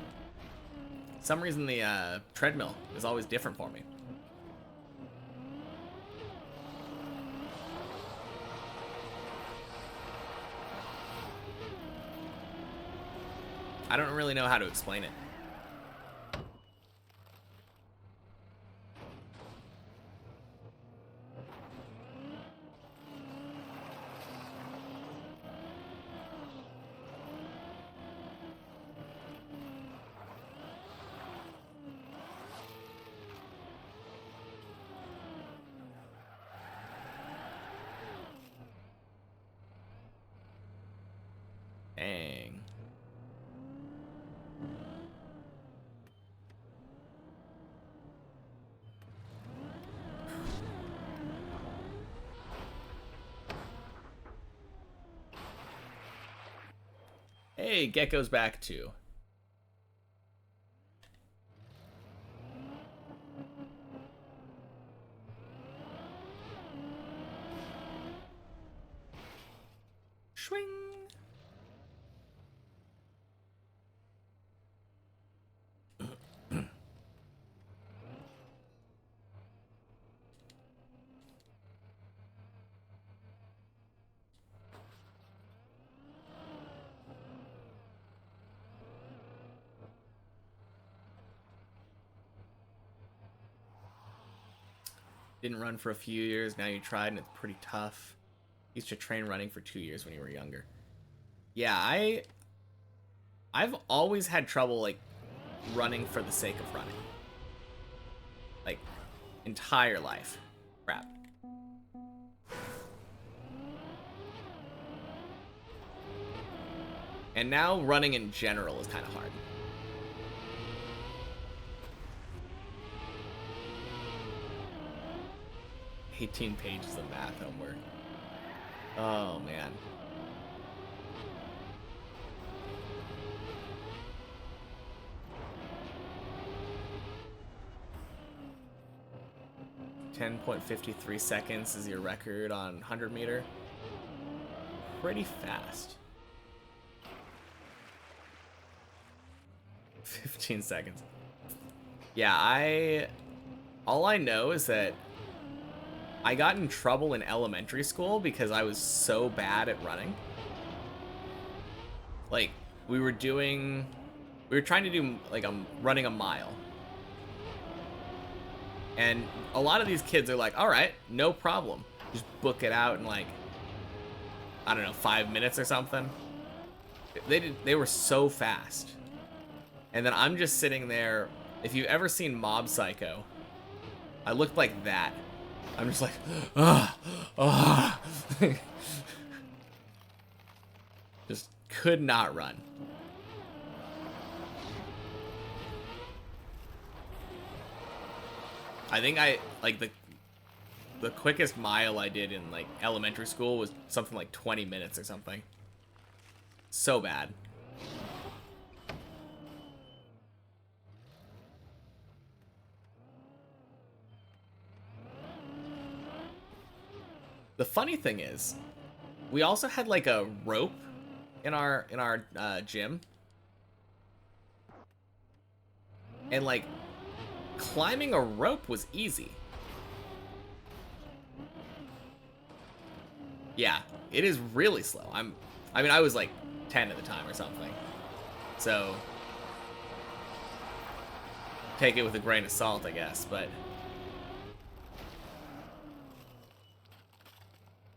treadmill is always different for me. I don't really know how to explain it. Dang. Hey, Gecko's back too. Didn't run for a few years. Now you tried and it's pretty tough. Used to train running for 2 years when you were younger. Yeah, I've always had trouble like running for the sake of running. Like entire life. Crap. And now running in general is kind of hard. "18 pages of math homework." Oh, man. "10.53 seconds is your record on 100-meter. Pretty fast. 15 seconds. Yeah, all I know is that I got in trouble in elementary school because I was so bad at running. Like, we were trying to do, like, running a mile. And a lot of these kids are like, all right, no problem. Just book it out in, like, I don't know, 5 minutes or something. They were so fast. And then I'm just sitting there. If you've ever seen Mob Psycho, I looked like that. I'm just like, just could not run. I think the quickest mile I did in like elementary school was something like 20 minutes or something. So bad. The funny thing is, we also had like a rope in our gym, and like climbing a rope was easy. Yeah, it is really slow. I mean, I was like 10 at the time or something, so take it with a grain of salt, I guess. But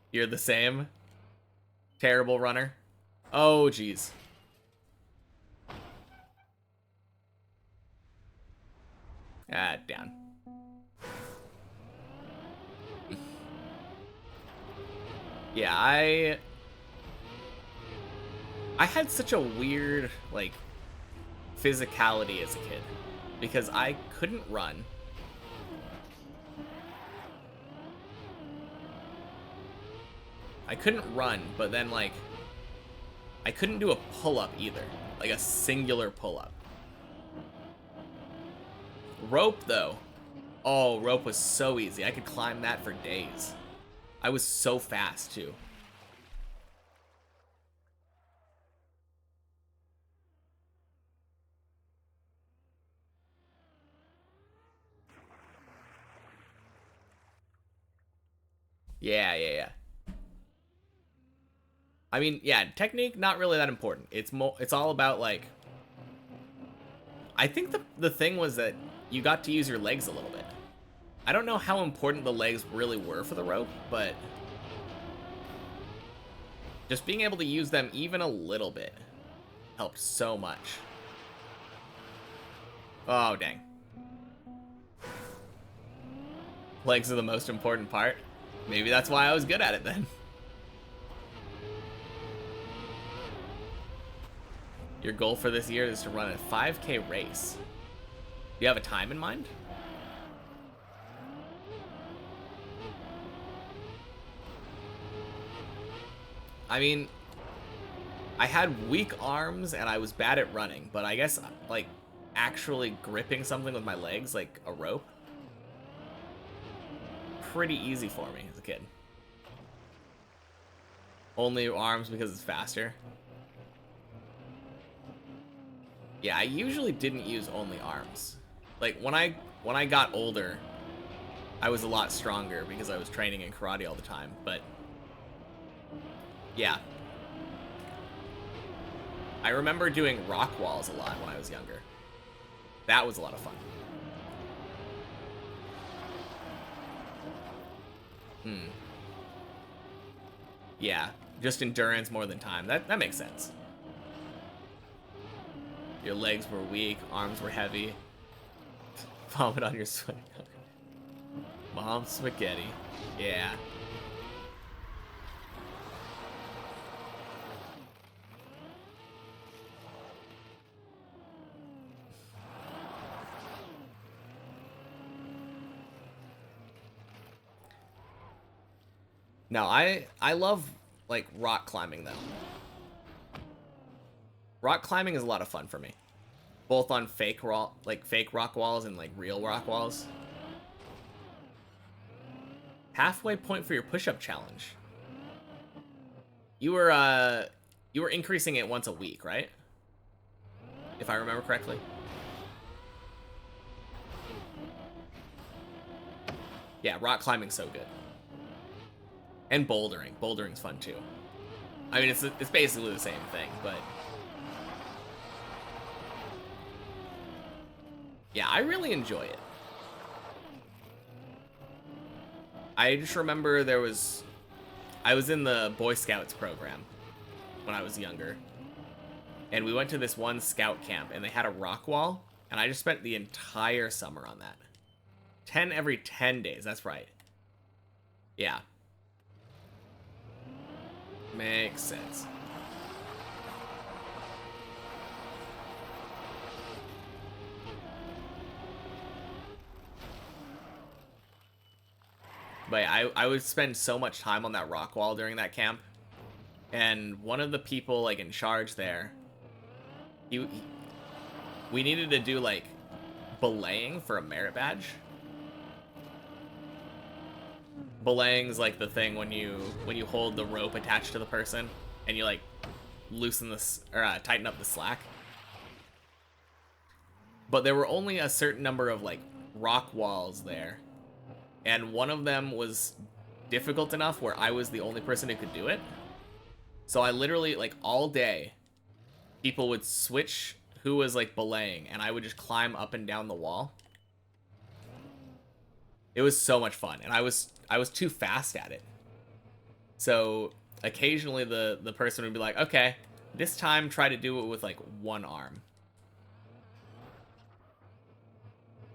you're the same terrible runner. Oh, jeez. Down. Yeah, I had such a weird, like, physicality as a kid because I couldn't run. I couldn't run, but then, like, I couldn't do a pull-up either. Like, a singular pull-up. Rope, though. Oh, rope was so easy. I could climb that for days. I was so fast, too. Yeah. I mean, yeah, technique, not really that important. It's all about, like... I think the thing was that you got to use your legs a little bit. I don't know how important the legs really were for the rope, but... just being able to use them even a little bit helped so much. Oh, dang. Legs are the most important part. Maybe that's why I was good at it then. Your goal for this year is to run a 5K race. Do you have a time in mind? I mean, I had weak arms and I was bad at running, but I guess, like, actually gripping something with my legs, like a rope, pretty easy for me as a kid. Only arms because it's faster. Yeah, I usually didn't use only arms. Like, when I got older, I was a lot stronger because I was training in karate all the time, but yeah. I remember doing rock walls a lot when I was younger. That was a lot of fun. Hmm. Yeah, just endurance more than time. That makes sense. Your legs were weak, arms were heavy. Vomit on your sweaty. Mom spaghetti. Yeah. No, I love like rock climbing though. Rock climbing is a lot of fun for me, both on fake rock walls and like real rock walls. Halfway point for your push-up challenge. You were increasing it once a week, right? If I remember correctly. Yeah, rock climbing's so good. And bouldering. Bouldering's fun too. I mean, it's basically the same thing, but yeah, I really enjoy it. I just remember I was in the Boy Scouts program when I was younger. And we went to this one scout camp and they had a rock wall, and I just spent the entire summer on that. 10 every 10 days, that's right. Yeah. Makes sense. But yeah, I would spend so much time on that rock wall during that camp. And one of the people like in charge there, we needed to do like belaying for a merit badge. Belaying's like the thing when you hold the rope attached to the person and you like loosen this or tighten up the slack. But there were only a certain number of like rock walls there, and one of them was difficult enough where I was the only person who could do it. So I literally like all day people would switch who was like belaying and I would just climb up and down the wall. It was so much fun, and I was too fast at it. So occasionally the person would be like, "Okay, this time try to do it with like one arm."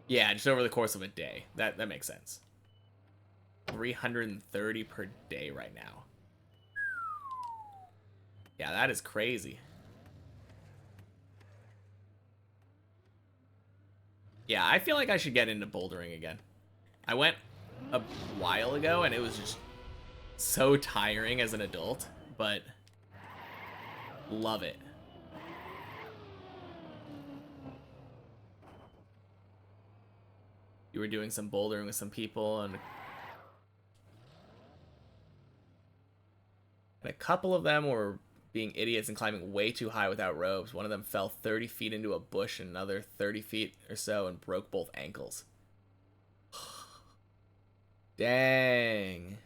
Yeah, just over the course of a day. That makes sense. 330 per day right now. Yeah, that is crazy. Yeah, I feel like I should get into bouldering again. I went a while ago and it was just so tiring as an adult, but love it. You were doing some bouldering with some people, and a couple of them were being idiots and climbing way too high without ropes. One of them fell 30 feet into a bush and another 30 feet or so and broke both ankles. Dang.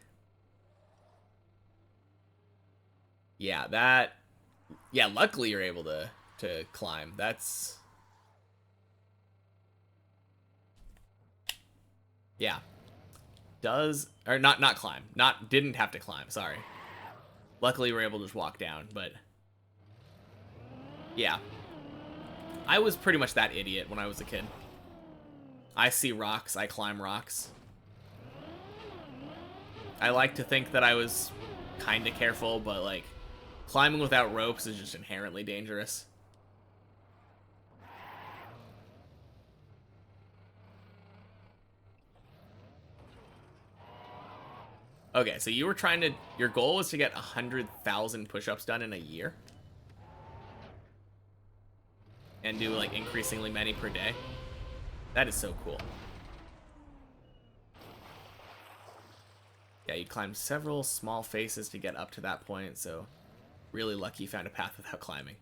Yeah, yeah, luckily you're able to climb. That's yeah. Does or not climb. Didn't have to climb, sorry. Luckily we're able to just walk down, but yeah. I was pretty much that idiot when I was a kid. I see rocks, I climb rocks. I like to think that I was kind of careful, but like climbing without ropes is just inherently dangerous. Okay, so your goal was to get 100,000 push-ups done in a year? And do like increasingly many per day? That is so cool. Yeah, you climbed several small faces to get up to that point, so really lucky you found a path without climbing.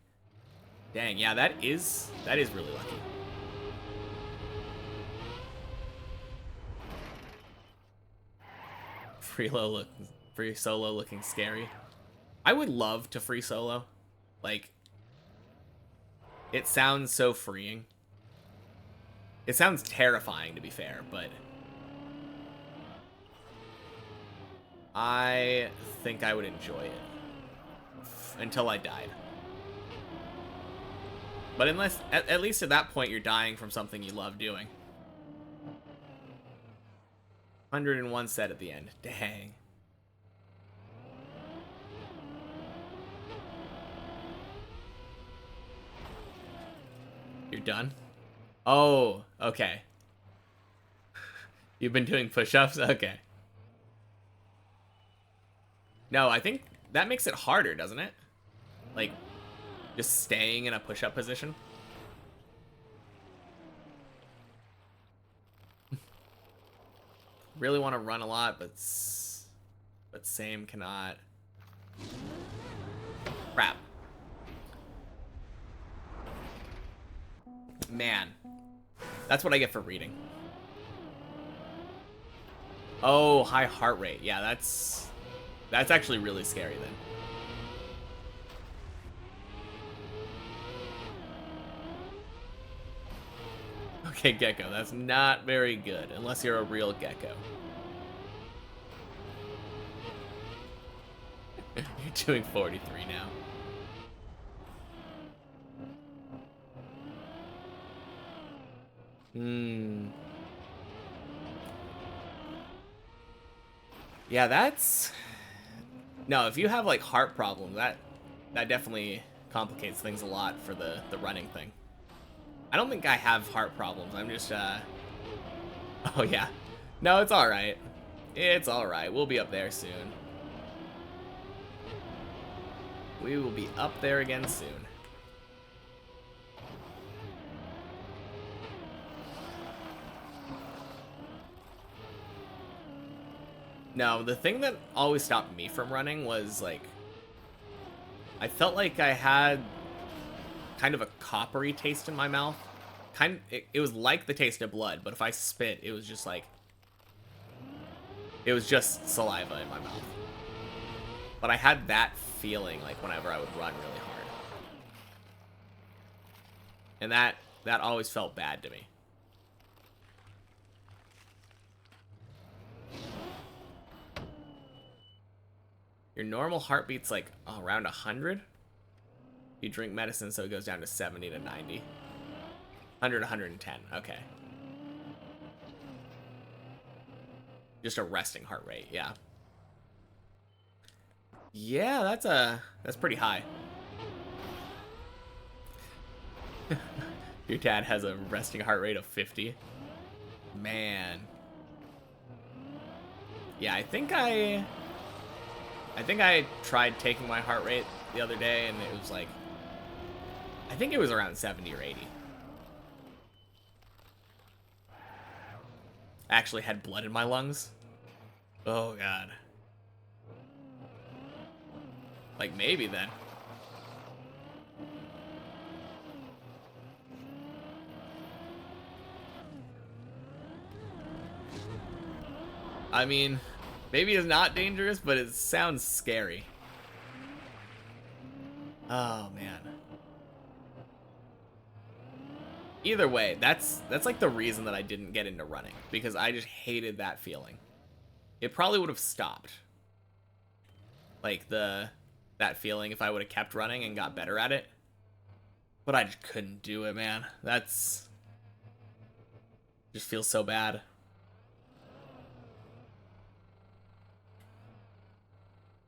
Dang, yeah, that is really lucky. Free solo looking scary. I would love to free solo. Like, it sounds so freeing. It sounds terrifying, to be fair, but I think I would enjoy it until I died. But unless, at least at that point, you're dying from something you love doing. 101 set at the end. Dang. You're done? Oh, okay. You've been doing push-ups? Okay. No, I think that makes it harder, doesn't it? Like, just staying in a push-up position. Really want to run a lot, but same cannot. Crap. Man. That's what I get for reading. Oh, high heart rate. Yeah, that's actually really scary then. Okay, Gecko, that's not very good, unless you're a real gecko. You're doing 43 now. Yeah, that's... No, if you have, like, heart problems, that definitely complicates things a lot for the running thing. I don't think I have heart problems. I'm just, Oh, yeah. No, it's alright. It's alright. We'll be up there soon. We will be up there again soon. No, the thing that always stopped me from running was, like, I felt like I had kind of a coppery taste in my mouth. It was like the taste of blood, but if I spit, it was just like, it was just saliva in my mouth. But I had that feeling, like, whenever I would run really hard. And that always felt bad to me. Your normal heartbeat's like around 100. You drink medicine, so it goes down to 70 to 90. 100 to 110. Okay. Just a resting heart rate, yeah. Yeah, that's pretty high. Your dad has a resting heart rate of 50. Man. Yeah, I think I tried taking my heart rate the other day, and it was like, I think it was around 70 or 80. I actually had blood in my lungs. Oh, God. Like, maybe then. I mean, maybe it's not dangerous, but it sounds scary. Oh, man. Either way, that's like the reason that I didn't get into running, because I just hated that feeling. It probably would have stopped. Like, that feeling if I would have kept running and got better at it. But I just couldn't do it, man. Just feels so bad.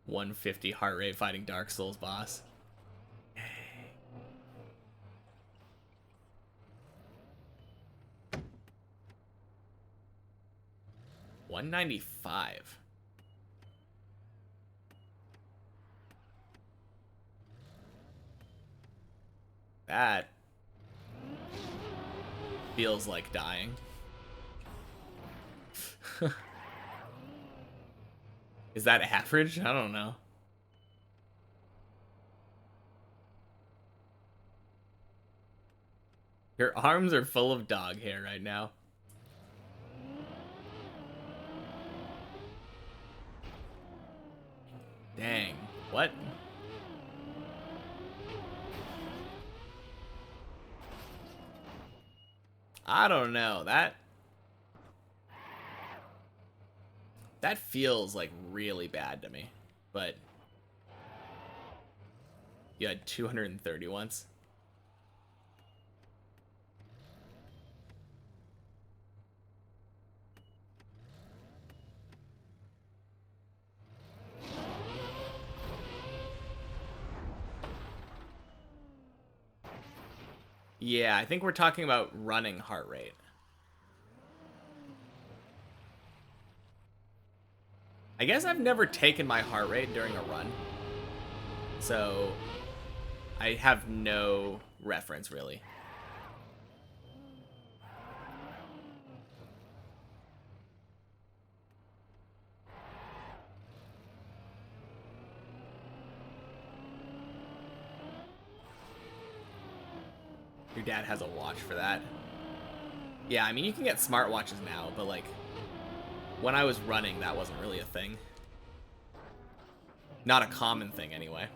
$150 heart rate fighting Dark Souls boss. 195. That feels like dying. Is that average? I don't know. Your arms are full of dog hair right now. Dang. What? I don't know. That That feels like really bad to me. But you had 230 once. Yeah, I think we're talking about running heart rate. I guess I've never taken my heart rate during a run. So I have no reference, really. Your dad has a watch for that. Yeah, I mean, you can get smartwatches now, but like, when I was running, that wasn't really a thing. Not a common thing, anyway.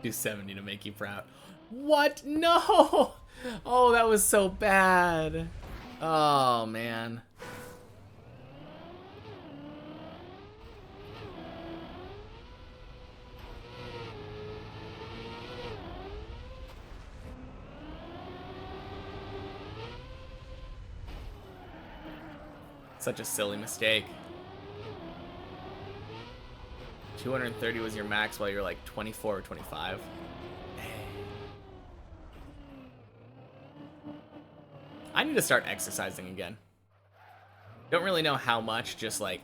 Do 70 to make you proud. What? No! Oh, that was so bad. Oh, man. Such a silly mistake. 230 was your max while you're like 24 or 25. I need to start exercising again. Don't really know how much, just like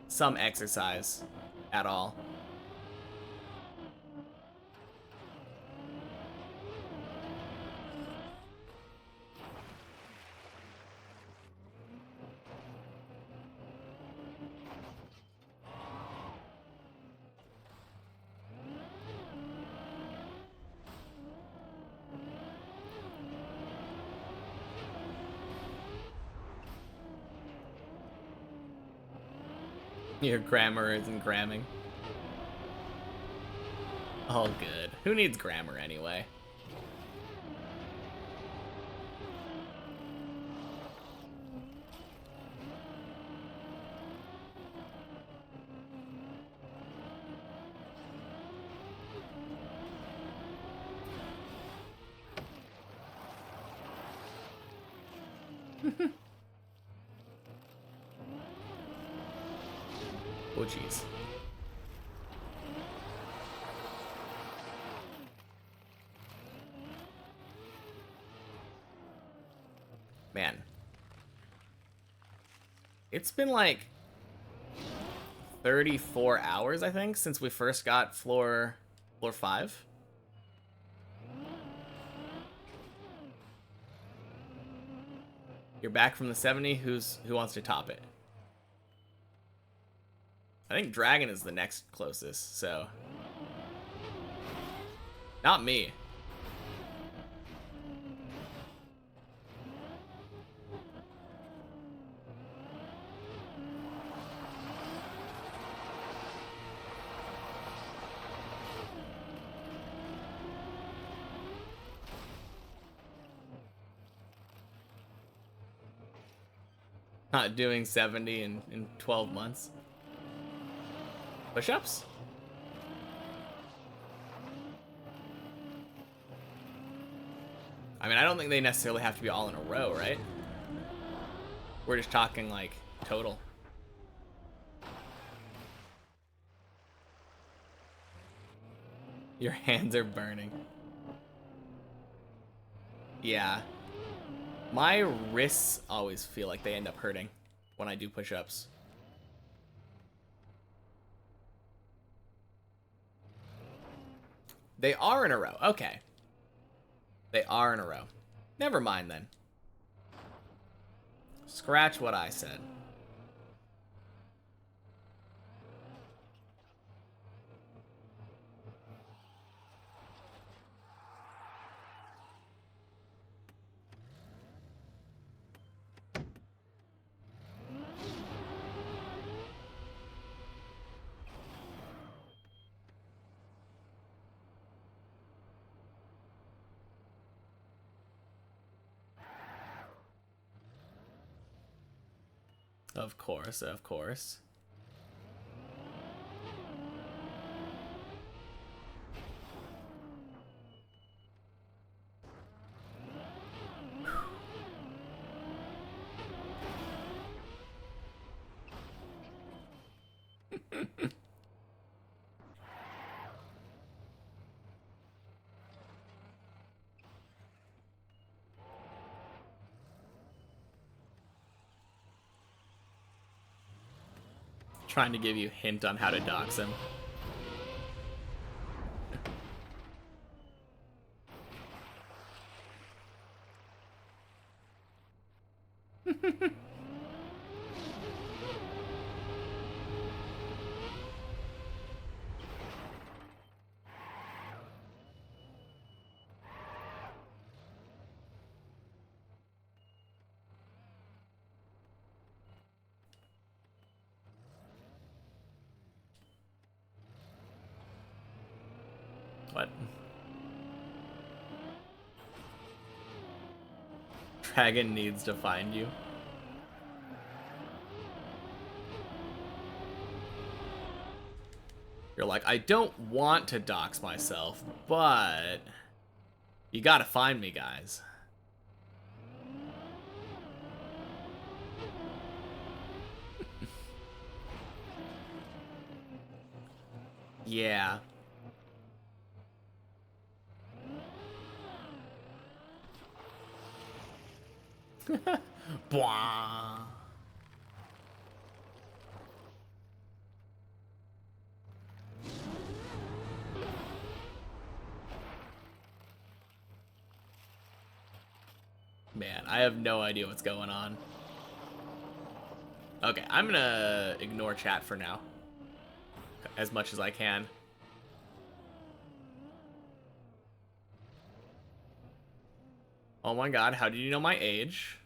some exercise at all. Your grammar isn't gramming. All good. Who needs grammar anyway? Oh, jeez. Man. It's been like 34 hours, I think, since we first got floor 5. You're back from the 70. Who wants to top it? I think Dragon is the next closest, so. Not me. Not doing 70 in 12 months. Push-ups? I mean, I don't think they necessarily have to be all in a row, right? We're just talking, like, total. Your hands are burning. Yeah. My wrists always feel like they end up hurting when I do push-ups. They are in a row. Okay. They are in a row. Never mind then. Scratch what I said. Of course, of course. Trying to give you a hint on how to dox him. What? Dragon needs to find you. You're like, I don't want to dox myself, but you gotta find me, guys. Yeah. Bwah. Man, I have no idea what's going on. Okay, I'm gonna ignore chat for now. As much as I can. Oh my god, how did you know my age?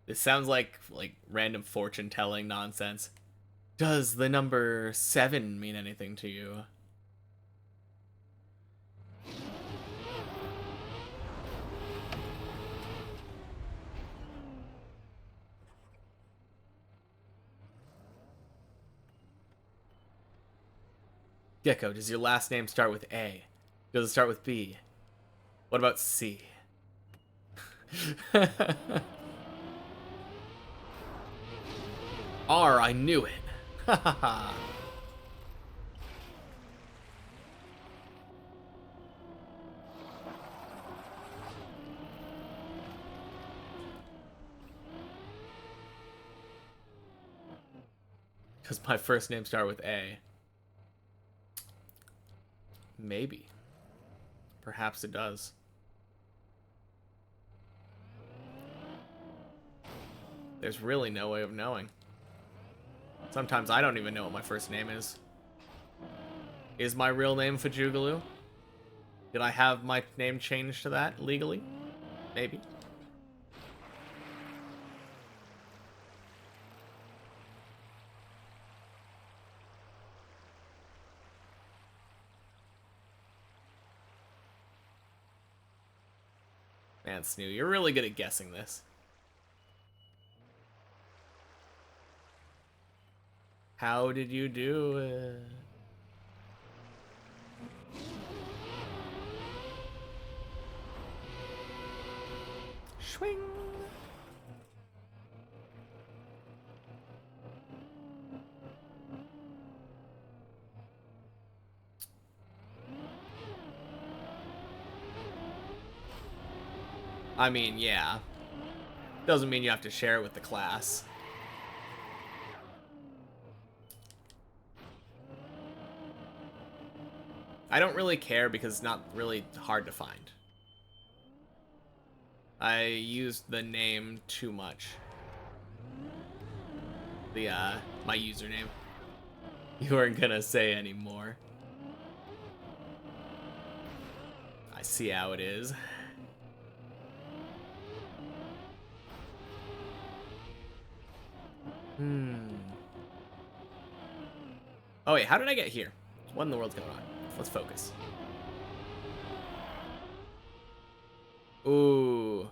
This sounds like random fortune telling nonsense. Does the number 7 mean anything to you? Gecko, does your last name start with A? Does it start with B? What about C? R, I knew it. Because my first name started with A. Maybe. Perhaps it does. There's really no way of knowing. Sometimes I don't even know what my first name is. Is my real name Fajugalu? Did I have my name changed to that legally? Maybe. Man, Snoo, you're really good at guessing this. How did you do it? Swing. I mean, yeah. Doesn't mean you have to share it with the class. I don't really care because it's not really hard to find. I used the name too much. The, my username. You weren't gonna say anymore. I see how it is. Oh wait, how did I get here? What in the world's going on? Let's focus. Ooh.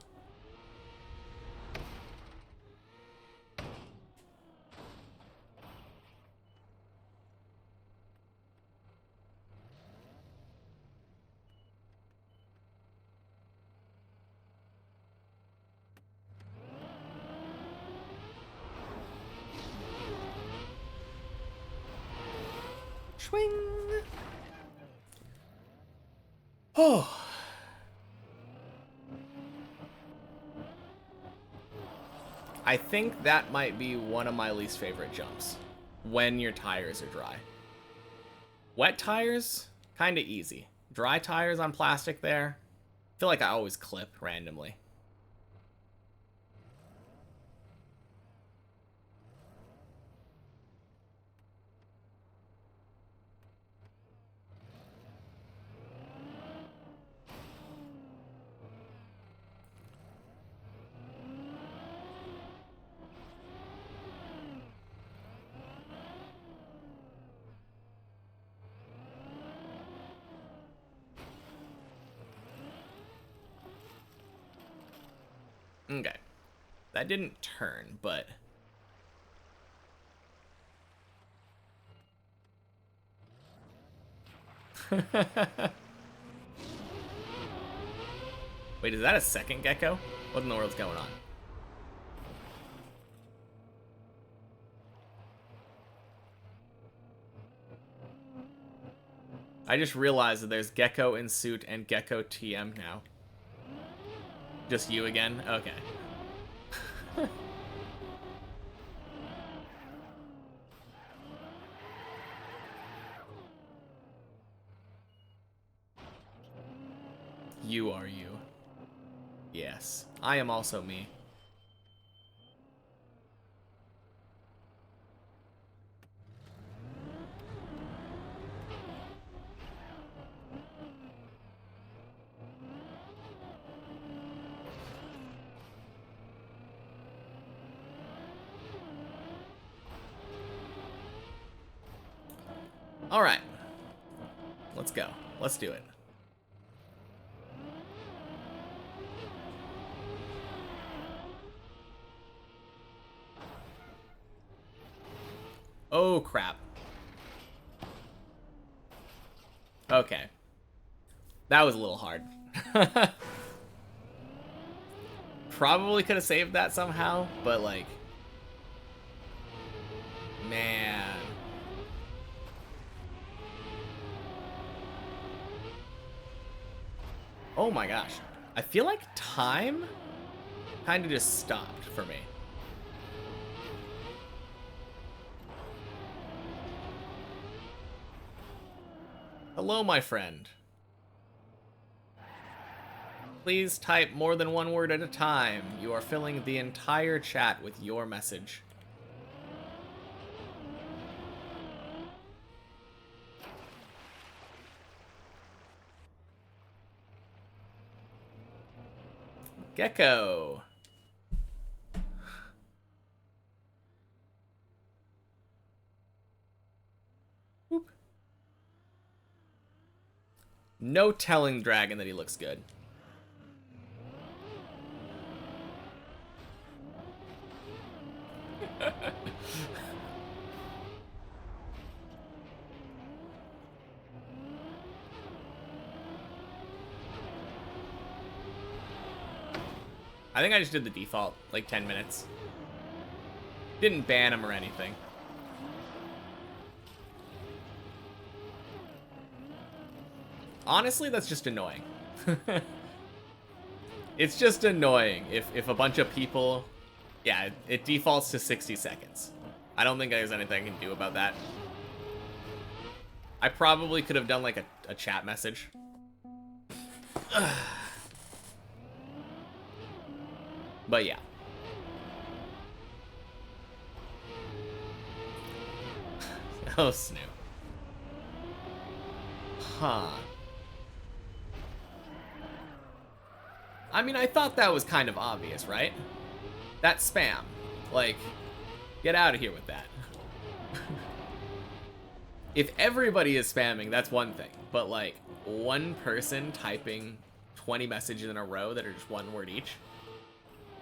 Swing. Oh. I think that might be one of my least favorite jumps. When your tires are dry. Wet tires, kind of easy. Dry tires on plastic there, I feel like I always clip randomly. Okay. That didn't turn, but... Wait, is that a second gecko? What in the world's going on? I just realized that there's Gecko in suit and Gecko TM now. Just you again? Okay. You are you. Yes, I am also me. All right. Let's go. Let's do it. Oh, crap. Okay. That was a little hard. Probably could have saved that somehow, but like... Man. Oh my gosh. I feel like time kind of just stopped for me. Hello, my friend. Please type more than one word at a time. You are filling the entire chat with your message. Gecko. Whoop. No telling Dragon that he looks good. I think I just did the default, like 10 minutes. Didn't ban him or anything. Honestly, that's just annoying. It's just annoying if a bunch of people... Yeah, it defaults to 60 seconds. I don't think there's anything I can do about that. I probably could have done like a chat message. But yeah. Oh, Snoop. Huh. I mean, I thought that was kind of obvious, right? That's spam. Like, get out of here with that. If everybody is spamming, that's one thing. But, like, one person typing 20 messages in a row that are just one word each,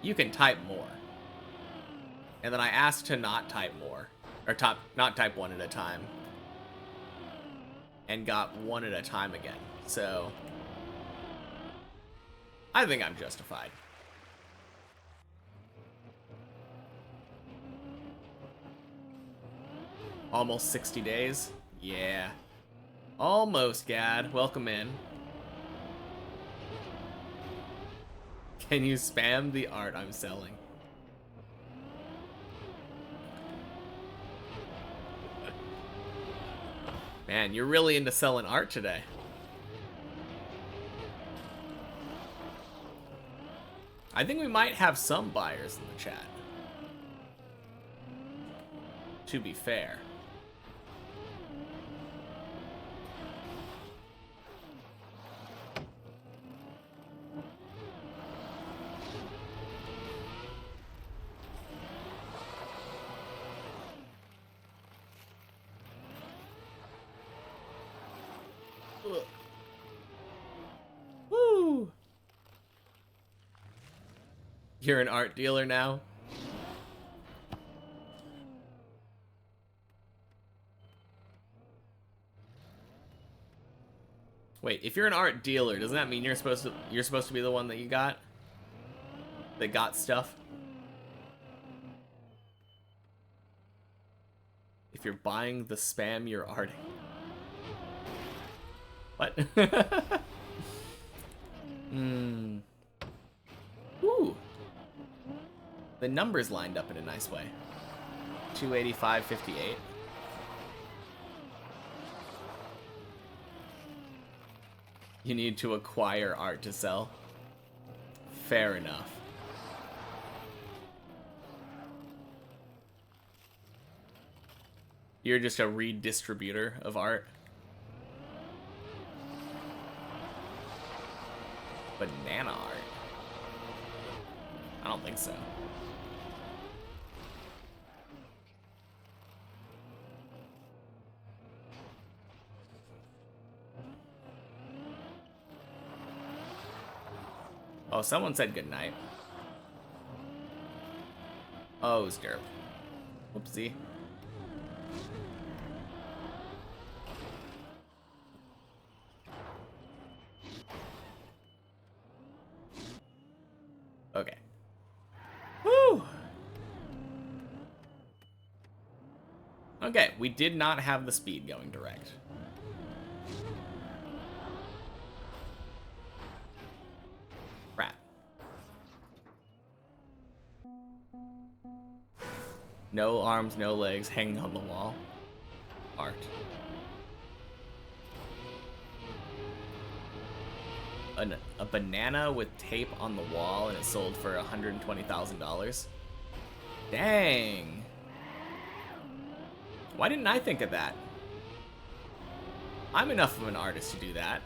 you can type more. And then I asked to not type more. Or not type one at a time. And got one at a time again. So, I think I'm justified. Almost 60 days? Yeah. Almost, Gad. Welcome in. Can you spam the art I'm selling? Man, you're really into selling art today. I think we might have some buyers in the chat. To be fair. Woo! You're an art dealer now? Wait, if you're an art dealer, doesn't that mean you're supposed to be the one that got stuff? If you're buying the spam, you're arting. What? Hmm. Ooh. The numbers lined up in a nice way. 285.58. You need to acquire art to sell. Fair enough. You're just a redistributor of art. Banana art? I don't think so. Oh, someone said goodnight. Oh, derp. Whoopsie. Okay. Woo! Okay, we did not have the speed going direct. Crap. No arms, no legs, hanging on the wall. Art. A banana with tape on the wall, and it sold for $120,000. Dang. Why didn't I think of that? I'm enough of an artist to do that.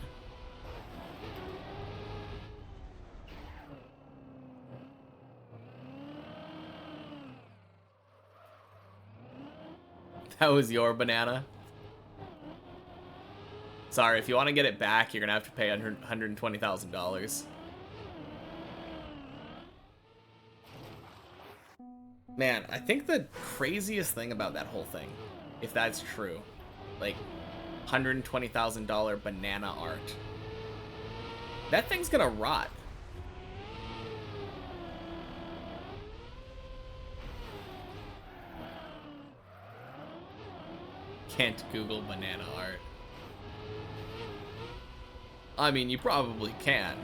That was your banana? Sorry, if you want to get it back, you're gonna have to pay $120,000. Man, I think the craziest thing about that whole thing, if that's true, like $120,000 banana art, that thing's gonna rot. Can't Google banana art. I mean, you probably can.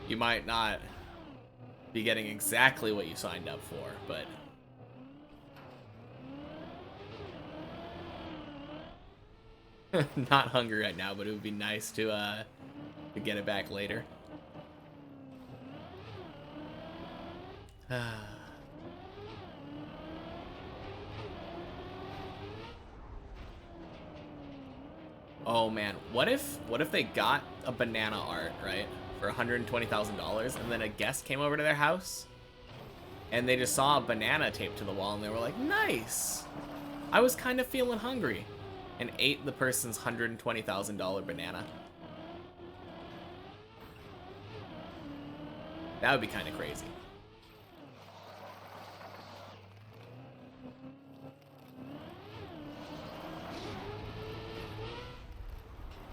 You might not be getting exactly what you signed up for, but not hungry right now, but it would be nice to get it back later. Oh man, what if they got a banana art, right, for $120,000 and then a guest came over to their house and they just saw a banana taped to the wall and they were like, nice, I was kind of feeling hungry, and ate the person's $120,000 banana. That would be kind of crazy.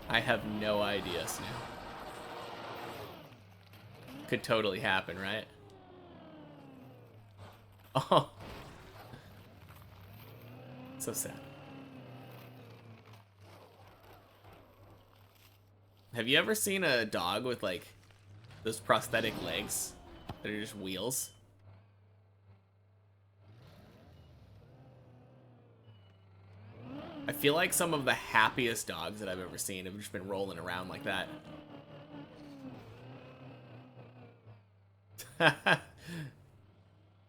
I have no idea, Snoop. Could totally happen, right? Oh. So sad. Have you ever seen a dog with, like, those prosthetic legs that are just wheels? I feel like some of the happiest dogs that I've ever seen have just been rolling around like that.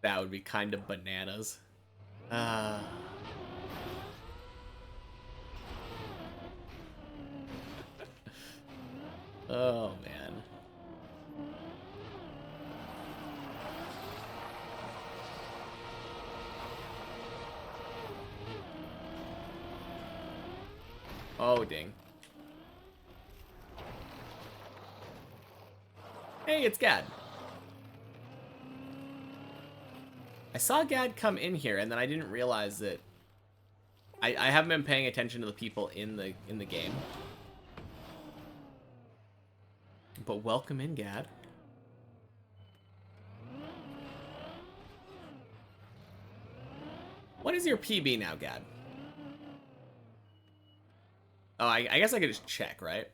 That would be kind of bananas. Oh, man. Oh, ding. Hey, it's Gad. I saw Gad come in here, and then I didn't realize that I haven't been paying attention to the people in the game. But welcome in, Gad. What is your PB now, Gad? Oh, I guess I could just check, right?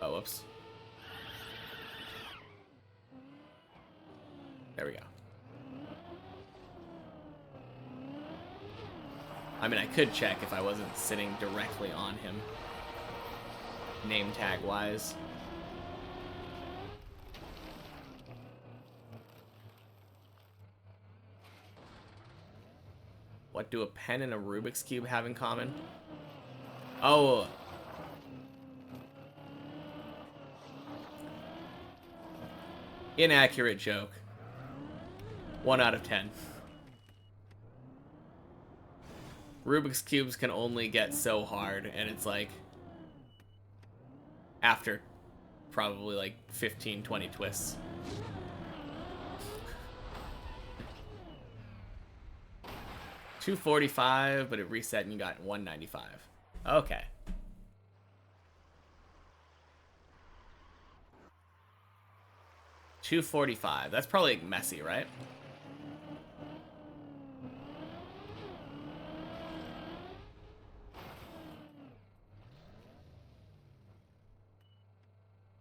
Oh, whoops. There we go. I mean, I could check if I wasn't sitting directly on him, name tag wise. What do a pen and a Rubik's Cube have in common? Oh. Inaccurate joke. 1 out of 10. Rubik's Cubes can only get so hard, and it's like after probably like 15, 20 twists. $245, but it reset and you got $195. Okay. $245. That's probably like messy, right?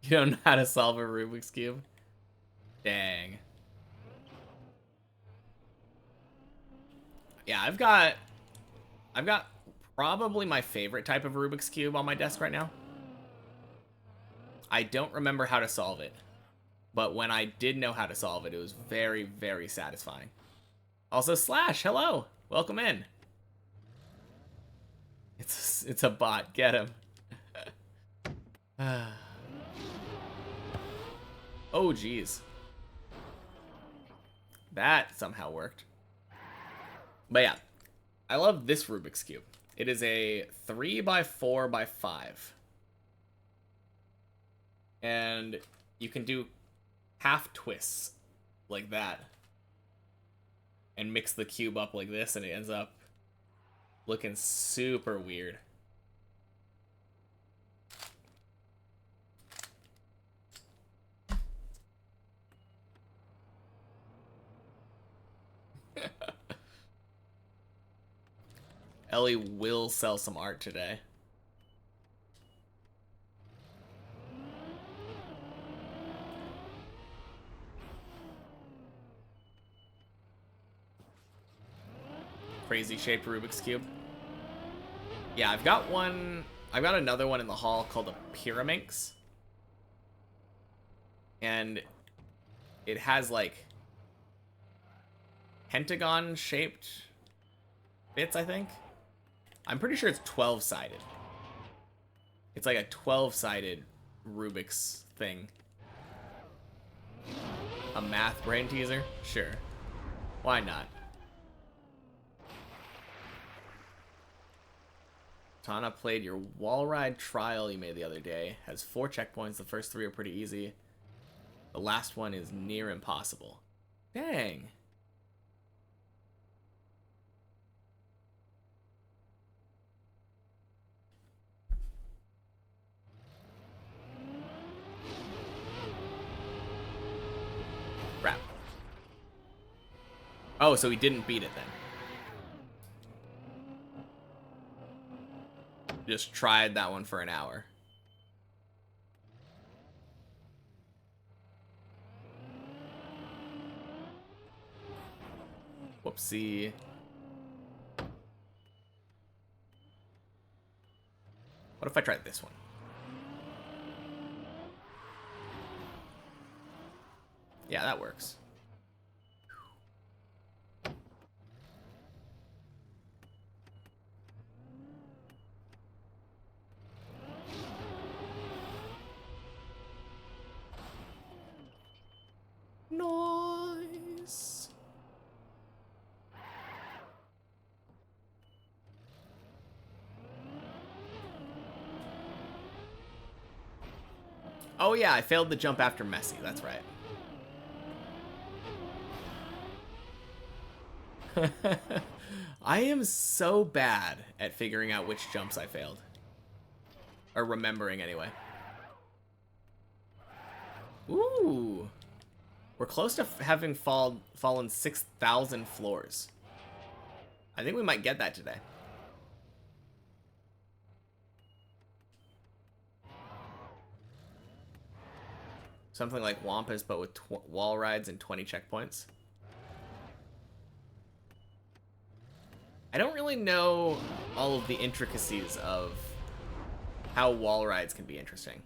You don't know how to solve a Rubik's Cube? Dang. Yeah, I've got probably my favorite type of Rubik's Cube on my desk right now. I don't remember how to solve it, but when I did know how to solve it, it was very, very satisfying. Also, Slash, hello, welcome in. It's a bot. Get him. Oh, geez. That somehow worked. But yeah, I love this Rubik's Cube. It is a 3x4x5. And you can do half twists like that. And mix the cube up like this, and it ends up looking super weird. Ellie will sell some art today. Crazy shaped Rubik's Cube. Yeah, I've got another one in the hall called a Pyraminx. And it has like pentagon shaped bits, I think. I'm pretty sure it's 12-sided. It's like a 12-sided Rubik's thing. A math brain teaser? Sure. Why not? Tana played your wall ride trial you made the other day. Has 4 checkpoints. The first 3 are pretty easy. The last one is near impossible. Dang. Crap. Oh, so he didn't beat it then. Just tried that one for an hour. Whoopsie. What if I tried this one? Yeah, that works. Nice. Oh yeah, I failed the jump after Messi. That's right. I am so bad at figuring out which jumps I failed. Or remembering, anyway. Ooh. We're close to having fallen 6,000 floors. I think we might get that today. Something like Wampas, but with wall rides and 20 checkpoints. I don't really know all of the intricacies of how wall rides can be interesting.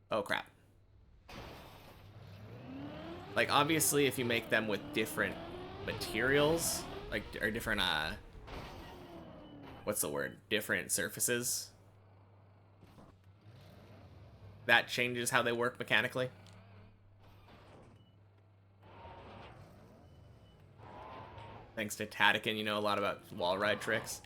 Oh, crap. Like, obviously, if you make them with different materials, like, or different, what's the word? Different surfaces, that changes how they work mechanically. Thanks to Tatakin, you know a lot about wall ride tricks.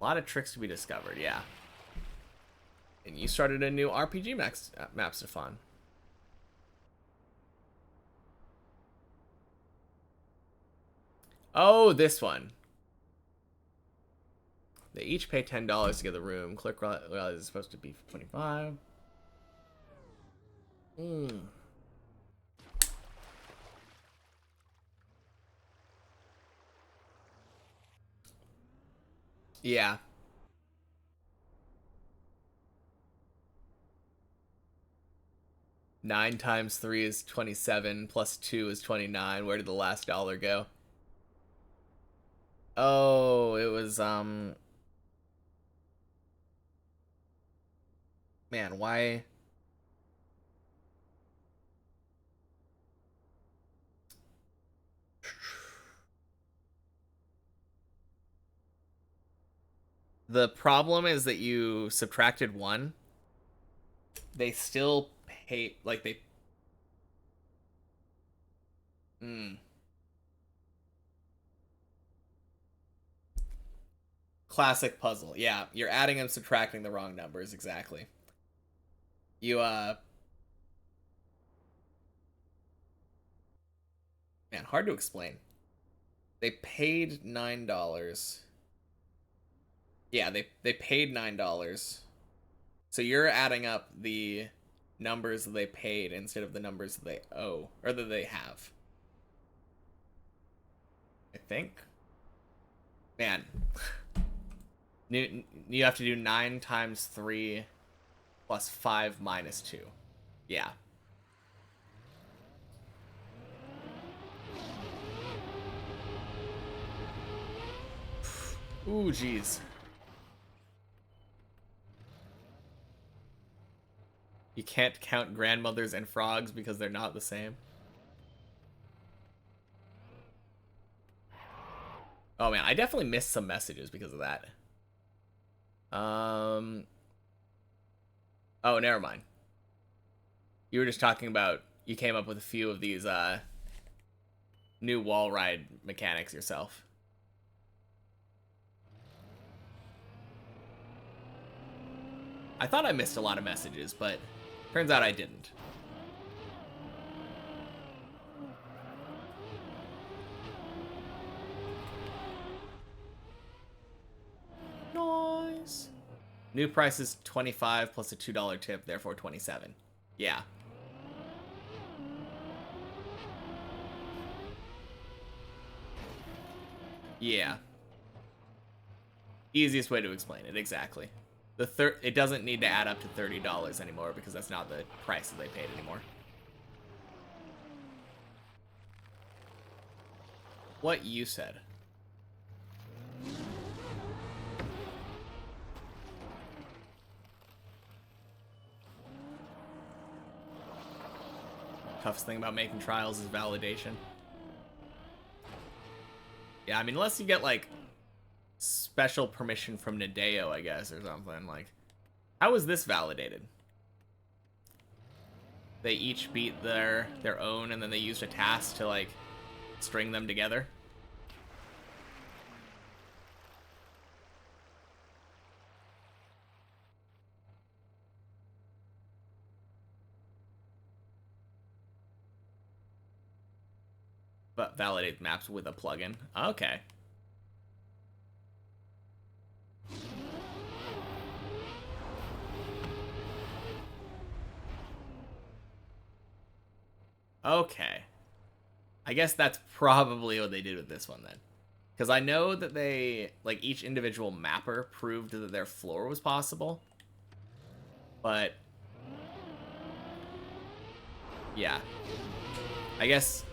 A lot of tricks to be discovered, yeah. And you started a new RPG Mapstaphon. Oh, this one. They each pay $10 to get the room. Clerk realizes it's supposed to be $25. Yeah. Nine times 3 is 27, plus 2 is 29. Where did the last dollar go? Oh, it was, man, why? The problem is that you subtracted 1. They still pay, like, they... Classic puzzle. Yeah, you're adding and subtracting the wrong numbers, exactly. You, man, hard to explain. They paid $9. Yeah, they paid $9. So you're adding up the numbers that they paid instead of the numbers that they owe or that they have. I think. Man, you have to do 9 times 3 plus 5 minus 2. Yeah. Ooh, jeez. You can't count grandmothers and frogs because they're not the same. Oh man, I definitely missed some messages because of that. Oh, never mind. You were just talking about you came up with a few of these new wall ride mechanics yourself. I thought I missed a lot of messages, but turns out I didn't. Nice. New price is 25 plus a $2 tip, therefore 27. Yeah. Yeah. Easiest way to explain it, exactly. It doesn't need to add up to $30 anymore because that's not the price that they paid anymore. What you said. Toughest thing about making trials is validation. Yeah, I mean, unless you get, like, special permission from Nadeo, I guess, or something. Like, how is this validated? They each beat their own, and then they used a task to, like, string them together. But validate maps with a plugin. Okay. Okay. I guess that's probably what they did with this one then. Because I know that they, like, each individual mapper proved that their floor was possible. But, yeah. I guess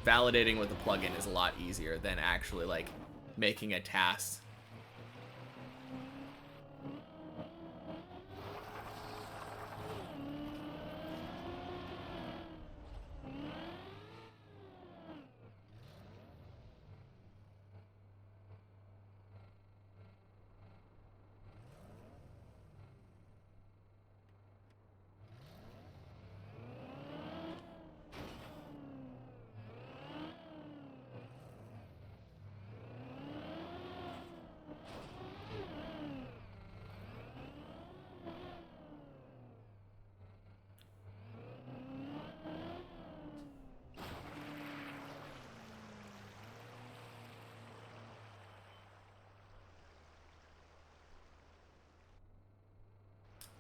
validating with a plugin is a lot easier than actually, like, making a task.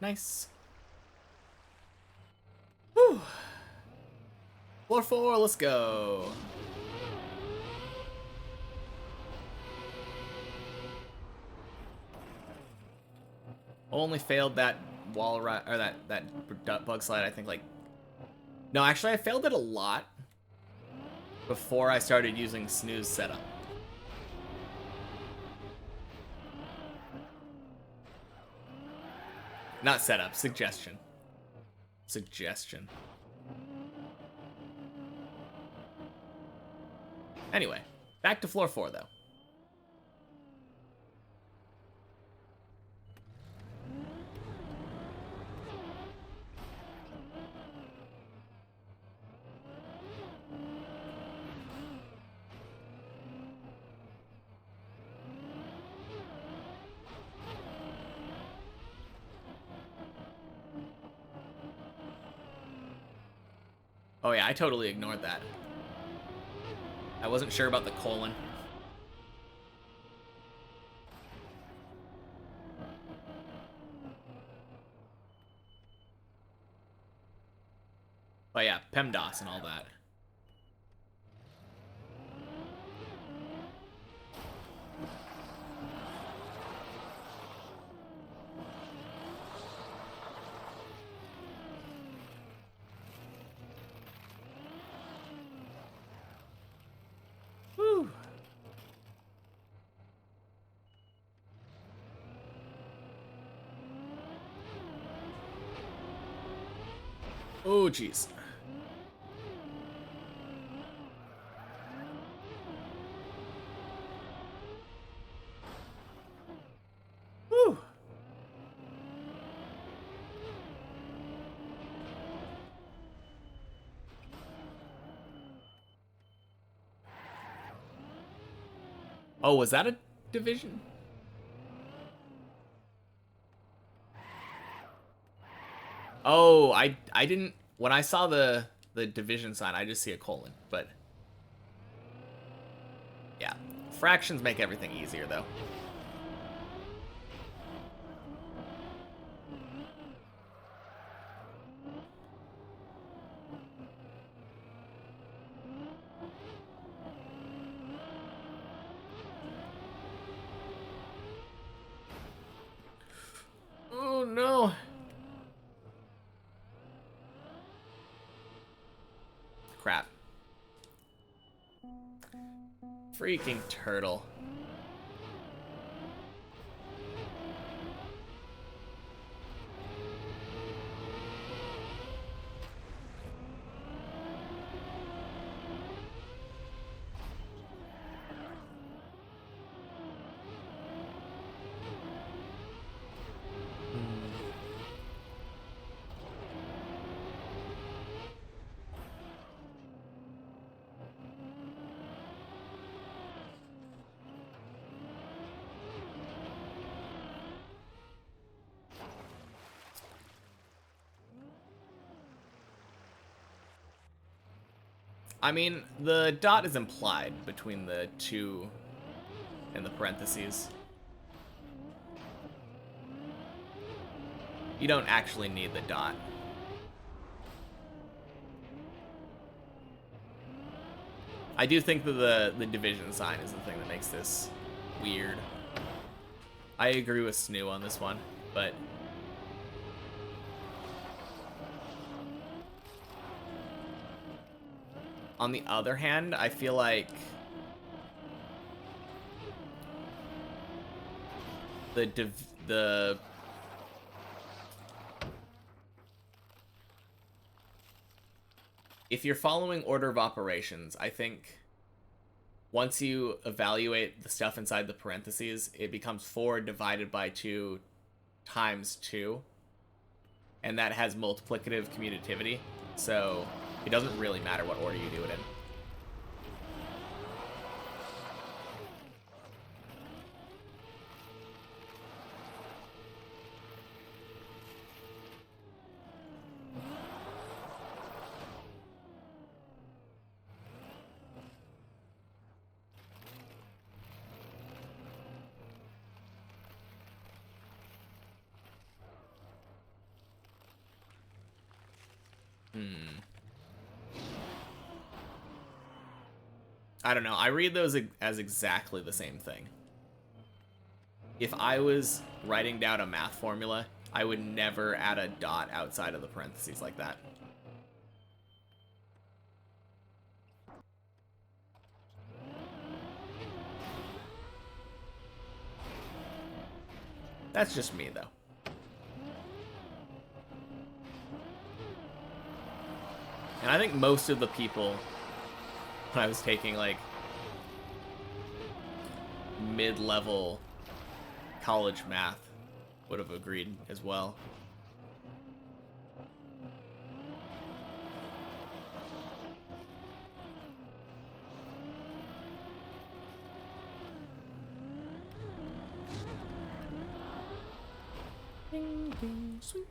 Nice. Whew. Floor 4, let's go. Only failed that wall ride, or that bug slide, I think, like... No, actually, I failed it a lot before I started using snooze setup. Not setup, suggestion. Suggestion. Anyway, back to floor 4, though. Oh yeah, I totally ignored that. I wasn't sure about the colon. PEMDAS and all that. Woo. Oh, jeez. Woo. Oh, was that a division? Oh, I didn't, when I saw the division sign, I just see a colon, but yeah. Fractions make everything easier though. Oh no. Crap. Freaking turtle. I mean, the dot is implied between the 2 and the parentheses. You don't actually need the dot. I do think that the division sign is the thing that makes this weird. I agree with Snoo on this one, but on the other hand, I feel like the if you're following order of operations, I think once you evaluate the stuff inside the parentheses, it becomes 4 divided by 2 times 2, and that has multiplicative commutativity, so it doesn't really matter what order you do it in. I don't know. I read those as exactly the same thing. If I was writing down a math formula, I would never add a dot outside of the parentheses like that. That's just me, though. And I think most of the people, when I was taking, like, mid-level college math, would have agreed as well. Ding, ding, swing.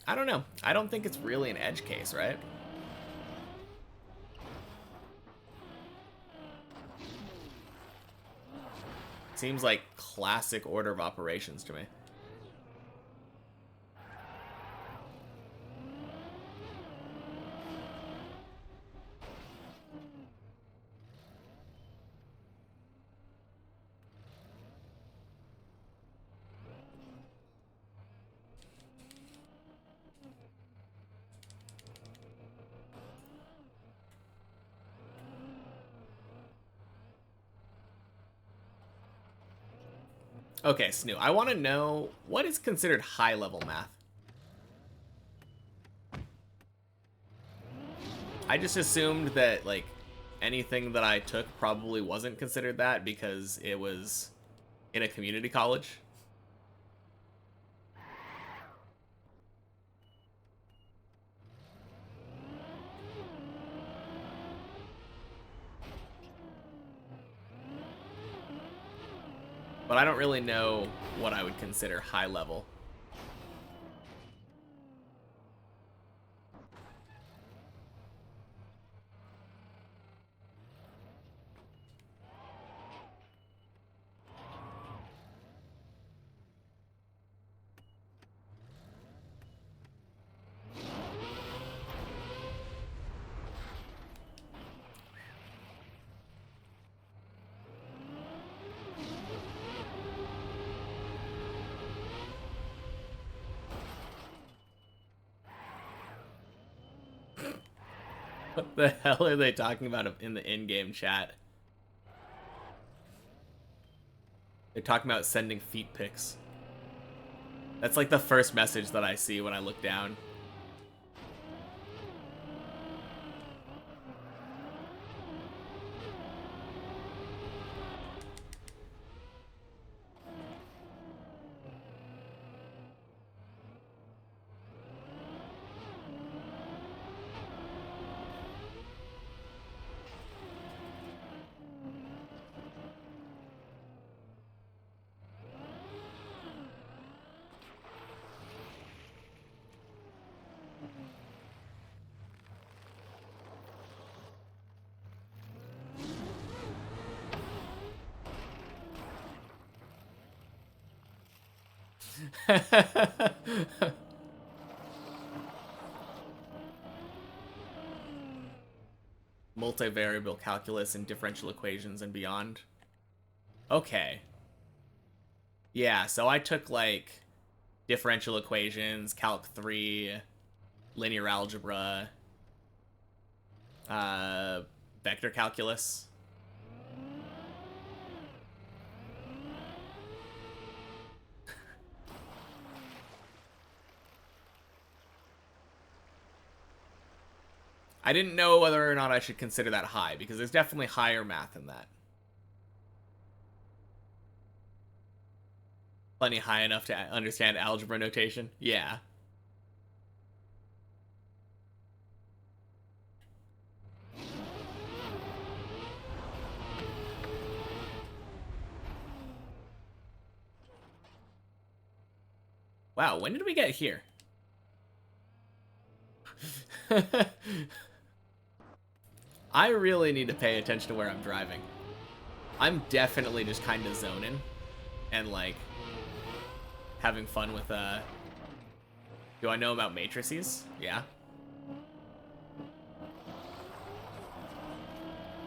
I don't know. I don't think it's really an edge case, right? seems like classic order of operations to me. Okay, Snoo, I want to know what is considered high-level math. I just assumed that, like, anything that I took probably wasn't considered that because it was in a community college. But I don't really know what I would consider high level. What the hell are they talking about in the in-game chat? They're talking about sending feet pics. That's like the first message that I see when I look down. Multivariable calculus and differential equations and beyond. Okay. Yeah, so I took like differential equations, Calc 3, linear algebra, uh, vector calculus. I didn't know whether or not I should consider that high, because there's definitely higher math than that. Plenty high enough to understand algebra notation. Yeah. Wow, when did we get here? I really need to pay attention to where I'm driving. I'm definitely just kind of zoning and like having fun with do I know about matrices? Yeah.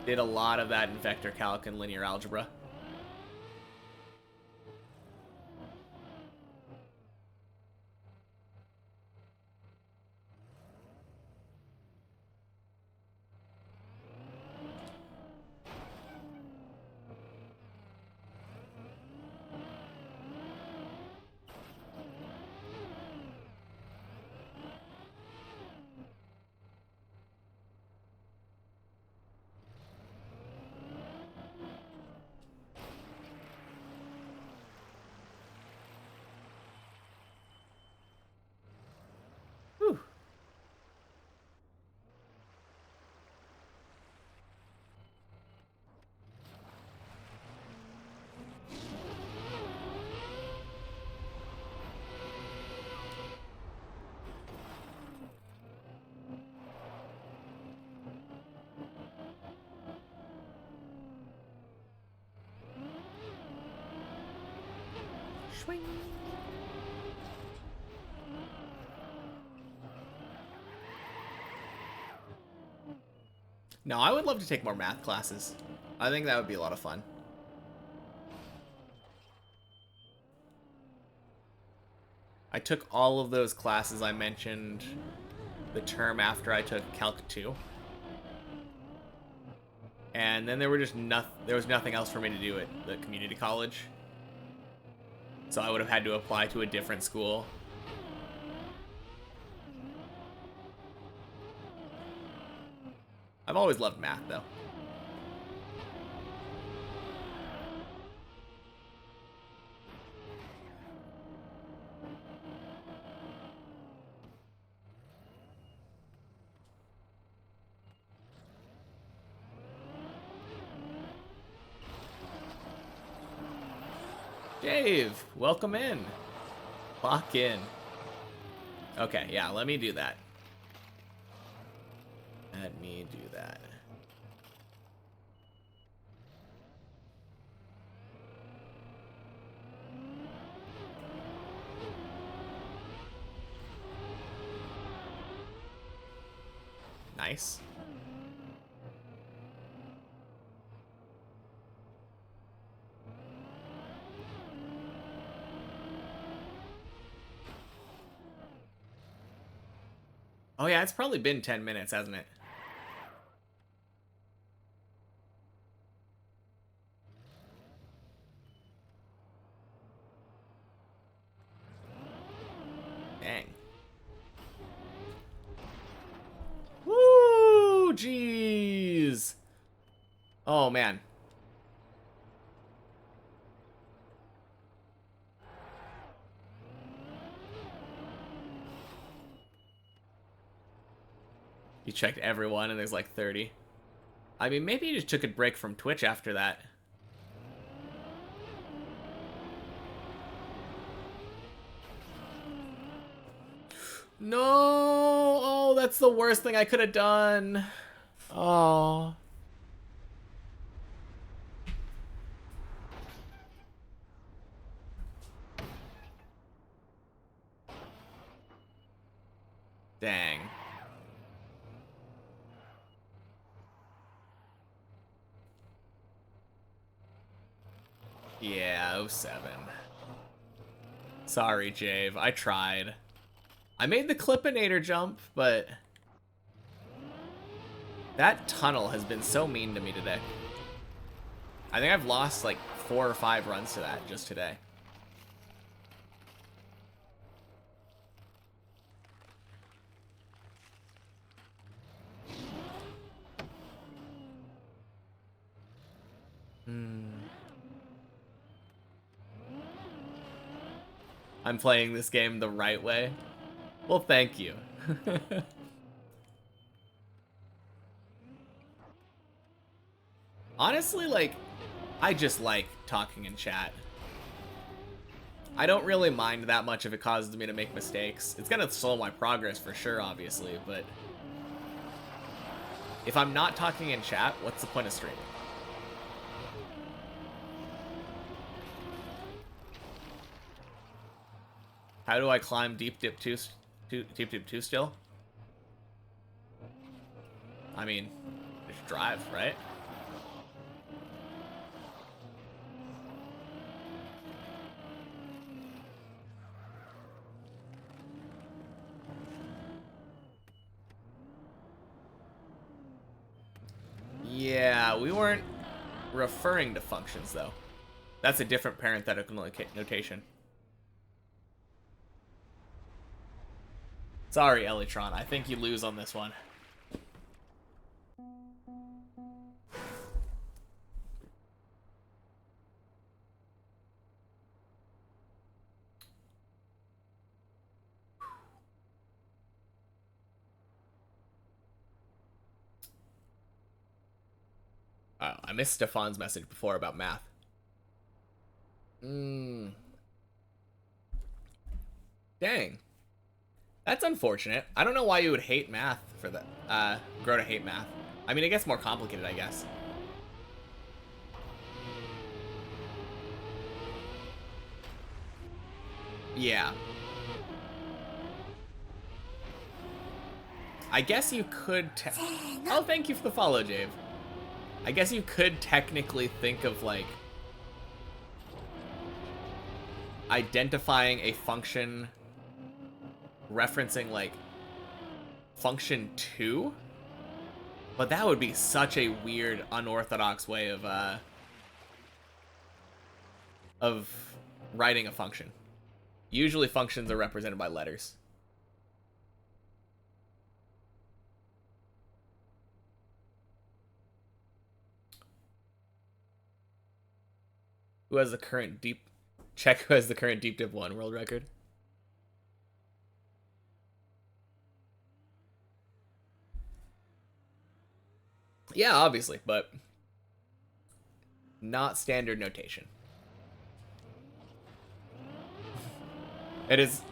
Did a lot of that in vector calc and linear algebra. Swing. No, I would love to take more math classes. I think that would be a lot of fun. I took all of those classes I mentioned the term after I took Calc 2. And then there was nothing else for me to do at the community college. So I would have had to apply to a different school. I've always loved math, though. Dave, welcome in. Lock in. Okay, yeah, let me do that. Let me do that. Nice. Oh yeah, it's probably been 10 minutes, hasn't it? Dang. Woo! Jeez. Oh man. You checked everyone and there's like 30. I mean, maybe you just took a break from Twitch after that. No! Oh, that's the worst thing I could have done. Oh. Dang. Yeah, 07. Sorry, Jave. I tried. I made the Clippinator jump, but that tunnel has been so mean to me today. I think I've lost like 4 or 5 runs to that just today. I'm playing this game the right way. Well, thank you. Honestly, like, I just like talking in chat. I don't really mind that much if it causes me to make mistakes. It's gonna slow my progress for sure, obviously, but if I'm not talking in chat, what's the point of streaming? How do I climb Deep Dip 2 still? I mean, just drive, right? Yeah, we weren't referring to functions, though. That's a different parenthetical notation. Sorry, Elytron. I think you lose on this one. Oh, I missed Stefan's message before about math. Dang. That's unfortunate. I don't know why you would hate math for that. Grow to hate math. I mean, it gets more complicated, I guess. Yeah. I guess you could oh, thank you for the follow, Jave. I guess you could technically think of, like, identifying a function referencing, like, function 2, but that would be such a weird, unorthodox way of writing a function. Usually functions are represented by letters. Who has the current deep... Check who has the current deep div 1 world record. Yeah, obviously, but not standard notation. It is...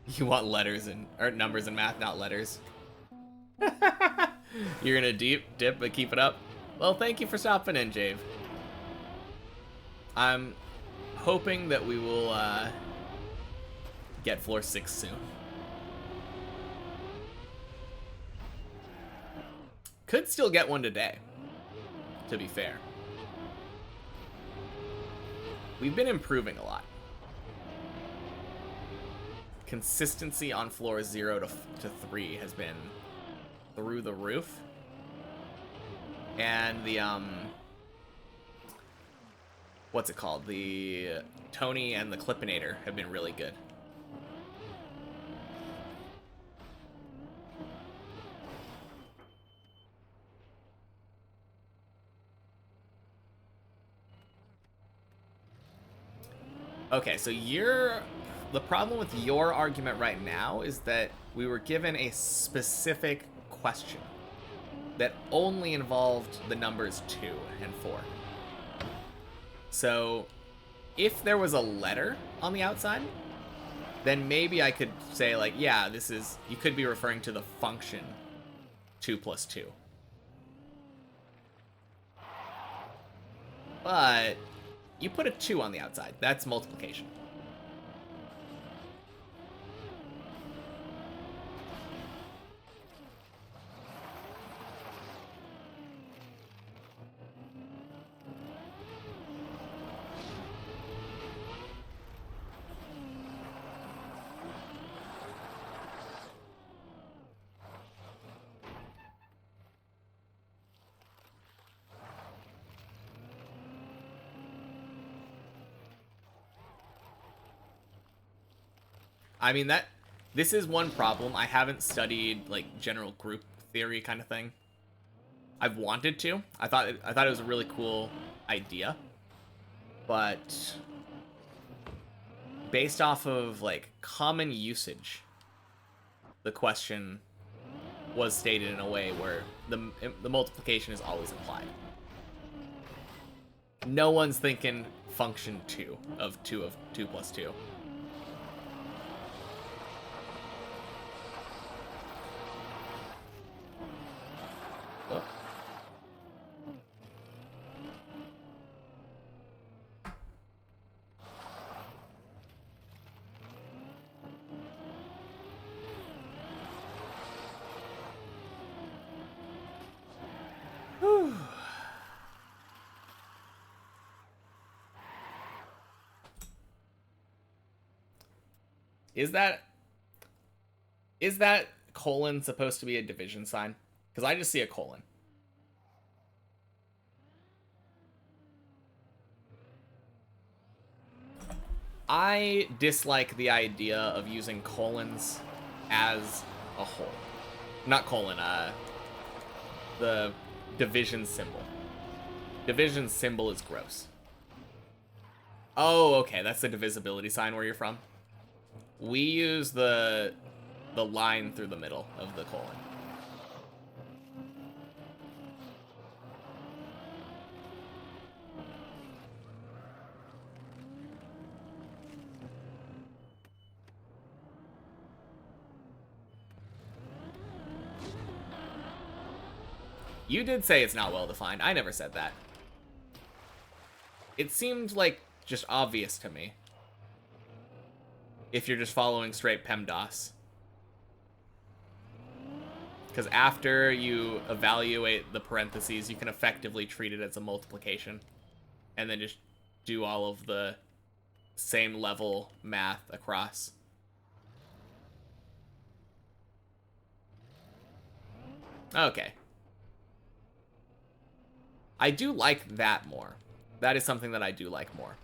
You want letters and... Or numbers in math, not letters. You're gonna dip, but keep it up? Well, thank you for stopping in, Jave. I'm hoping that we will get floor 6 soon. Could still get one today, to be fair. We've been improving a lot. Consistency on floors 0 to 3 has been through the roof. And the, what's it called? The Tony and the Clippinator have been really good. Okay, so the problem with your argument right now is that we were given a specific question that only involved the numbers 2 and 4. So if there was a letter on the outside, then maybe I could say, like, yeah, this is, you could be referring to the function 2 plus 2. But you put a 2 on the outside. That's multiplication. I mean, this is one problem. I haven't studied, like, general group theory kind of thing. I've wanted to. I thought it was a really cool idea. But based off of, like, common usage, the question was stated in a way where the multiplication is always implied. No one's thinking function 2 of 2 plus 2. Is that colon supposed to be a division sign? Because I just see a colon. I dislike the idea of using colons as a whole. Not colon, the division symbol. Division symbol is gross. Oh, okay, that's the divisibility sign where you're from. We use the line through the middle of the colon. You did say it's not well defined. I never said that. It seemed like just obvious to me. if you're just following straight PEMDAS. Because after you evaluate the parentheses, you can effectively treat it as a multiplication. And then just do all of the same level math across. Okay. I do like that more. That is something that I do like more.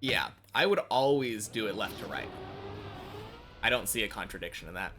Yeah, I would always do it left to right. I don't see a contradiction in that.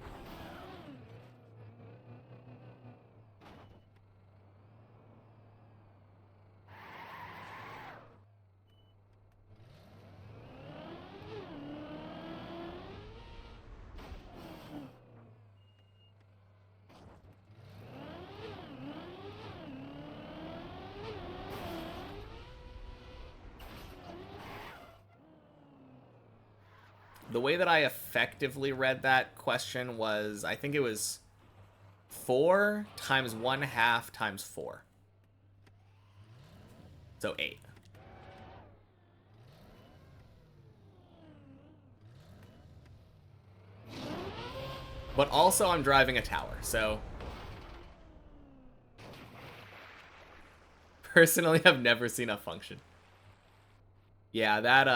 The way that I effectively read that question was, I think it was 4 times 1/2 times 4. So 8. But also I'm driving a tower, so... Personally, I've never seen a function. Yeah, that,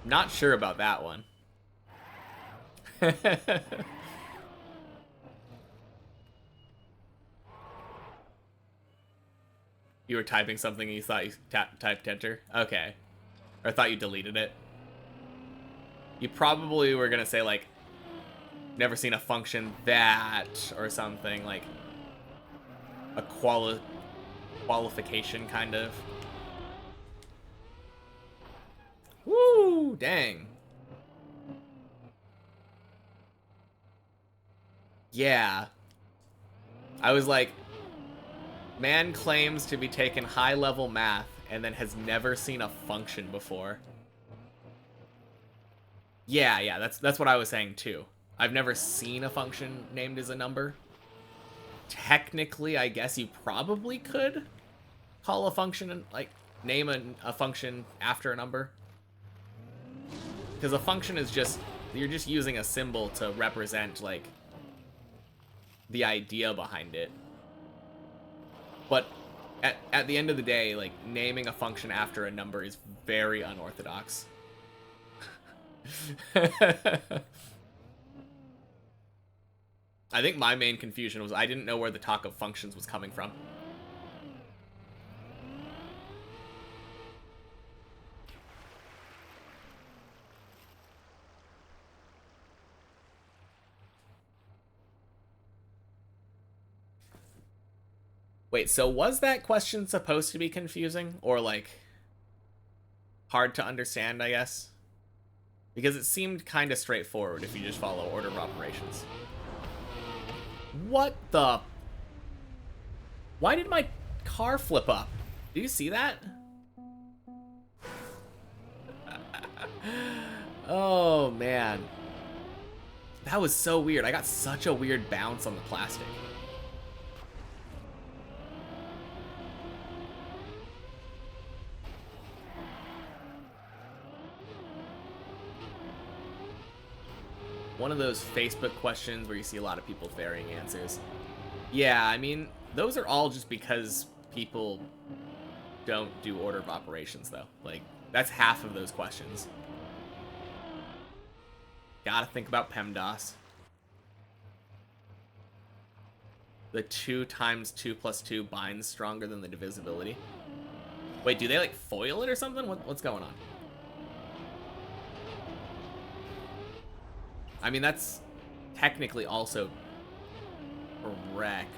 Not sure about that one. You were typing something and you thought you typed enter? Okay. Or thought you deleted it. You probably were gonna say, like, never seen a function that, or something, like, a qualification, kind of. Woo! Dang. Yeah. I was like, man claims to be taking high-level math and then has never seen a function before. Yeah, that's what I was saying too. I've never seen a function named as a number. Technically, I guess you probably could call a function, like, name a function after a number. Because a function is just, you're just using a symbol to represent, like, the idea behind it. But at the end of the day, like, naming a function after a number is very unorthodox. I think my main confusion was I didn't know where the talk of functions was coming from. Wait, so was that question supposed to be confusing? Or, like, hard to understand, I guess? Because it seemed kind of straightforward if you just follow order of operations. What the... Why did my car flip up? Do you see that? Oh, man. That was so weird. I got such a weird bounce on the plastic. One of those Facebook questions where you see a lot of people varying answers. Yeah, I mean, those are all just because people don't do order of operations, though. Like, that's half of those questions. Gotta think about PEMDAS. The 2 times 2 plus 2 binds stronger than the divisibility. Wait, do they, like, foil it or something? What's going on? I mean, that's technically also correct,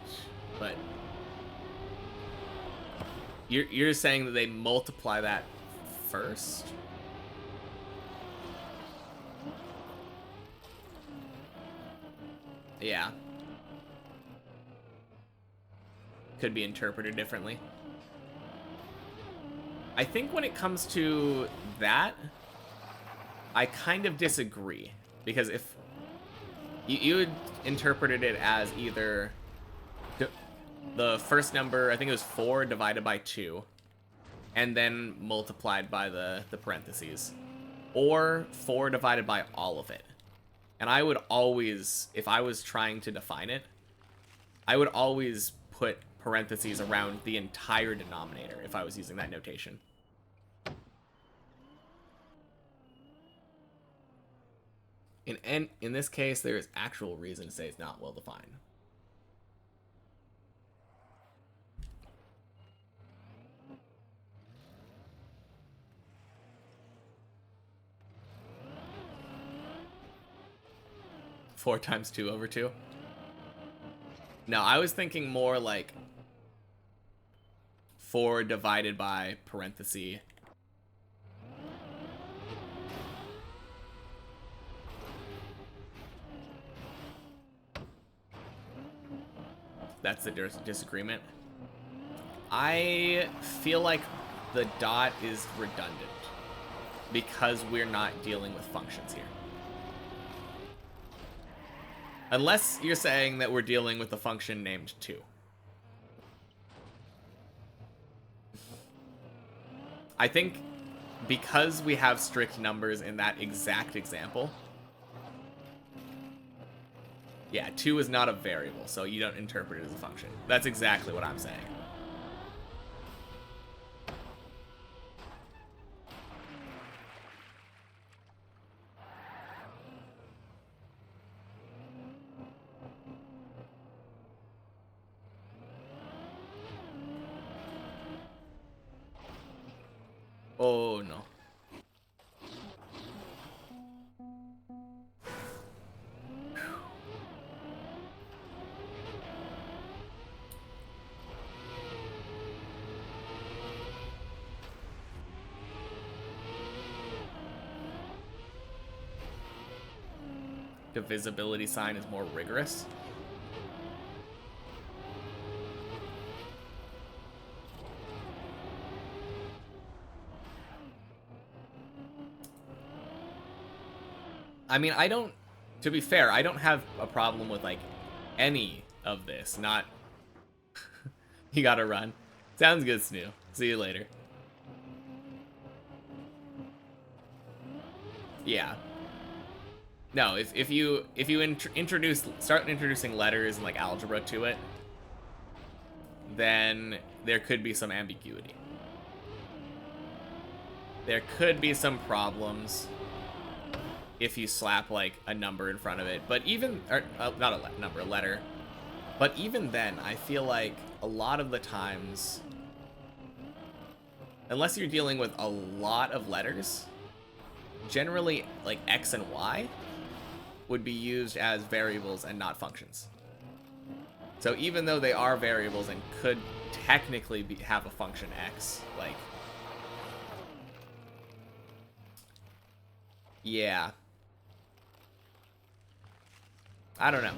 but you're saying that they multiply that first? Yeah. could be interpreted differently. I think when it comes to that, I kind of disagree. Because if you had interpreted it as either the first number, I think it was 4 divided by 2, and then multiplied by the parentheses, or 4 divided by all of it. And I would always, if I was trying to define it, I would always put parentheses around the entire denominator if I was using that notation. In this case, there is actual reason to say it's not well defined. Four times 2 over 2. No, I was thinking more like 4 divided by parenthesis. That's the disagreement. I feel like the dot is redundant because we're not dealing with functions here. Unless you're saying that we're dealing with a function named 2. I think because we have strict numbers in that exact example, yeah, 2 is not a variable, so you don't interpret it as a function. That's exactly what I'm saying. Oh, no. Divisibility sign is more rigorous. I mean, to be fair, I don't have a problem with, like, any of this. Not, you gotta run. Sounds good, Snoo. See you later. Yeah. No, if you start introducing letters and, like, algebra to it, then there could be some ambiguity. There could be some problems if you slap, like, a number in front of it. But even, or not a number, a letter. But even then, I feel like a lot of the times, unless you're dealing with a lot of letters, generally, like, X and Y would be used as variables and not functions. So even though they are variables and could technically have a function X, like, yeah. I don't know.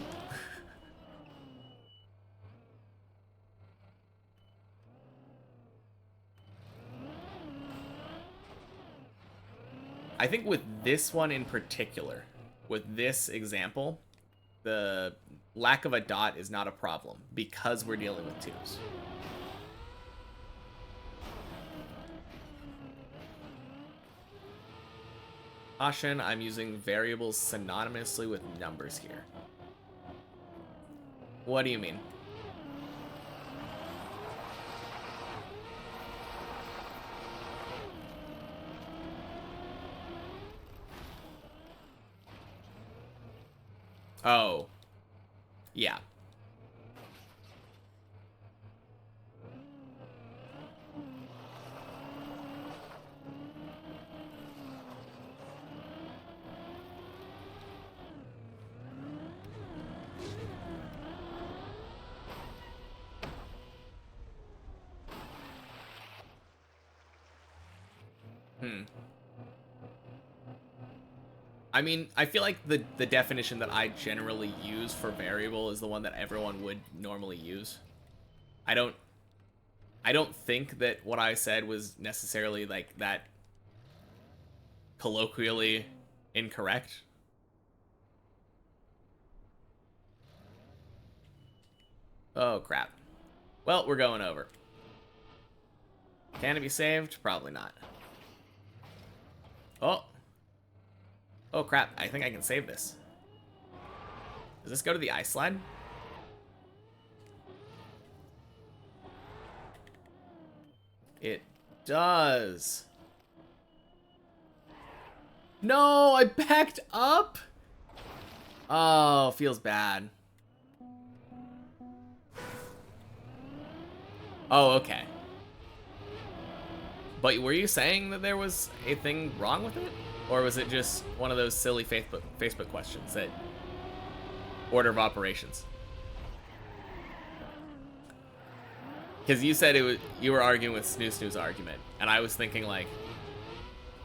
I think with this one in particular, with this example, the lack of a dot is not a problem because we're dealing with 2s. Caution, I'm using variables synonymously with numbers here. What do you mean? Oh. Yeah. I mean, I feel like the definition that I generally use for variable is the one that everyone would normally use. I don't I don't think that what I said was necessarily like that colloquially incorrect. Oh crap. Well, we're going over. Can it be saved? Probably not. Oh. Oh crap, I think I can save this. Does this go to the ice slide? It does. No, I backed up? Oh, feels bad. Oh, okay. But were you saying that there was a thing wrong with it? Or was it just one of those silly Facebook questions that order of operations? Because you said you were arguing with Snoo's argument, and I was thinking like,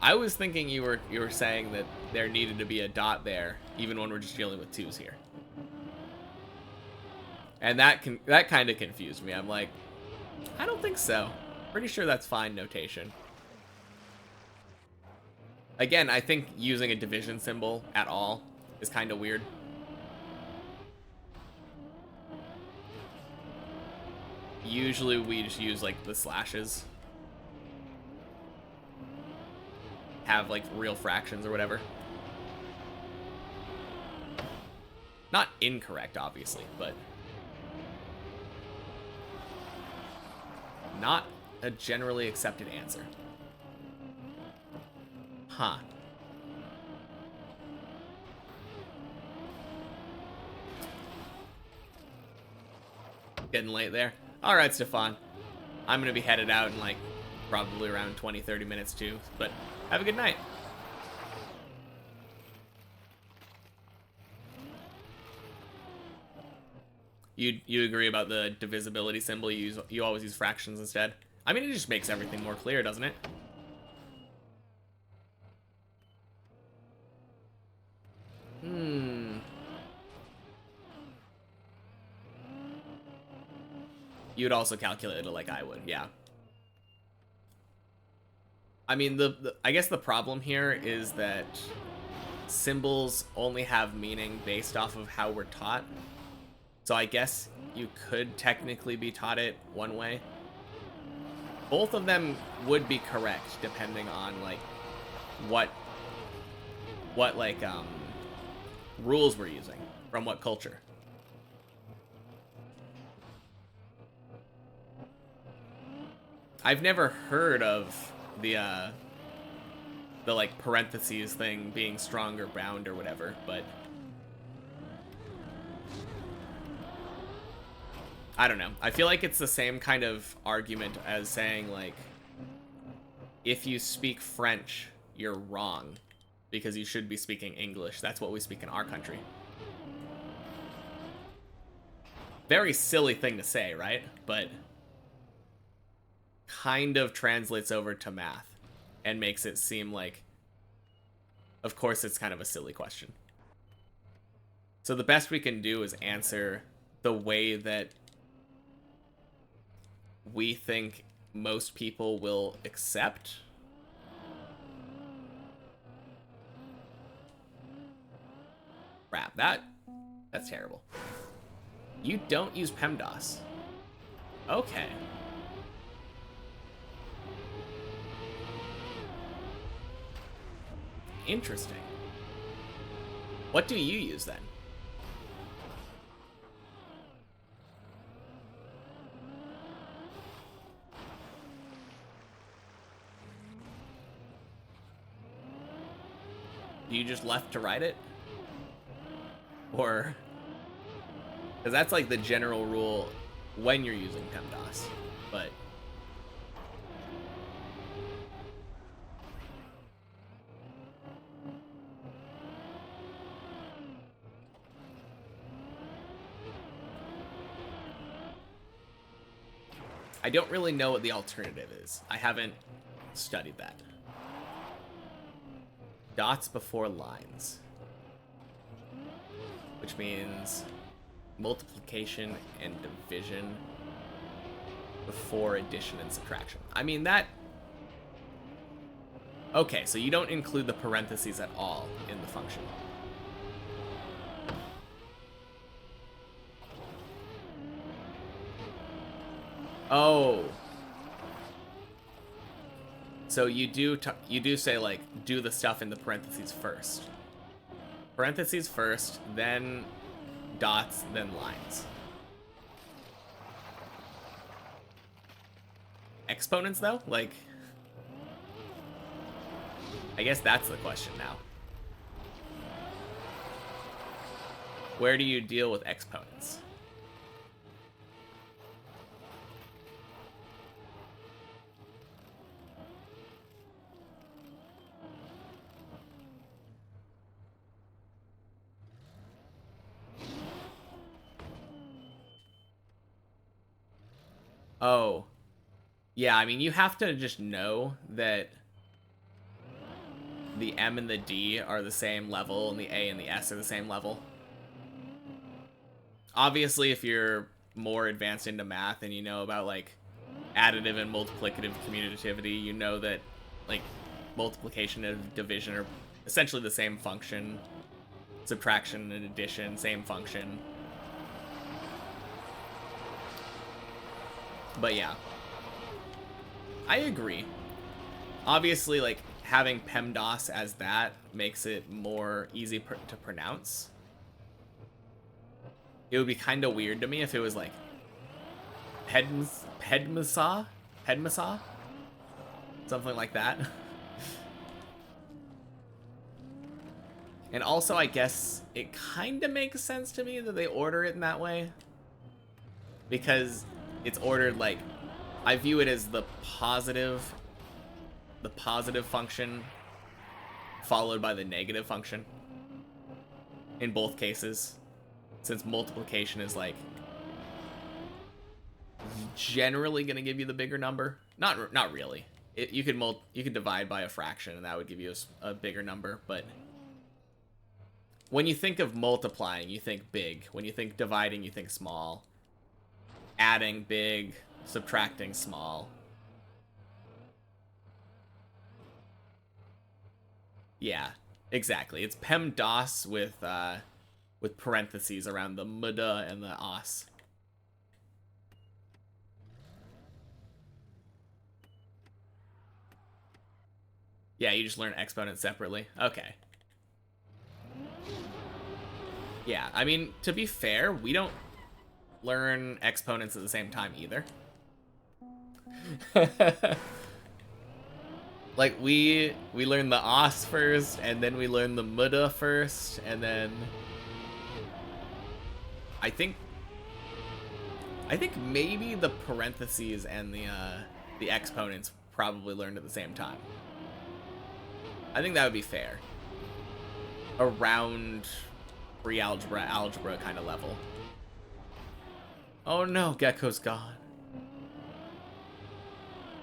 you were saying that there needed to be a dot there, even when we're just dealing with twos here, and that kind of confused me. I'm like, I don't think so. Pretty sure that's fine notation. Again, I think using a division symbol at all is kind of weird. Usually we just use like the slashes. Have like real fractions or whatever. Not incorrect, obviously, but not a generally accepted answer. Huh. Getting late there. All right, Stefan. I'm going to be headed out in like probably around 20-30 minutes too, but have a good night. You agree about the divisibility symbol? You always use fractions instead? I mean, it just makes everything more clear, doesn't it? You would also calculate it like I would, yeah. I mean, I guess the problem here is that symbols only have meaning based off of how we're taught. So I guess you could technically be taught it one way. Both of them would be correct depending on like what like rules we're using from what culture. I've never heard of the like parentheses thing being strong or bound or whatever, but I don't know. I feel like it's the same kind of argument as saying like, if you speak French, you're wrong because you should be speaking English. That's what we speak in our country. Very silly thing to say, right? But kind of translates over to math and makes it seem like, of course, it's kind of a silly question. So the best we can do is answer the way that we think most people will accept. Crap, that's terrible. You don't use PEMDAS. Okay. Interesting. What do you use then? Do you just left to right it? Or... because that's like the general rule when you're using PEMDAS, but... I don't really know what the alternative is. I haven't studied that. Dots before lines. Which means multiplication and division. before addition and subtraction. I mean, that... Okay, so you don't include the parentheses at all in the function. Oh. So you do say, like, do the stuff in the parentheses first. Parentheses first, then dots, then lines. Exponents, though? Like, I guess that's the question now. Where do you deal with exponents? Oh. Yeah, I mean, you have to just know that the M and the D are the same level, and the A and the S are the same level. Obviously, if you're more advanced into math and you know about, like, additive and multiplicative commutativity, you know that, like, multiplication and division are essentially the same function. Subtraction and addition, same function. But yeah. I agree. Obviously, like, having PEMDAS as that makes it more easy to pronounce. It would be kind of weird to me if it was like Pedmasa? Something like that. And also, I guess it kind of makes sense to me that they order it in that way. Because it's ordered, like, I view it as the positive function followed by the negative function in both cases, since multiplication is, like, generally gonna give you the bigger number. Not really. You could divide by a fraction and that would give you a bigger number, but when you think of multiplying, you think big. When you think dividing, you think small. Adding, big. Subtracting, small. Yeah, exactly. It's PEMDAS with parentheses around the MDA and the OS. Yeah, you just learn exponents separately. Okay. Yeah, I mean, to be fair, we don't learn exponents at the same time either. Like, we learn the OS first, and then we learn the MDA first, and then I think maybe the parentheses and the exponents probably learned at the same time. I think that would be fair. Around pre-algebra, algebra kind of level. Oh no, Gecko's gone.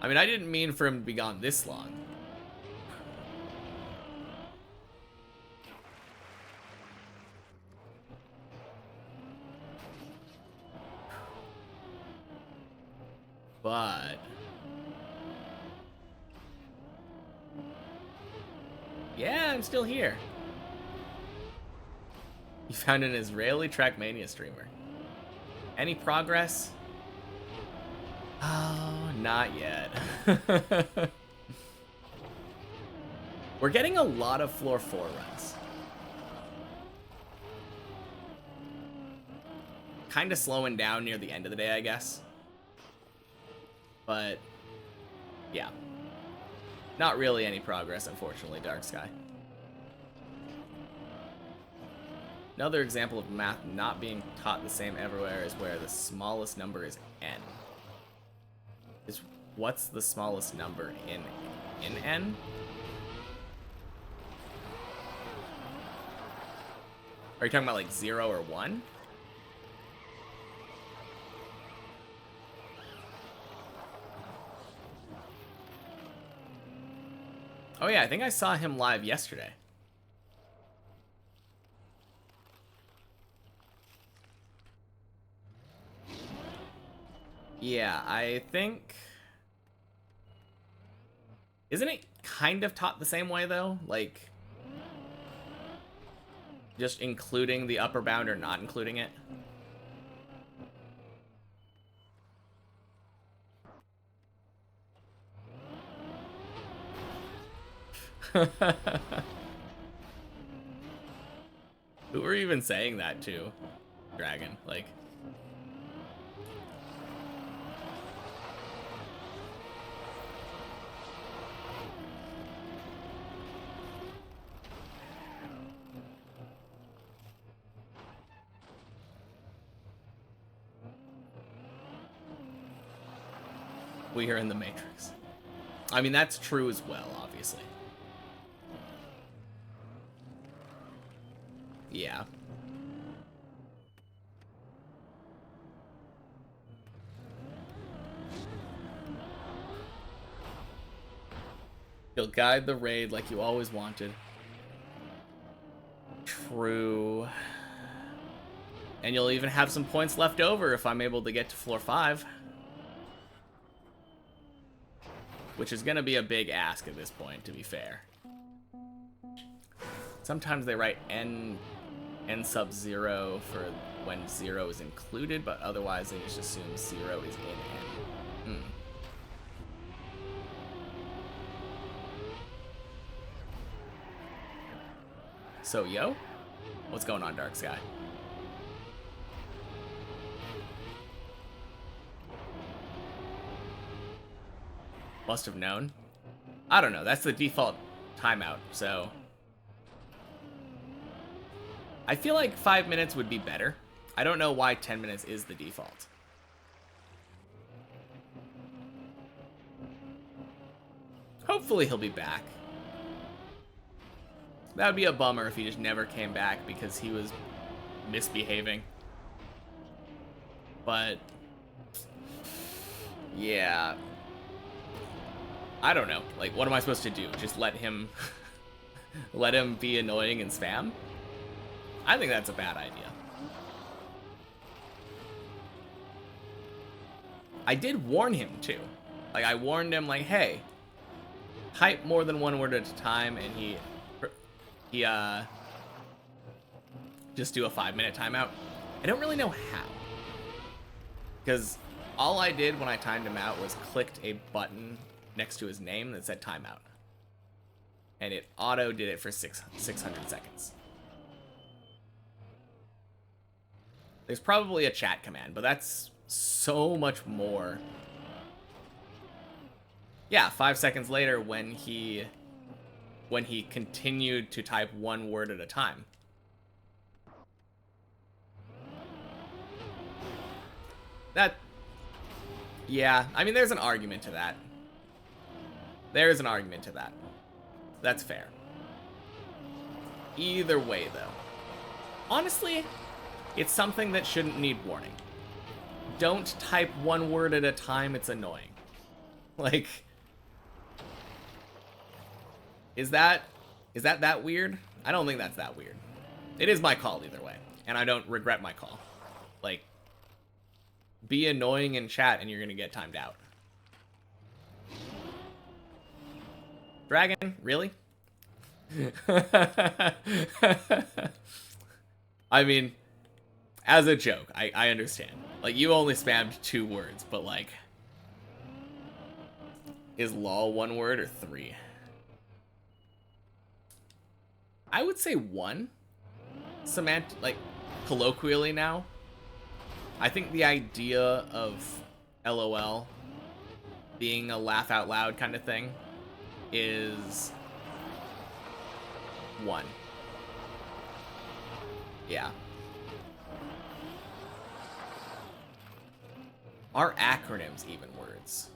I mean, I didn't mean for him to be gone this long. But yeah, I'm still here. You found an Israeli Trackmania streamer. Any progress? Oh, not yet. We're getting a lot of floor 4 runs. Kind of slowing down near the end of the day, I guess. But, yeah. Not really any progress, unfortunately, Dark Sky. Another example of math not being taught the same everywhere is where the smallest number is n. What's the smallest number in n? Are you talking about like 0 or 1? Oh yeah, I think I saw him live yesterday. Yeah, I think... Isn't it kind of taught the same way, though? Like, just including the upper bound or not including it? Who are even saying that to, Dragon? Like... We are in the Matrix. I mean, that's true as well, obviously. Yeah. You'll guide the raid like you always wanted. True. And you'll even have some points left over if I'm able to get to floor 5. Which is going to be a big ask at this point, to be fair. Sometimes they write N sub 0 for when 0 is included, but otherwise they just assume 0 is in N. So, yo? What's going on, Dark Sky? Must have known. I don't know. That's the default timeout, so... I feel like 5 minutes would be better. I don't know why 10 minutes is the default. Hopefully he'll be back. That would be a bummer if he just never came back because he was misbehaving. But... yeah... I don't know. Like, what am I supposed to do? Just let him... let him be annoying and spam? I think that's a bad idea. I did warn him, too. Like, I warned him, like, hey, type more than one word at a time, and he just do a 5-minute timeout. I don't really know how. Because all I did when I timed him out was clicked a button next to his name that said timeout. And it auto did it for 600 seconds. There's probably a chat command, but that's so much more. Yeah, 5 seconds later when he continued to type one word at a time. That, yeah, I mean, there's an argument to that. There is an argument to that. That's fair. Either way, though. Honestly, it's something that shouldn't need warning. Don't type one word at a time, it's annoying. Like, is that weird? I don't think that's that weird. It is my call either way, and I don't regret my call. Like, be annoying in chat and you're gonna get timed out. Dragon, really? I mean, as a joke, I understand. Like, you only spammed 2 words, but like, is lol 1 word or 3? I would say 1. Like, colloquially now. I think the idea of LOL being a laugh out loud kind of thing is 1. Yeah. Are acronyms even words?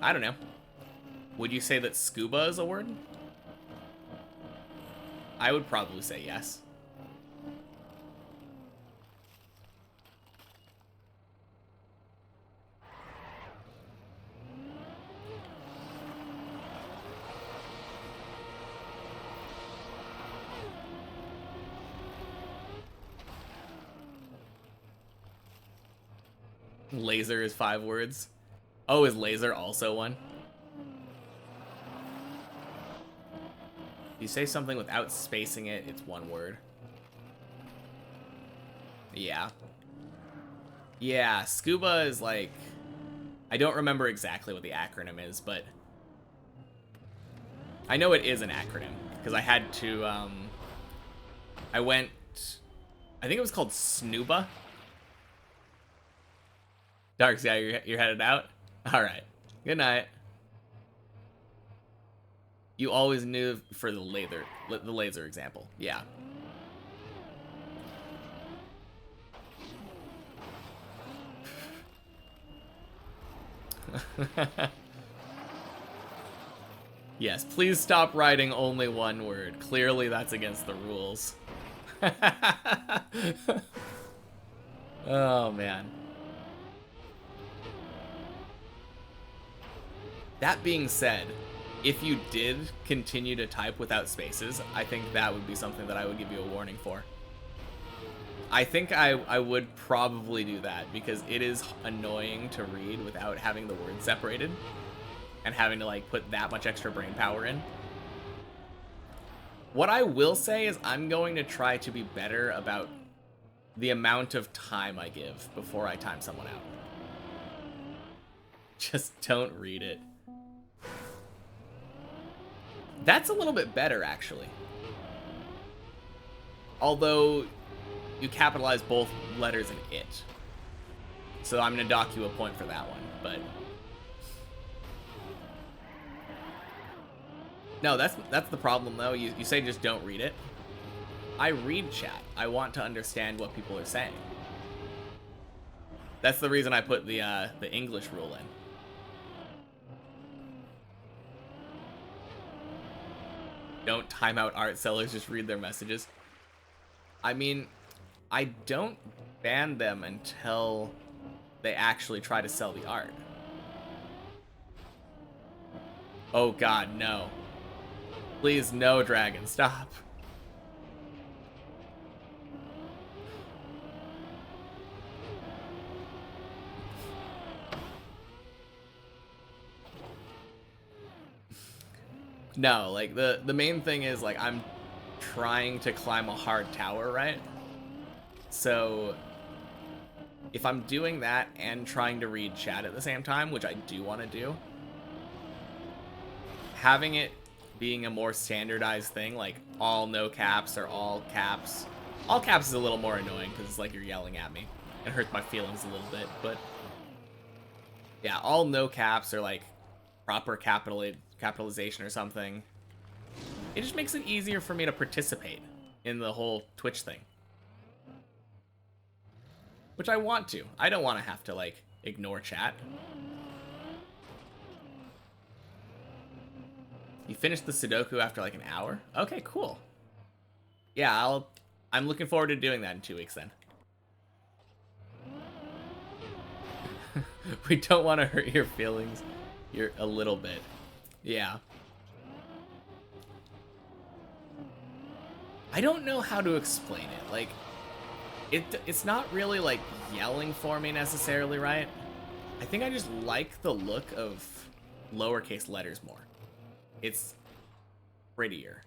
I don't know. Would you say that scuba is a word? I would probably say yes. Laser is 5 words. Oh, is laser also one? If you say something without spacing it, it's 1 word. Yeah. Yeah, scuba is like... I don't remember exactly what the acronym is, but... I know it is an acronym, because I had to, I went... I think it was called Snooba. Darks, yeah, you're headed out? Alright. Good night. You always knew for the laser example. Yeah. Yes, please stop writing only 1 word. Clearly that's against the rules. Oh, man. That being said, if you did continue to type without spaces, I think that would be something that I would give you a warning for. I think I would probably do that because it is annoying to read without having the words separated and having to like put that much extra brain power in. What I will say is I'm going to try to be better about the amount of time I give before I time someone out. Just don't read it. That's a little bit better, actually. Although you capitalize both letters in it. So I'm going to dock you a point for that one, but... No, that's the problem, though. You say just don't read it. I read chat. I want to understand what people are saying. That's the reason I put the English rule in. Don't time out art sellers, just read their messages. I mean, I don't ban them until they actually try to sell the art. Oh god, no. Please, no, Dragon, stop. No, like, the main thing is, like, I'm trying to climb a hard tower, right? So, if I'm doing that and trying to read chat at the same time, which I do want to do, having it being a more standardized thing, like all no caps or all caps. All caps is a little more annoying because it's like you're yelling at me. It hurts my feelings a little bit, but yeah, all no caps or like proper capitalization or something. It just makes it easier for me to participate in the whole Twitch thing. Which I want to. I don't want to have to like ignore chat. You finished the Sudoku after like an hour? Okay, cool. Yeah, I'm looking forward to doing that in 2 weeks then. We don't want to hurt your feelings. You're a little bit. Yeah. I don't know how to explain it. Like, it's not really like yelling for me necessarily, right? I think I just like the look of lowercase letters more. It's prettier.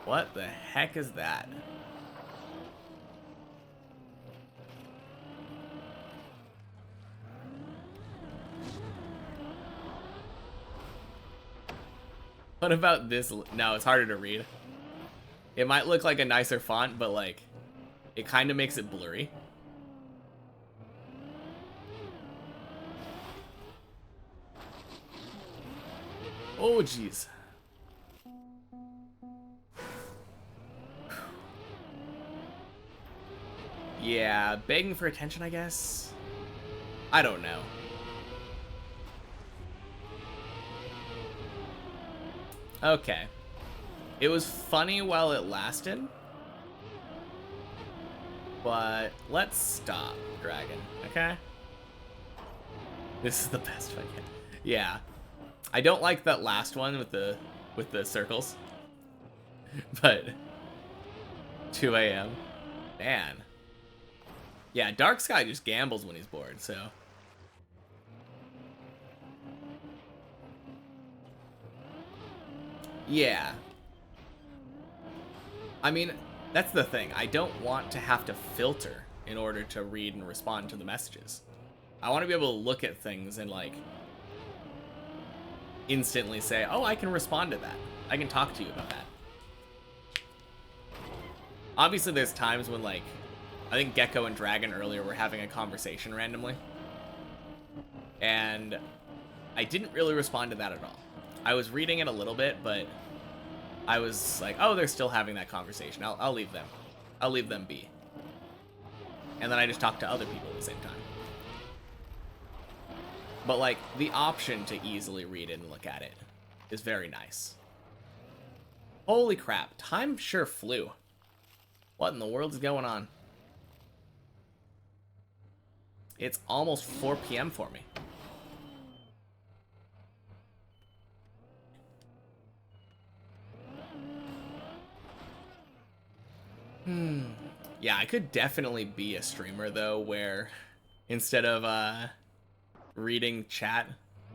What the heck is that? What about this? No, it's harder to read. It might look like a nicer font, but like, it kind of makes it blurry. Oh, jeez. Yeah, begging for attention, I guess. I don't know. Okay. It was funny while it lasted. But let's stop, Dragon, okay? This is the best I can. Yeah. I don't like that last one with the circles. But 2 a.m. Man. Yeah, Dark Sky just gambles when he's bored, so. Yeah. I mean, that's the thing. I don't want to have to filter in order to read and respond to the messages. I want to be able to look at things and, like, instantly say, oh, I can respond to that. I can talk to you about that. Obviously, there's times when, like, I think Gecko and Dragon earlier were having a conversation randomly. And I didn't really respond to that at all. I was reading it a little bit, but I was like, oh, they're still having that conversation. I'll leave them. I'll leave them be. And then I just talked to other people at the same time. But, like, the option to easily read it and look at it is very nice. Holy crap. Time sure flew. What in the world is going on? It's almost 4 p.m. for me. Yeah, I could definitely be a streamer, though, where instead of reading chat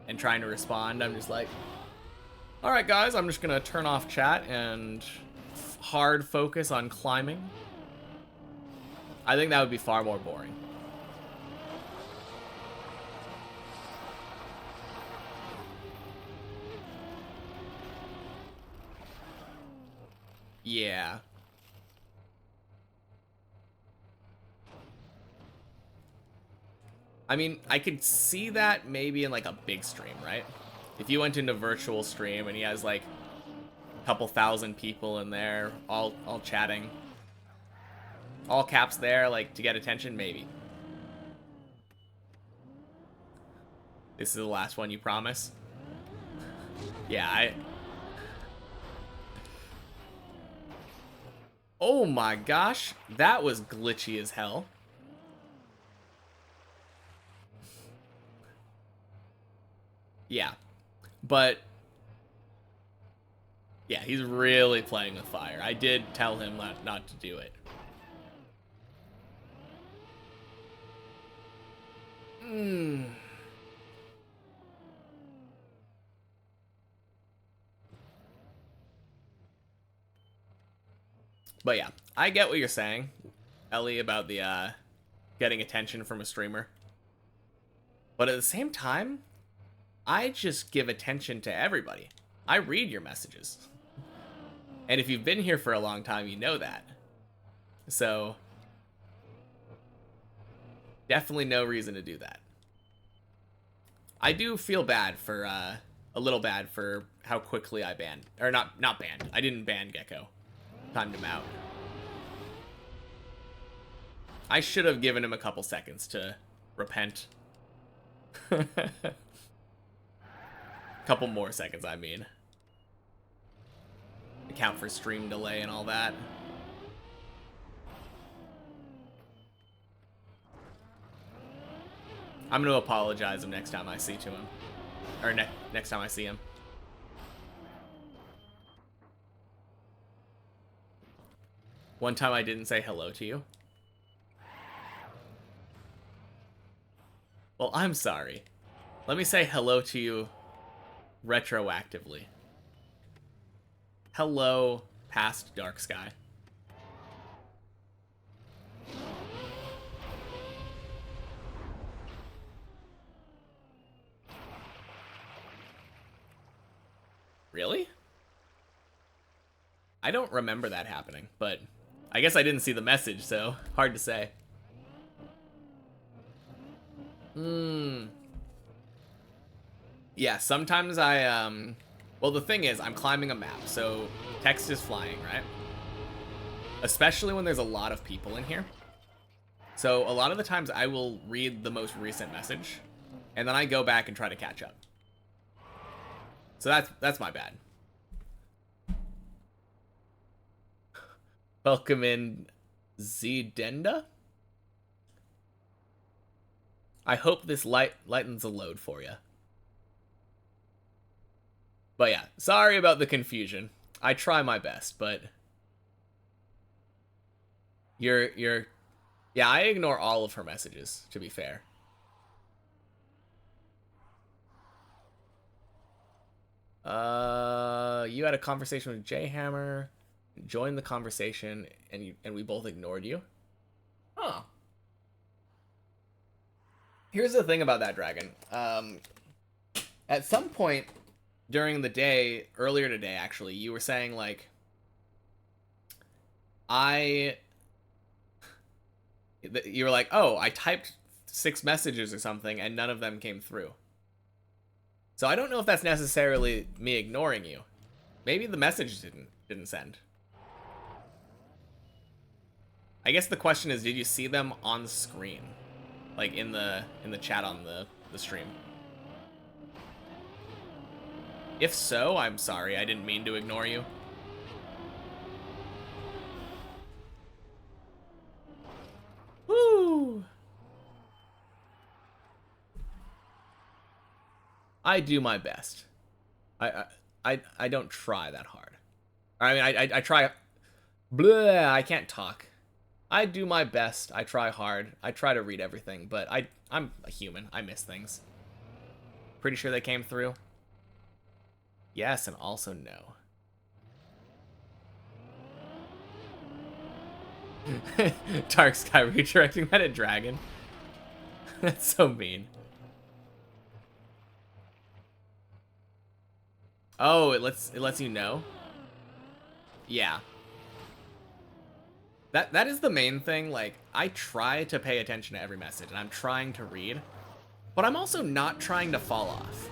and trying to respond, I'm just like, alright guys, I'm just gonna turn off chat and hard focus on climbing. I think that would be far more boring. Yeah. I mean, I could see that maybe in, like, a big stream, right? If you went into virtual stream and he has, like, a couple thousand people in there, all chatting. All caps there, like, to get attention, maybe. This is the last one, you promise? Yeah, Oh my gosh, that was glitchy as hell. Yeah, but yeah, he's really playing with fire. I did tell him not to do it. But yeah, I get what you're saying, Ellie, about the getting attention from a streamer. But at the same time, I just give attention to everybody. I read your messages. And if you've been here for a long time, you know that. So, definitely no reason to do that. I do feel bad for, a little bad for how quickly I banned. Or not banned. I didn't ban Gecko. Timed him out. I should have given him a couple seconds to repent. Couple more seconds, I mean. Account for stream delay and all that. I'm gonna apologize him next time I see to him. Or next time I see him. One time I didn't say hello to you. Well, I'm sorry. Let me say hello to you retroactively. Hello, past Dark Sky. Really? I don't remember that happening, but I guess I didn't see the message, so hard to say. Yeah, sometimes well, the thing is, I'm climbing a map, so text is flying, right? Especially when there's a lot of people in here. So a lot of the times I will read the most recent message, and then I go back and try to catch up. So that's my bad. Welcome in, Zdenda. I hope this lightens the load for you. But yeah, sorry about the confusion. I try my best, but you're Yeah, I ignore all of her messages, to be fair. You had a conversation with Jhammer, joined the conversation, and we both ignored you. Huh. Here's the thing about that, Dragon. At some point during the day, earlier today, actually, you were saying, like, you were like, oh, I typed 6 messages or something, and none of them came through. So I don't know if that's necessarily me ignoring you. Maybe the message didn't send. I guess the question is, did you see them on screen? Like in the chat on the stream? If so, I'm sorry. I didn't mean to ignore you. Woo! I do my best. I don't try that hard. I mean, I try. Blah, I can't talk. I do my best. I try hard. I try to read everything, but I'm a human. I miss things. Pretty sure they came through. Yes, and also no. Dark Sky redirecting that at Dragon. That's so mean. Oh, it lets you know? Yeah. That is the main thing. Like, I try to pay attention to every message, and I'm trying to read, but I'm also not trying to fall off.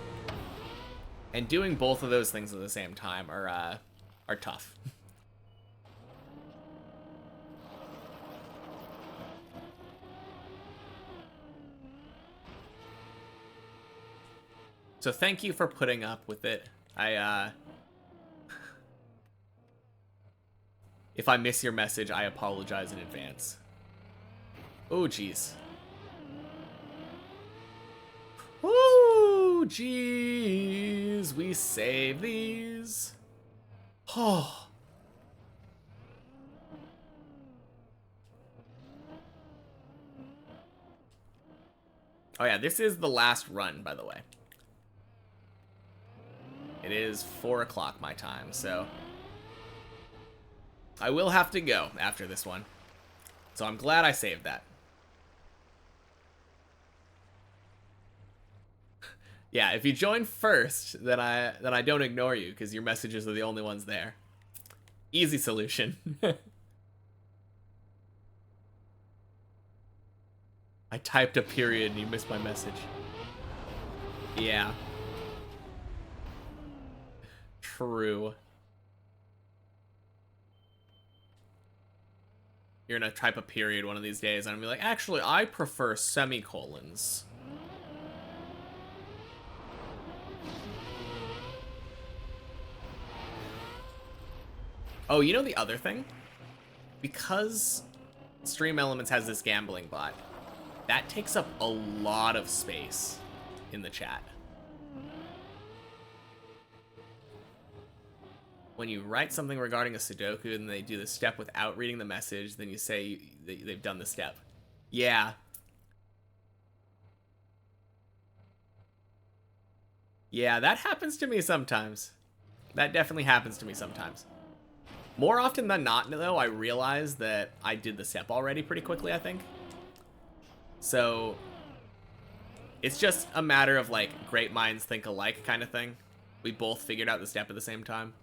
And doing both of those things at the same time are tough. So thank you for putting up with it. If I miss your message, I apologize in advance. Oh, jeez. Oh, jeez. We save these. Oh. Oh, yeah, this is the last run, by the way. It is 4 o'clock my time, so I will have to go after this one. So I'm glad I saved that. Yeah, if you join first, then I don't ignore you because your messages are the only ones there. Easy solution. I typed a period and you missed my message. Yeah. True. You're gonna type a period one of these days and I'm gonna be like, actually, I prefer semicolons. Oh, you know the other thing? Because Stream Elements has this gambling bot, that takes up a lot of space in the chat. When you write something regarding a Sudoku and they do the step without reading the message, then you say they've done the step. Yeah. Yeah, that happens to me sometimes. That definitely happens to me sometimes. More often than not, though, I realize that I did the step already pretty quickly, I think. So, it's just a matter of, like, great minds think alike kind of thing. We both figured out the step at the same time.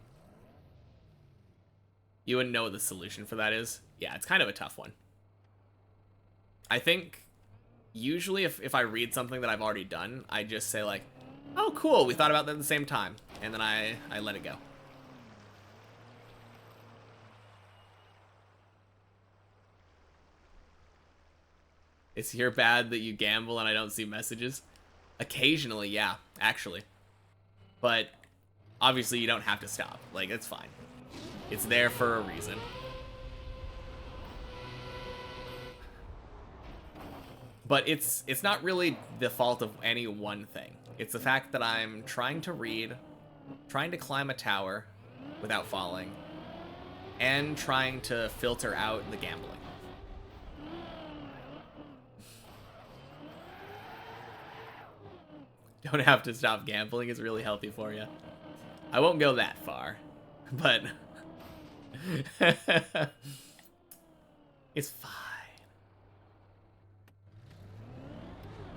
You wouldn't know what the solution for that is? Yeah, it's kind of a tough one. I think, usually, if I read something that I've already done, I just say, like, oh, cool, we thought about that at the same time. And then I let it go. It's your bad that you gamble and I don't see messages? Occasionally, yeah, actually. But obviously you don't have to stop. Like, it's fine. It's there for a reason. But it's not really the fault of any one thing. It's the fact that I'm trying to read, trying to climb a tower without falling, and trying to filter out the gambling. Don't have to stop gambling is really healthy for you. I won't go that far, but it's fine.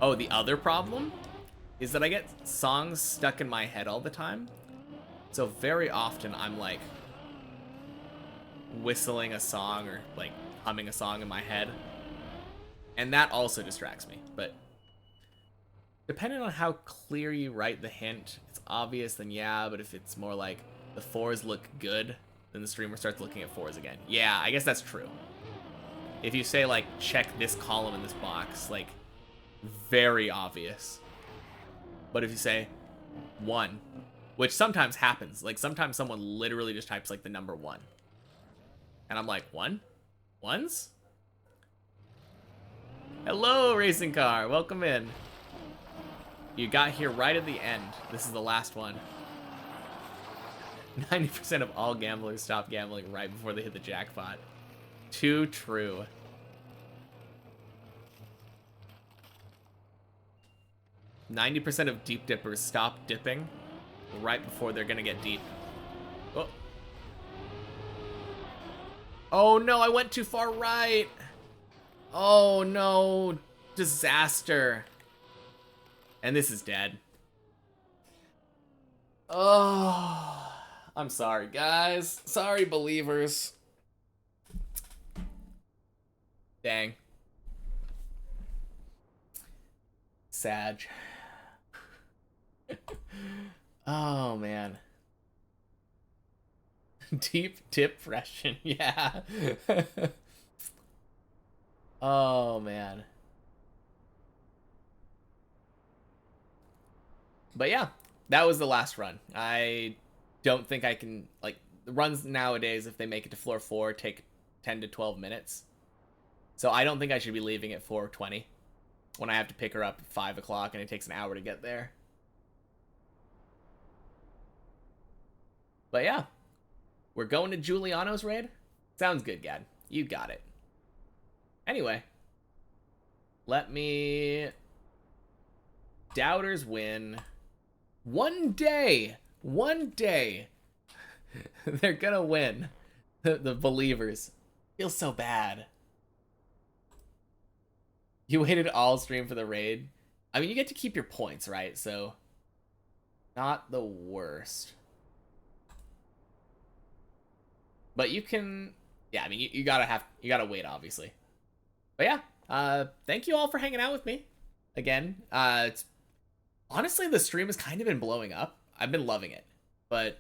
Oh, the other problem is that I get songs stuck in my head all the time. So very often I'm like whistling a song or like humming a song in my head. And that also distracts me. But depending on how clear you write the hint, it's obvious, then yeah. But if it's more like the fours look good, then the streamer starts looking at fours again. Yeah, I guess that's true. If you say like, check this column in this box, like, very obvious. But if you say 1, which sometimes happens, like sometimes someone literally just types like the number 1. And I'm like, 1? Ones? Hello, racing car. Welcome in. You got here right at the end. This is the last one. 90% of all gamblers stop gambling right before they hit the jackpot. Too true. %90 of deep dippers stop dipping right before they're gonna get deep. Oh. Oh no, I went too far right. Oh no, disaster. And this is dead. Oh, I'm sorry, guys. Sorry, believers. Dang. Sag. Oh, man. Deep depression, yeah. Oh, man. But yeah, that was the last run. I don't think I can, like, the runs nowadays, if they make it to floor 4, take 10 to 12 minutes. So I don't think I should be leaving at 4:20 when I have to pick her up at 5 o'clock and it takes an hour to get there. But yeah, we're going to Giuliano's raid? Sounds good, Gad. You got it. Anyway, let me... Doubters win. One day, they're gonna win. The believers. Feels so bad. You waited all stream for the raid. I mean, you get to keep your points, right? So, not the worst. But you can, yeah, I mean, you gotta wait, obviously. But yeah, thank you all for hanging out with me. Again, it's honestly, the stream has kind of been blowing up. I've been loving it. But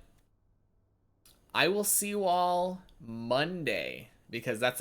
I will see you all Monday, because that's